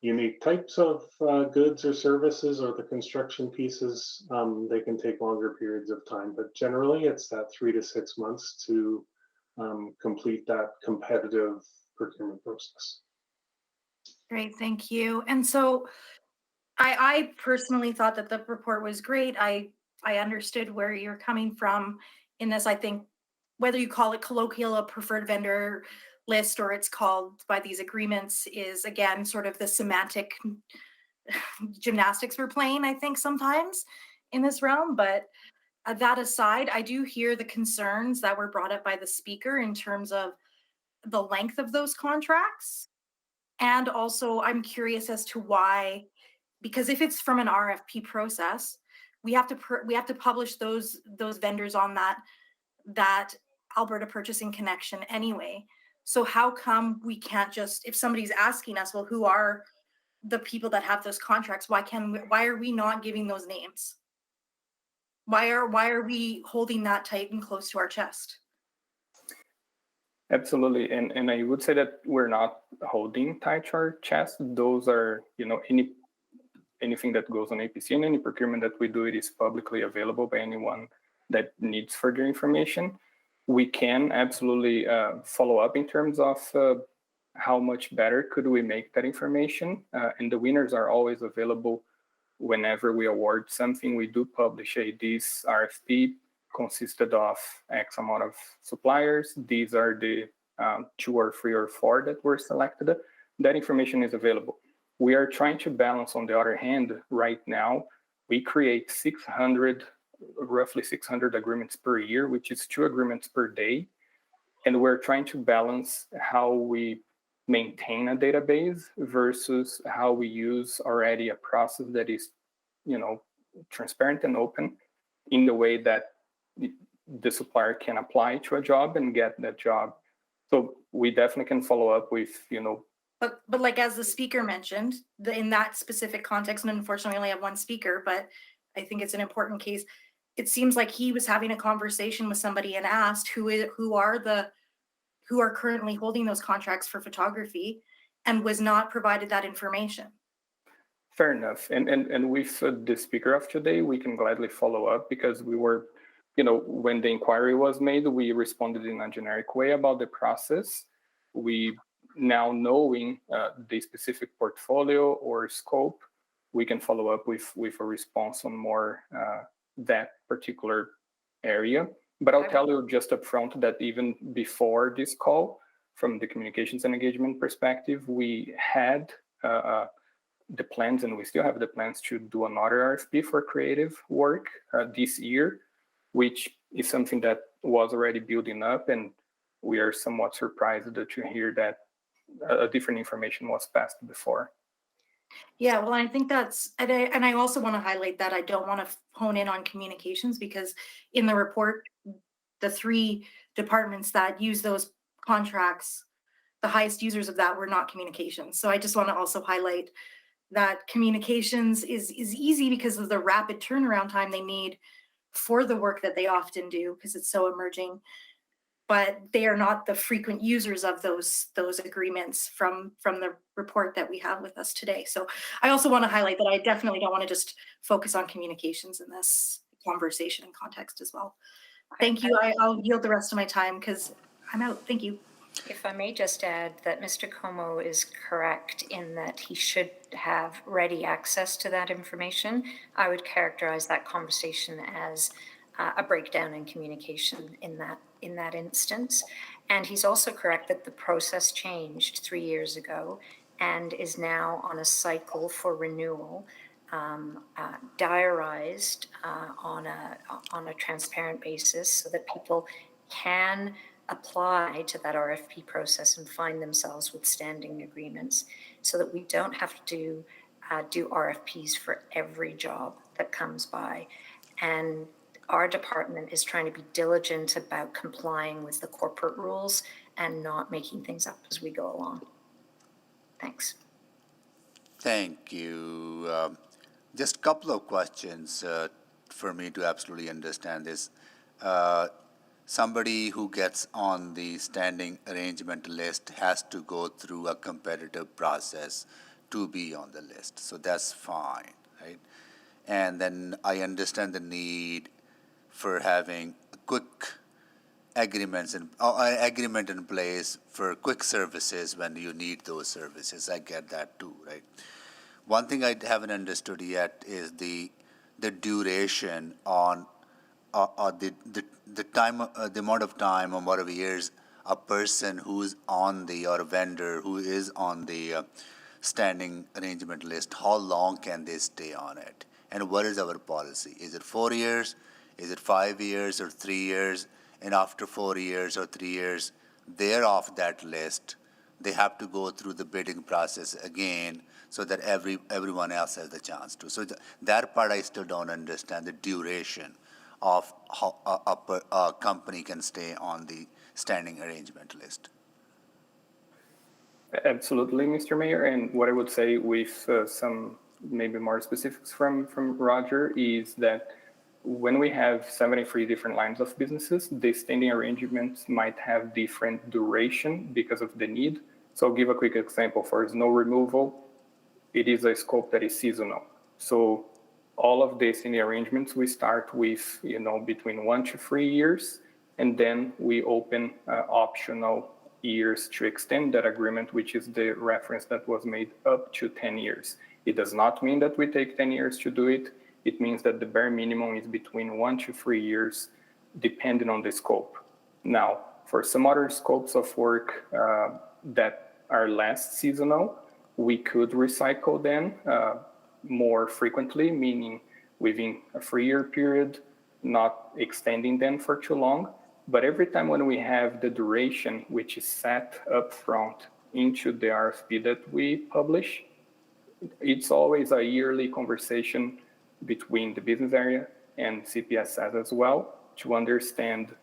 unique types of goods or services, or the construction pieces, they can take longer periods of time. But generally, it's that 3 to 6 months to complete that competitive procurement process. Great, thank you. And so I personally thought that the report was great. I understood where you're coming from in this. I think whether you call it colloquial a preferred vendor list or it's called by these agreements is, again, sort of the semantic gymnastics we're playing, I think, sometimes in this realm. But that aside, I do hear the concerns that were brought up by the speaker in terms of the length of those contracts. And also, I'm curious as to why, because if it's from an RFP process, we have to publish those vendors on that Alberta Purchasing Connection anyway. So how come we can't just, if somebody's asking us, well, who are the people that have those contracts? Why are we not giving those names? Why are we holding that tight and close to our chest? Absolutely, and I would say that we're not holding tight to our chest. Those are, anything that goes on APC and any procurement that we do, it is publicly available by anyone that needs further information. We can absolutely follow up in terms of how much better could we make that information, and the winners are always available whenever we award something. We do publish this RFP consisted of X amount of suppliers. These are the 2 or 3 or 4 that were selected. That information is available. We are trying to balance, on the other hand, right now, we create roughly 600 agreements per year, which is 2 agreements per day. And we're trying to balance how we maintain a database versus how we use already a process that is, transparent and open in the way that the supplier can apply to a job and get that job. So we definitely can follow up with, But like, as the speaker mentioned, in that specific context, and unfortunately we only have one speaker, but I think it's an important case. It seems like he was having a conversation with somebody and asked who are currently holding those contracts for photography, and was not provided that information. Fair enough. And with the speaker of today, we can gladly follow up, because we were, when the inquiry was made, we responded in a generic way about the process. We now, knowing the specific portfolio or scope, we can follow up with a response on more that particular area. But I'll tell you just up front that even before this call, from the communications and engagement perspective, we had the plans, and we still have the plans to do another RFP for creative work this year, which is something that was already building up, and we are somewhat surprised to hear that a different information was passed before. Yeah, well, I think that's, and I also want to highlight that I don't want to hone in on communications, because in the report, the 3 departments that use those contracts, the highest users of that were not communications. So I just want to also highlight that communications is easy because of the rapid turnaround time they need for the work that they often do, because it's so emerging. But they are not the frequent users of those agreements from the report that we have with us today. So I also want to highlight that I definitely don't want to just focus on communications in this conversation and context as well. Thank you. I'll yield the rest of my time because I'm out. Thank you. If I may just add that Mr. Como is correct in that he should have ready access to that information. I would characterize that conversation as a breakdown in communication in that instance. And he's also correct that the process changed 3 years ago and is now on a cycle for renewal. diarized on a transparent basis so that people can apply to that RFP process and find themselves with standing agreements, so that we don't have to do RFPs for every job that comes by. And our department is trying to be diligent about complying with the corporate rules and not making things up as we go along. Thanks. Thank you. Just a couple of questions for me to absolutely understand this. Somebody who gets on the standing arrangement list has to go through a competitive process to be on the list. So that's fine, right? And then I understand the need for having quick agreement in place for quick services when you need those services. I get that too, right? One thing I haven't understood yet is the duration on the time, the amount of time or whatever years a person who's on the, or a vendor who is on the standing arrangement list, how long can they stay on it? And what is our policy? Is it 4 years? Is it 5 years or 3 years? And after 4 years or 3 years, they're off that list. They have to go through the bidding process again so that everyone else has the chance to. So that part I still don't understand, the duration of how a company can stay on the standing arrangement list. Absolutely, Mr. Mayor. And what I would say with some maybe more specifics from Roger is that when we have 73 different lines of businesses, the standing arrangements might have different duration because of the need. So I'll give a quick example. For snow removal, it is a scope that is seasonal. So all of the standing arrangements, we start with, between 1 to 3 years, and then we open optional years to extend that agreement, which is the reference that was made up to 10 years. It does not mean that we take 10 years to do it. It means that the bare minimum is between 1 to 3 years, depending on the scope. Now, for some other scopes of work that are less seasonal, we could recycle them more frequently, meaning within a 3-year period, not extending them for too long. But every time when we have the duration, which is set up front into the RFP that we publish, it's always a yearly conversation between the business area and CPSS as well to understand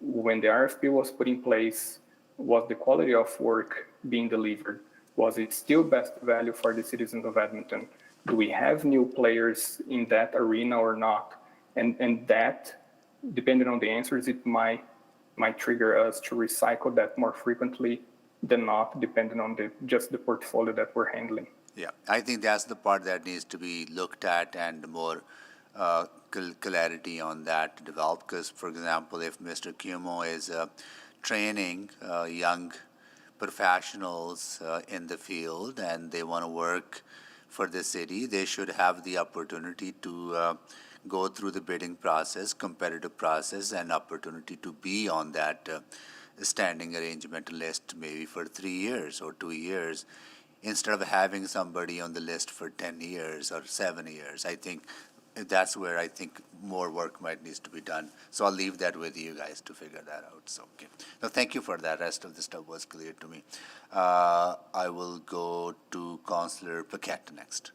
when the RFP was put in place, was the quality of work being delivered? Was it still best value for the citizens of Edmonton? Do we have new players in that arena or not? And that, depending on the answers, it might trigger us to recycle that more frequently than not, depending on just the portfolio that we're handling. Yeah, I think that's the part that needs to be looked at and more clarity on that developed. Because, for example, if Mr. Cuomo is training young professionals in the field and they want to work for the city, they should have the opportunity to go through the bidding process, competitive process, and opportunity to be on that standing arrangement list maybe for 3 years or 2 years, instead of having somebody on the list for 10 years or 7 years. I think that's where I think more work might need to be done. So I'll leave that with you guys to figure that out. So, okay. So thank you for that. Rest of the stuff was clear to me. I will go to Councillor Paquette next.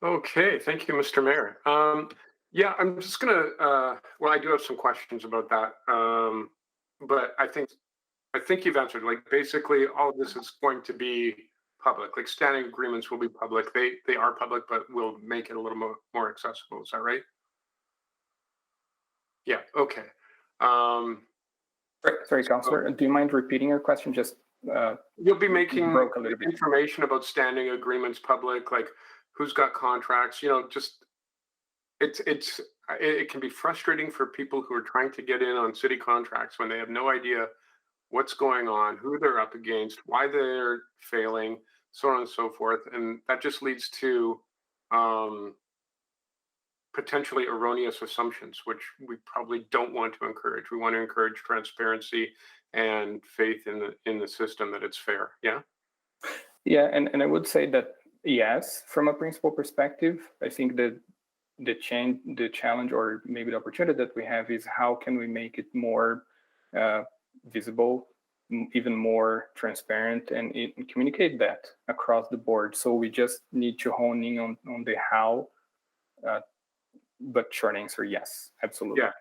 Okay, thank you, Mr. Mayor. Yeah, I'm just gonna, well, I do have some questions about that. But I think you've answered, like, basically all of this is going to be public, like standing agreements will be public. They are public, but we'll make it a little more accessible. Is that right? Yeah, okay. Sorry, Councillor, do you mind repeating your question? Just you'll be making broke a little bit. Information about standing agreements public, like who's got contracts, just it can be frustrating for people who are trying to get in on city contracts when they have no idea what's going on, who they're up against, why they're failing, so on and so forth. And that just leads to potentially erroneous assumptions, which we probably don't want to encourage. We want to encourage transparency and faith in the system that it's fair. Yeah. Yeah, and I would say that yes, from a principal perspective, I think that the challenge, or maybe the opportunity that we have is how can we make it more visible, even more transparent, and communicate that across the board. So we just need to hone in on the how, but short answer, yes, absolutely. Yeah,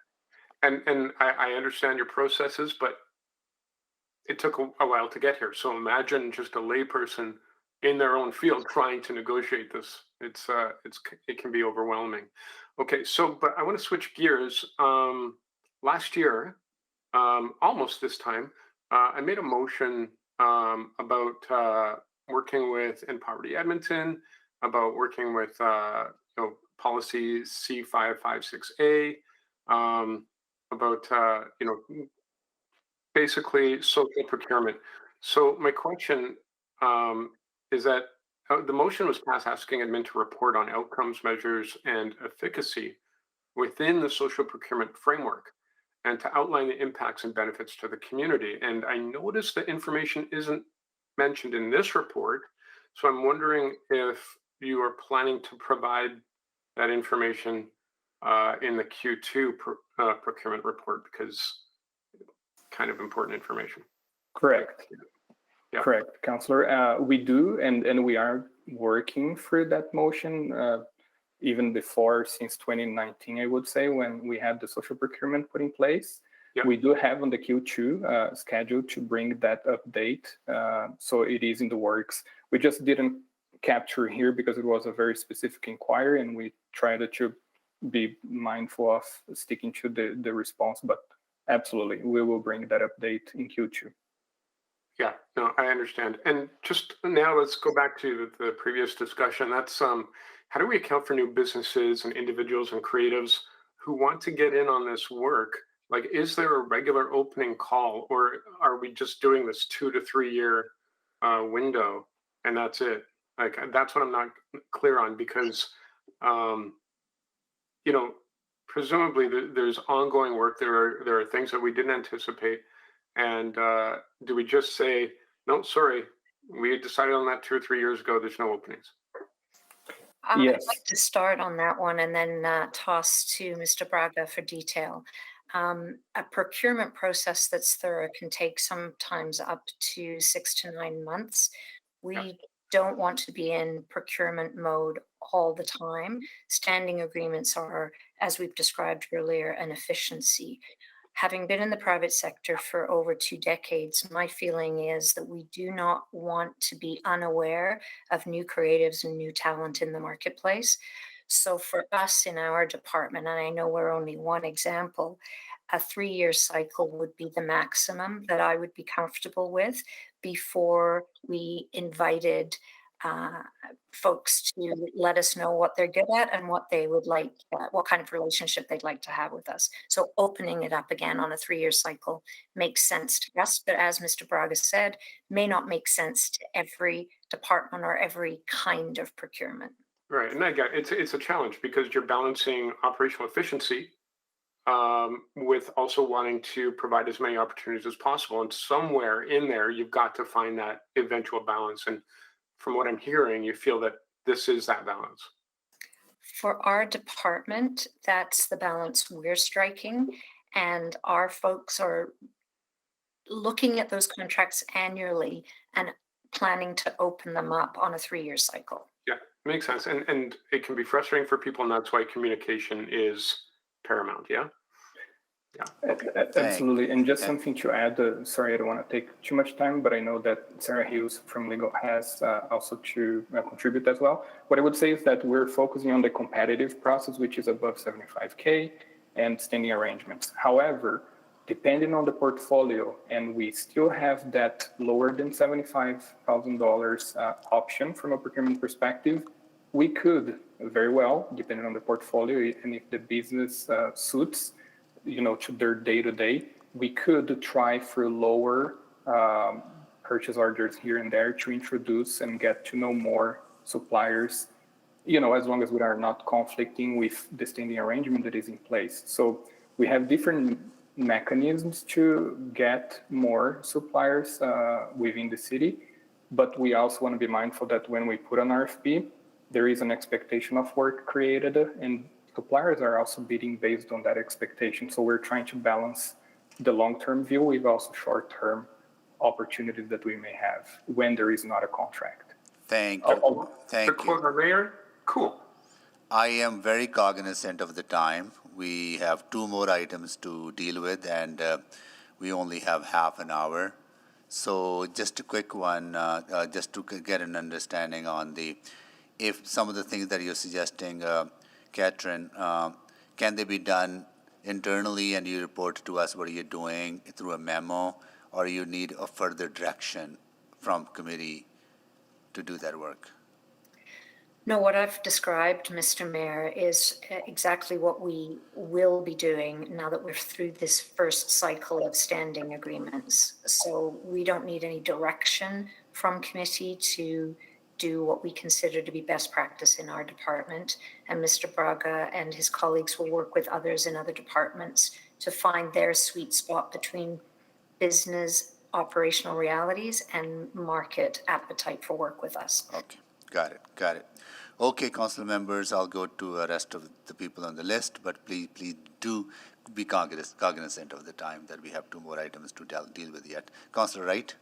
and I understand your processes, but it took a while to get here. So imagine just a layperson in their own field trying to negotiate this. It can be overwhelming. Okay, so but I want to switch gears. Last year, almost this time, I made a motion about working with In Poverty Edmonton, about working with policy C556A, about basically social procurement. So my question is that the motion was passed asking admin to report on outcomes, measures, and efficacy within the social procurement framework, and to outline the impacts and benefits to the community. And I noticed that information isn't mentioned in this report. So I'm wondering if you are planning to provide that information in the Q2 procurement report, because kind of important information. Correct. Yeah. Correct, Councillor. We do, and we are working through that motion even before, since 2019, I would say, when we had the social procurement put in place. Yeah. We do have on the Q2 schedule to bring that update. So it is in the works. We just didn't capture here because it was a very specific inquiry, and we tried to be mindful of sticking to the response, but absolutely, we will bring that update in Q2. Yeah, no, I understand. And just now, let's go back to the previous discussion. That's how do we account for new businesses and individuals and creatives who want to get in on this work? Like, is there a regular opening call, or are we just doing this 2 to 3 year window and that's it? Like, that's what I'm not clear on, because presumably there's ongoing work. There are things that we didn't anticipate. And do we just say, no, sorry, we decided on that 2 or 3 years ago, there's no openings? Yes. I'd like to start on that one and then toss to Mr. Braga for detail. A procurement process that's thorough can take sometimes up to 6 to 9 months. We don't want to be in procurement mode all the time. Standing agreements are, as we've described earlier, an efficiency. Having been in the private sector for over 2 decades, my feeling is that we do not want to be unaware of new creatives and new talent in the marketplace. So for us in our department, and I know we're only one example, a 3-year cycle would be the maximum that I would be comfortable with before we invited folks to let us know what they're good at and what they would like, what kind of relationship they'd like to have with us. So opening it up again on a 3-year cycle makes sense to us, but as Mr. Braga said, may not make sense to every department or every kind of procurement. Right, and I get it's a challenge because you're balancing operational efficiency with also wanting to provide as many opportunities as possible. And somewhere in there, you've got to find that eventual balance. And from what I'm hearing, you feel that this is that balance. For our department, that's the balance we're striking. And our folks are looking at those contracts annually and planning to open them up on a 3-year cycle. Yeah, makes sense. And it can be frustrating for people, and that's why communication is paramount. Yeah. Absolutely. And just something to add, sorry, I don't want to take too much time, but I know that Sarah Hughes from Legal has also to contribute as well. What I would say is that we're focusing on the competitive process, which is above 75K, and standing arrangements. However, depending on the portfolio, and we still have that lower than $75,000 option from a procurement perspective, we could very well, depending on the portfolio, and if the business suits, to their day-to-day, we could try for lower purchase orders here and there to introduce and get to know more suppliers, as long as we are not conflicting with the standing arrangement that is in place. So we have different mechanisms to get more suppliers within the city. but we also want to be mindful that when we put an RFP, there is an expectation of work created, and suppliers are also bidding based on that expectation. So we're trying to balance the long-term view with also short-term opportunities that we may have when there is not a contract. Thank you. Thank you. Mayor, cool. I am very cognizant of the time. We have 2 more items to deal with, and we only have half an hour. So just a quick one, just to get an understanding on if some of the things that you're suggesting, Catherine, can they be done internally and you report to us what you're doing through a memo, or you need a further direction from committee to do that work? No, what I've described, Mr. Mayor, is exactly what we will be doing now that we're through this first cycle of standing agreements. So we don't need any direction from committee to do what we consider to be best practice in our department. And Mr. Braga and his colleagues will work with others in other departments to find their sweet spot between business operational realities and market appetite for work with us. Okay, got it. Okay, council members, I'll go to the rest of the people on the list, but please do be cognizant of the time that we have 2 more items to deal with yet. Councilor Wright?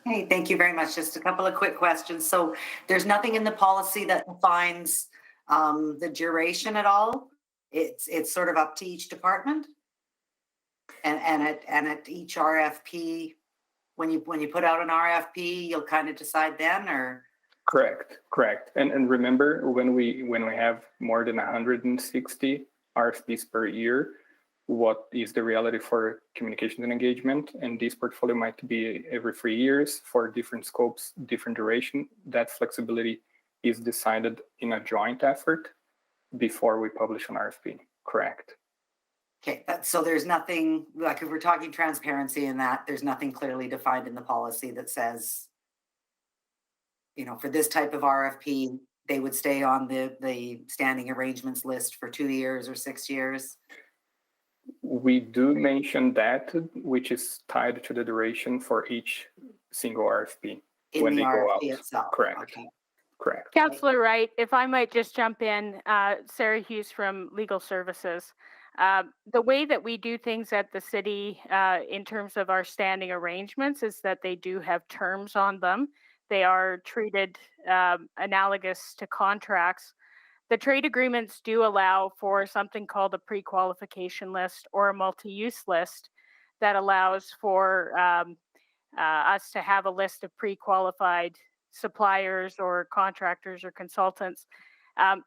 Hey, thank you very much. Just a couple of quick questions. So there's nothing in the policy that defines the duration at all. It's sort of up to each department, and at each RFP, when you put out an RFP, you'll kind of decide then, or. Correct. And remember, when we have more than 160 RFPs per year, what is the reality for communications and engagement? And this portfolio might be every 3 years for different scopes, different duration. That flexibility is decided in a joint effort before we publish an RFP. Correct. Okay, so there's nothing, like if we're talking transparency in that, there's nothing clearly defined in the policy that says, for this type of RFP, they would stay on the standing arrangements list for 2 years or 6 years? We do mention that, which is tied to the duration for each single RFP when they go out. Itself. Correct. Okay. Correct. Councillor Wright, if I might just jump in, Sarah Hughes from Legal Services. The way that we do things at the city in terms of our standing arrangements is that they do have terms on them. They are treated analogous to contracts. The trade agreements do allow for something called a pre-qualification list or a multi-use list that allows for us to have a list of pre-qualified suppliers or contractors or consultants.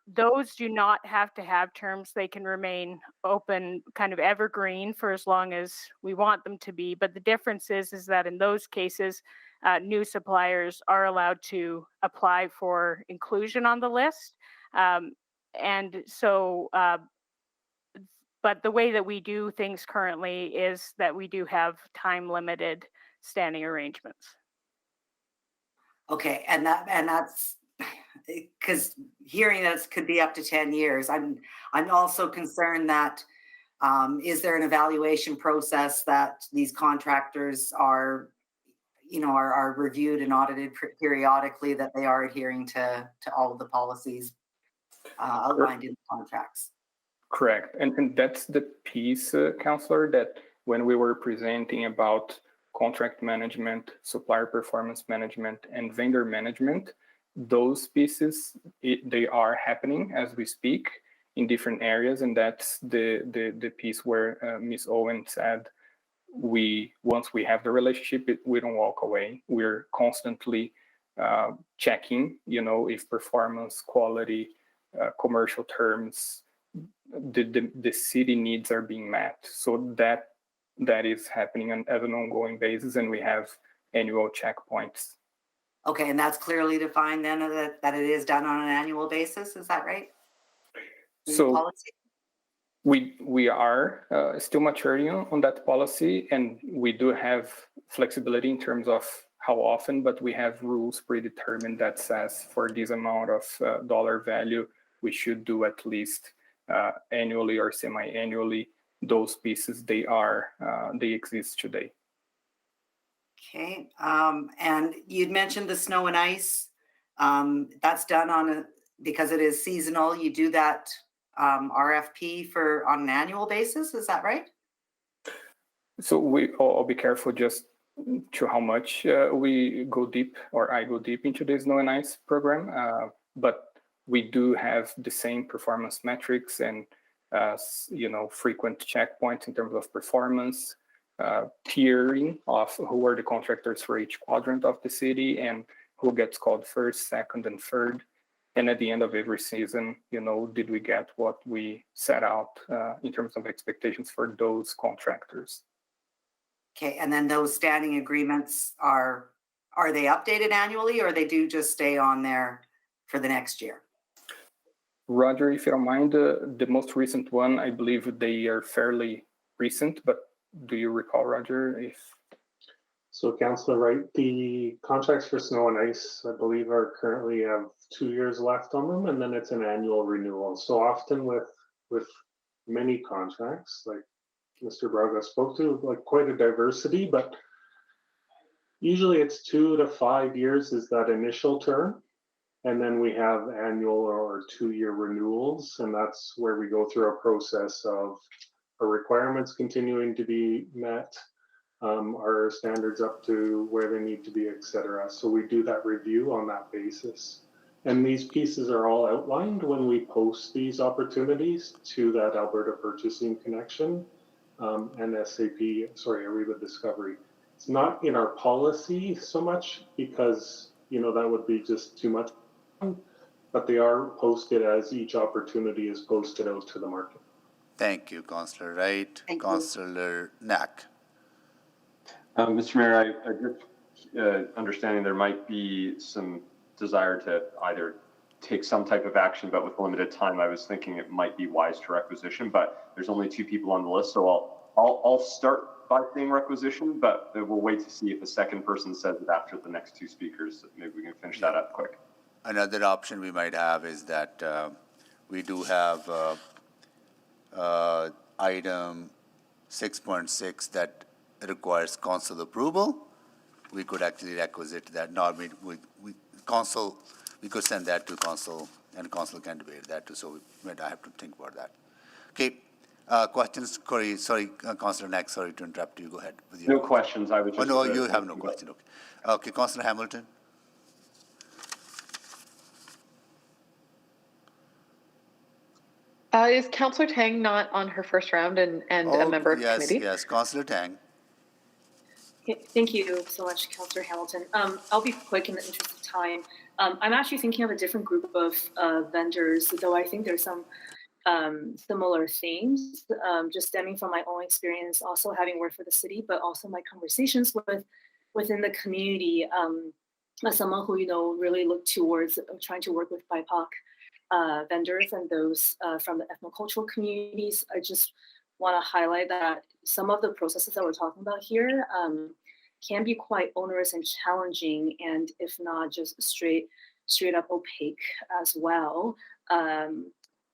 Those do not have to have terms. They can remain open, kind of evergreen for as long as we want them to be. But the difference is that in those cases, new suppliers are allowed to apply for inclusion on the list. And so, but the way that we do things currently is that we do have time-limited standing arrangements. Okay, and that's because hearing this could be up to 10 years. I'm also concerned that is there an evaluation process that these contractors are reviewed and audited periodically, that they are adhering to all of the policies outlined in the contracts? Correct. And that's the piece, Councillor, that when we were presenting about contract management, supplier performance management, and vendor management, those pieces, they are happening as we speak in different areas. And that's the piece where Ms. Owen said, once we have the relationship, we don't walk away. We're constantly checking, if performance, quality, commercial terms, the city needs are being met. So that is happening as an ongoing basis, and we have annual checkpoints. Okay, and that's clearly defined then that it is done on an annual basis, is that right? So we are still maturing on that policy, and we do have flexibility in terms of how often, but we have rules predetermined that says for this amount of dollar value, we should do at least annually or semi-annually. Those pieces, they exist today. Okay, and you'd mentioned the snow and ice. That's done because it is seasonal. You do that RFP on an annual basis. Is that right? So I'll be careful just to how much we go deep, or I go deep into the snow and ice program. But we do have the same performance metrics and frequent checkpoints in terms of performance, tiering of who are the contractors for each quadrant of the city and who gets called first, second, and third. And at the end of every season, did we get what we set out in terms of expectations for those contractors? Okay, and then those standing agreements are they updated annually, or they do just stay on there for the next year? Roger, if you don't mind, the most recent one, I believe they are fairly recent, but do you recall, Roger, So Councillor Wright, the contracts for snow and ice, I believe, are currently have 2 years left on them, and then it's an annual renewal. So often with many contracts, like Mr. Braga spoke to, like quite a diversity, but usually it's 2 to 5 years is that initial term. And then we have annual or 2-year renewals, and that's where we go through a process of our requirements continuing to be met, our standards up to where they need to be, et cetera. So we do that review on that basis. And these pieces are all outlined when we post these opportunities to that Alberta Purchasing Connection and Ariba Discovery. It's not in our policy so much because, that would be just too much, but they are posted as each opportunity is posted out to the market. Thank you, Councillor Wright. Councillor Knack. Mr. Mayor, I just understanding there might be some desire to either take some type of action, but with limited time, I was thinking it might be wise to requisition, but there's only 2 people on the list, so I'll start by saying requisition, but we'll wait to see if a second person says it after the next 2 speakers. Maybe we can finish that up quick. Another option we might have is that we do have item 6.6 that requires council approval. We could actually requisite that. We could send that to council, and council can debate that too. So we might have to think about that. Okay. Questions, Corey? Sorry, Councillor Knack. Sorry to interrupt you. Go ahead. No questions. I would just. Oh no, you have no question. Okay. Okay, Councillor Hamilton. Is Councillor Tang not on her first round and a member of the committee? Yes, Councillor Tang. Thank you so much, Councillor Hamilton. I'll be quick in the interest of time. I'm actually thinking of a different group of vendors, though I think there's some similar themes, just stemming from my own experience, also having worked for the city, but also my conversations within the community, as someone who, really looked towards trying to work with BIPOC vendors and those from the ethnocultural communities. I just want to highlight that some of the processes that we're talking about here can be quite onerous and challenging, and if not just straight up opaque as well.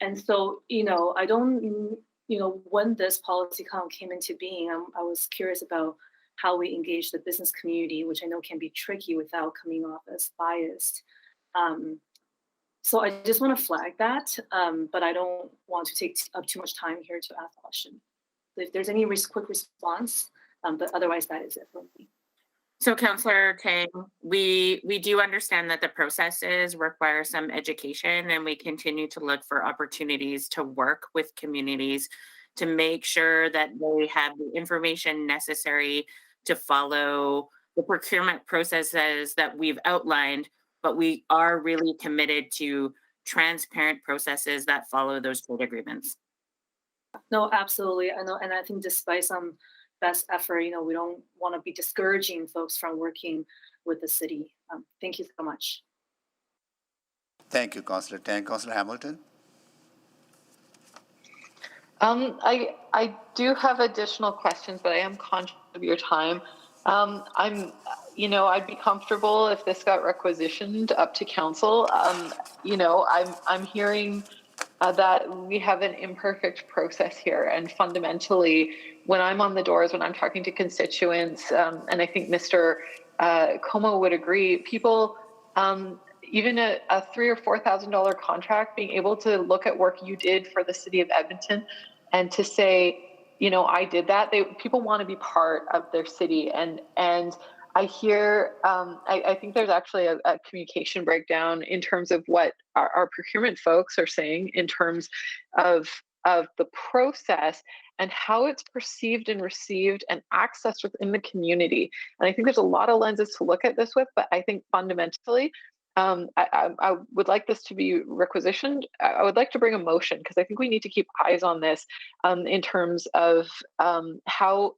And so, I don't, when this policy came into being, I was curious about how we engage the business community, which I know can be tricky without coming off as biased. So I just want to flag that, but I don't want to take up too much time here to ask a question. If there's any quick response, but otherwise that is it for me. So Councillor Tang, we do understand that the processes require some education, and we continue to look for opportunities to work with communities to make sure that they have the information necessary to follow the procurement processes that we've outlined, but we are really committed to transparent processes that follow those trade agreements. No, absolutely. I know, and I think despite some best effort, we don't want to be discouraging folks from working with the city. Thank you so much. Thank you, Councillor Tang. Councillor Hamilton. I do have additional questions, but I am conscious of your time. I'd be comfortable if this got requisitioned up to council. I'm hearing that we have an imperfect process here. And fundamentally, when I'm on the doors, when I'm talking to constituents, and I think Mr. Como would agree, people, even a $3,000 or $4,000 contract, being able to look at work you did for the city of Edmonton and to say, you know, I did that. People want to be part of their city. And I hear, I think there's actually a communication breakdown in terms of what our procurement folks are saying in terms of the process and how it's perceived and received and accessed within the community. And I think there's a lot of lenses to look at this with, but I think fundamentally, I would like this to be requisitioned. I would like to bring a motion because I think we need to keep eyes on this in terms of how,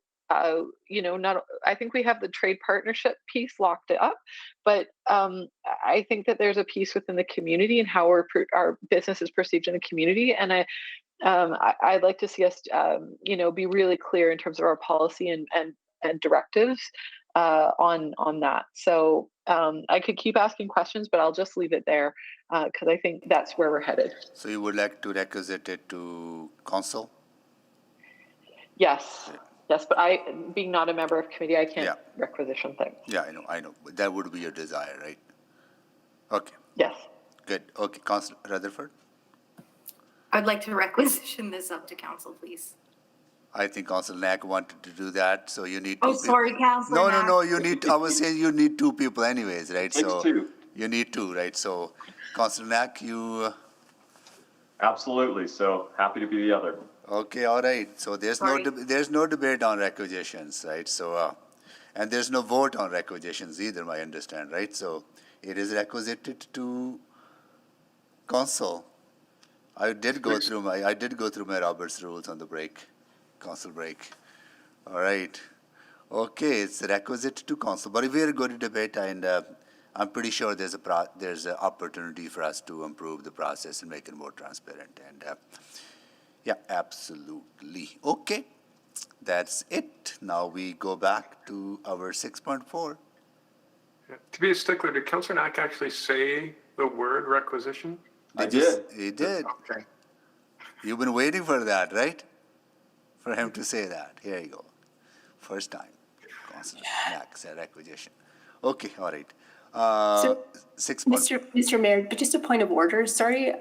you know, I think we have the trade partnership piece locked up, but I think that there's a piece within the community and how our business is perceived in the community. And I'd like to see us, you know, be really clear in terms of our policy and directives on that. So I could keep asking questions, but I'll just leave it there because I think that's where we're headed. So you would like to requisite it to council? Yes. Yes, but being not a member of committee, I can't requisition things. Yeah, I know. But that would be your desire, right? Okay. Yes. Good. Okay, Councillor Rutherford? I'd like to requisition this up to council, please. I think Councillor Knack wanted to do that, so you need two Oh, sorry, Councillor Knack. No, you need, I was saying you need two people anyways, right? So two. You need two, right? So Councillor Knack, you... Absolutely, so happy to be the other. Okay, all right. So there's no debate on requisitions, right? So, and there's no vote on requisitions either, I understand, right? So it is requisited to council. I did go through my Robert's rules on the break, council break. All right. Okay, it's requisite to council, but if we are going to debate, and I'm pretty sure there's an opportunity for us to improve the process and make it more transparent. And yeah, absolutely. Okay, that's it. Now we go back to our 6.4. To be a stickler, did Councillor Knack actually say the word requisition? I did. He did. Okay. You've been waiting for that, right? For him to say that. Here you go. First time. Councillor Knack said requisition. Okay, all right. So, 6. Mr. Mayor, but just a point of order, sorry.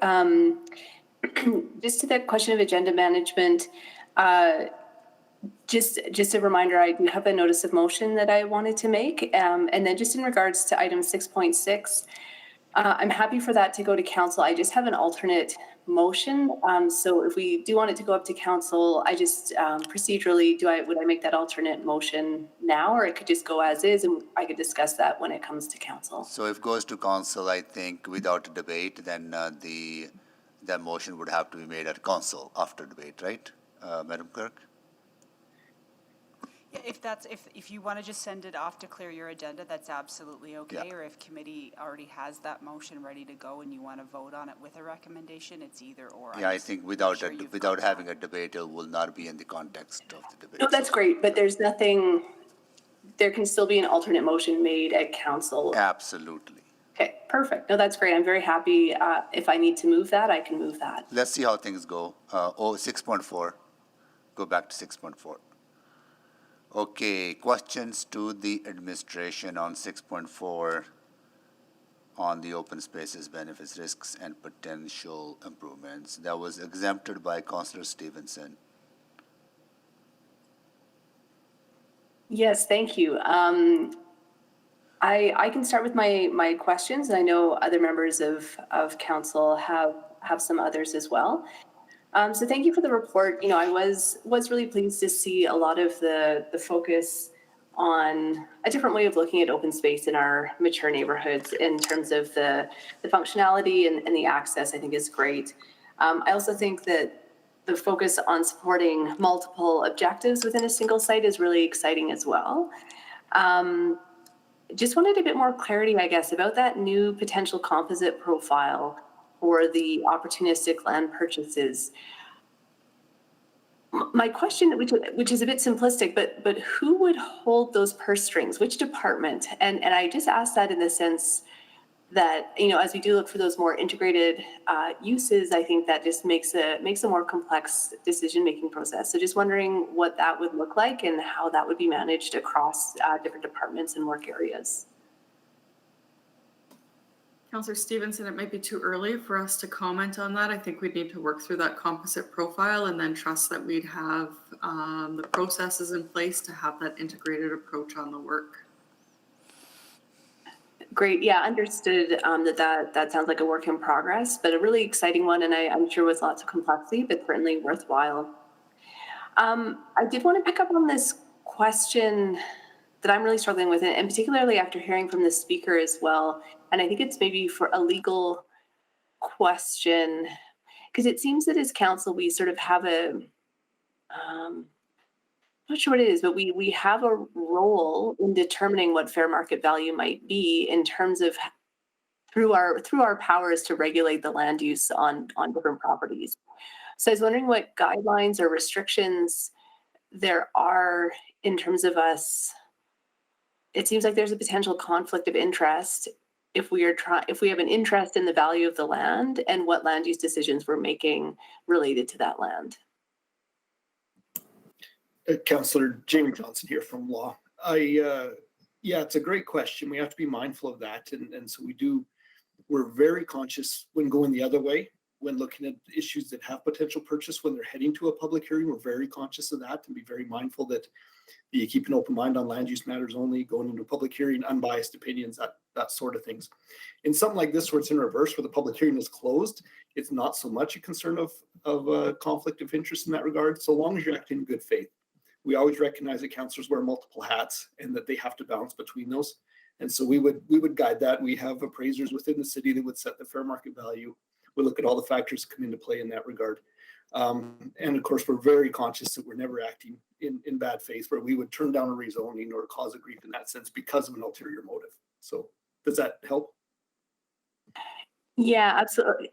Just to that question of agenda management, just a reminder, I do have a notice of motion that I wanted to make. And then just in regards to item 6.6, I'm happy for that to go to council. I just have an alternate motion. So if we do want it to go up to council, I just procedurally, would I make that alternate motion now, or it could just go as is and I could discuss that when it comes to council? So if it goes to council, I think without a debate, then that motion would have to be made at council after debate, right, Madam Clerk? Yeah, if you want to just send it off to clear your agenda, that's absolutely okay. Yeah. Or if committee already has that motion ready to go and you want to vote on it with a recommendation, it's either or. Yeah, I think without having a debate, it will not be in the context of the debate. No, that's great, but there's nothing, there can still be an alternate motion made at council. Absolutely. Okay, perfect. No, that's great. I'm very happy. If I need to move that, I can move that. Let's see how things go. 6.4. Go back to 6.4. Okay, questions to the administration on 6.4 on the open spaces, benefits, risks, and potential improvements. That was exempted by Councillor Stevenson. Yes, thank you. I can start with my questions, and I know other members of council have some others as well. So thank you for the report. You know, I was really pleased to see a lot of the focus on a different way of looking at open space in our mature neighborhoods in terms of the functionality and the access, I think is great. I also think that the focus on supporting multiple objectives within a single site is really exciting as well. Just wanted a bit more clarity, I guess, about that new potential composite profile for the opportunistic land purchases. My question, which is a bit simplistic, but who would hold those purse strings? Which department? And I just asked that in the sense, that, you know, as we do look for those more integrated uses, I think that just makes a more complex decision-making process. So just wondering what that would look like and how that would be managed across different departments and work areas. Councillor Stevenson, it might be too early for us to comment on that. I think we'd need to work through that composite profile and then trust that we'd have the processes in place to have that integrated approach on the work. Great. Yeah, understood that sounds like a work in progress, but a really exciting one, and I'm sure with lots of complexity, but certainly worthwhile. I did want to pick up on this question that I'm really struggling with, and particularly after hearing from the speaker as well. And I think it's maybe for a legal question, because it seems that as council, we sort of have a, I'm not sure what it is, but we have a role in determining what fair market value might be in terms of through our powers to regulate the land use on different properties. So I was wondering what guidelines or restrictions there are in terms of us. It seems like there's a potential conflict of interest if we have an interest in the value of the land and what land use decisions we're making related to that land. Councillor Jamie Johnson here from Law. Yeah, it's a great question. We have to be mindful of that. And so we're very conscious when going the other way, when looking at issues that have potential purchase, when they're heading to a public hearing, we're very conscious of that and be very mindful that you keep an open mind on land use matters only, going into a public hearing, unbiased opinions, that sort of things. In something like this, where it's in reverse, where the public hearing is closed, it's not so much a concern of conflict of interest in that regard, so long as you're acting in good faith. We always recognize that councillors wear multiple hats and that they have to balance between those. And so we would guide that. We have appraisers within the city that would set the fair market value. We look at all the factors that come into play in that regard. And of course, we're very conscious that we're never acting in bad faith, where we would turn down a rezoning or cause a grief in that sense because of an ulterior motive. So does that help? Yeah,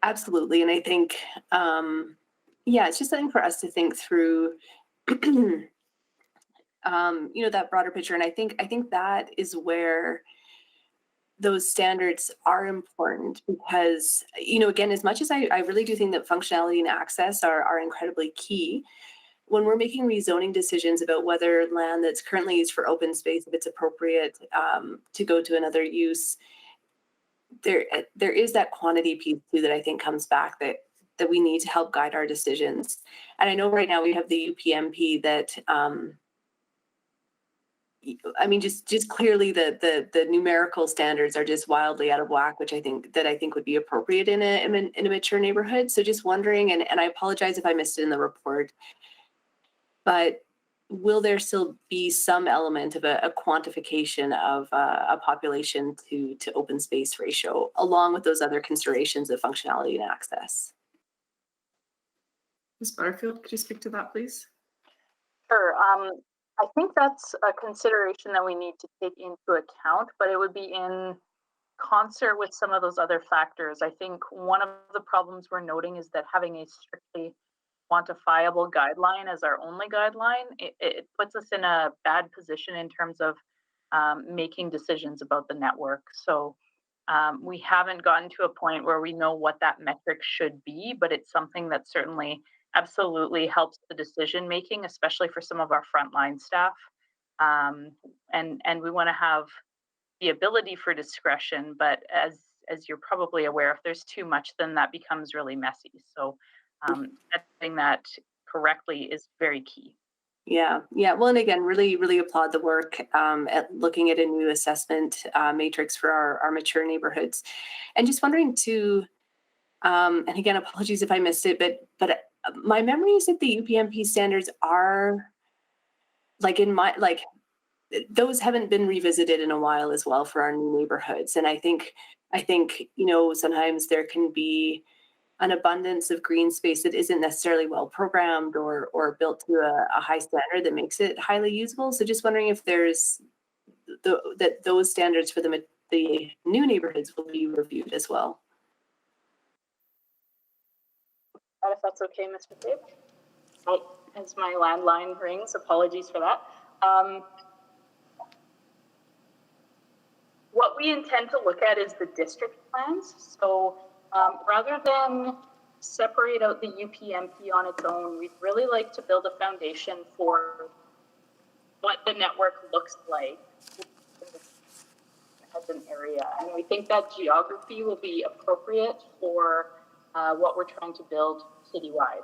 absolutely. And I think, yeah, it's just something for us to think through, you know, that broader picture. And I think that is where those standards are important because, you know, again, as much as I really do think that functionality and access are incredibly key, when we're making rezoning decisions about whether land that's currently used for open space, if it's appropriate to go to another use, there is that quantity piece too that I think comes back that we need to help guide our decisions. And I know right now we have the UPMP that, I mean, just clearly the numerical standards are just wildly out of whack, which I think would be appropriate in a mature neighborhood. So just wondering, and I apologize if I missed it in the report, but will there still be some element of a quantification of a population to open space ratio, along with those other considerations of functionality and access? Ms. Butterfield, could you speak to that, please? Sure. I think that's a consideration that we need to take into account, but it would be in concert with some of those other factors. I think one of the problems we're noting is that having a strictly quantifiable guideline as our only guideline, it puts us in a bad position in terms of making decisions about the network. So we haven't gotten to a point where we know what that metric should be, but it's something that certainly absolutely helps the decision making, especially for some of our frontline staff. And we want to have the ability for discretion, but as you're probably aware, if there's too much, then that becomes really messy. So setting that correctly is very key. Yeah. Well, and again, really applaud the work at looking at a new assessment matrix for our mature neighborhoods. And just wondering too, and again, apologies if I missed it, but my memory is that the UPMP standards are those haven't been revisited in a while as well for our new neighborhoods. And I think, you know, sometimes there can be an abundance of green space that isn't necessarily well programmed or built to a high standard that makes it highly usable. So just wondering if there's that those standards for the new neighborhoods will be reviewed as well. If that's okay, Mr. Dave. Oh, as my landline rings, apologies for that. we intend to look at is the district plans. So rather than separate out the UPMP on its own, we'd really like to build a foundation for what the network looks like as an area. And we think that geography will be appropriate for what we're trying to build citywide.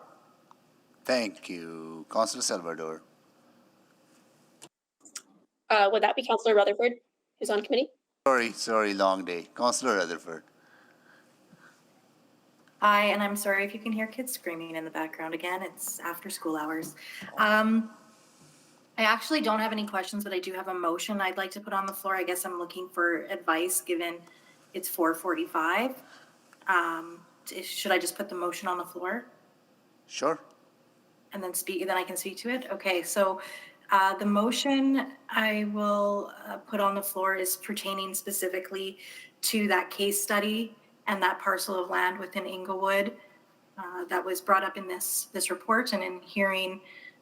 Thank you. Councillor Salvador. Would that be Councillor Rutherford, who's on committee? Sorry, long day. Councillor Rutherford. Hi, and I'm sorry if you can hear kids screaming in the background again. It's after school hours. I actually don't have any questions, but I do have a motion I'd like to put on the floor. I guess I'm looking for advice given it's 4:45. Should I just put the motion on the floor? Sure. And then then I can speak to it? Okay, so the motion I will put on the floor is pertaining specifically to that case study and that parcel of land within Inglewood that was brought up in this report, and in hearing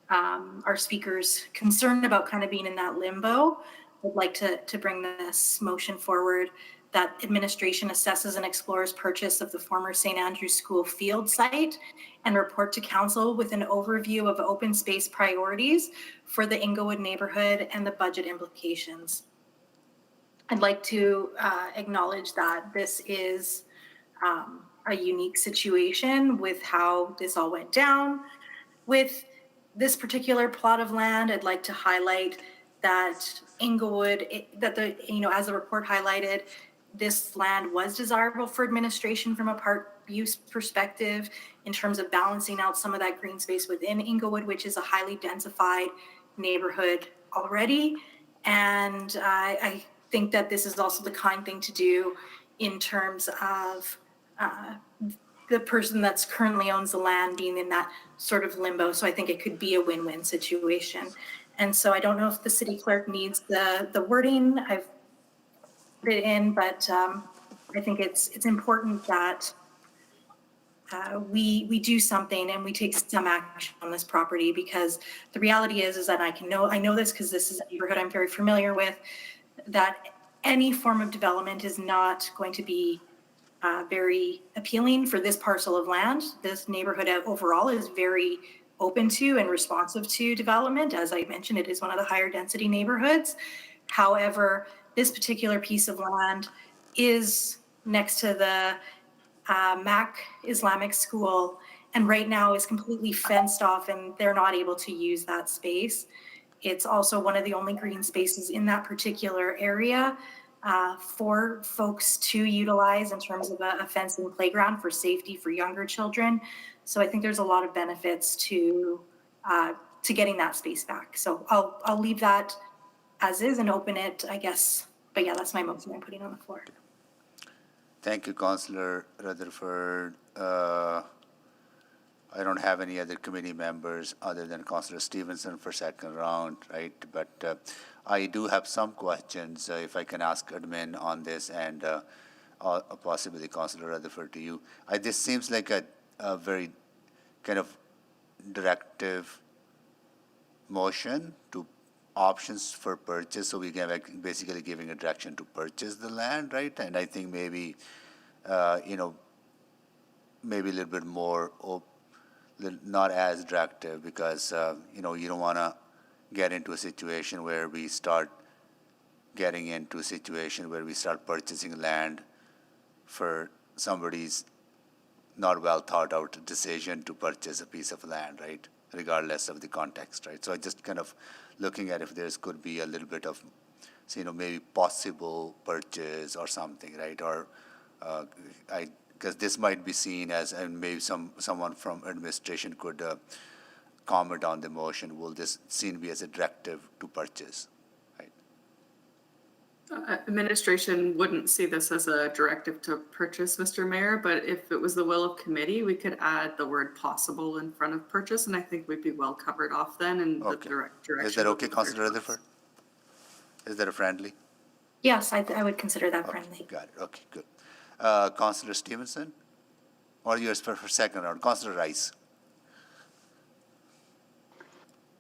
our speakers concerned about kind of being in that limbo. I'd like to bring this motion forward that administration assesses and explores purchase of the former St. Andrew's School field site and report to council with an overview of open space priorities for the Inglewood neighborhood and the budget implications. I'd like to acknowledge that this is a unique situation with how this all went down. With this particular plot of land, I'd like to highlight that Inglewood, as the report highlighted, this land was desirable for administration from a park use perspective in terms of balancing out some of that green space within Inglewood, which is a highly densified neighborhood already. And I think that this is also the kind thing to do in terms of the person that's currently owns the land being in that sort of limbo. So I think it could be a win-win situation. And so I don't know if the city clerk needs the wording I've put it in, but I think it's important that we do something and we take some action on this property, because the reality is that I know this because this is a neighborhood I'm very familiar with, that any form of development is not going to be very appealing for this parcel of land. This neighborhood overall is very open to and responsive to development. As I mentioned, it is one of the higher density neighborhoods. However, this particular piece of land is next to the Mac Islamic School, and right now is completely fenced off and they're not able to use that space. It's also one of the only green spaces in that particular area for folks to utilize in terms of a fenced in playground for safety for younger children. So I think there's a lot of benefits to getting that space back. So I'll leave that as is and open it, I guess. But yeah, that's my motion I'm putting on the floor. Thank you, Councillor Rutherford. I don't have any other committee members other than Councillor Stevenson for second round, right? But I do have some questions, if I can ask admin on this, and possibly Councillor Rutherford to you. This seems like a very kind of directive motion to options for purchase. So we can basically giving a direction to purchase the land, right? And I think maybe, maybe a little bit more not as directive, because you don't want to get into a situation where we start purchasing land for somebody's not well thought out decision to purchase a piece of land, right? Regardless of the context, right? So I just kind of looking at if there's could be a little bit of, maybe possible purchase or something, right? Or because this might be seen as, and maybe someone from administration could comment on the motion, will this seen be as a directive to purchase, right? Administration wouldn't see this as a directive to purchase, Mr. Mayor, but if it was the will of committee, we could add the word possible in front of purchase, and I think we'd be well covered off then in the direction. Is that okay, Councillor Rutherford? Is that a friendly? Yes, I would consider that friendly. Got it. Okay, good. Councillor Stevenson, or yours for second round. Councillor Rice.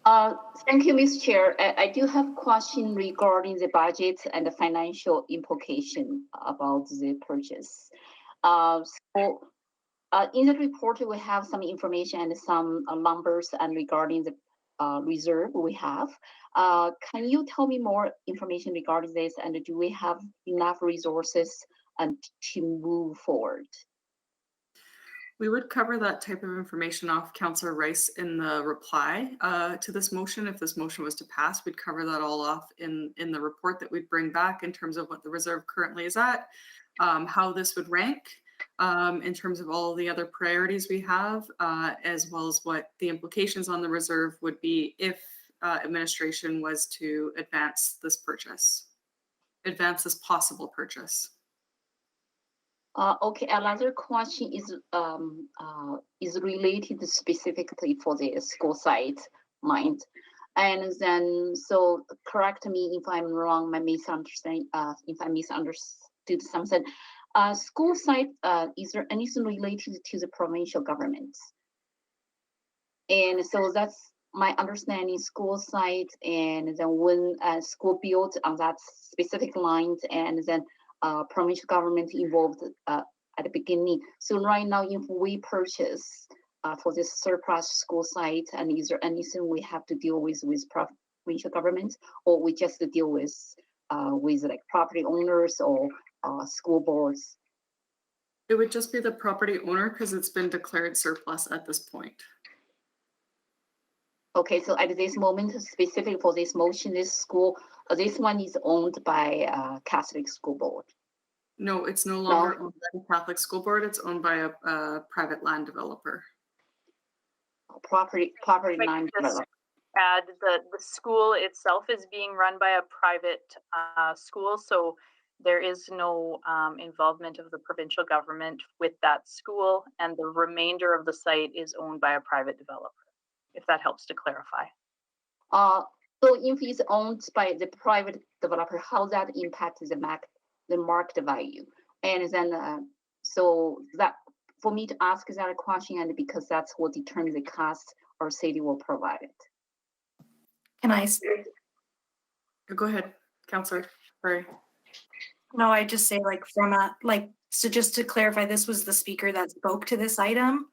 Thank you, Ms. Chair. I do have a question regarding the budget and the financial implication about the purchase. In the report, we have some information and some numbers and regarding the reserve we have. Can you tell me more information regarding this, and do we have enough resources to move forward? We would cover that type of information off Councillor Rice in the reply to this motion. If this motion was to pass, we'd cover that all off in the report that we'd bring back in terms of what the reserve currently is at, how this would rank in terms of all the other priorities we have, as well as what the implications on the reserve would be if administration was to advance this possible purchase. Okay, another question is related specifically for the school site mind. And then, so correct me if I'm wrong, if I misunderstood something. School site, is there anything related to the provincial government? And so that's my understanding, school site, and then when school built on that specific lines, and then provincial government involved at the beginning. So right now, if we purchase for this surplus school site, and is there anything we have to deal with provincial government, or we just deal with like property owners or school boards? It would just be the property owner because it's been declared surplus at this point. Okay, so at this moment, specifically for this motion, this one is owned by Catholic School Board. No, it's no longer owned by the Catholic School Board. It's owned by a private land developer. Property land developer. Add the school itself is being run by a private school, so there is no involvement of the provincial government with that school, and the remainder of the site is owned by a private developer, if that helps to clarify. So if it's owned by the private developer, how that impacts the market value? And then, so that for me to ask that question, and because that's what determines the cost our city will provide it. Can I? Go ahead, Councillor. Sorry. No, I just say so just to clarify, this was the speaker that spoke to this item.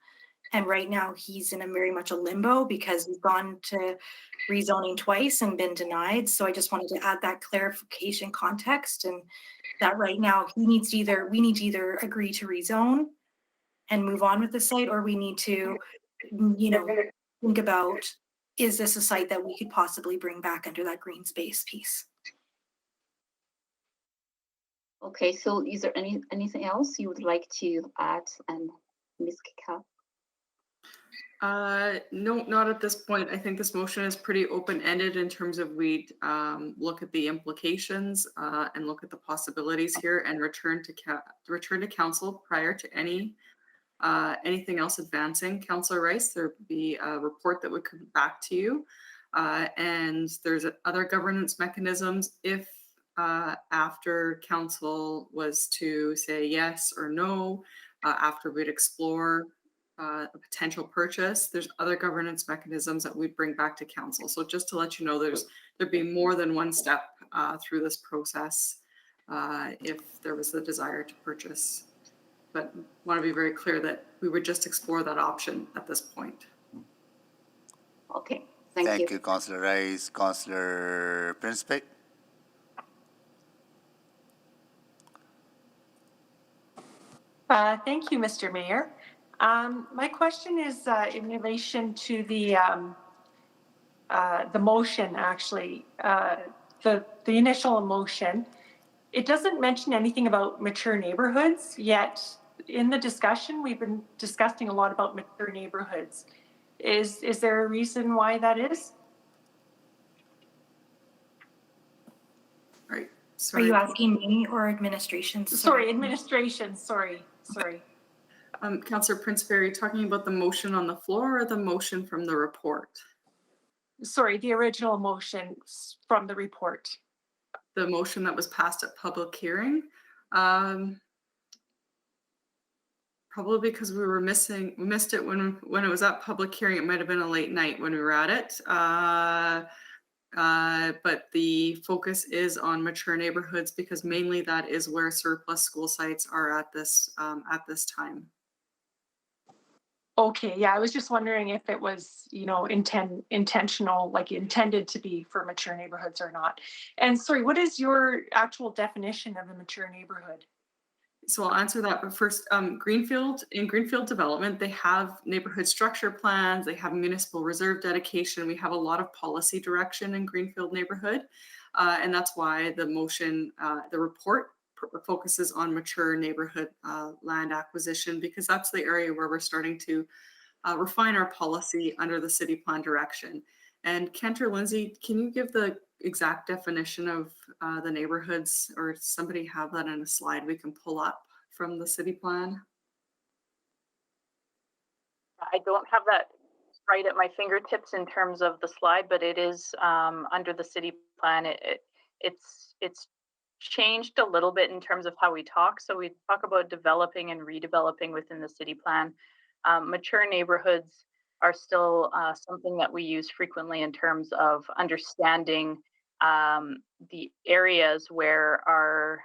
And right now he's in very much a limbo because he's gone to rezoning twice and been denied. So I just wanted to add that clarification context, and that right now we need to either agree to rezone and move on with the site, or we need to, think about, is this a site that we could possibly bring back under that green space piece? Okay, so is there anything else you would like to add, and Ms. Kika? No, not at this point. I think this motion is pretty open-ended in terms of we'd look at the implications and look at the possibilities here, and return to council prior to anything else advancing. Councillor Rice, there would be a report that would come back to you, and there's other governance mechanisms if after council was to say yes or no, after we'd explore a potential purchase, there's other governance mechanisms that we'd bring back to council. So just to let you know, there'd be more than one step through this process if there was the desire to purchase. But want to be very clear that we would just explore that option at this point. Okay, thank you, Councillor Rice. Councillor Principe. Thank you, Mr. Mayor. My question is in relation to the motion, actually, the initial motion. It doesn't mention anything about mature neighborhoods, yet in the discussion, we've been discussing a lot about mature neighborhoods. Is there a reason why that is? Right. Sorry. Are you asking me or administration? Sorry, administration. Sorry. Councillor Principe, are you talking about the motion on the floor or the motion from the report? Sorry, the original motion from the report. The motion that was passed at public hearing. Probably because we missed it when it was at public hearing. It might have been a late night when we were at it. But the focus is on mature neighborhoods because mainly that is where surplus school sites are at this time. Okay, yeah, I was just wondering if it was, intentional, like intended to be for mature neighborhoods or not. And sorry, what is your actual definition of a mature neighborhood? So I'll answer that, but first, in Greenfield development, they have neighborhood structure plans, they have municipal reserve dedication, we have a lot of policy direction in Greenfield neighborhood. And that's why the motion, the report focuses on mature neighborhood land acquisition, because that's the area where we're starting to refine our policy under the city plan direction. And Kent or Lindsay, can you give the exact definition of the neighborhoods, or somebody have that in a slide we can pull up from the city plan? I don't have that right at my fingertips in terms of the slide, but it is under the city plan. It's changed a little bit in terms of how we talk. So we talk about developing and redeveloping within the city plan. Mature neighborhoods are still something that we use frequently in terms of understanding the areas where our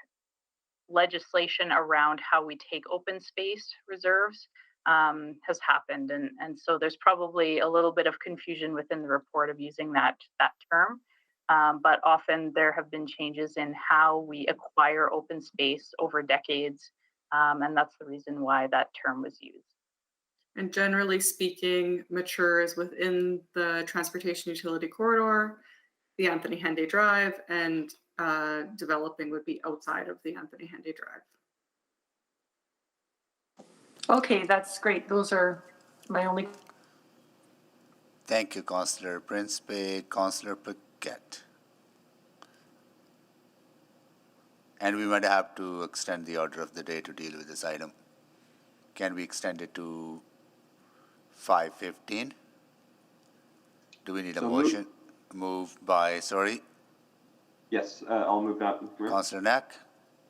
legislation around how we take open space reserves has happened. And so there's probably a little bit of confusion within the report of using that term. But often there have been changes in how we acquire open space over decades. And that's the reason why that term was used. And generally speaking, mature is within the transportation utility corridor, the Anthony Henday Drive, and developing would be outside of the Anthony Henday Drive. Okay, that's great. Those are my only. Thank you, Councillor Principe. Councillor Paquette. And we might have to extend the order of the day to deal with this item. Can we extend it to 5:15? Do we need a motion? Moved by, sorry? Yes, I'll move that. Councillor Knack?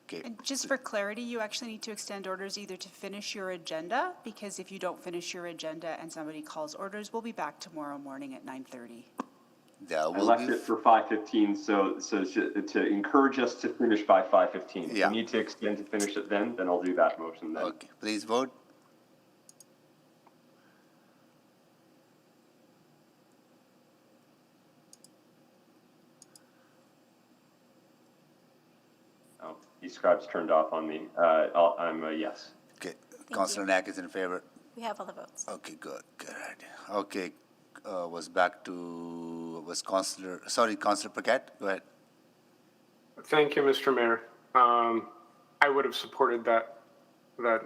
Okay. And just for clarity, you actually need to extend orders either to finish your agenda, because if you don't finish your agenda and somebody calls orders, we'll be back tomorrow morning at 9:30. I left it for 5:15, so to encourage us to finish by 5:15. If we need to extend to finish it then I'll do that motion then. Okay, please vote. Oh, e-scribe's turned off on me. I'm a yes. Okay, Councillor Knack is in favor. We have all the votes. Okay, good. Okay, Councillor Paquette, go ahead. Thank you, Mr. Mayor. I would have supported that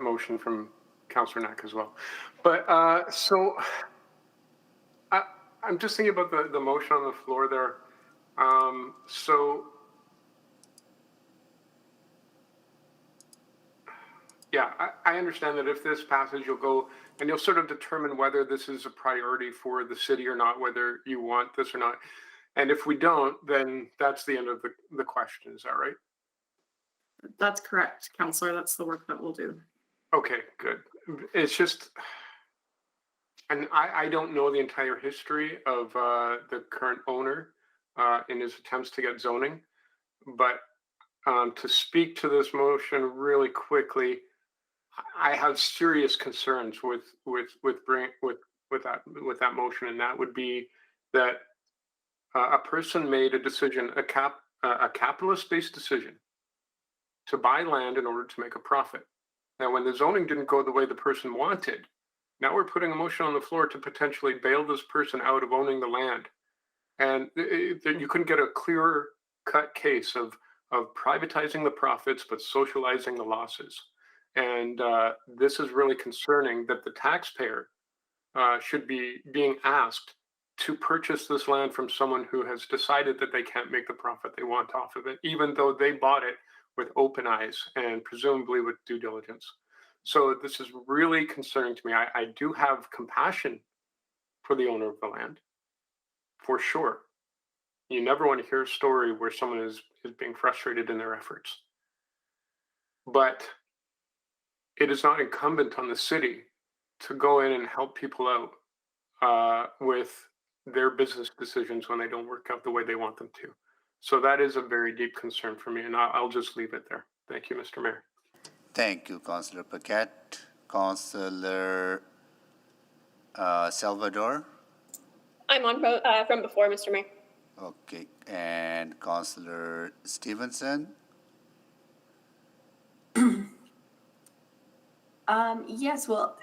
motion from Councillor Knack as well. But so I'm just thinking about the motion on the floor there. Yeah, I understand that if this passes, you'll go and you'll sort of determine whether this is a priority for the city or not, whether you want this or not. And if we don't, then that's the end of the question. Is that right? That's correct, Councillor. That's the work that we'll do. Okay, good. It's just, and I don't know the entire history of the current owner in his attempts to get zoning, but to speak to this motion really quickly, I have serious concerns with that motion, and that would be that a person made a decision, a capitalist-based decision, to buy land in order to make a profit. Now, when the zoning didn't go the way the person wanted, now we're putting a motion on the floor to potentially bail this person out of owning the land, and you couldn't get a clearer cut case of privatizing the profits but socializing the losses. And this is really concerning, that the taxpayer should be being asked to purchase this land from someone who has decided that they can't make the profit they want off of it, even though they bought it with open eyes and presumably with due diligence. So this is really concerning to me. I do have compassion for the owner of the land, for sure. You never want to hear a story where someone is being frustrated in their efforts. But it is not incumbent on the city to go in and help people out with their business decisions when they don't work out the way they want them to. So that is a very deep concern for me, and I'll just leave it there. Thank you, Mr. Mayor. Thank you, Councillor Paquette. Councillor Salvador? I'm on from before, Mr. Mayor. Okay, and Councillor Stevenson? Yes, well,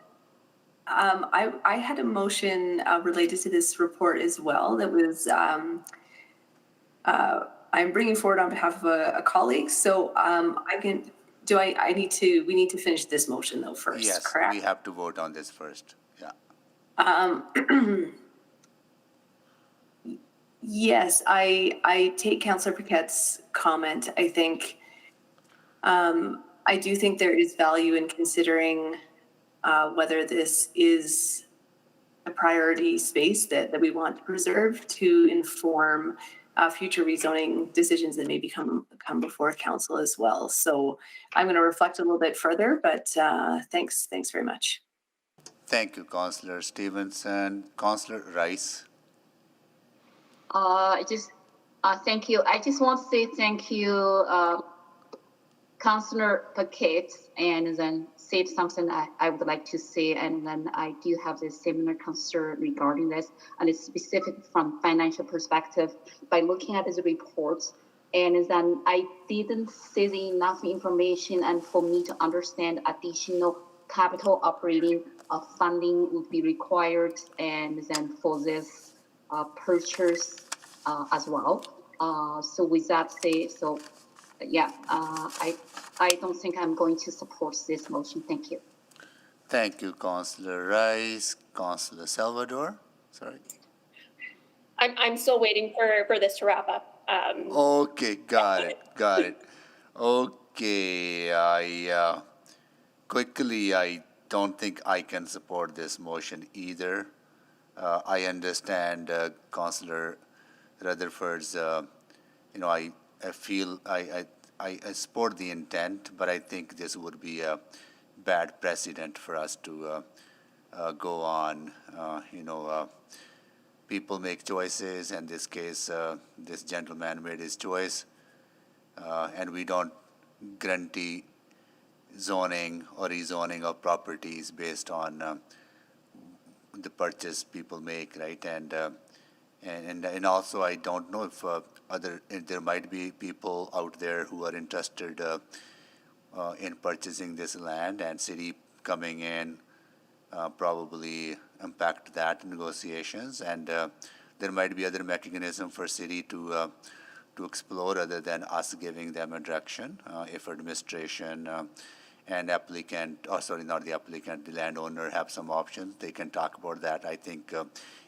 I had a motion related to this report as well that was I'm bringing forward on behalf of a colleague. So we need to finish this motion though first, Yes, correct? we have to vote on this first. Yeah. Yes, I take Councillor Paquette's comment. I think I do think there is value in considering whether this is a priority space that we want to preserve to inform future rezoning decisions that may come before council as well. So I'm going to reflect a little bit further, but thanks very much. Thank you, Councillor Stevenson. Councillor Rice? Thank you. I just want to say thank you, Councillor Paquette, and then say something I would like to say, and then I do have this similar concern regarding this, and it's specific from financial perspective. By looking at this report, and then I didn't see enough information, and for me to understand additional capital operating funding would be required, and then for this purchase as well. So with that said, yeah, I don't think I'm going to support this motion. Thank you. Thank you, Councillor Rice. Councillor Salvador? Sorry. I'm still waiting for this to wrap up. Okay, got it. Okay, I don't think I can support this motion either. I understand Councillor Rutherford's, I feel I support the intent, but I think this would be a bad precedent for us to go on. People make choices. In this case, this gentleman made his choice, and we don't guarantee zoning or rezoning of properties based on the purchase people make, right? And also, I don't know if there might be people out there who are interested in purchasing this land, and city coming in probably impact that negotiations, and there might be other mechanism for city to explore other than us giving them a direction. If administration and applicant, not the applicant, the landowner have some options, they can talk about that. I think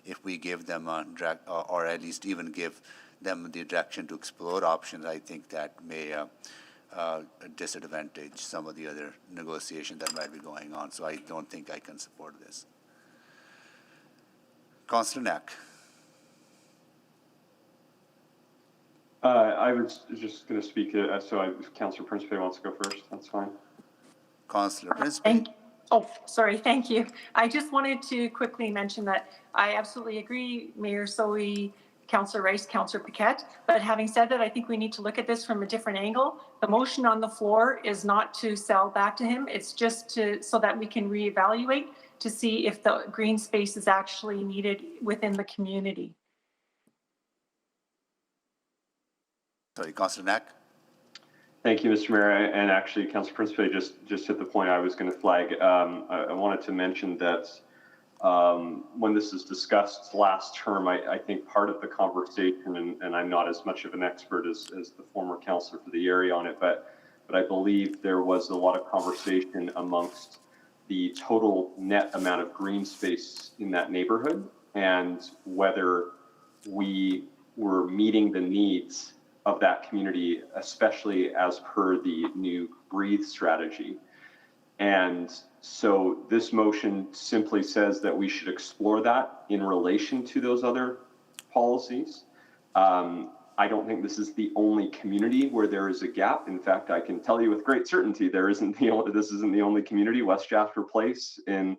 if we give them or at least even give them the direction to explore options, I think that may disadvantage some of the other negotiations that might be going on. So I don't think I can support this. Councillor Knack. I was just going to speak, if Councillor Principe wants to go first, that's fine. Councillor Principe. Thank you. I just wanted to quickly mention that I absolutely agree, Mayor Soe, Councillor Rice, Councillor Paquette. But having said that, I think we need to look at this from a different angle. The motion on the floor is not to sell back to him. It's just so that we can reevaluate to see if the green space is actually needed within the community. Sorry, Councillor Knack. Thank you, Mr. Mayor. And actually, Councillor Principe just hit the point I was going to flag. I wanted to mention that when this is discussed last term, I think part of the conversation, and I'm not as much of an expert as the former councillor for the area on it, but I believe there was a lot of conversation amongst the total net amount of green space in that neighborhood and whether we were meeting the needs of that community, especially as per the new Breathe strategy. And so this motion simply says that we should explore that in relation to those other policies. I don't think this is the only community where there is a gap. In fact, I can tell you with great certainty, this isn't the only community. West Jasper Place in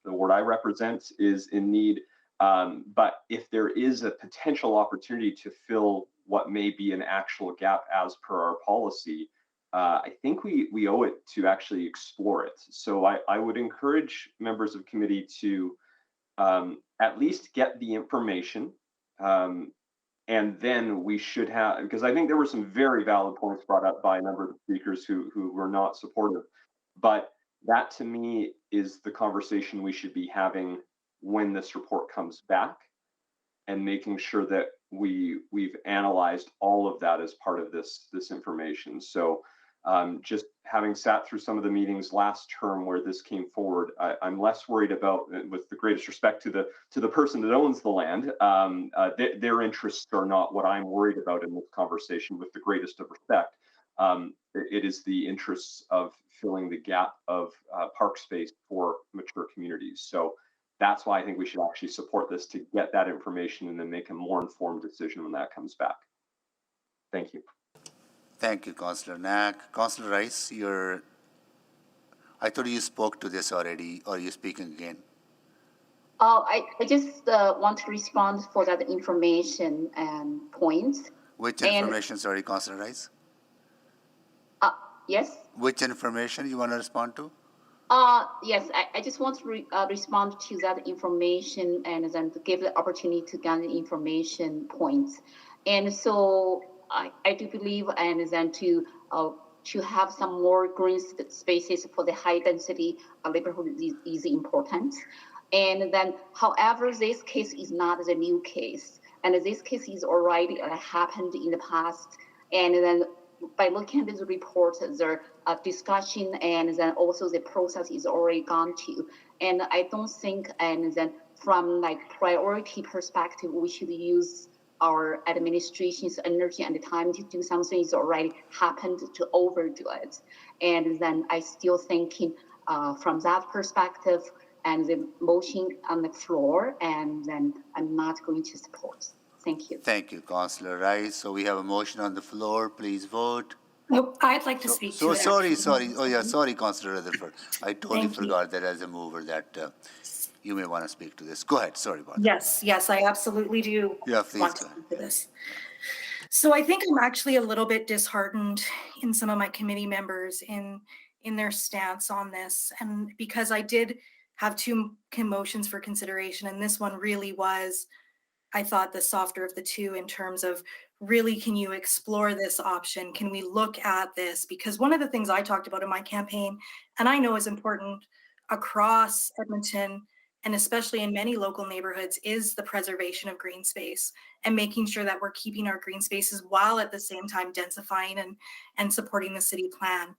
the ward I represent is in need. But if there is a potential opportunity to fill what may be an actual gap as per our policy, I think we owe it to actually explore it. So I would encourage members of committee to at least get the information. And then we should have, because I think there were some very valid points brought up by a number of the speakers who were not supportive. But that to me is the conversation we should be having when this report comes back, and making sure that we've analyzed all of that as part of this information. So just having sat through some of the meetings last term where this came forward, I'm less worried about, with the greatest respect to the person that owns the land, their interests are not what I'm worried about in this conversation, with the greatest of respect. It is the interests of filling the gap of park space for mature communities. So that's why I think we should actually support this, to get that information and then make a more informed decision when that comes back. Thank you. Thank you, Councillor Knack. Councillor Rice, I thought you spoke to this already, or are you speaking again? I just want to respond for that information and points. Which information, sorry, Councillor Rice? Yes? Which information you want to respond to? Yes, I just want to respond to that information and then to give the opportunity to gather information points. And so I do believe, and then to have some more green spaces for the high density neighborhood is important. And then, however, this case is not the new case, and this case is already happened in the past. And then, by looking at this report, the discussion and then also the process is already gone to. And I don't think, and then from like priority perspective, we should use our administration's energy and the time to do something is already happened to overdo it. And then I still thinking from that perspective and the motion on the floor, and then I'm not going to support. Thank you. Thank you, Councillor Rice. So we have a motion on the floor. Please vote. Oh, I'd like to speak to it. Sorry. Oh yeah, sorry, Councillor Rutherford. I totally forgot that as a mover that you may want to speak to this. Go ahead. Sorry about that. Yes, I absolutely do want to speak to this. So I think I'm actually a little bit disheartened in some of my committee members in their stance on this, and because I did have two motions for consideration, and this one really was, I thought, the softer of the two in terms of really, can you explore this option? Can we look at this? Because one of the things I talked about in my campaign, and I know is important across Edmonton, and especially in many local neighborhoods, is the preservation of green space and making sure that we're keeping our green spaces while at the same time densifying and supporting the city plan.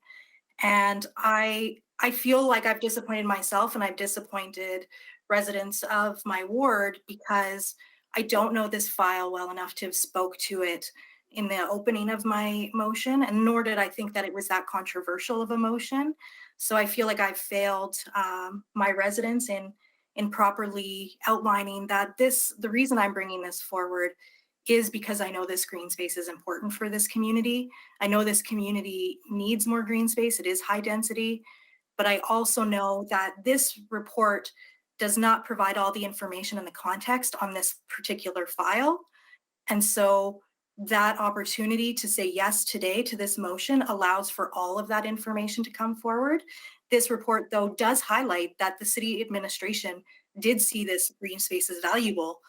And I feel like I've disappointed myself and I've disappointed residents of my ward because I don't know this file well enough to have spoke to it in the opening of my motion, and nor did I think that it was that controversial of a motion. So I feel like I've failed my residents in properly outlining that the reason I'm bringing this forward is because I know this green space is important for this community. I know this community needs more green space. It is high density, but I also know that this report does not provide all the information and the context on this particular file. And so that opportunity to say yes today to this motion allows for all of that information to come forward. This report, though, does highlight that the city administration did see this green space as valuable,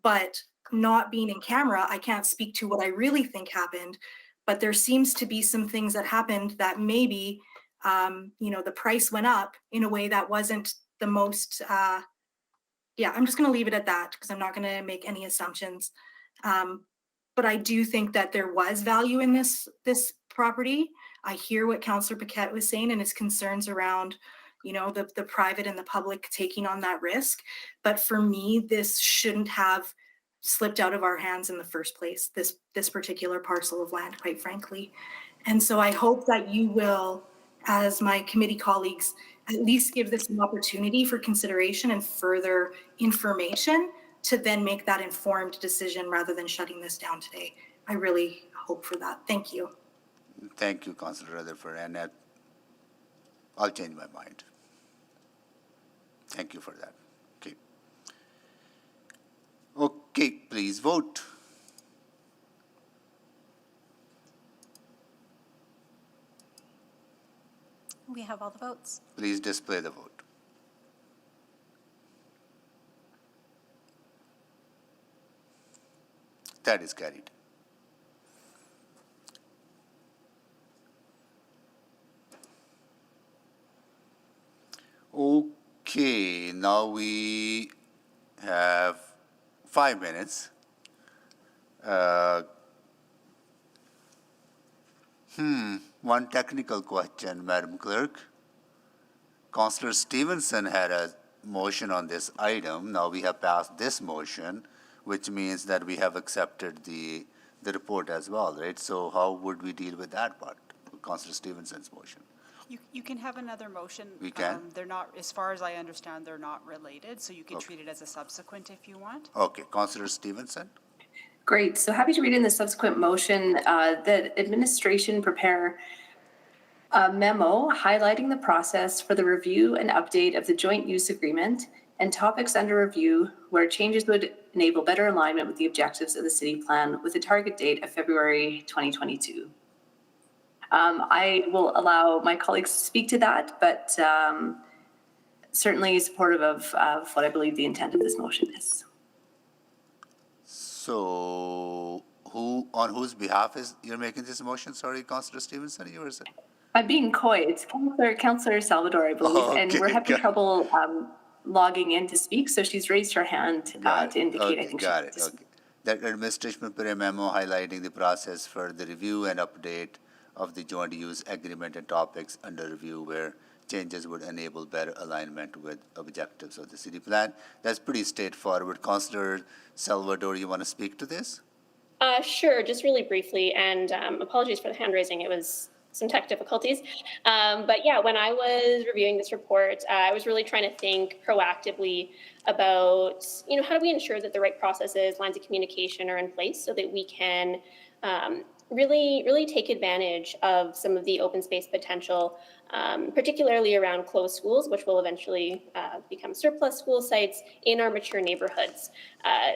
but not being in camera, I can't speak to what I really think happened, but there seems to be some things that happened that maybe, the price went up in a way that wasn't the most, I'm just going to leave it at that because I'm not going to make any assumptions. But I do think that there was value in this property. I hear what Councillor Paquette was saying and his concerns around, the private and the public taking on that risk. But for me, this shouldn't have slipped out of our hands in the first place, this particular parcel of land, quite frankly. And so I hope that you will, as my committee colleagues, at least give this an opportunity for consideration and further information to then make that informed decision rather than shutting this down today. I really hope for that. Thank you. Thank you, Councillor Rutherford, and I'll change my mind. Thank you for that. Okay. Okay, please vote. We have all the votes. Please display the vote. That is carried. Okay, now we have 5 minutes. One technical question, Madam Clerk. Councillor Stevenson had a motion on this item. Now we have passed this motion, which means that we have accepted the report as well, right? So how would we deal with that part, Councillor Stevenson's motion? You can have another motion. We can? They're not, as far as I understand, they're not related, so you can treat it as a subsequent if you want. Okay, Councillor Stevenson? Great. So happy to read in the subsequent motion that administration prepare a memo highlighting the process for the review and update of the joint use agreement and topics under review where changes would enable better alignment with the objectives of the city plan with a target date of February 2022. I will allow my colleagues to speak to that, but certainly supportive of what I believe the intent of this motion is. So on whose behalf you're making this motion? Sorry, Councillor Stevenson, you were saying? I'm being coy. It's Councillor Salvador, I believe, and we're having trouble logging in to speak, so she's raised her hand to indicate. Okay, I think got it. Okay. That administration prepare a memo highlighting the process for the review and update of the joint use agreement and topics under review where changes would enable better alignment with objectives of the city plan. That's pretty straightforward. Councillor Salvador, you want to speak to this? Sure, just really briefly, and apologies for the hand raising. It was some tech difficulties. But yeah, when I was reviewing this report, I was really trying to think proactively about, how do we ensure that the right processes, lines of communication are in place so that we can really take advantage of some of the open space potential, particularly around closed schools, which will eventually become surplus school sites in our mature neighborhoods.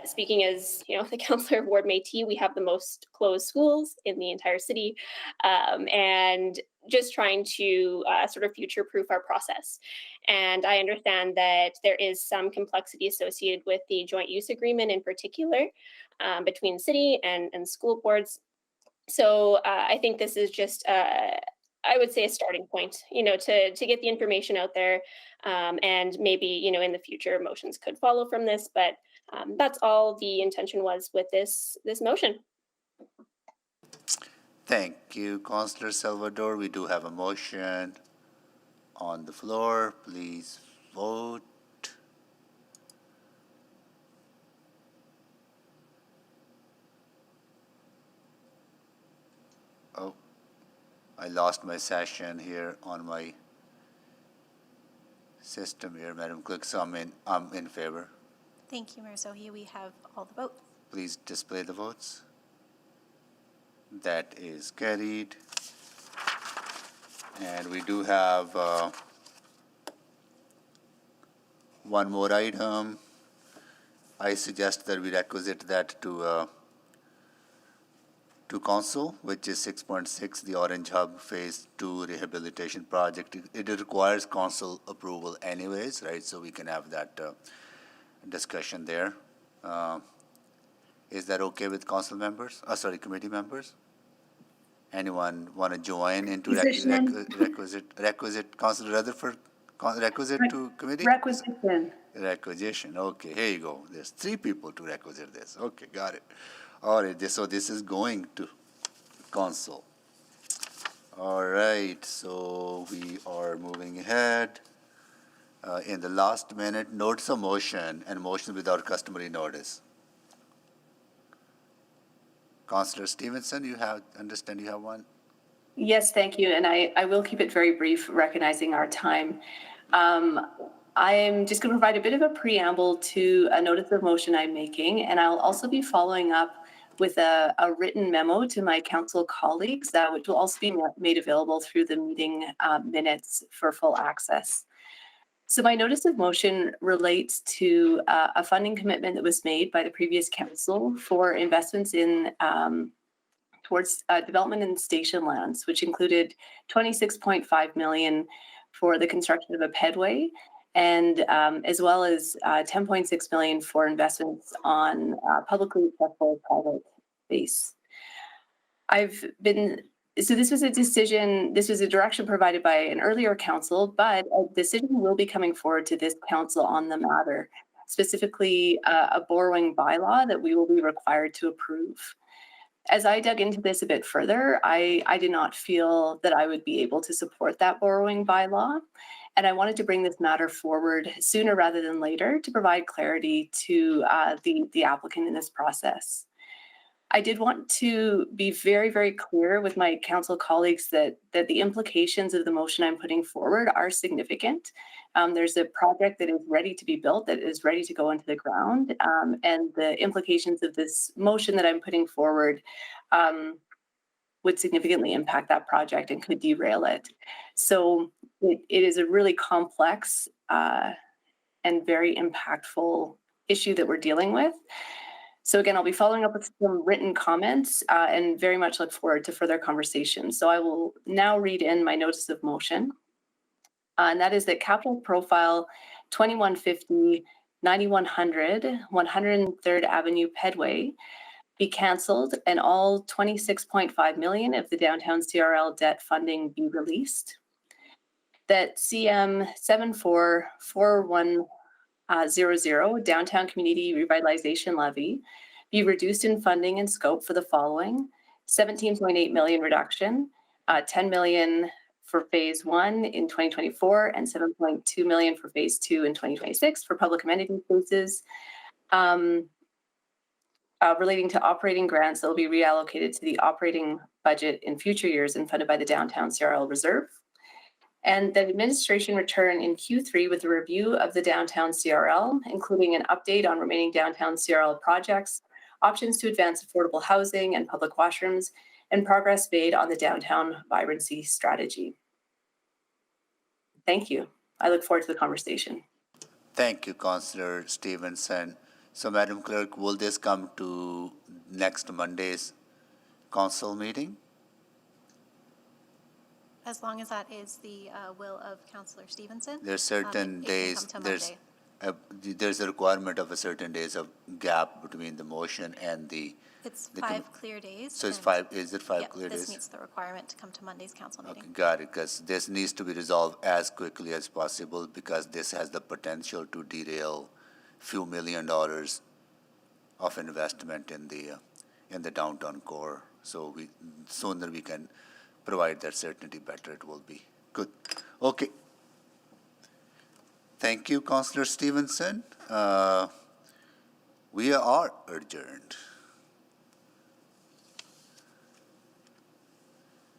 Speaking as the councillor of Ward Métis, we have the most closed schools in the entire city, and just trying to sort of future-proof our process. And I understand that there is some complexity associated with the joint use agreement in particular between city and school boards. So I think this is just, I would say, a starting point, to get the information out there, and maybe, in the future, motions could follow from this. But that's all the intention was with this motion. Thank you, Councillor Salvador. We do have a motion on the floor. Please vote. Oh, I lost my session here on my system here, Madam Clerk, so I'm in favor. Thank you, Mayor Sohi. We have all the votes. Please display the votes. That is carried. And we do have one more item. I suggest that we requisite that to council, which is 6.6, the Orange Hub Phase 2 Rehabilitation Project. It requires council approval anyways, right? So we can have that discussion there. Is that okay with council members? Committee members? Anyone want to join into requisite, Councilor Rutherford, requisite to committee? Requisition. Okay, here you go. There's 3 people to requisite this. Okay, got it. All right, so this is going to council. All right, so we are moving ahead. In the last minute, notice of motion and motion without customary notice. Councillor Stevenson, you have one? Yes, thank you. And I will keep it very brief, recognizing our time. I am just going to provide a bit of a preamble to a notice of motion I'm making, and I'll also be following up with a written memo to my council colleagues, which will also be made available through the meeting minutes for full access. So my notice of motion relates to a funding commitment that was made by the previous council for investments in towards development in station lands, which included 26.5 million for the construction of a pedway, and as well as 10.6 million for investments on publicly accessible private space. So this was a decision, this was a direction provided by an earlier council, but a decision will be coming forward to this council on the matter, specifically a borrowing bylaw that we will be required to approve. As I dug into this a bit further, I did not feel that I would be able to support that borrowing bylaw. And I wanted to bring this matter forward sooner rather than later to provide clarity to the applicant in this process. I did want to be very, very clear with my council colleagues that the implications of the motion I'm putting forward are significant. There's a project that is ready to be built, that is ready to go into the ground, and the implications of this motion that I'm putting forward would significantly impact that project and could derail it. So it is a really complex and very impactful issue that we're dealing with. So again, I'll be following up with some written comments and very much look forward to further conversations. So I will now read in my notice of motion. And that is that capital profile 2150, 9100, 103rd Avenue Pedway be cancelled and all 26.5 million of the downtown CRL debt funding be released. That CM 744100 Downtown Community Revitalization Levy be reduced in funding and scope for the following: 17.8 million reduction, 10 million for phase 1 in 2024 and 7.2 million for phase 2 in 2026 for public amenity spaces. Relating to operating grants that will be reallocated to the operating budget in future years and funded by the Downtown CRL Reserve. And the administration return in Q3 with a review of the Downtown CRL, including an update on remaining Downtown CRL projects, options to advance affordable housing and public washrooms, and progress made on the downtown vibrancy strategy. Thank you. I look forward to the conversation. Thank you, Councillor Stevenson. So, Madam Clerk, will this come to next Monday's council meeting? As long as that is the will of Councillor Stevenson. There's certain days, there's a requirement of a certain days of gap between the motion and the. It's 5 clear days. So it's 5, is it 5 clear days? This meets the requirement to come to Monday's council meeting. Okay, got it, because this needs to be resolved as quickly as possible because this has the potential to derail few $1 million of investment in the downtown core. So sooner we can provide that certainty, better it will be. Good. Okay. Thank you, Councillor Stevenson. We are adjourned.